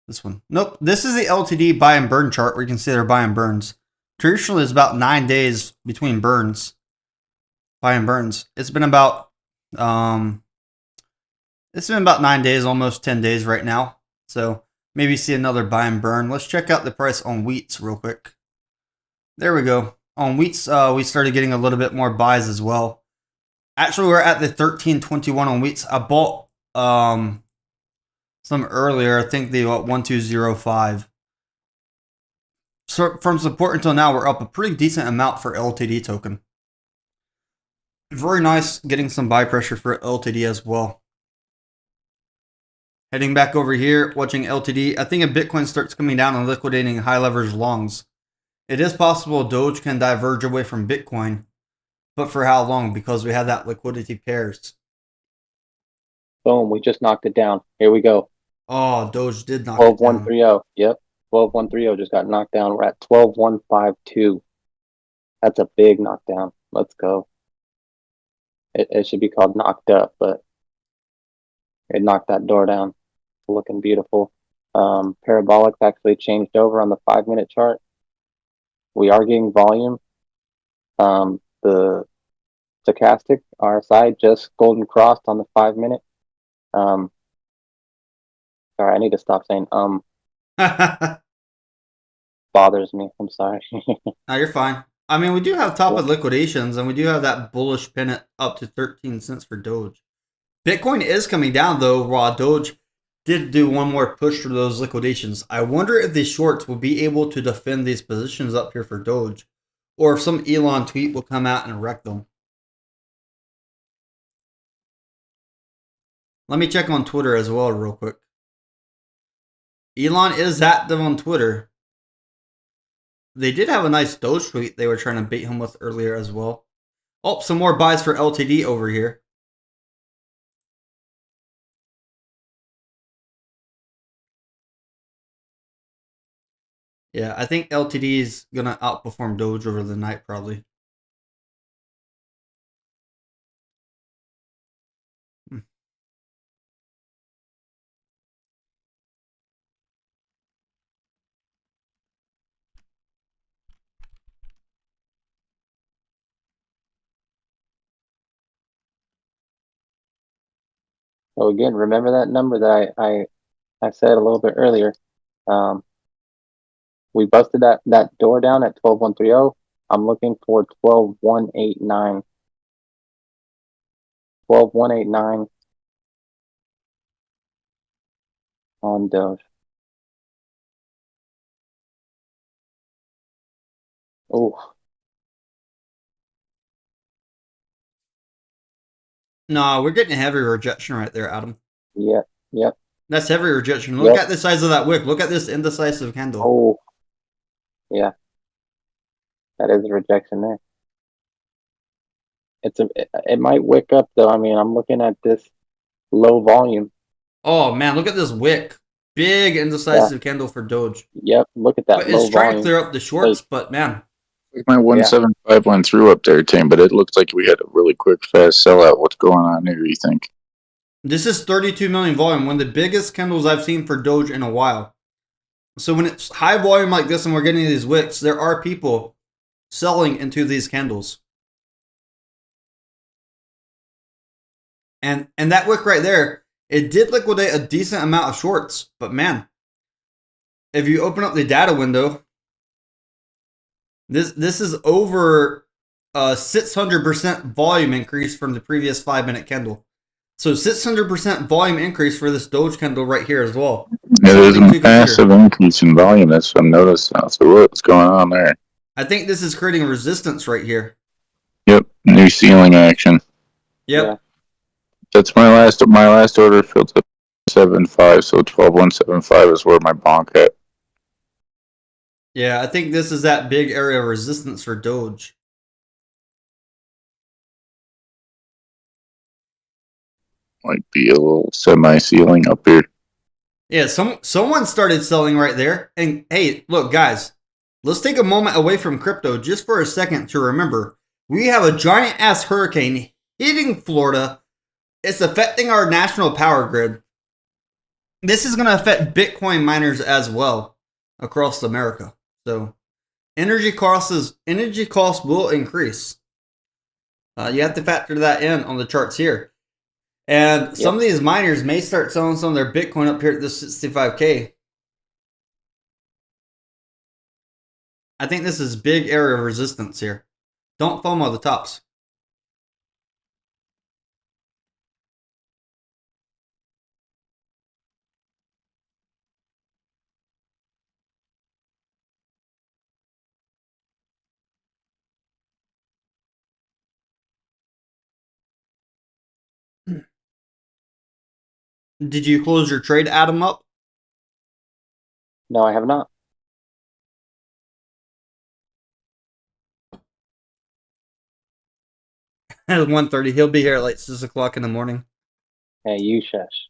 This one. Nope. This is the LTD buy and burn chart where you can see their buy and burns. Traditionally, it's about 9 days between burns. Buy and burns. It's been about 9 days, almost 10 days right now. So maybe see another buy and burn. Let's check out the price on wheats real quick. There we go. On wheats, we started getting a little bit more buys as well. Actually, we're at the 13.21 on wheats. I bought some earlier. I think the 1205. So from support until now, we're up a pretty decent amount for LTD token. Very nice getting some buy pressure for LTD as well. Heading back over here, watching LTD. I think if Bitcoin starts coming down and liquidating high leverage longs, it is possible Doge can diverge away from Bitcoin. But for how long? Because we have that liquidity pairs. Boom, we just knocked it down. Here we go. Oh, Doge did knock it down. 12.130. Yep. 12.130 just got knocked down. We're at 12.152. That's a big knockdown. Let's go. It should be called knocked up, but it knocked that door down. Looking beautiful. Parabolic's actually changed over on the 5-minute chart. We are getting volume. The stochastic RSI just golden crossed on the 5-minute. Sorry, I need to stop saying bothers me. I'm sorry. No, you're fine. I mean, we do have top of liquidations, and we do have that bullish pennant up to 13 cents for Doge. Bitcoin is coming down, though, while Doge did do one more push for those liquidations. I wonder if the shorts will be able to defend these positions up here for Doge, or if some Elon tweet will come out and wreck them. Let me check on Twitter as well real quick. Elon is active on Twitter. They did have a nice Doge tweet they were trying to bait him with earlier as well. Oh, some more buys for LTD over here. Yeah, I think LTD is going to outperform Doge over the night probably. So again, remember that number that I said a little bit earlier. We busted that door down at 12.130. I'm looking for 12.189. 12.189 on Doge. Oh. No, we're getting a heavy rejection right there, Adam. Yeah, Yep. That's heavy rejection. Look Yep. at the size of that wick. Look at this indecisive candle. Oh, yeah. That is a rejection there. It might wick up though. I mean, I'm looking at this low volume. Oh man, look at this wick. Big indecisive candle for Doge. Yep, look at that But low it's trying to volume. clear up the shorts, but man. My 175 went through up there, Tim, but it looks like we had a really quick, fast sellout. What's going on here, you think? This is 32 million volume, one of the biggest candles I've seen for Doge in a while. So when it's high volume like this and we're getting these wicks, there are people selling into these candles. And that wick right there, it did liquidate a decent amount of shorts. But man, if you open up the data window, this is over 600% volume increase from the previous 5-minute candle. So 600% volume increase for this Doge candle right here as well. Yeah, there's a massive increase in volume. That's what I'm noticing now. So what's going on there? I think this is creating resistance right here. Yep, new ceiling action. Yep. Yeah. That's my last order filled to 7.5, so 12.175 is where my bonk at. Yeah, I think this is that big area of resistance for Doge. Might be a little semi-ceiling up here. Yeah, someone started selling right there. And hey, look, guys, let's take a moment away from crypto just for a second to remember we have a giant ass hurricane hitting Florida. It's affecting our national power grid. This is going to affect Bitcoin miners as well across America. So energy costs will increase. You have to factor that in on the charts here. And some of these miners may start selling some of their Bitcoin up here at this 65K. I think this is big area of resistance here. Don't FOMO the tops. Did you close your trade, Adam, up? No, I have not. At 1:30. He'll be here at like 6 o'clock in the morning. Hey, you shush.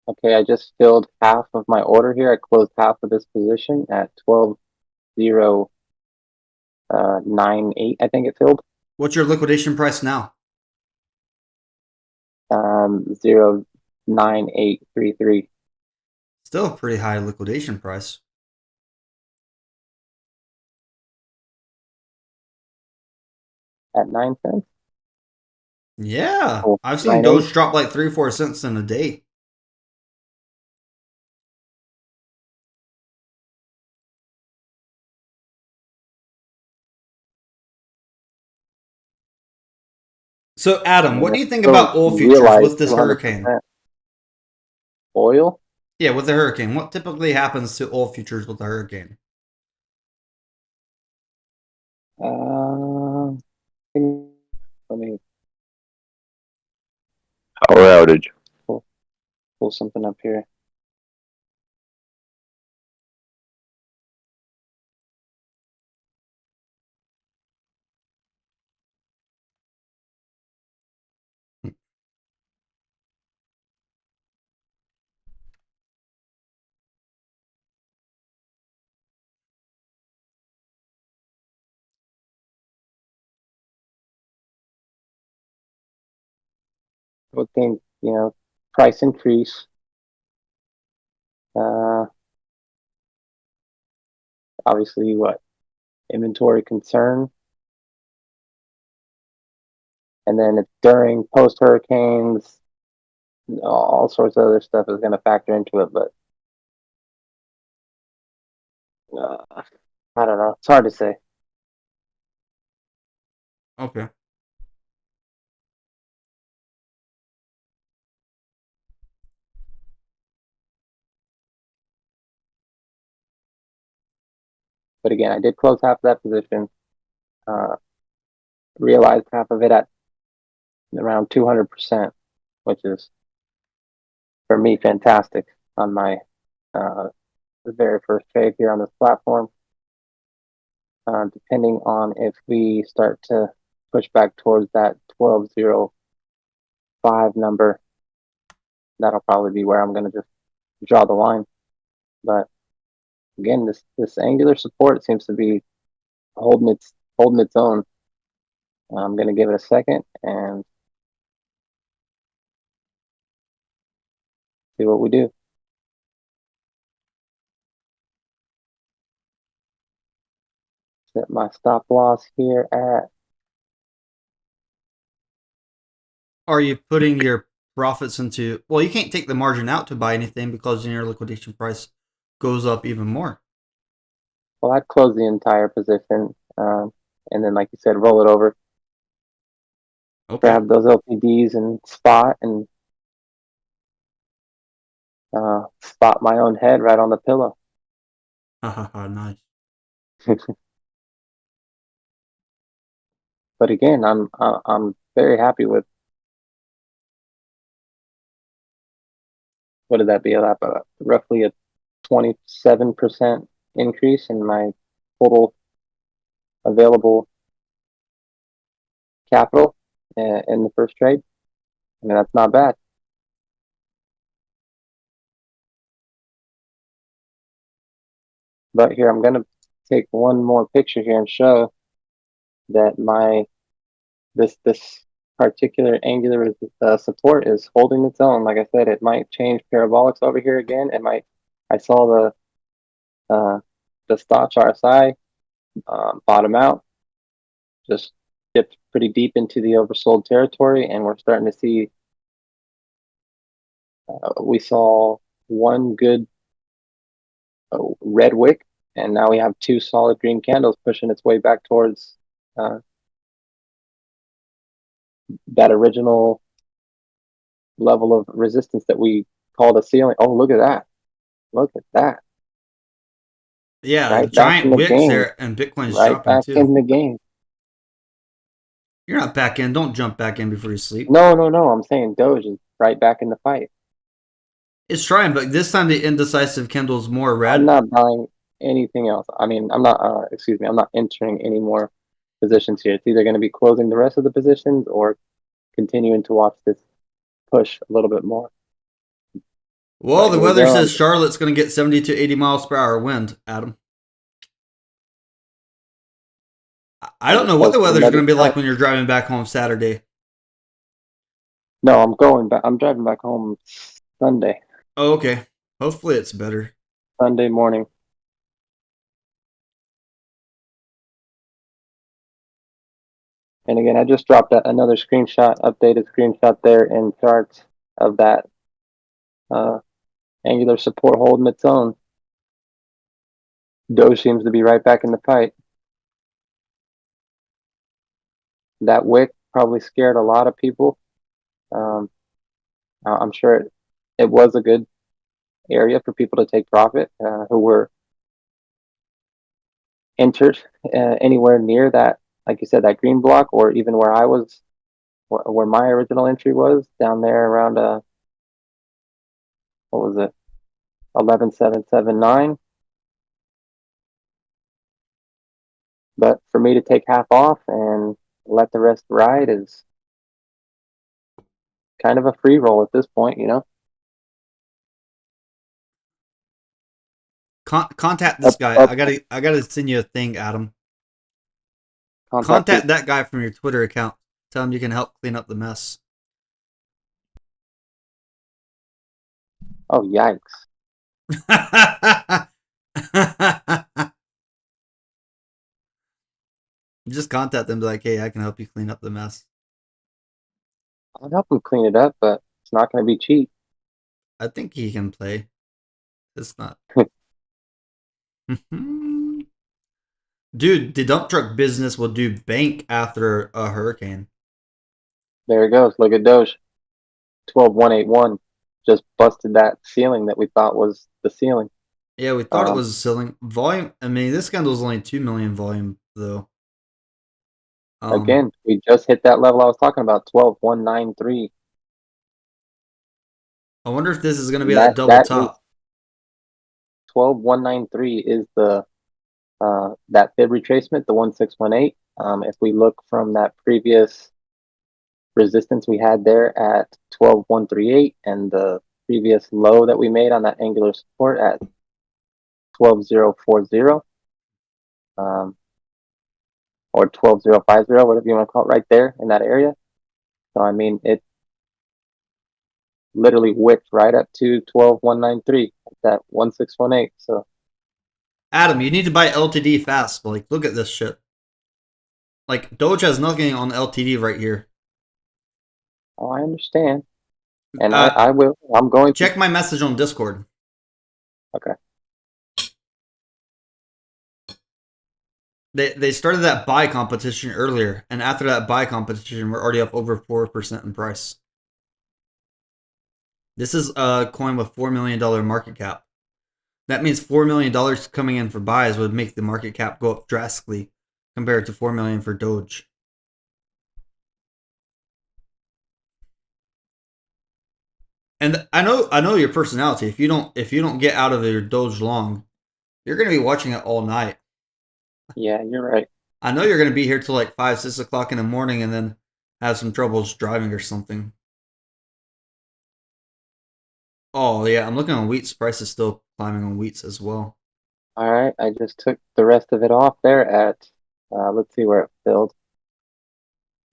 Okay, I just filled half of my order here. I closed half of this position at 12.098. I think it filled. What's your liquidation price now? 0.9833. Still a pretty high liquidation price. At 9 cents? Yeah. Oh, I've seen 9.8. Doge drop like 3-4 cents in a day. So, Adam, what do you think about oil futures with this hurricane? Oil? Yeah, with the hurricane. What typically happens to oil futures with the hurricane? Let me Power outage. pull something up here. I would think, price increase. Obviously, inventory concern. And then it's during post hurricanes, all sorts of other stuff is going to factor into it, but I don't know. It's hard to say. Okay. But again, I did close half of that position. Realized half of it at around 200%, which is for me fantastic on my the very first trade here on this platform. Depending on if we start to push back towards that 1205 number, that'll probably be where I'm going to just draw the line. But again, this angular support seems to be holding its own. I'm going to give it a second and see what we do. Set my stop loss here at. Are you putting your profits into? Well, you can't take the margin out to buy anything because then your liquidation price goes up even more. Well, I'd close the entire position, and then, like you said, roll it over. Okay. Grab those LTDs and spot and spot my own head right on the pillow. Nice. But again, I'm very happy with. What did that be? Roughly a 27% increase in my total available capital in the first trade. I mean, that's not bad. But here, I'm going to take one more picture here and show that this particular angular support is holding its own. Like I said, it might change parabolics over here again. It might. I saw the stock RSI bottom out, just dipped pretty deep into the oversold territory, and we're starting to see. We saw one good red wick, and now we have two solid green candles pushing its way back towards that original level of resistance that we called a ceiling. Oh, look at that. Look at that. Yeah, Right giant wicks game. there, and Bitcoin's Right dropping back too. in the game. You're not back in. Don't jump back in before you sleep. No. I'm saying Doge is right back in the fight. It's trying, but this time the indecisive candle's more red. I'm not buying anything else. I mean, I'm not. I'm not entering any more positions here. It's either going to be closing the rest of the positions or continuing to watch this push a little bit more. Well, the weather says Charlotte's going to get 70 to 80 miles per hour wind, Adam. I don't know what the weather's going to be like when you're driving back home Saturday. No, I'm going back. I'm driving back home Sunday. Oh, okay. Hopefully it's better. Sunday morning. And again, I just dropped another screenshot, updated screenshot there in charts of that angular support holding its own. Doge seems to be right back in the fight. That wick probably scared a lot of people. I'm sure it was a good area for people to take profit who were entered anywhere near that, like you said, that green block, or even where I was, where my original entry was, down there around what was it, 11,779. But for me to take half off and let the rest ride is kind of a free roll at this point, you know. Contact this guy. I gotta send you a thing, Adam. Contact that guy from your Twitter account. Tell him you can help clean up the mess. Oh, yikes. Just contact them, be like, hey, I can help you clean up the mess. I'll help him clean it up, but It's not going to be cheap. I think he can play. It's not. Dude, the dump truck business will do bank after a hurricane. There it goes. Look at Doge. 12181 just busted that ceiling that we thought was the ceiling. Yeah, we thought it was a ceiling. Volume, I mean, this candle's only 2 million volume, though. Again, we just hit that level I was talking about, 12193. I wonder if this is going to be that double top. 12193 is the that fib retracement, the 1618. If we look from that previous resistance we had there at 12138 and the previous low that we made on that angular support at 12040, or 12050, whatever you want to call it, right there in that area. So I mean, it literally wicked right up to 12193 at that 1618. So Adam, you need to buy LTD fast. Like, look at this shit. Like, Doge has nothing on LTD right here. Oh, I understand. And I will. I'm going to check my message on Discord. Okay. They started that buy competition earlier, and after that buy competition, we're already up over 4% in price. This is a coin with $4 million market cap. That means $4 million coming in for buys would make the market cap go up drastically compared to $4 million for Doge. And I know your personality. If you don't get out of your Doge long, you're gonna be watching it all night. Yeah, you're right. I know you're gonna be here till like 5, 6 o'clock in the morning, and then have some troubles driving or something. Oh yeah, I'm looking on Wheat's. Price is still climbing on Wheat's as well. All right, I just took the rest of it off there at. Let's see where it filled.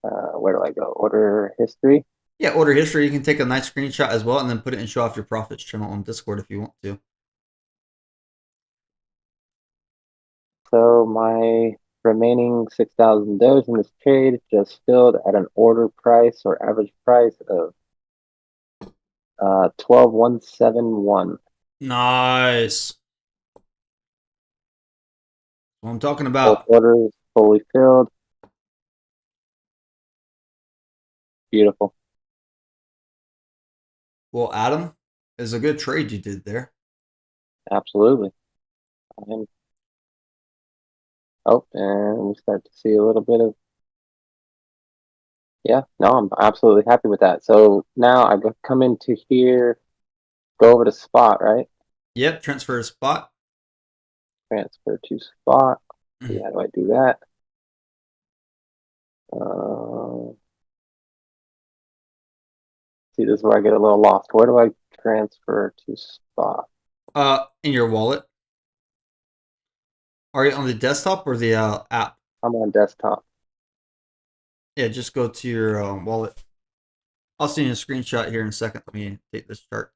Where do I go? Order history. Yeah, order history. You can take a nice screenshot as well, and then put it and show off your profits channel on Discord if you want to. So my remaining 6,000 Doge in this trade just filled at an order price or average price of 12,171. Nice. What I'm talking about. Both orders fully filled. Beautiful. Well, Adam, is a good trade you did there. Absolutely. Oh, and we start to see a little bit of. Yeah, no, I'm absolutely happy with that. So now I come into here, go over to spot, right? Yep, transfer to spot. Transfer to spot. See, how do I do that? See, this is where I get a little lost. Where do I transfer to spot? In your wallet. Are you on the desktop or the app? I'm on desktop. Yeah, just go to your wallet. I'll send you a screenshot here in a second. Let me take this chart.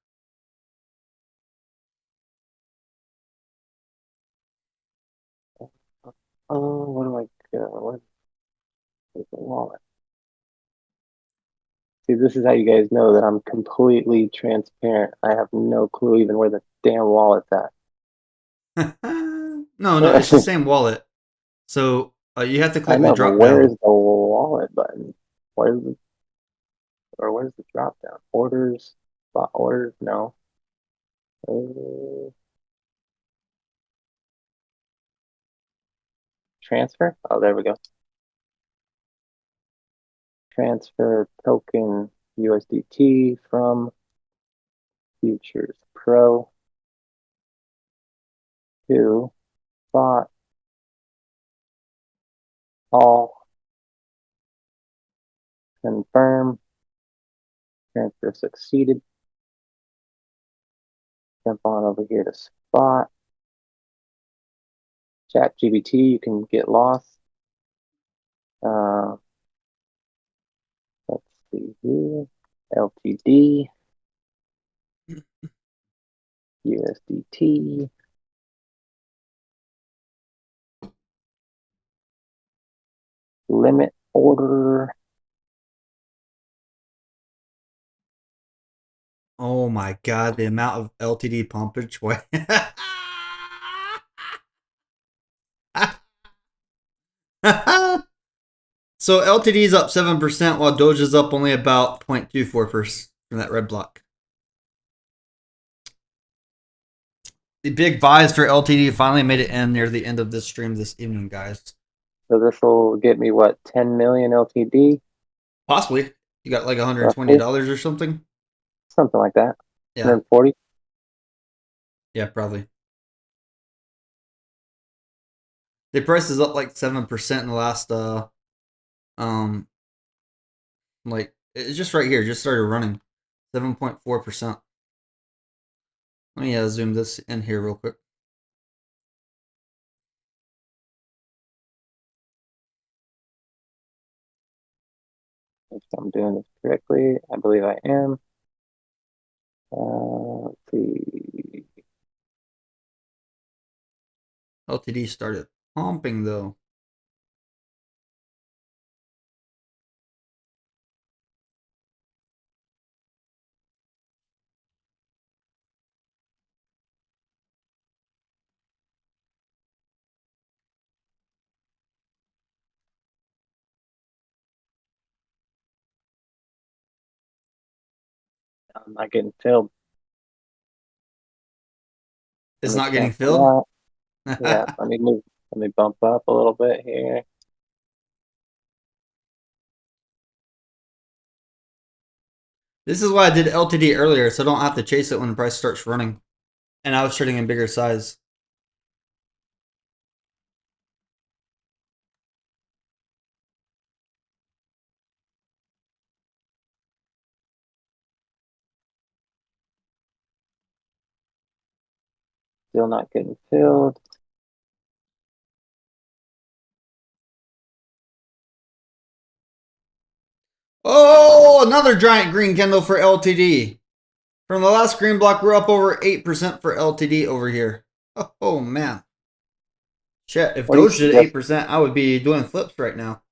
Oh, where do I go? Where's the wallet? See, this is how you guys know that I'm completely transparent. I have no clue even where the damn wallet's at. No, it's the same wallet. So you have to click the drop down. Where's the wallet button? Where's the drop down? Orders, spot orders, no. Transfer? Oh, there we go. Transfer token USDT from Futures Pro to spot. All. Confirm. Transfer succeeded. Jump on over here to spot. ChatGPT, you can get lost. Let's see here. LTD. USDT. Limit order. Oh my god, the amount of LTD pumpage. So LTD is up 7%, while Doge is up only about 0.24% from that red block. The big buys for LTD finally made it in near the end of this stream this evening, guys. So this will get me what, 10 million LTD? Possibly. You got like $120 roughly? or something? Something like that. Yeah. 140? Yeah, probably. The price is up like 7% in the last like it's just right here, just started running. 7.4%. Let me zoom this in here real quick. If I'm doing this correctly, I believe I am. Let's see. LTD started pumping though. I'm not getting filled. It's Let me not getting cancel filled? that. Yeah, let me bump up a little bit here. This is why I did LTD earlier, so I don't have to chase it when the price starts running. And I was trading in bigger size. Still not getting filled. Oh, another giant green candle for LTD. From the last green block, we're up over 8% for LTD over here. Oh man. Shit, if What do you Doge did suggest? 8%, I would be doing flips right now.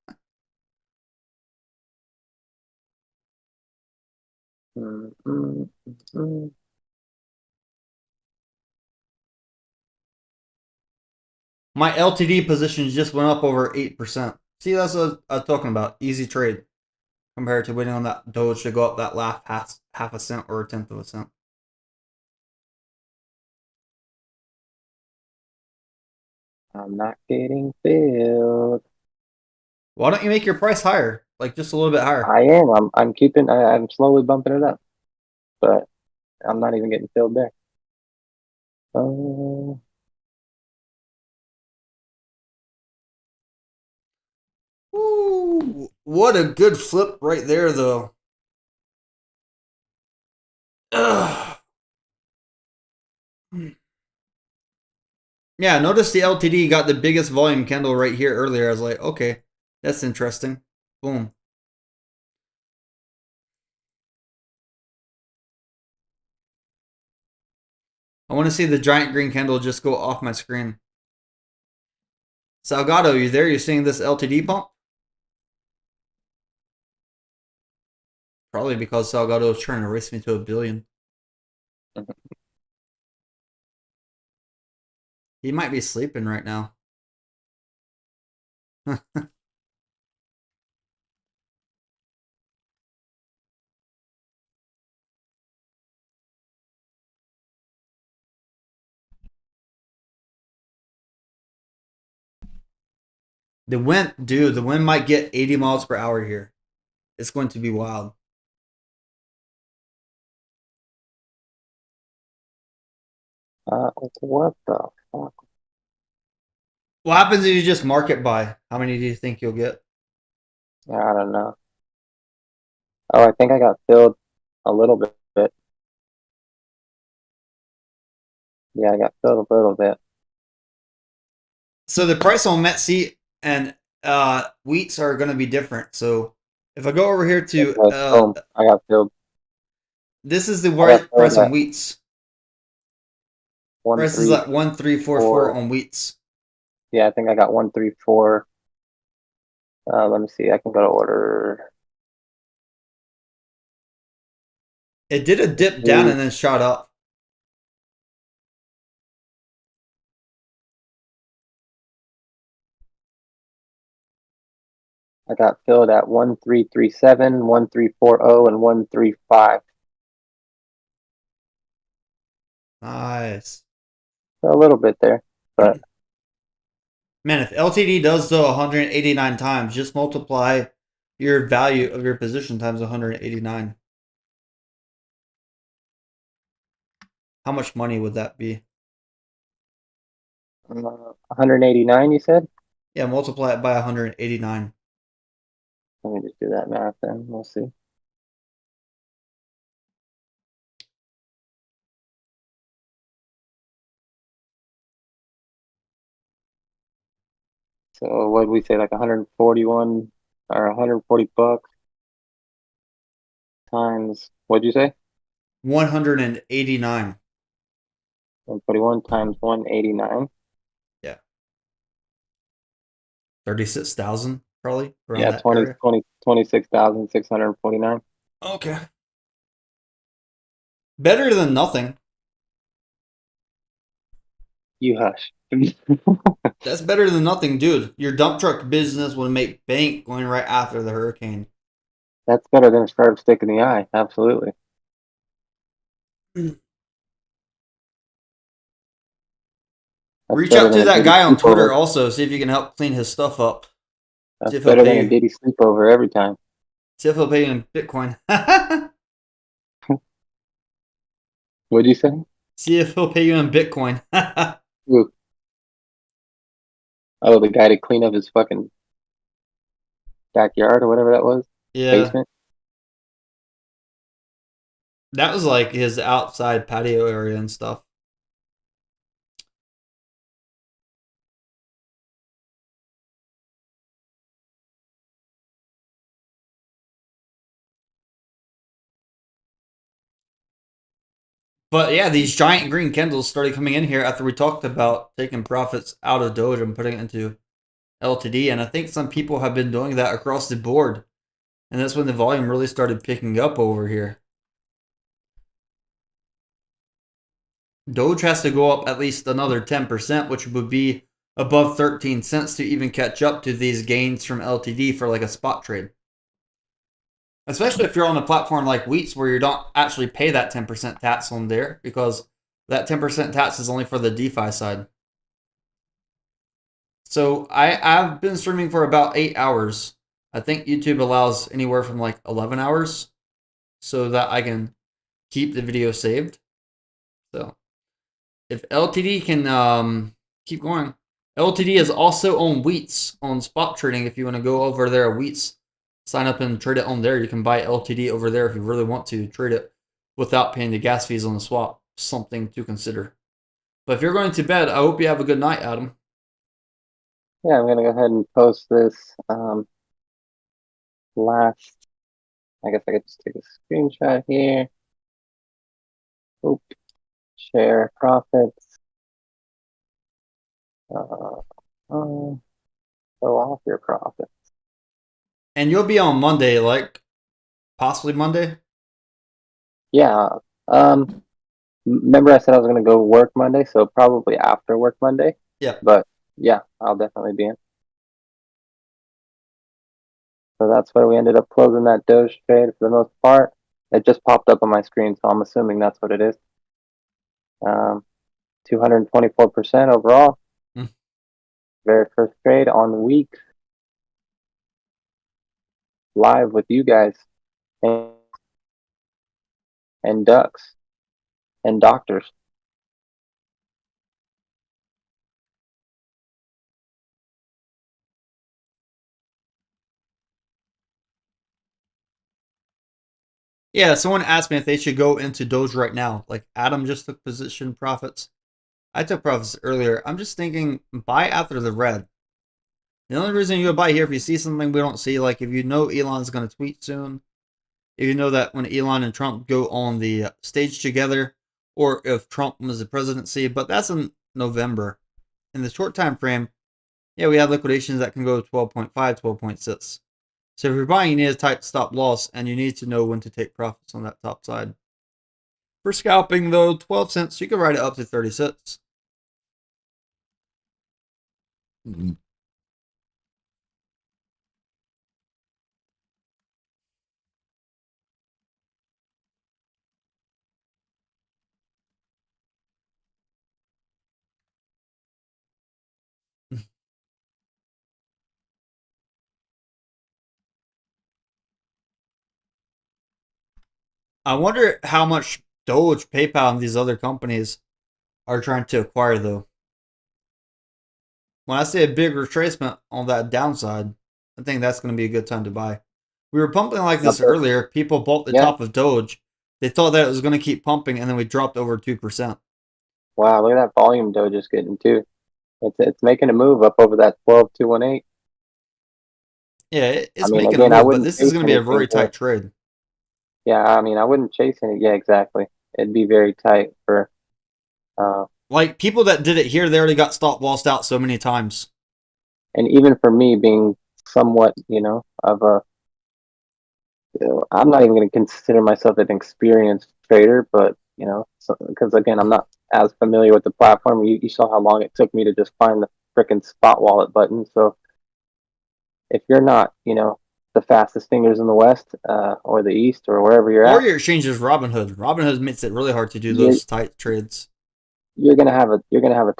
My LTD positions just went up over 8%. See, that's what I'm talking about. Easy trade compared to waiting on that Doge to go up that last half a cent or a tenth of a cent. I'm not getting filled. Why don't you make your price higher? Like just a little bit higher. I am. I'm slowly bumping it up, but I'm not even getting filled there. Ooh, what a good flip right there, though. Ugh. Yeah, notice the LTD got the biggest volume candle right here earlier. I was like, okay, that's interesting. Boom. I want to see the giant green candle just go off my screen. Salgado, you there? You seeing this LTD pump? Probably because Salgado is trying to race me to $1 billion. He might be sleeping right now. The wind might get 80 miles per hour here. It's going to be wild. What the fuck? What happens if you just market buy? How many do you think you'll get? I don't know. Oh, I think I got filled a little bit. Yeah, I got filled a little bit. So the price on METC and wheats are going to be different. So if I go over here to Boom, I got filled. this is the got price filled on at wheats. Price is 134. at 1344 on wheats. Yeah, I think I got 134. Let me see. I can go to order. It did a dip down and then shot up. I got filled at 1337, 1340, and 135. Nice. So a little bit there, but man, if LTD does so 189 times, just multiply your value of your position times 189. How much money would that be? 189, you said? Yeah, multiply it by 189. Let me just do that math then. We'll see. So what did we say, like 141 or 140 bucks times, what'd you say? 189. 141 times 189. Yeah. 36,000 probably around Yeah, that area. 26,649. Okay. Better than nothing. You hush. That's better than nothing, dude. Your dump truck business would make bank going right after the hurricane. That's better than a sharp stick in the eye. Absolutely. Reach out to that guy on Twitter also. See if you can help clean his stuff up. That's better than a Diddy sleepover every time. See if he'll pay you in Bitcoin. What'd you say? See if he'll pay you in Bitcoin. Ooh. Oh, the guy to clean up his fucking backyard or whatever that was? Yeah. Basement? That was like his outside patio area and stuff. But yeah, these giant green candles started coming in here after we talked about taking profits out of Doge and putting it into LTD. And I think some people have been doing that across the board. And that's when the volume really started picking up over here. Doge has to go up at least another 10%, which would be above 13 cents to even catch up to these gains from LTD for like a spot trade. Especially if you're on a platform like Wheats where you don't actually pay that 10% tax on there, because that 10% tax is only for the DeFi side. So I've been streaming for about 8 hours. I think YouTube allows anywhere from like 11 hours so that I can keep the video saved. So if LTD can keep going. LTD is also on Wheats on spot trading. If you want to go over there at Wheats, sign up and trade it on there. You can buy LTD over there if you really want to trade it without paying the gas fees on the swap. Something to consider. But if you're going to bed, I hope you have a good night, Adam. Yeah, I'm going to go ahead and post this last. I guess I could just take a screenshot here. Oop. Share profits. Show off your profits. And you'll be on Monday, like possibly Monday? Yeah. Remember I said I was going to go work Monday, so probably after work Monday. Yeah. But yeah, I'll definitely be in. So that's where we ended up closing that Doge trade for the most part. It just popped up on my screen, so I'm assuming that's what it is. 224% overall. Very first trade on week. Live with you guys. And ducks. And doctors. Yeah, someone asked me if they should go into Doge right now. Like Adam just took position profits. I took profits earlier. I'm just thinking buy after the red. The only reason you would buy here if you see something we don't see, like if you know Elon's going to tweet soon, if you know that when Elon and Trump go on the stage together, or if Trump was the presidency, but that's in November. In the short time frame, yeah, we have liquidations that can go 12.5, 12.6. So if you're buying, you need a tight stop loss, and you need to know when to take profits on that top side. For scalping, though, 12 cents, you can ride it up to 30 cents. I wonder how much Doge, PayPal, and these other companies are trying to acquire, though. When I see a big retracement on that downside, I think that's going to be a good time to buy. We were pumping like this earlier. People bought the top of Doge. They thought that it was going to keep pumping, and then we dropped over 2%. Wow, look at that volume Doge is getting too. It's making a move up over that 12,218. Yeah, it's I mean, making again, a I move, but wouldn't this is chase going to be a anything very here. tight trade. Yeah, I mean, I wouldn't chase any. Yeah, exactly. It'd be very tight for. Like people that did it here, they already got stop lossed out so many times. And even for me being somewhat, of a, I'm not even going to consider myself an experienced trader, but because again, I'm not as familiar with the platform. You saw how long it took me to just find the freaking spot wallet button. So if you're not, the fastest fingers in the West or the East or wherever you're Or at, your exchange is Robinhood. Robinhood makes it really hard to do you're, those tight trades. you're gonna have a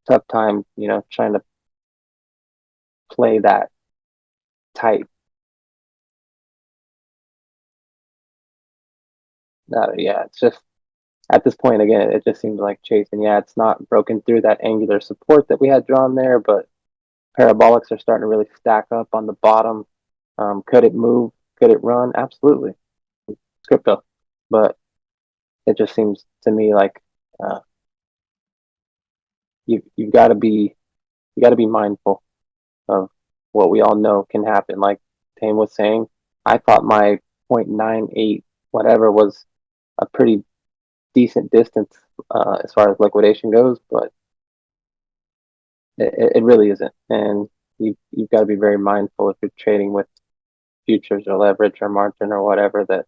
tough time, trying to play that tight. Yeah, it's just at this point again, it just seems like chasing. Yeah, it's not broken through that angular support that we had drawn there, but parabolics are starting to really stack up on the bottom. Could it move? Could it run? Absolutely, it's crypto, but it just seems to me like you've got to be mindful of what we all know can happen. Like Tame was saying, I thought my 0.98 whatever was a pretty decent distance as far as liquidation goes, but it really isn't. And you've got to be very mindful if you're trading with futures or leverage or margin or whatever, that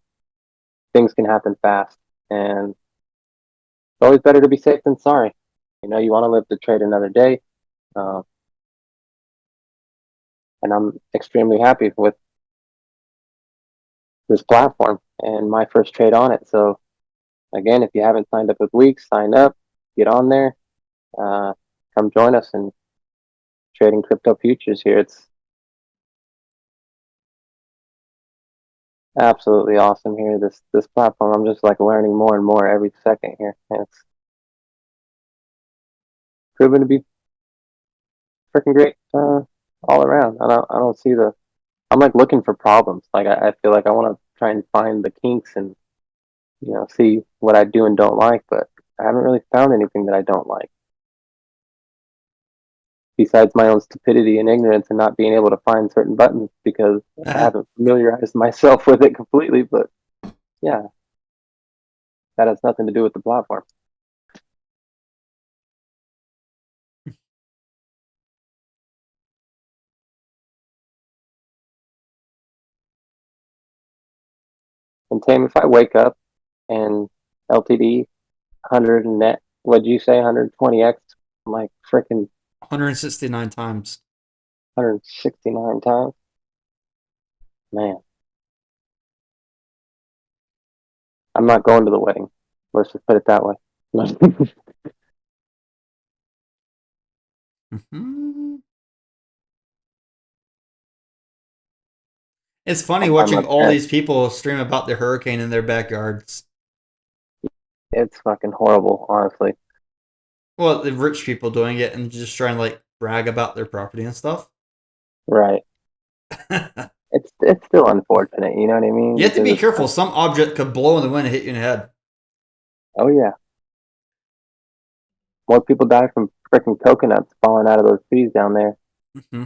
things can happen fast. And it's always better to be safe than sorry. You want to live to trade another day. Uh, and I'm extremely happy with this platform and my first trade on it. So again, if you haven't signed up with Weeks, sign up, get on there, come join us in trading crypto futures here. It's absolutely awesome here. This platform, I'm just like learning more and more every second here. And it's proven to be freaking great all around. I don't see the. I'm like looking for problems. Like I feel like I want to try and find the kinks and see what I do and don't like, but I haven't really found anything that I don't like. Besides my own stupidity and ignorance and not being able to find certain buttons because I haven't familiarized myself with it completely. But yeah, that has nothing to do with the platform. And Tam, if I wake up and LTD 100 and net, what'd you say, 120x? I'm like freaking 169 times. 169 times. Man, I'm not going to the wedding. Let's just put it that way. It's funny I'm watching all upset. these people stream about their hurricane in their backyards. It's fucking horrible, honestly. Well, the rich people doing it and just trying to like brag about their property and stuff. Right. It's still unfortunate, you know what I mean? You have to Because be careful. Some object could blow in the wind and hit you in the head. oh yeah. More people die from freaking coconuts falling out of those trees down there. Mm-hmm.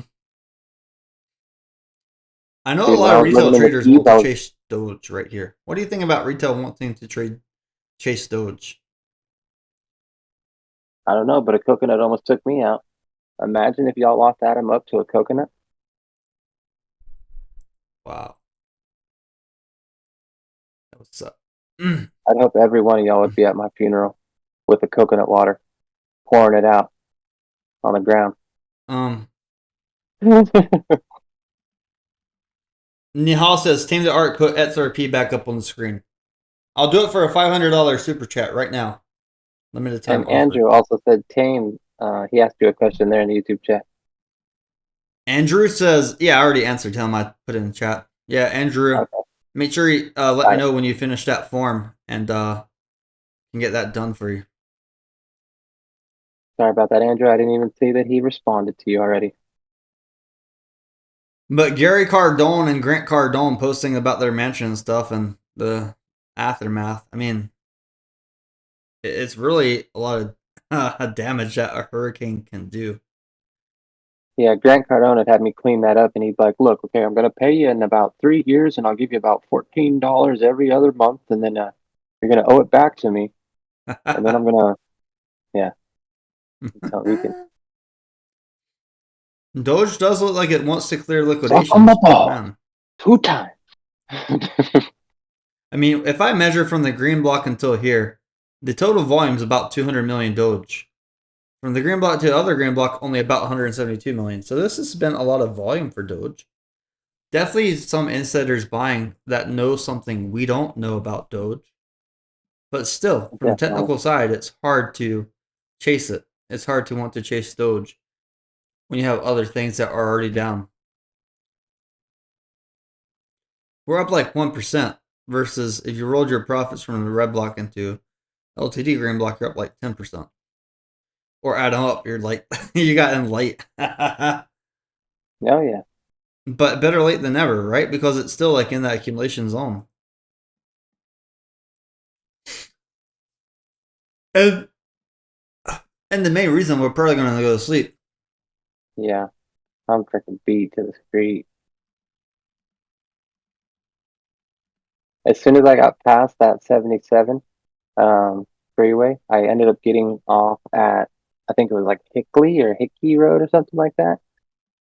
I know Dude, a when lot I of was retail living in the traders Keys, want to chase Doge right here. What do you think about retail wanting to chase Doge? I don't know, but a coconut almost took me out. Imagine if y'all lost Adam up to a coconut. Wow. That was up. I'd hope every one of y'all would be at my funeral with the coconut water, pouring it out on the ground. Nihal says, Tametheark, put XRP back up on the screen. I'll do it for a $500 super chat right now. Limited time And offer. Andrew also said, Tame, he asked you a question there in the YouTube chat. Andrew says, yeah, I already answered him. I put it in the chat. Yeah, Andrew, Okay. make sure you let me know when you finish that form and can get that done for you. Sorry about that, Andrew. I didn't even see that he responded to you already. But Gary Cardone and Grant Cardone posting about their mansion and stuff and the aftermath. I mean, it's really a lot of damage that a hurricane can do. Yeah, Grant Cardone had me clean that up, and he's like, look, okay, I'm going to pay you in about 3 years, and I'll give you about $14 every other month, and then you're going to owe it back to me. And then I'm going to, yeah. So he can. Doge does look like it wants to clear Suck liquidations. on the ball. Man. 2 times. I mean, if I measure from the green block until here, the total volume is about 200 million Doge. From the green block to the other green block, only about 172 million. So this has been a lot of volume for Doge. Definitely some insiders buying that know something we don't know about Doge. But still, from the technical side, it's hard to chase it. It's hard to want to chase Doge when you have other things that are already down. We're up like 1% versus if you rolled your profits from the red block into LTD green block, you're up like 10%. Or add them up, you're like, you got in late. Oh, yeah. But better late than never, right? Because it's still like in that accumulation zone. And the main reason we're probably going to go to sleep. Yeah. I'm freaking beat to the street. As soon as I got past that 77 freeway, I ended up getting off at, I think it was like Hickley or Hickey Road or something like that.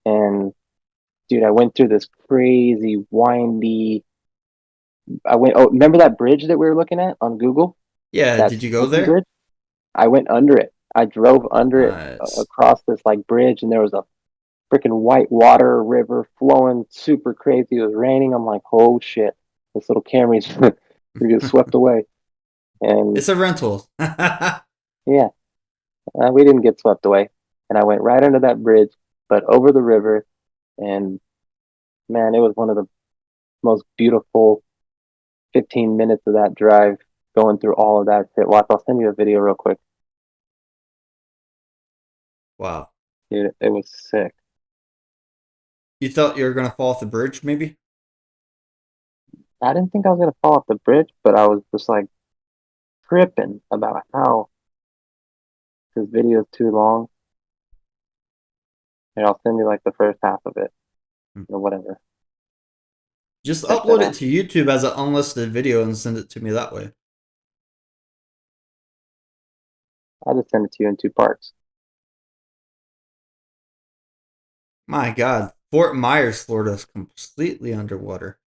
And dude, I went through this crazy windy. Remember that bridge that we were looking at on Google? Yeah, did you go there? Bridge? I went under it. I drove under it across this like bridge, and there was a freaking white water river flowing super crazy. It was raining. I'm like, oh shit, this little Camry's gonna get swept away. And it's a rental. Yeah, we didn't get swept away, and I went right under that bridge, but over the river, and man, it was one of the most beautiful 15 minutes of that drive going through all of that shit. Watch, I'll send you a video real quick. Wow. Dude, it was sick. You thought you were going to fall off the bridge, maybe? I didn't think I was going to fall off the bridge, but I was just like tripping about how this video is too long. And I'll send you like the first half of it or whatever. Just upload it to YouTube as an unlisted video and send it to me that way. I'll just send it to you in 2 parts. My God, Fort Myers, Florida is completely underwater.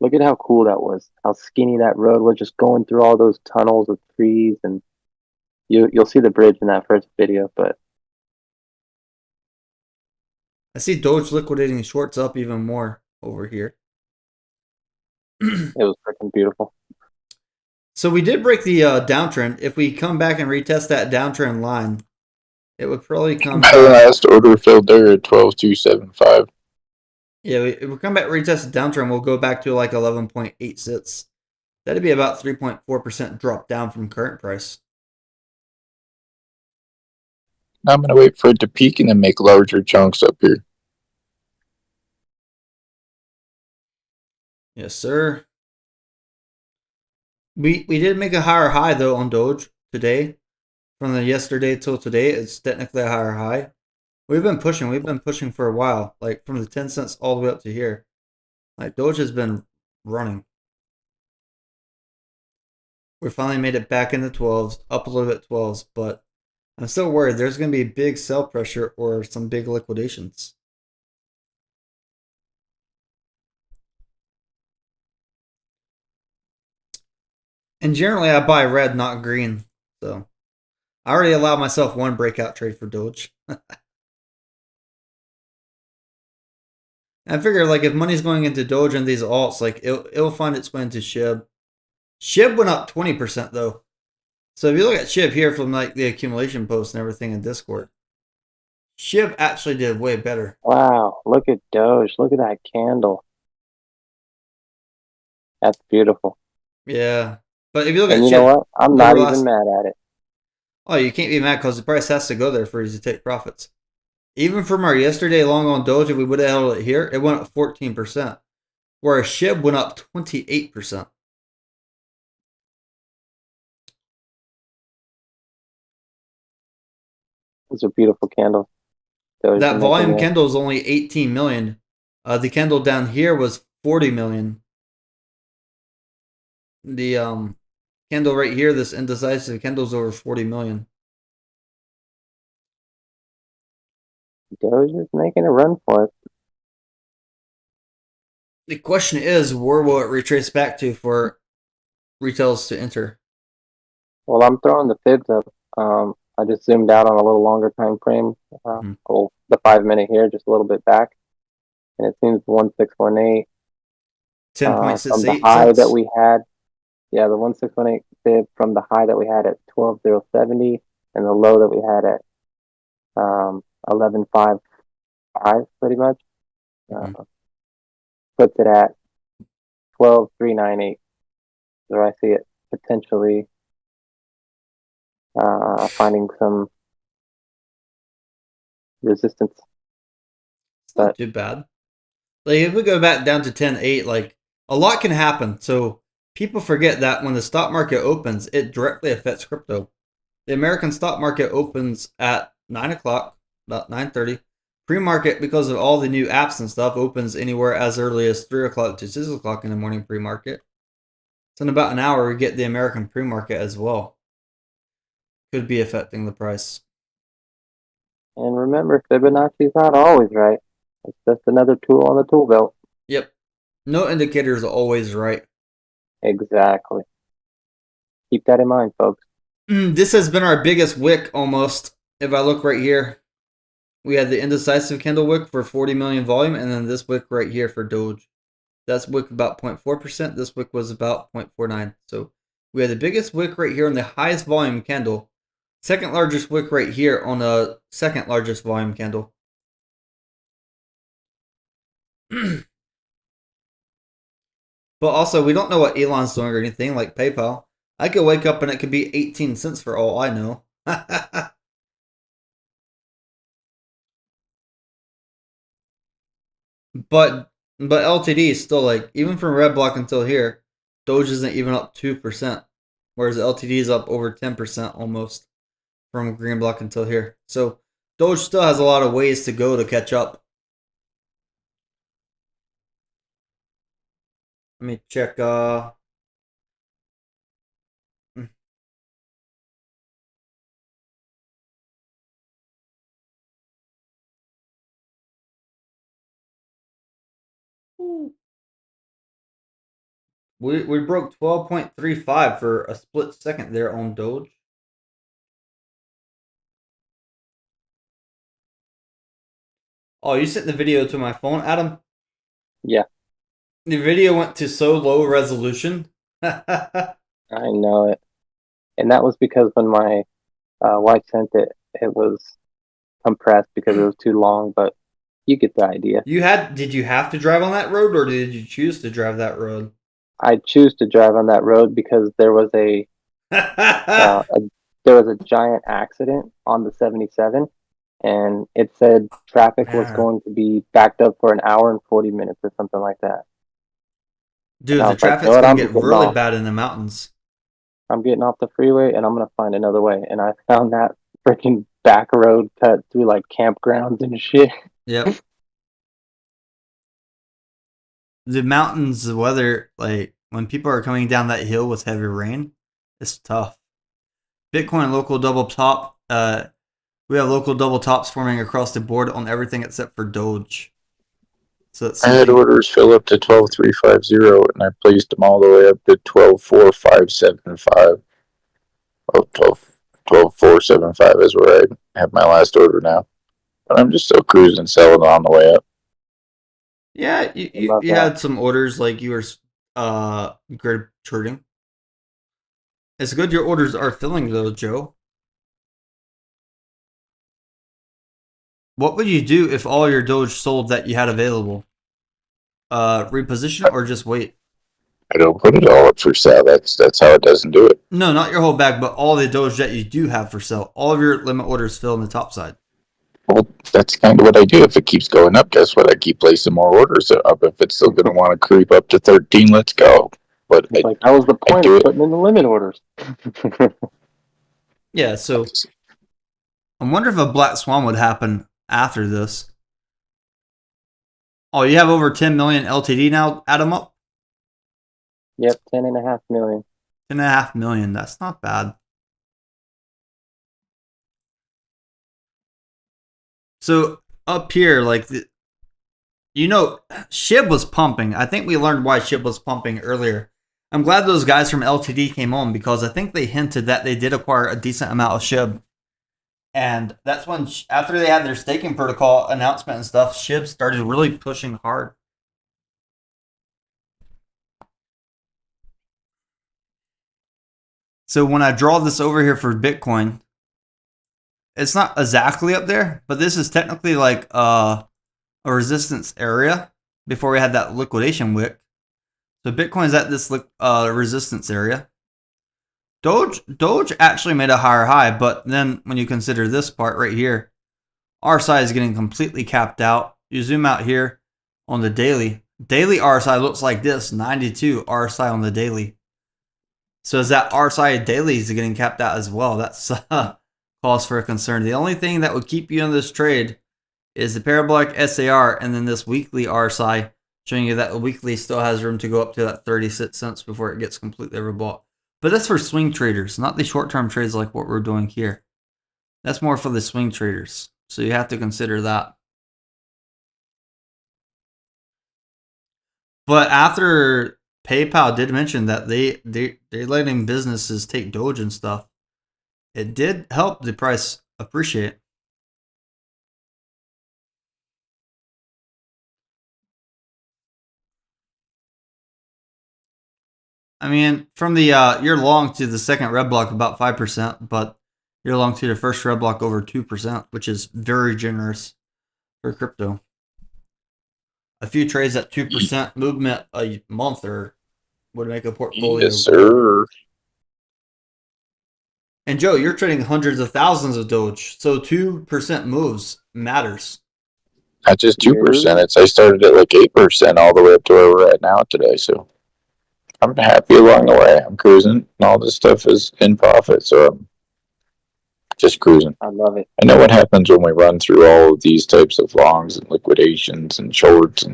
Look at how cool that was. How skinny that road was, just going through all those tunnels of trees, and you'll see the bridge in that first video, but I see Doge liquidating shorts up even more over here. It was freaking beautiful. So we did break the downtrend. If we come back and retest that downtrend line, it would probably come back. My last order filled there at 12,275. Yeah, if we come back and retest the downtrend, we'll go back to like 11.8 cents. That'd be about 3.4% drop down from current price. I'm going to wait for it to peak and then make larger chunks up here. Yes, sir. We did make a higher high, though, on Doge today. From the yesterday till today, it's technically a higher high. We've been pushing for a while. Like, from the 10 cents all the way up to here. Like, Doge has been running. We finally made it back in the 12s, up a little bit 12s, but I'm still worried there's going to be big sell pressure or some big liquidations. And generally, I buy red, not green. So I already allowed myself one breakout trade for Doge. I figure, like, if money's going into Doge and these alts, like, it'll find its way into SHIB. SHIB went up 20% though. So if you look at SHIB here from like the accumulation post and everything in Discord, SHIB actually did way better. Wow, look at Doge. Look at that candle. That's beautiful. Yeah. But if you look And at you SHIB, know what? I'm not even mad at it. Oh, you can't be mad because the price has to go there for you to take profits. Even from our yesterday long on Doge, if we would have held it here, it went up 14%. Whereas SHIB went up 28%. Those are beautiful candles. That volume candle is only 18 million. The candle down here was 40 million. The candle right here, this indecisive candle, is over 40 million. Doge is making a run for it. The question is, where will it retrace back to for retails to enter? Well, I'm throwing the fibs up. I just zoomed out on a little longer time frame. The 5 minute here, just a little bit back, and it seems 1618. 10.68 from the high that we had. Yeah, the 1618 fib from the high that we had at 12,070 and the low that we had at 11.55 pretty much. Puts it at 12,398. So I see it potentially finding some resistance. It's not too bad. Like, if we go back down to 10.8, like, a lot can happen. So people forget that when the stock market opens, it directly affects crypto. The American stock market opens at 9 o'clock, about 9:30. Pre-market, because of all the new apps and stuff, opens anywhere as early as 3 o'clock to 6 o'clock in the morning pre-market. So in about an hour, we get the American pre-market as well. Could be affecting the price. And remember, Fibonacci's not always right. It's just another tool on the tool belt. Yep. No indicator is always right. Exactly. Keep that in mind, folks. This has been our biggest wick almost. If I look right here, we had the indecisive candle wick for 40 million volume, and then this wick right here for Doge. That's wick about 0.4%. This wick was about 0.49. So we had the biggest wick right here on the highest volume candle. Second largest wick right here on the second largest volume candle. But also, we don't know what Elon's doing or anything, like PayPal. I could wake up and it could be 18 cents for all I know. But LTD is still, like, even from red block until here, Doge isn't even up 2%, whereas LTD is up over 10% almost from green block until here. So Doge still has a lot of ways to go to catch up. Let me check. We broke 12.35 for a split second there on Doge. Oh, you sent the video to my phone, Adam? Yeah. The video went to so low resolution. I know it. And that was because when my wife sent it, it was compressed because it was too long, but you get the idea. Did you have to drive on that road, or did you choose to drive that road? I choose to drive on that road because there was a giant accident on the 77, and it said traffic was going to be backed up for an hour and 40 minutes or something like that. Dude, the traffic's going to get really bad in the mountains. I'm getting off the freeway, and I'm going to find another way. And I found that freaking back road cut through, like, campgrounds and shit. Yep. The mountains, the weather, like, when people are coming down that hill with heavy rain, it's tough. Bitcoin local double top. we have local double tops forming across the board on everything except for Doge. So I had orders fill up to 12,350, and I placed them all the way up to 12,475. Oh, 12,475 is where I have my last order now. But I'm just still cruising, selling on the way up. Yeah, you had some orders like you were grid trading. It's good your orders are filling though, Joe. What would you do if all your Doge sold that you had available? Reposition or just wait? I don't put it all up for sale. That's how it doesn't do it. No, not your whole bag, but all the Doge that you do have for sale. All of your limit orders fill on the top side. Well, that's kind of what I do. If it keeps going up, guess what? I keep placing more orders up. If it's still going to want to creep up to 13, let's go. But that was the point of putting in the limit orders. Yeah, so I wonder if a black swan would happen after this. Oh, you have over 10 million LTD now, add them up? Yep, 10.5 million. 10.5 million, that's not bad. So up here, like, SHIB was pumping. I think we learned why SHIB was pumping earlier. I'm glad those guys from LTD came on because I think they hinted that they did acquire a decent amount of SHIB. And that's when, after they had their staking protocol announcement and stuff, SHIB started really pushing hard. So when I draw this over here for Bitcoin, it's not exactly up there, but this is technically like a resistance area before we had that liquidation wick. So Bitcoin's at this resistance area. Doge actually made a higher high, but then when you consider this part right here, RSI is getting completely capped out. You zoom out here on the daily. Daily RSI looks like this, 92 RSI on the daily. So as that RSI daily is getting capped out as well, that's cause for a concern. The only thing that would keep you in this trade is the parabolic SAR and then this weekly RSI showing you that the weekly still has room to go up to that 36 cents before it gets completely overbought. But that's for swing traders, not the short-term trades like what we're doing here. That's more for the swing traders. So you have to consider that. But after PayPal did mention that they're letting businesses take Doge and stuff, it did help the price appreciate. I mean, from the you're long to the second red block about 5%, but you're long to the first red block over 2%, which is very generous for crypto. A few trades at 2% movement a month would make a portfolio. Yes, sir. And Joe, you're trading hundreds of thousands of Doge, so 2% moves matters. Not just 2%. I started at like 8% all the way up to where we're at now today. So I'm happy along the way. I'm cruising, and all this stuff is in profit. So I'm just cruising. I love it. I know what happens when we run through all of these types of longs and liquidations and shorts,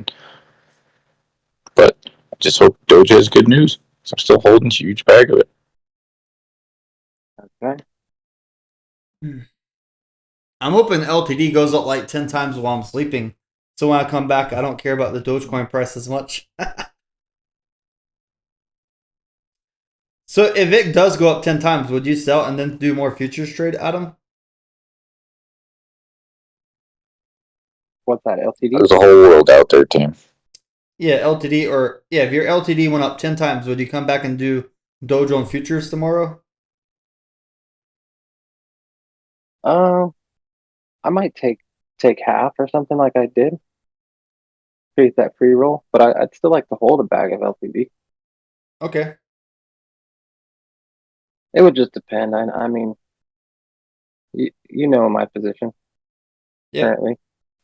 but I just hope Doge has good news. So I'm still holding a huge bag of it. Okay. I'm hoping LTD goes up like 10 times while I'm sleeping. So when I come back, I don't care about the Dogecoin price as much. So if it does go up 10 times, would you sell and then do more futures trade, Adam? What's that, LTD? There's a whole world out there, team. Yeah, LTD or... Yeah, if your LTD went up 10 times, would you come back and do Doge on futures tomorrow? I might take half or something like I did. Create that free roll, but I'd still like to hold a bag of LTD. Okay. It would just depend. I mean, you know my position currently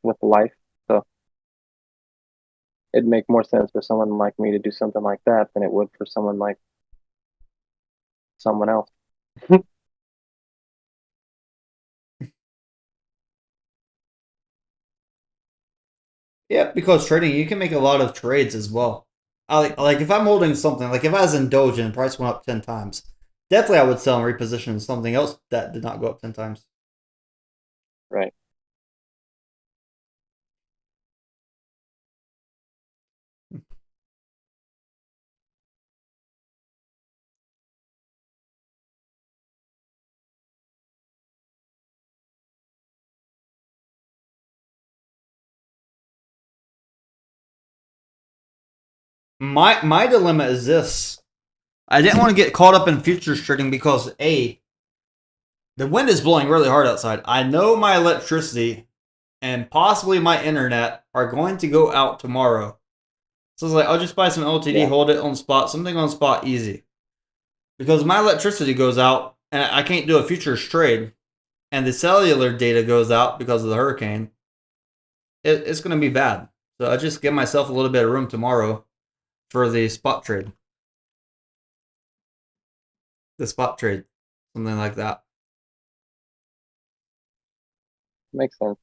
with life, so it'd make more sense for someone like me to do something like that than it would for someone like someone else. Yeah, because trading, you can make a lot of trades as well. Like if I'm holding something, like if I was in Doge and the price went up 10 times, definitely I would sell and reposition something else that did not go up 10 times. Right. My dilemma is this. I didn't want to get caught up in futures trading because A, the wind is blowing really hard outside. I know my electricity and possibly my internet are going to go out tomorrow. So it's like, I'll just buy some LTD, hold it on spot, something on spot easy. Because my electricity goes out and I can't do a futures trade, and the cellular data goes out because of the hurricane, it's going to be bad. So I just give myself a little bit of room tomorrow for the spot trade. The spot trade, something like that. Makes sense.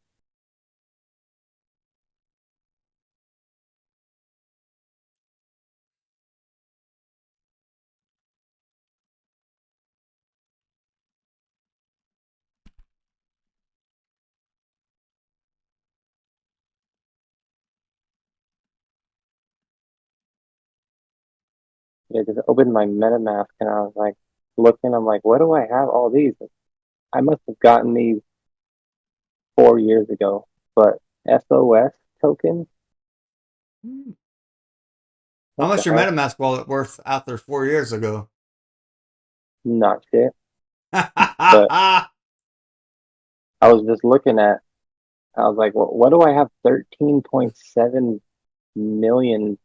Yeah, because I opened my MetaMask and I was like looking, I'm like, what do I have all these? I must have gotten these 4 years ago, but SOS tokens? How What much the your heck? MetaMask wallet worth after 4 years ago? Not shit. But I was just looking at, I was like, well, what do I have 13.7 million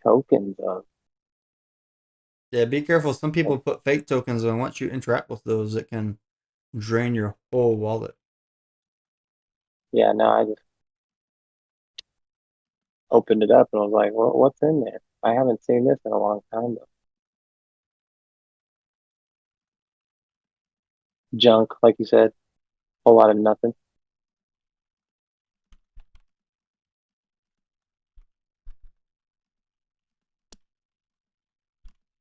tokens of? Yeah, be careful. Some people put fake tokens, and once you interact with those, it can drain your whole wallet. Yeah, no, I just opened it up and was like, well, what's in there? I haven't seen this in a long time though. Junk, like you said, whole lot of nothing.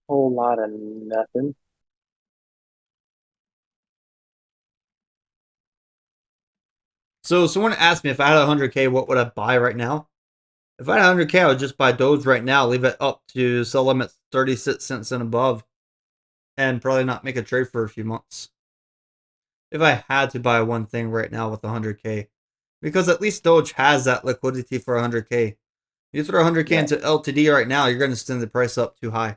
Whole lot of nothing. So someone asked me if I had 100K, what would I buy right now? If I had 100K, I would just buy Doge right now, leave it up to sell limits 36 cents and above, and probably not make a trade for a few months. If I had to buy one thing right now with 100K, because at least Doge has that liquidity for 100K. You throw 100K into LTD right now, you're going to send the price up too high.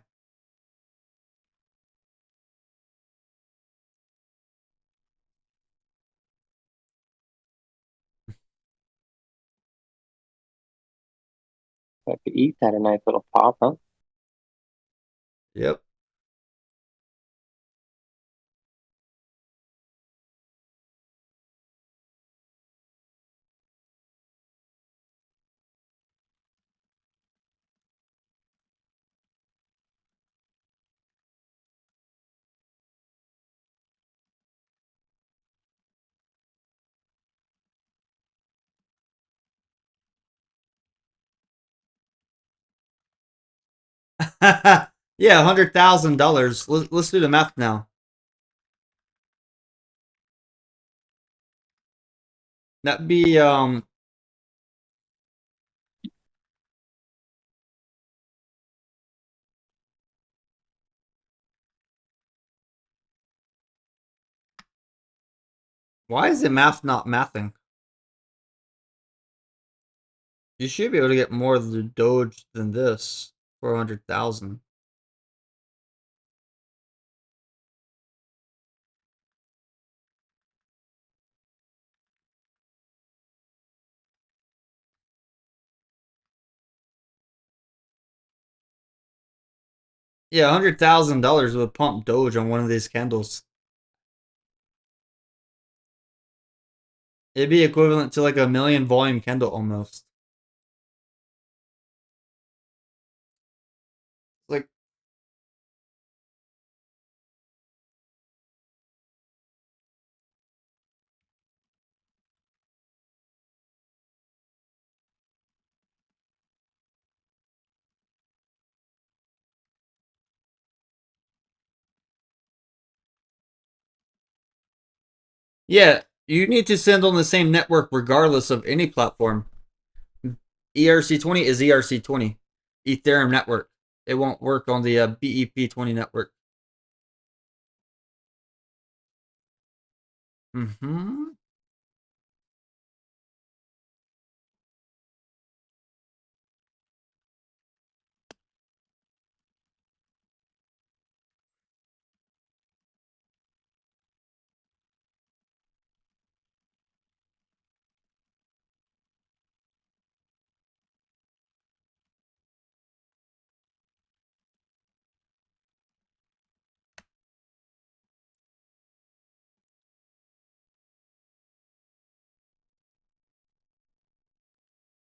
I could eat that a nice little pop, huh? Yep. Yeah, $100,000. Let's do the math now. That'd be why is the math not mathing? You should be able to get more of the Doge than this for 100,000. Yeah, $100,000 would pump Doge on one of these candles. It'd be equivalent to like a million volume candle almost. Like, yeah, You need to send on the same network regardless of any platform. ERC20 is ERC20, Ethereum network. It won't work on the BEP20 network. Mm-hmm.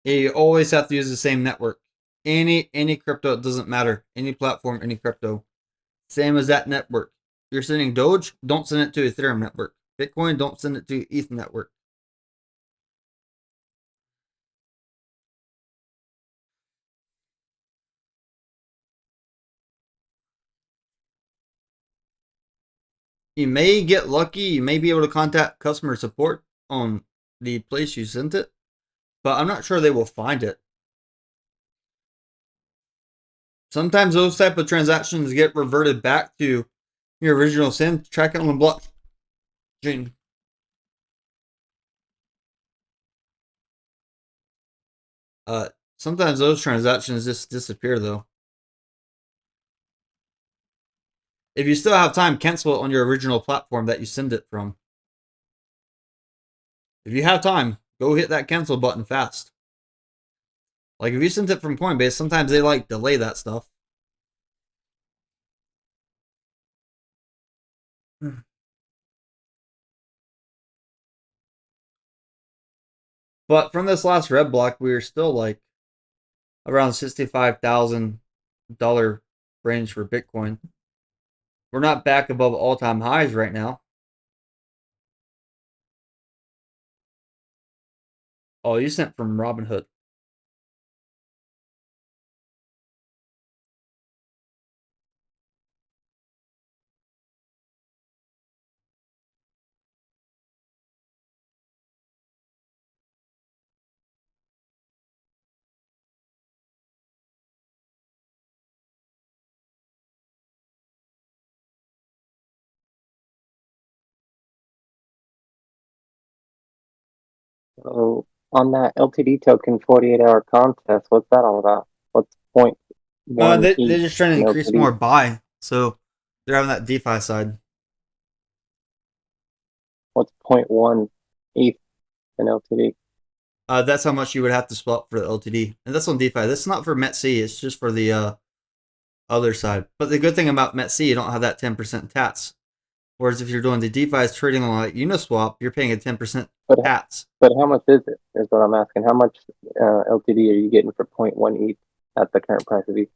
Yeah, you always have to use the same network. Any crypto, it doesn't matter. Any platform, any crypto. Same as that network. You're sending Doge, don't send it to Ethereum network. Bitcoin, don't send it to ETH network. You may get lucky. You may be able to contact customer support on the place you sent it, but I'm not sure they will find it. Sometimes those type of transactions get reverted back to your original send. Track it on the blockchain. Sometimes those transactions just disappear though. If you still have time, cancel it on your original platform that you send it from. If you have time, go hit that cancel button fast. Like if you sent it from Coinbase, sometimes they like delay that stuff. But from this last red block, we were still like around $65,000 range for Bitcoin. We're not back above all-time highs right now. Oh, you sent from Robinhood. So on that LTD token 48-hour contest, what's that all about? What's point one They're ETH just trying to in increase LTD? more buy. So they're having that DeFi side. What's point one ETH in LTD? That's how much you would have to swap for the LTD. And that's on DeFi. That's not for METC. It's just for the other side. But the good thing about METC, you don't have that 10% TATS. Whereas if you're doing the DeFi trading on like Uniswap, you're paying a 10% But TATS. but how much is it? Is what I'm asking. How much LTD are you getting for point one ETH at the current price of ETH?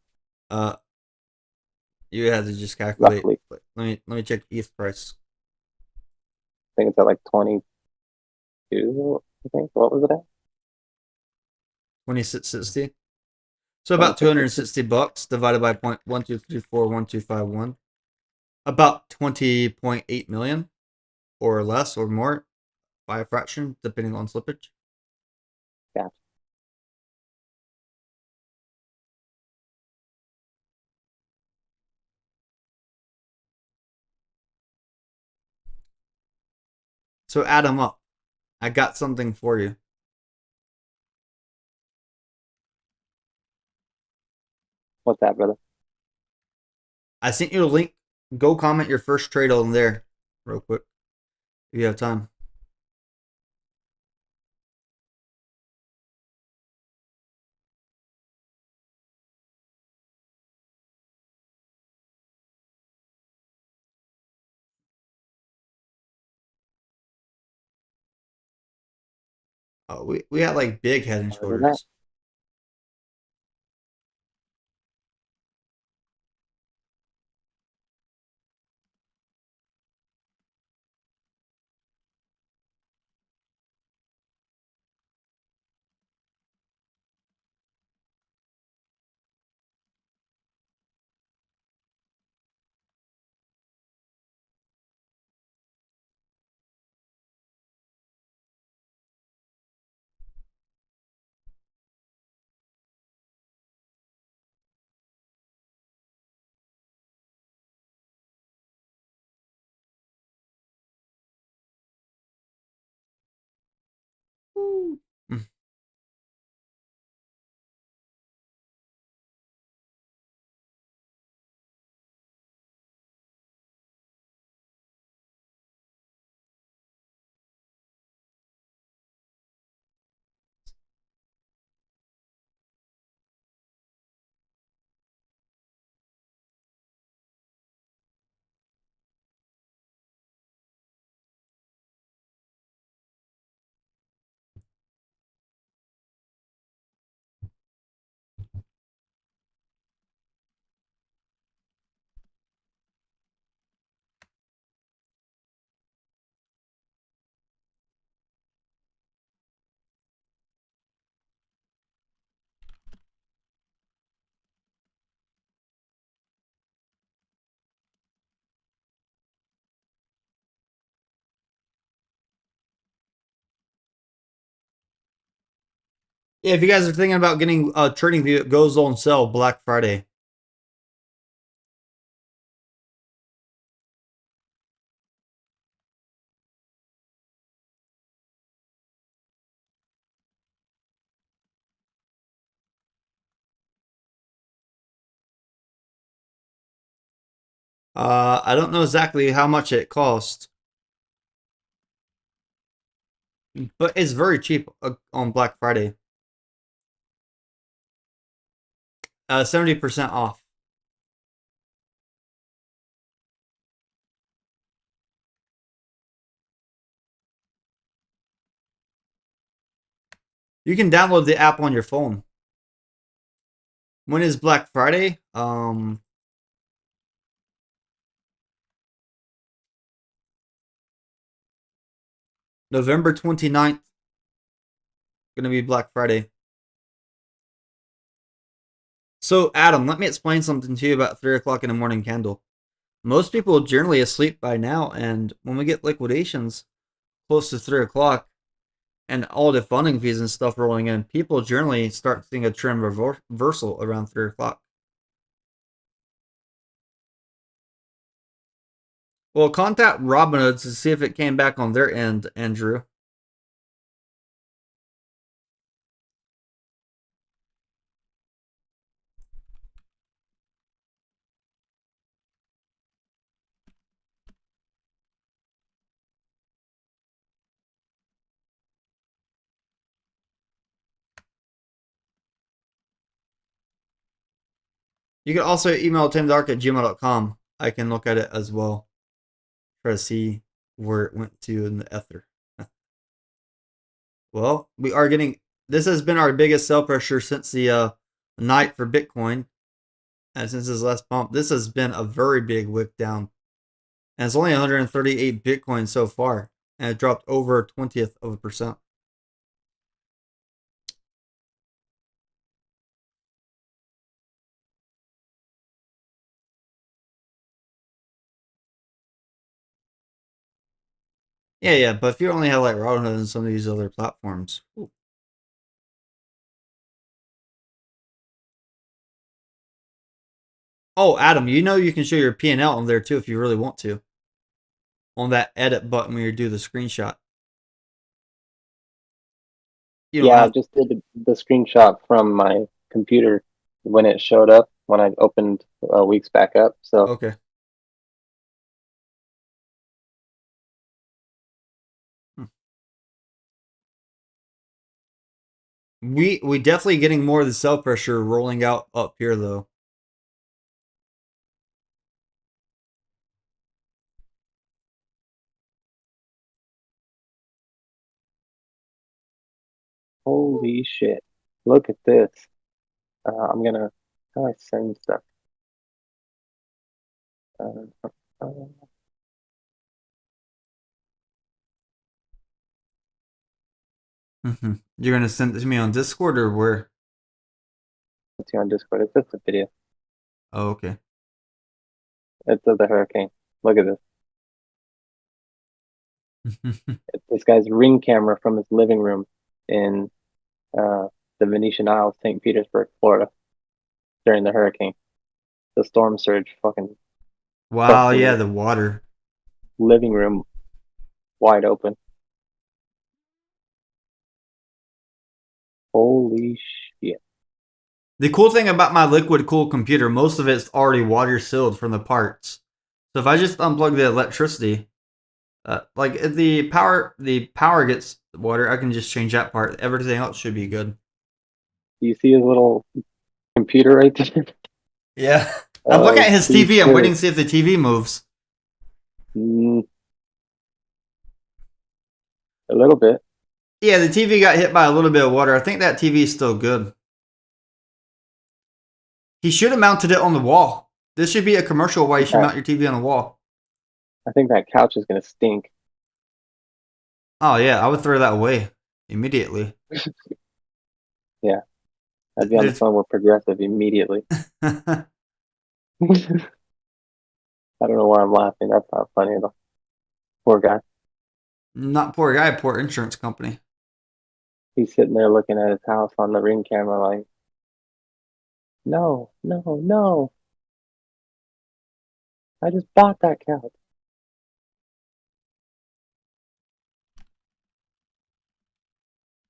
You had to just calculate. Roughly, Let me check ETH price. I think it's at like 22. I think what was it at? 2660. So about 2660. $260 divided by 0.12341251. About 20.8 million or less or more by a fraction, depending on slippage. Yeah. So add them up. I got something for you. What's that, brother? I sent you a link. Go comment your first trade on there real quick if you have time. Oh, we had like big head and Other than that, shoulders. Yeah, if you guys are thinking about getting trading view, it goes on sale Black Friday. I don't know exactly how much it costs, but it's very cheap on Black Friday. 70% off. You can download the app on your phone. When is Black Friday? November 29th. Gonna be Black Friday. So, Adam, let me explain something to you about 3 o'clock in the morning candle. Most people are generally asleep by now, and when we get liquidations close to 3 o'clock and all the funding fees and stuff rolling in, people generally start seeing a trend reversal around 3 o'clock. Well, contact Robinhood to see if it came back on their end, Andrew. You can also email tametheark@gmail.com. I can look at it as well. Try to see where it went to in the ether. Well, we are getting... This has been our biggest sell pressure since the night for Bitcoin. And since this last pump, this has been a very big wick down. And it's only 138 Bitcoin so far. And it dropped over a 20th of a percent. Yeah, but if you only have like Robinhood and some of these other platforms. Ooh. Oh, Adam, you know you can show your P&L on there too if you really want to. On that edit button when you do the screenshot. Yeah, I just did the screenshot from my computer when it showed up when I opened weeks back up. So okay. We definitely getting more of the sell pressure rolling out up here though. holy shit! Look at this. I'm gonna how do I send stuff? Uh, You're gonna send it to me on Discord or where? It's on Discord. It's just a video. Oh, okay. It's of the hurricane. Look at this. It's this guy's ring camera from his living room in the Venetian Isles, St. Petersburg, Florida, during the hurricane. The storm surge fucking Wow, yeah, the water. living room wide open. Holy shit. The cool thing about my liquid cooled computer, most of it's already water sealed from the parts. So if I just unplug the electricity, like if the power gets water, I can just change that part. Everything else should be good. Do you see his little computer right there? Yeah. I'm looking at his TV. I'm waiting to see if the TV moves. A little bit. Yeah, the TV got hit by a little bit of water. I think that TV is still good. He should have mounted it on the wall. This should be a commercial why you should mount your TV on the wall. I think that couch is going to stink. Oh, yeah. I would throw that away immediately. Yeah. I'd be on the phone with Progressive immediately. I don't know why I'm laughing. That's not funny at all. Poor guy. Not poor guy, poor insurance company. He's sitting there looking at his house on the ring camera like, no, no, no. I just bought that couch.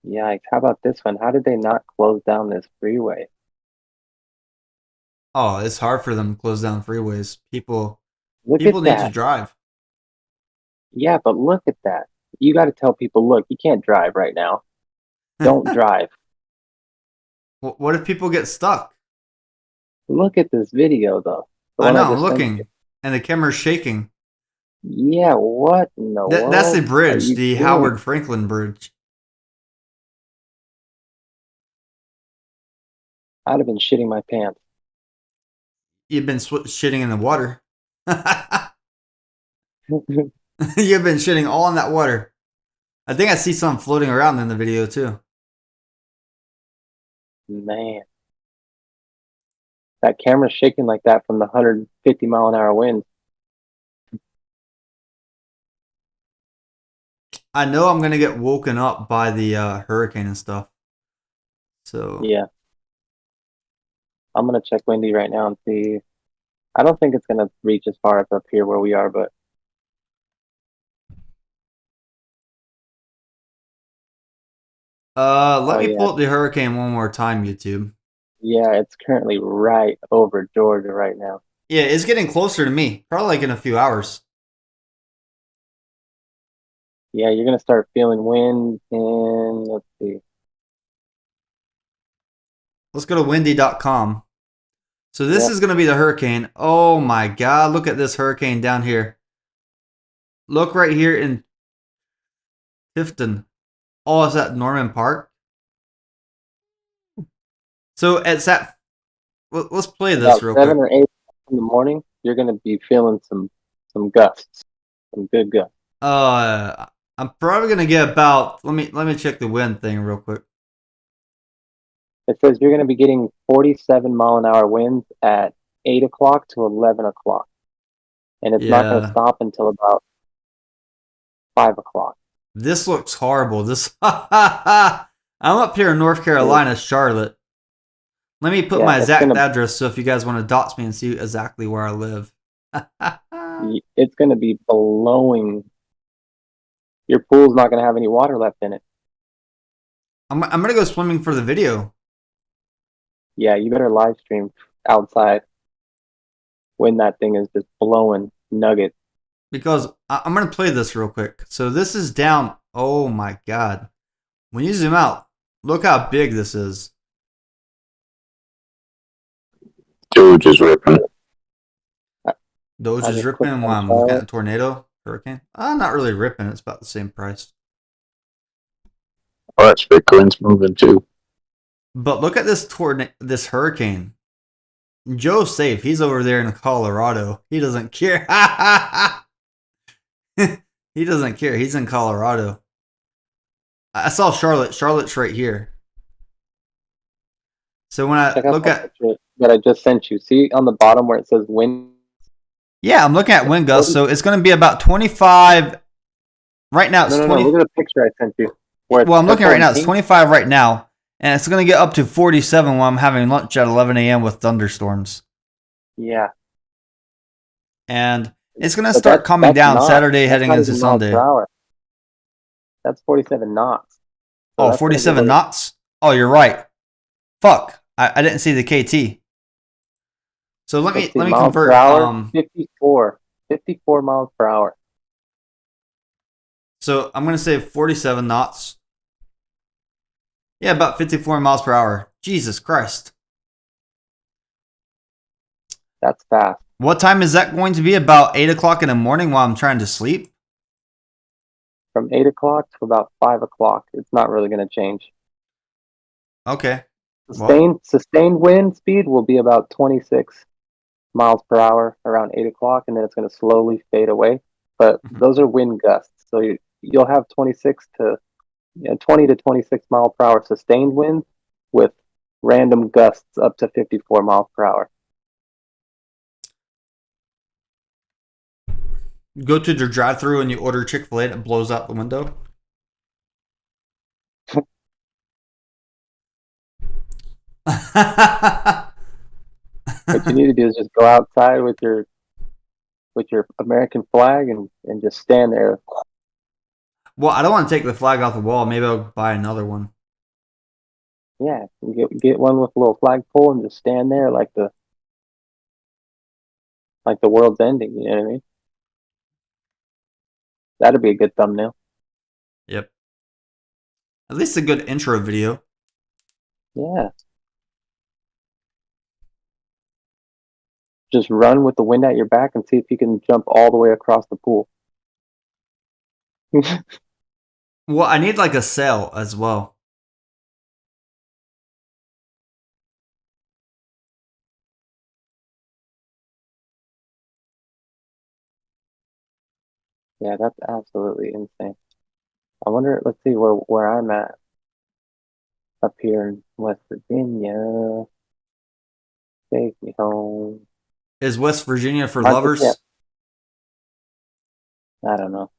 Yikes. How about this one? How did they not close down this freeway? Oh, it's hard for them to close down freeways. People Look need at to that. drive. Yeah, but look at that. You got to tell people, look, you can't drive right now. Don't drive. What if people get stuck? Look at this video, though. The I one know, I I'm just sent you. looking, and the camera's shaking. Yeah, what in the world That's the are bridge, you the doing? Howard Franklin Bridge. I'd have been shitting my pants. You've been shitting in the water. You've been shitting all in that water. I think I see some floating around in the video too. Man. That camera's shaking like that from the 150-mile-an-hour wind. I know I'm gonna get woken up by the hurricane and stuff. So Yeah. I'm going to check Windy right now and see. I don't think it's going to reach as far as up here where we are, but let me yeah. pull up the hurricane one more time, YouTube. Yeah, it's currently right over Georgia right now. Yeah, it's getting closer to me. Probably like in a few hours. Yeah, you're going to start feeling wind in, let's see. Let's go to windy.com. So this is going to be the hurricane. Oh my God, look at this hurricane down here. Look right here in Tifton. Oh, is that Norman Park? So it's at, let's play this About real 7 quick. or 8 in the morning, you're going to be feeling some gusts, some good gusts. I'm probably going to get about, let me check the wind thing real quick. It says you're going to be getting 47-mile-an-hour winds at 8 o'clock to 11 o'clock. And it's not going to stop until about 5 o'clock. This looks horrible. This I'm up here in North Carolina, Charlotte. Let me put my exact address so if you guys want to dox me and see exactly where I live. It's going to be blowing. Your pool's not going to have any water left in it. I'm going to go swimming for the video. Yeah, you better live stream outside when that thing is just blowing nuggets. Because I'm going to play this real quick. So this is down. Oh my God. When you zoom out, look how big this is. Doge is ripping. Doge is ripping while I'm looking at a tornado, hurricane. Not really ripping. It's about the same price. Oh, that's Bitcoin's moving too. But look at this hurricane. Joe's safe. He's over there in Colorado. He doesn't care. He doesn't care. He's in Colorado. I saw Charlotte. Charlotte's right here. So when I look at that I just sent you, see on the bottom where it says wind? Yeah, I'm looking at wind gusts. So it's going to be about 25. Right now it's 20. No, look at the picture I sent you. Well, I'm looking right now. It's 25 right now. And it's going to get up to 47 while I'm having lunch at 11 a.m. with thunderstorms. Yeah. And it's going to start coming down Saturday heading into Sunday. That's 47 knots. So 47 knots? Oh, you're right. Fuck. I didn't see the KT. So let me convert. 54 miles per hour. So I'm going to say 47 knots. Yeah, about 54 miles per hour. Jesus Christ. That's fast. What time is that going to be? About 8 o'clock in the morning while I'm trying to sleep? From 8 o'clock to about 5 o'clock. It's not really going to change. Okay. Sustained wind speed will be about 26 miles per hour around 8 o'clock, and then it's going to slowly fade away. But those are wind gusts. So you'll have 20 to 26 mile per hour sustained wind with random gusts up to 54 miles per hour. Go to the drive-thru and you order Chick-fil-A and it blows out the window. What you need to do is just go outside with your American flag and just stand there. Well, I don't want to take the flag off the wall. Maybe I'll buy another one. Yeah, get one with a little flagpole and just stand there like the world's ending. You know what I mean? That'd be a good thumbnail. Yep. At least a good intro video. Yeah. Just run with the wind at your back and see if you can jump all the way across the pool. Well, I need like a sail as well. Yeah, that's absolutely insane. I wonder, let's see where I'm at up here in West Virginia. Take me home. Is West Virginia for Aren't they- lovers? yeah, I don't know.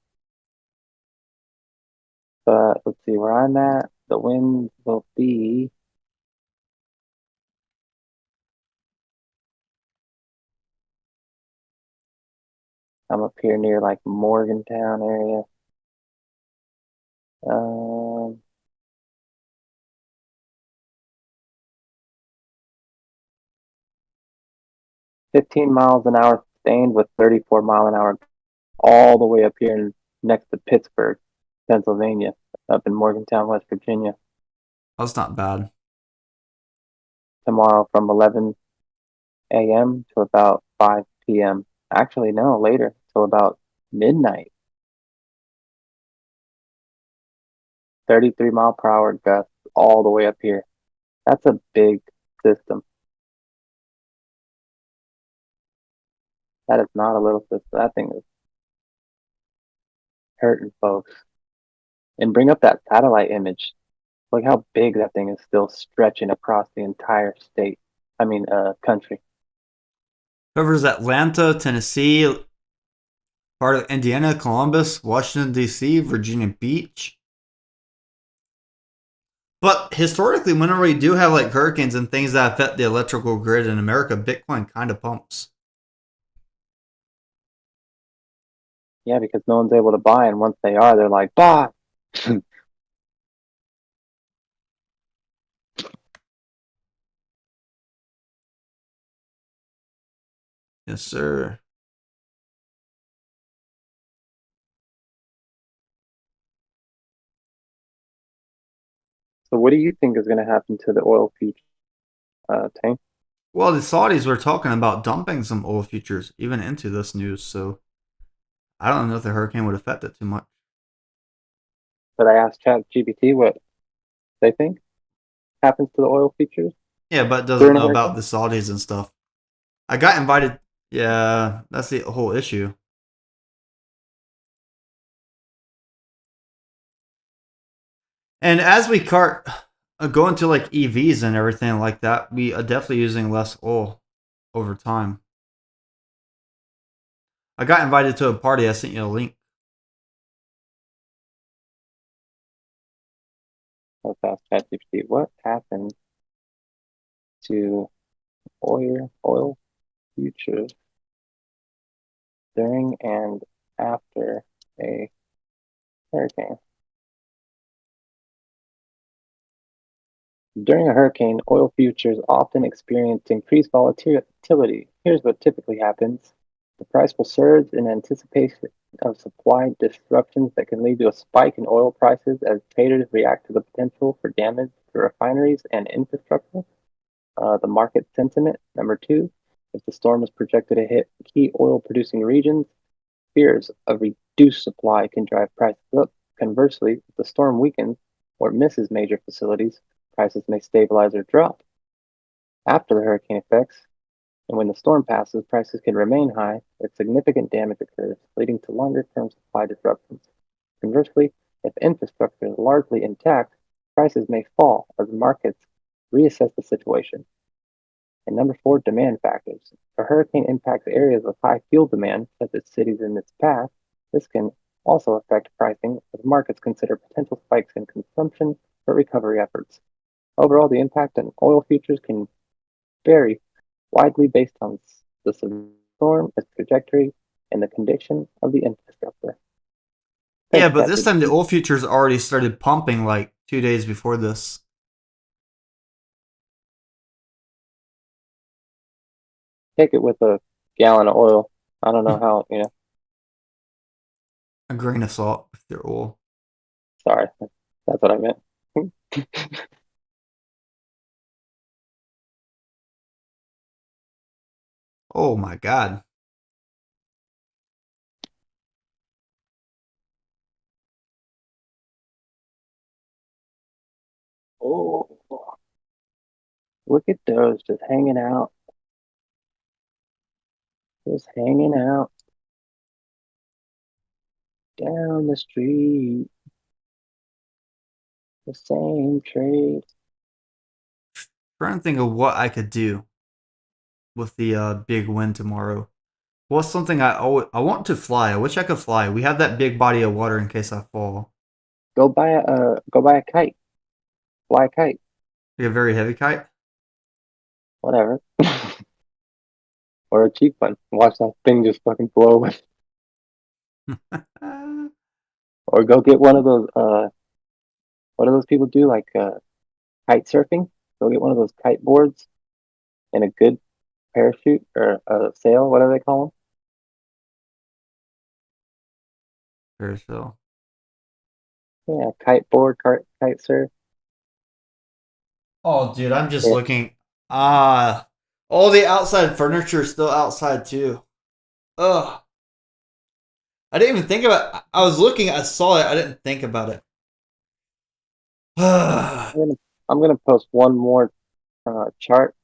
But let's see where I'm at. The wind will be I'm up here near like Morgantown area. Um, 15 miles an hour sustained with 34-mile-an-hour all the way up here next to Pittsburgh, Pennsylvania, up in Morgantown, West Virginia. That's not bad. Tomorrow from 11 a.m. to about 5 p.m. Actually, no, later, till about midnight. 33-mile-per-hour gusts all the way up here. That's a big system. That is not a little system. That thing is hurting folks. And bring up that satellite image. Look how big that thing is still stretching across the entire state. I mean, country. Covers Atlanta, Tennessee, part of Indiana, Columbus, Washington, D.C., Virginia Beach. But historically, whenever we do have like hurricanes and things that affect the electrical grid in America, Bitcoin kind of pumps. Yeah, because no one's able to buy, and once they are, they're like, bah! Yes, sir. So what do you think is going to happen to the oil future, Tank? Well, the Saudis were talking about dumping some oil futures even into this news, so I don't know if the hurricane would affect it too much. But I asked ChatGPT what they think happens to the oil futures. Yeah, but it doesn't during a know about hurricane? the Saudis and stuff. I got invited. Yeah, that's the whole issue. And as we go into like EVs and everything like that, we are definitely using less oil over time. I got invited to a party. I sent you a link. Let's ask ChatGPT what happens to oil futures during and after a hurricane. During a hurricane, oil futures often experience increased volatility. Here's what typically happens. The price will surge in anticipation of supply disruptions that can lead to a spike in oil prices as traders react to the potential for damage to refineries and infrastructure. The market sentiment. Number two, if the storm is projected to hit key oil producing regions, fears of reduced supply can drive prices up. Conversely, if the storm weakens or misses major facilities, prices may stabilize or drop. After the hurricane effects, and when the storm passes, prices can remain high if significant damage occurs, leading to longer-term supply disruptions. Conversely, if infrastructure is largely intact, prices may fall as markets reassess the situation. And number four, demand factors. If a hurricane impacts areas with high fuel demand, such as cities in its path, this can also affect pricing as markets consider potential spikes in consumption for recovery efforts. Overall, the impact on oil futures can vary widely based on the storm, its trajectory, and the condition of the infrastructure. Yeah, Thanks, but this time the ChatGPT. oil futures already started pumping like 2 days before this. Take it with a gallon of oil. I don't know how, A grain of salt with their oil. sorry, that's what I meant. Oh my god. Oh, look at those just hanging out. Just hanging out down the street. The same trade. Trying to think of what I could do with the big win tomorrow. What's something I want to fly? I wish I could fly. We have that big body of water in case I fall. Go buy a kite. Fly a kite. Like a very heavy kite. Whatever. Or a cheap one. Watch that thing just fucking blow away. Or go get one of those what do those people do like kite surfing? Go get one of those kite boards and a good parachute or a sail, whatever they call Carousel. them. Yeah, kite board, kite surf. Oh, dude, I'm just Yeah. looking. All the outside furniture is still outside too. Ugh. I didn't even think about it. I was looking, I saw it, I didn't think about it. I'm gonna post one more chart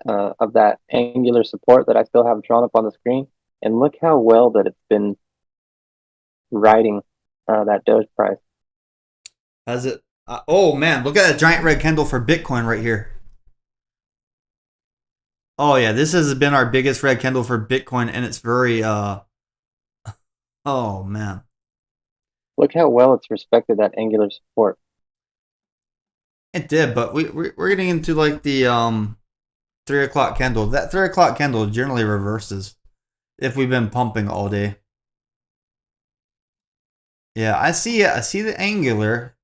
of that angular support that I still have drawn up on the screen, and look how well that it's been riding that Doge price. Has it? Oh man, look at that giant red candle for Bitcoin right here. Oh yeah, this has been our biggest red candle for Bitcoin, and it's very Oh man, Look how well it's respected that angular support. it did, but we're getting into like the 3 o'clock candle. That 3 o'clock candle generally reverses if we've been pumping all day. Yeah, I see it. I see the angular.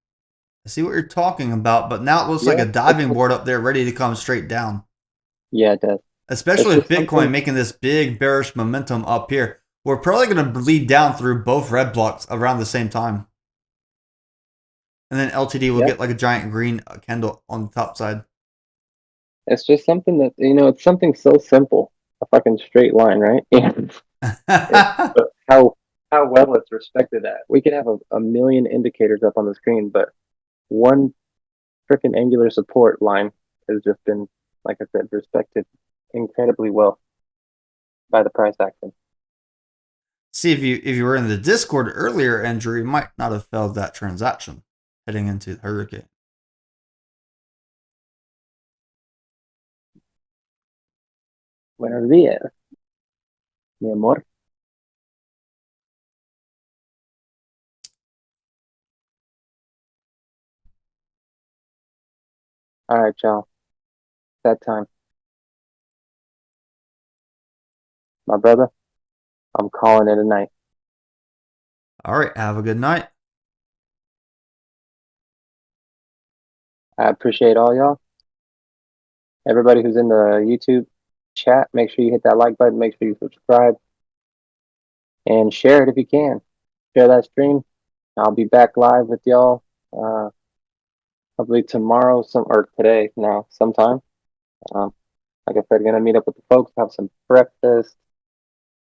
I see what you're talking about, but now it looks like Yeah, a diving board up there ready to come straight down. yeah, it does. Especially It's with just Bitcoin something. making this big bearish momentum up here. We're probably going to bleed down through both red blocks around the same time. And then LTD will Yeah, get like a giant green candle on the top side. it's just something that it's something so simple, a fucking straight line, right? But how well it's respected at. We could have a million indicators up on the screen, but one freaking angular support line has just been, like I said, respected incredibly well by the price action. See, if you were in the Discord earlier, Andrew, you might not have failed that transaction heading into the hurricane. Buenos días, mi amor. All right, y'all. That time. My brother, I'm calling it a night. All right, have a good night. I appreciate all y'all. Everybody who's in the YouTube chat, make sure you hit that like button, make sure you subscribe, and share it if you can. Share that stream. I'll be back live with y'all probably tomorrow, or today now, sometime. Like I said, gonna meet up with the folks, have some breakfast,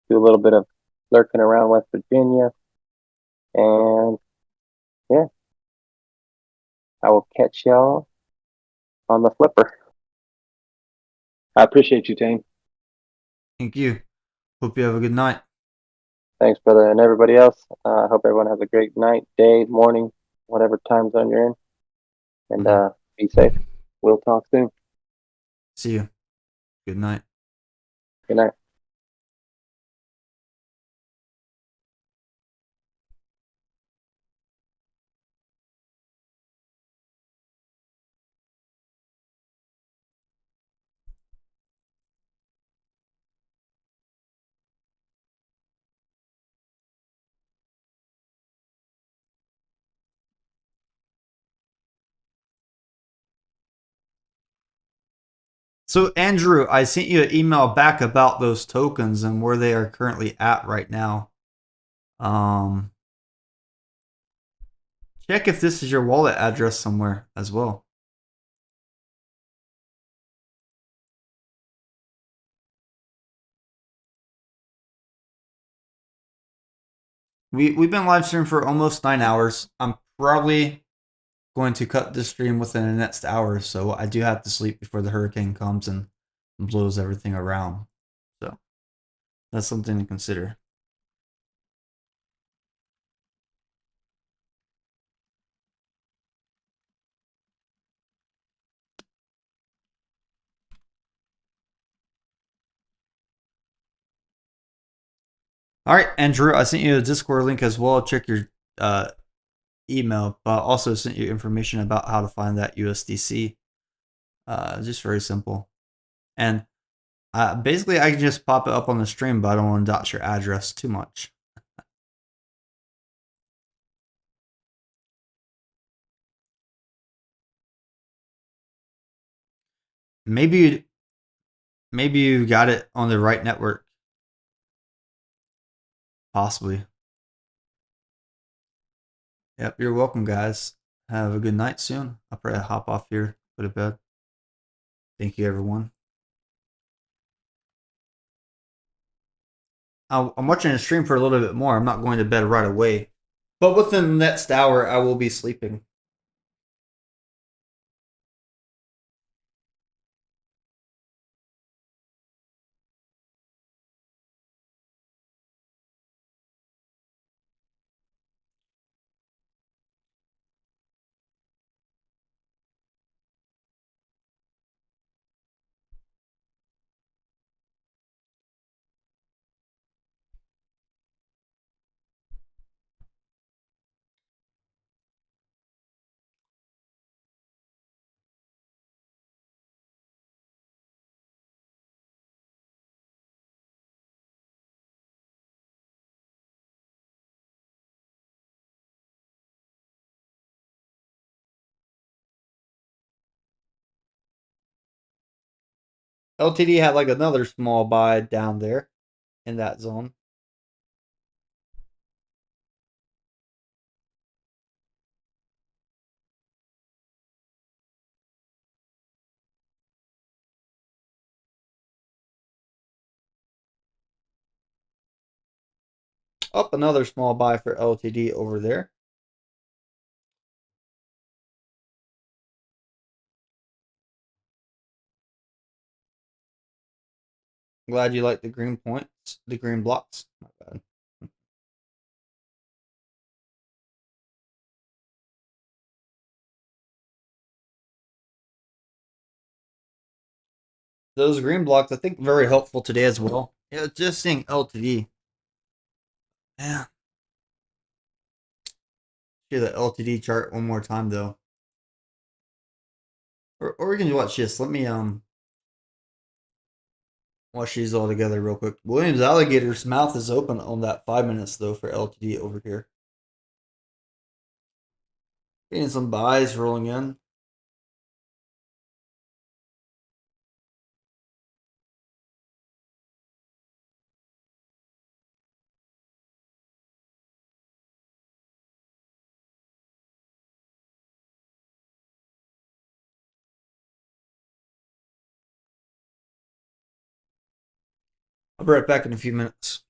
do a little bit of lurking around West Virginia, and yeah, I will catch y'all on the flipper. I appreciate you, Tane. Thank you. Hope you have a good night. Thanks, brother, and everybody else. I hope everyone has a great night, day, morning, whatever time zone you're in, and be safe. We'll talk soon. See you. Good night. Good night. So Andrew, I sent you an email back about those tokens and where they are currently at right now. Check if this is your wallet address somewhere as well. We've been live streaming for almost 9 hours. I'm probably going to cut this stream within the next hour, so I do have to sleep before the hurricane comes and blows everything around. So that's something to consider. All right, Andrew, I sent you a Discord link as well. Check your email, but I also sent you information about how to find that USDC. Just very simple. And basically, I can just pop it up on the stream, but I don't want to dot your address too much. Maybe you got it on the right network. Possibly. Yep, you're welcome, guys. Have a good night soon. I'll probably hop off here, go to bed. Thank you, everyone. I'm watching the stream for a little bit more. I'm not going to bed right away. But within the next hour, I will be sleeping. LTD had like another small buy down there in that zone. Up another small buy for LTD over there. Glad you like the green points, the green blocks. Not bad. Those green blocks, I think, very helpful today as well. Yeah, just seeing LTD. Yeah. See the LTD chart one more time though. Or we can watch this. Let me watch these all together real quick. Williams Alligator's mouth is open on that 5 minutes though for LTD over here. Getting some buys rolling in. I'll be right back in a few minutes.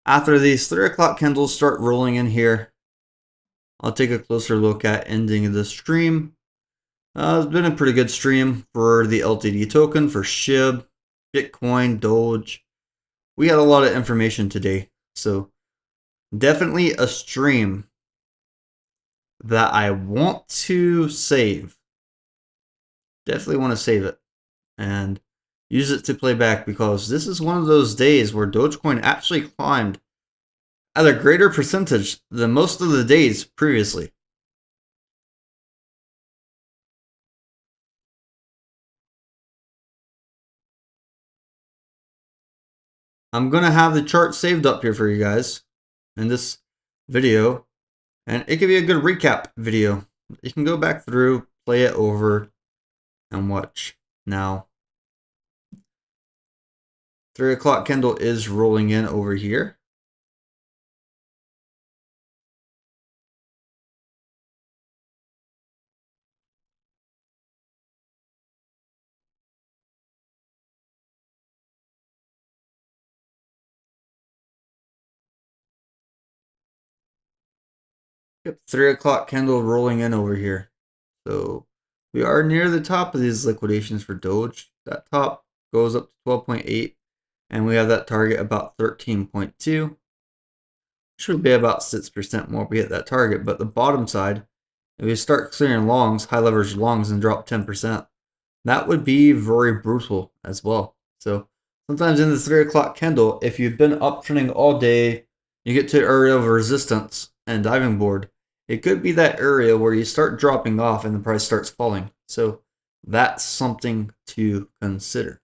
After these 3 o'clock candles start rolling in here, I'll take a closer look at ending the stream. It's been a pretty good stream for the LTD token, for SHIB, Bitcoin, Doge. We had a lot of information today, so definitely a stream that I want to save. Definitely want to save it and use it to play back, because this is one of those days where Dogecoin actually climbed at a greater percentage than most of the days previously. I'm going to have the chart saved up here for you guys in this video, and it could be a good recap video. You can go back through, play it over, and watch. Now, 3 o'clock candle is rolling in over here. Yep, 3 o'clock candle rolling in over here. So we are near the top of these liquidations for Doge. That top goes up to 12.8, and we have that target about 13.2. Should be about 6% more if we hit that target, but the bottom side, if we start clearing longs, high leverage longs, and drop 10%, that would be very brutal as well. So sometimes in the 3 o'clock candle, if you've been uptrending all day, you get to an area of resistance and diving board, it could be that area where you start dropping off and the price starts falling. So that's something to consider.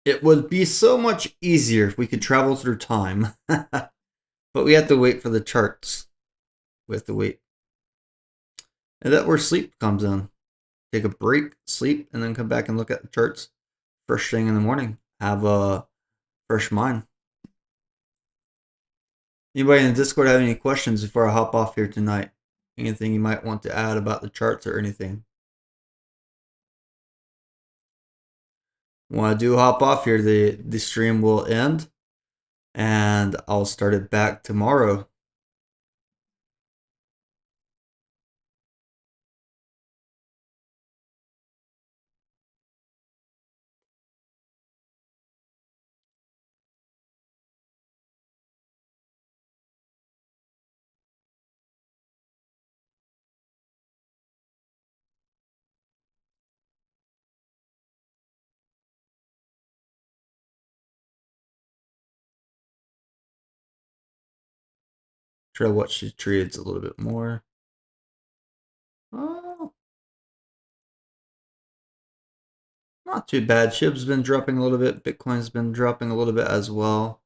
It would be so much easier if we could travel through time, but we have to wait for the charts. We have to wait. And that's where sleep comes in. Take a break, sleep, and then come back and look at the charts first thing in the morning. Have a fresh mind. Anybody in the Discord have any questions before I hop off here tonight? Anything you might want to add about the charts or anything? When I do hop off here, the stream will end, and I'll start it back tomorrow. Try to watch the trades a little bit more. Oh, not too bad. SHIB's been dropping a little bit. Bitcoin's been dropping a little bit as well.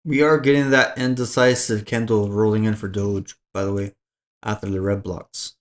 We are getting that indecisive candle rolling in for Doge, by the way, after the red blocks.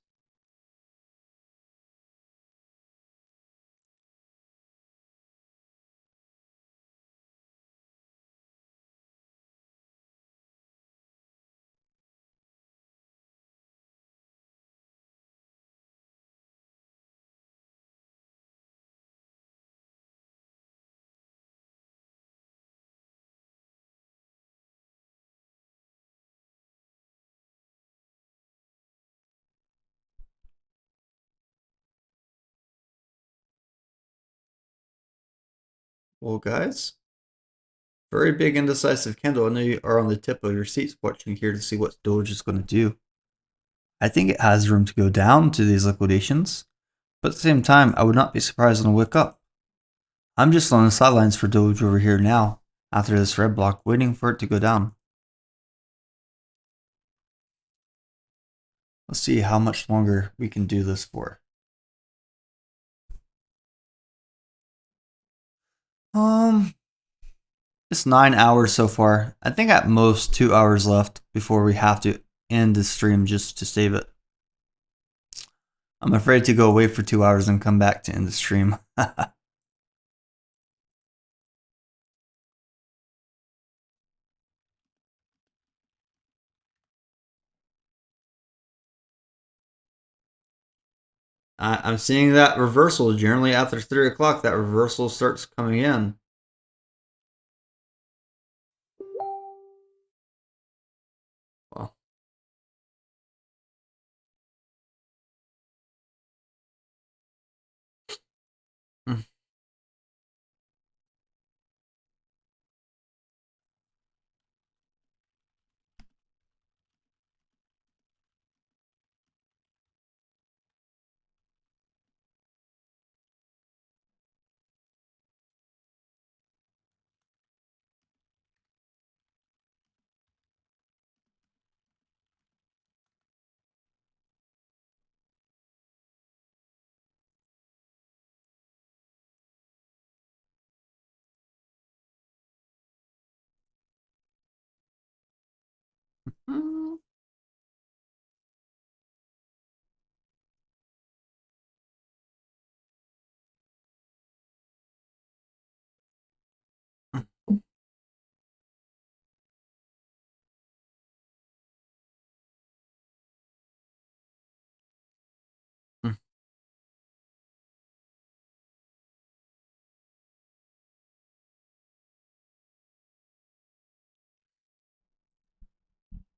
Well, guys, very big indecisive candle. I know you are on the tip of your seats watching here to see what Doge is going to do. I think it has room to go down to these liquidations, but at the same time, I would not be surprised when it wick up. I'm just on the sidelines for Doge over here now, after this red block, waiting for it to go down. Let's see how much longer we can do this for. It's 9 hours so far. I think at most 2 hours left before we have to end the stream just to save it. I'm afraid to go away for 2 hours and come back to end the stream. I'm seeing that reversal. Generally after 3 o'clock, that reversal starts coming in. Well.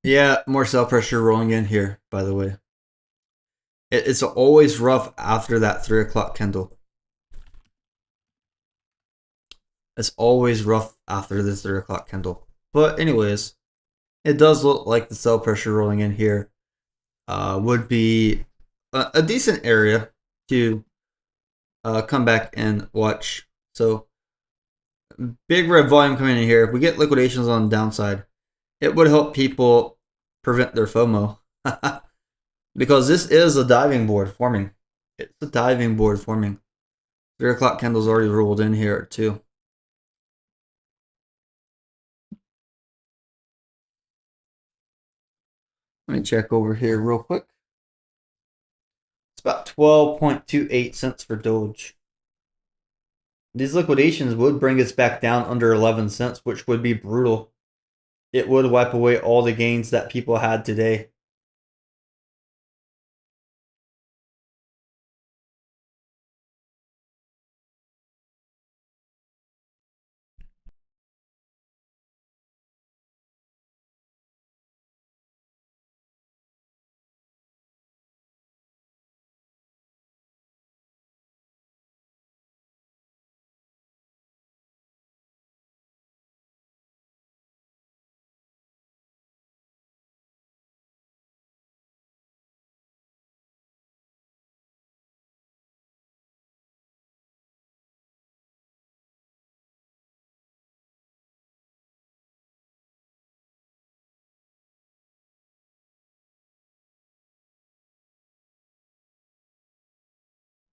Yeah, more sell pressure rolling in here, by the way. It's always rough after that 3 o'clock candle. It's always rough after the 3 o'clock candle. But anyways, it does look like the sell pressure rolling in here would be a decent area to come back and watch. So big red volume coming in here. If we get liquidations on the downside, it would help people prevent their FOMO. Because this is a diving board forming. It's a diving board forming. 3 o'clock candle's already rolled in here too. Let me check over here real quick. It's about 12.28 cents for Doge. These liquidations would bring us back down under 11 cents, which would be brutal. It would wipe away all the gains that people had today.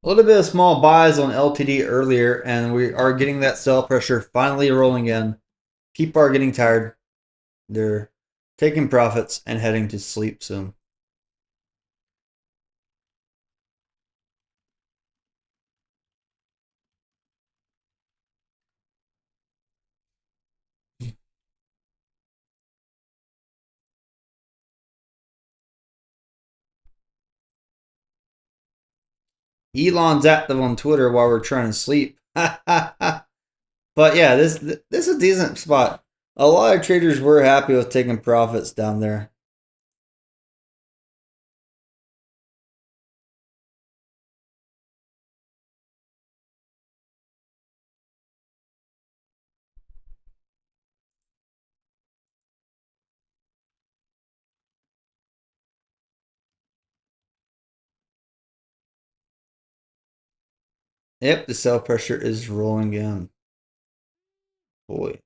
A little bit of small buys on LTD earlier, and we are getting that sell pressure finally rolling in. People are getting tired. They're taking profits and heading to sleep soon. Elon's active on Twitter while we're trying to sleep. But yeah, this is a decent spot. A lot of traders were happy with taking profits down there. Yep, the sell pressure is rolling in. Boy.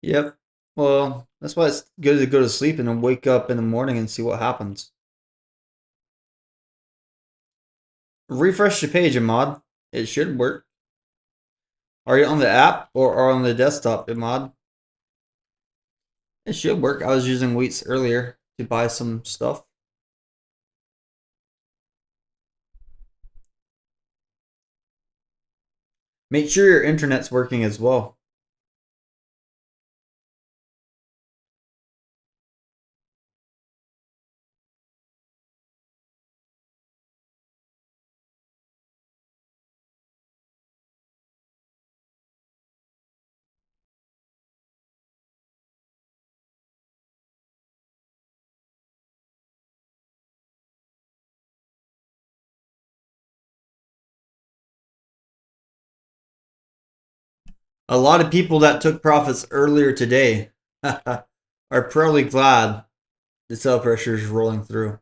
Yep. Well, that's why it's good to go to sleep and then wake up in the morning and see what happens. Refresh the page, Imad. It should work. Are you on the app or on the desktop, Imad? It should work. I was using Wheats earlier to buy some stuff. Make sure your internet's working as well. A lot of people that took profits earlier today are probably glad the sell pressure is rolling through.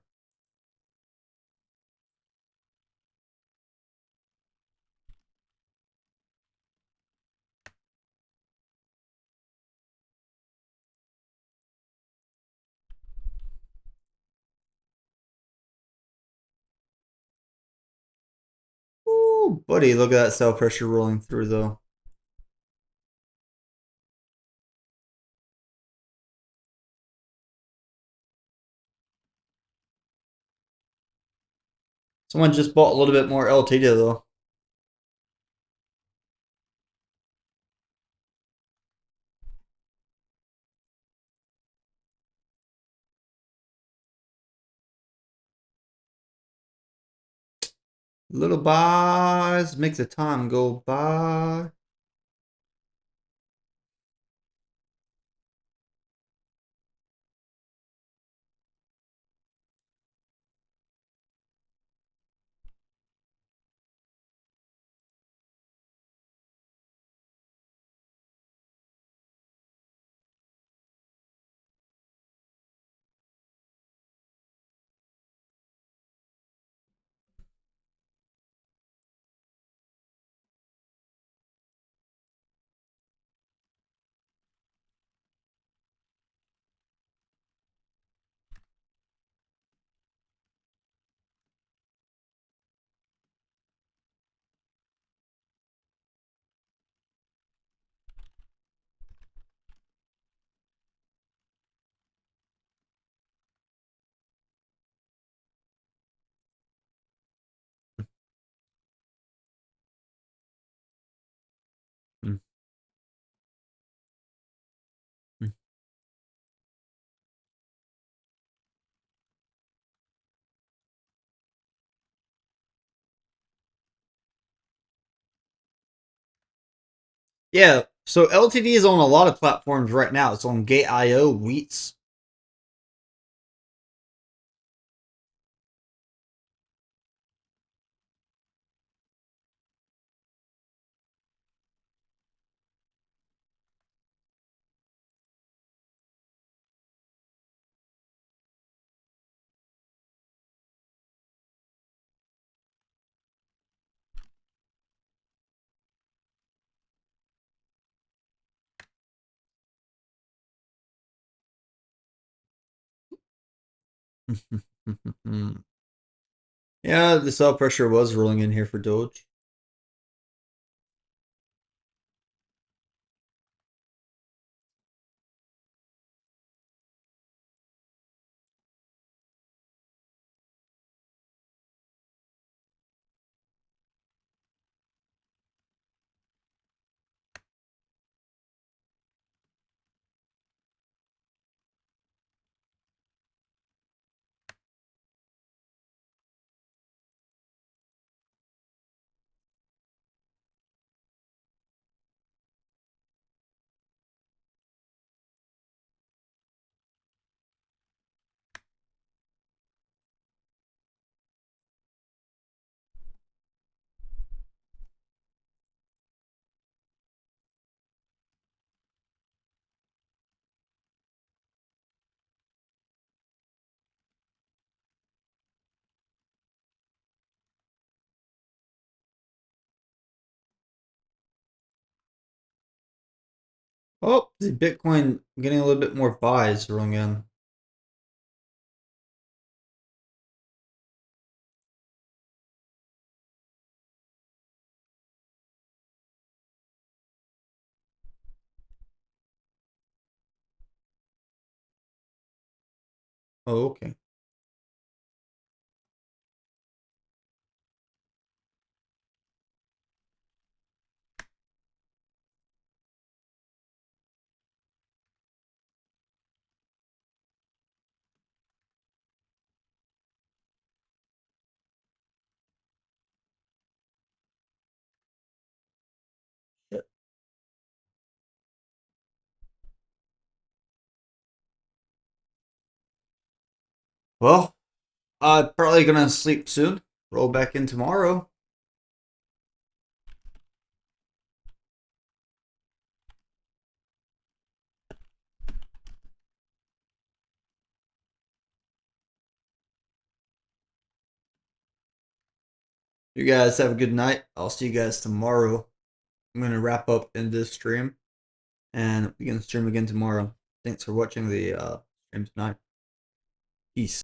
Ooh, buddy, look at that sell pressure rolling through though. Someone just bought a little bit more LTD though. Little buys make the time go by. Mm. Mm. Yeah, so LTD is on a lot of platforms right now. It's on Gate.io, Wheats. Yeah, the sell pressure was rolling in here for Doge. Oh, the Bitcoin getting a little bit more buys rolling in. Oh, okay. Shit. Well, I'm probably gonna sleep soon. Roll back in tomorrow. You guys have a good night. I'll see you guys tomorrow. I'm gonna wrap up in this stream, and we can stream again tomorrow. Thanks for watching the stream tonight. Peace.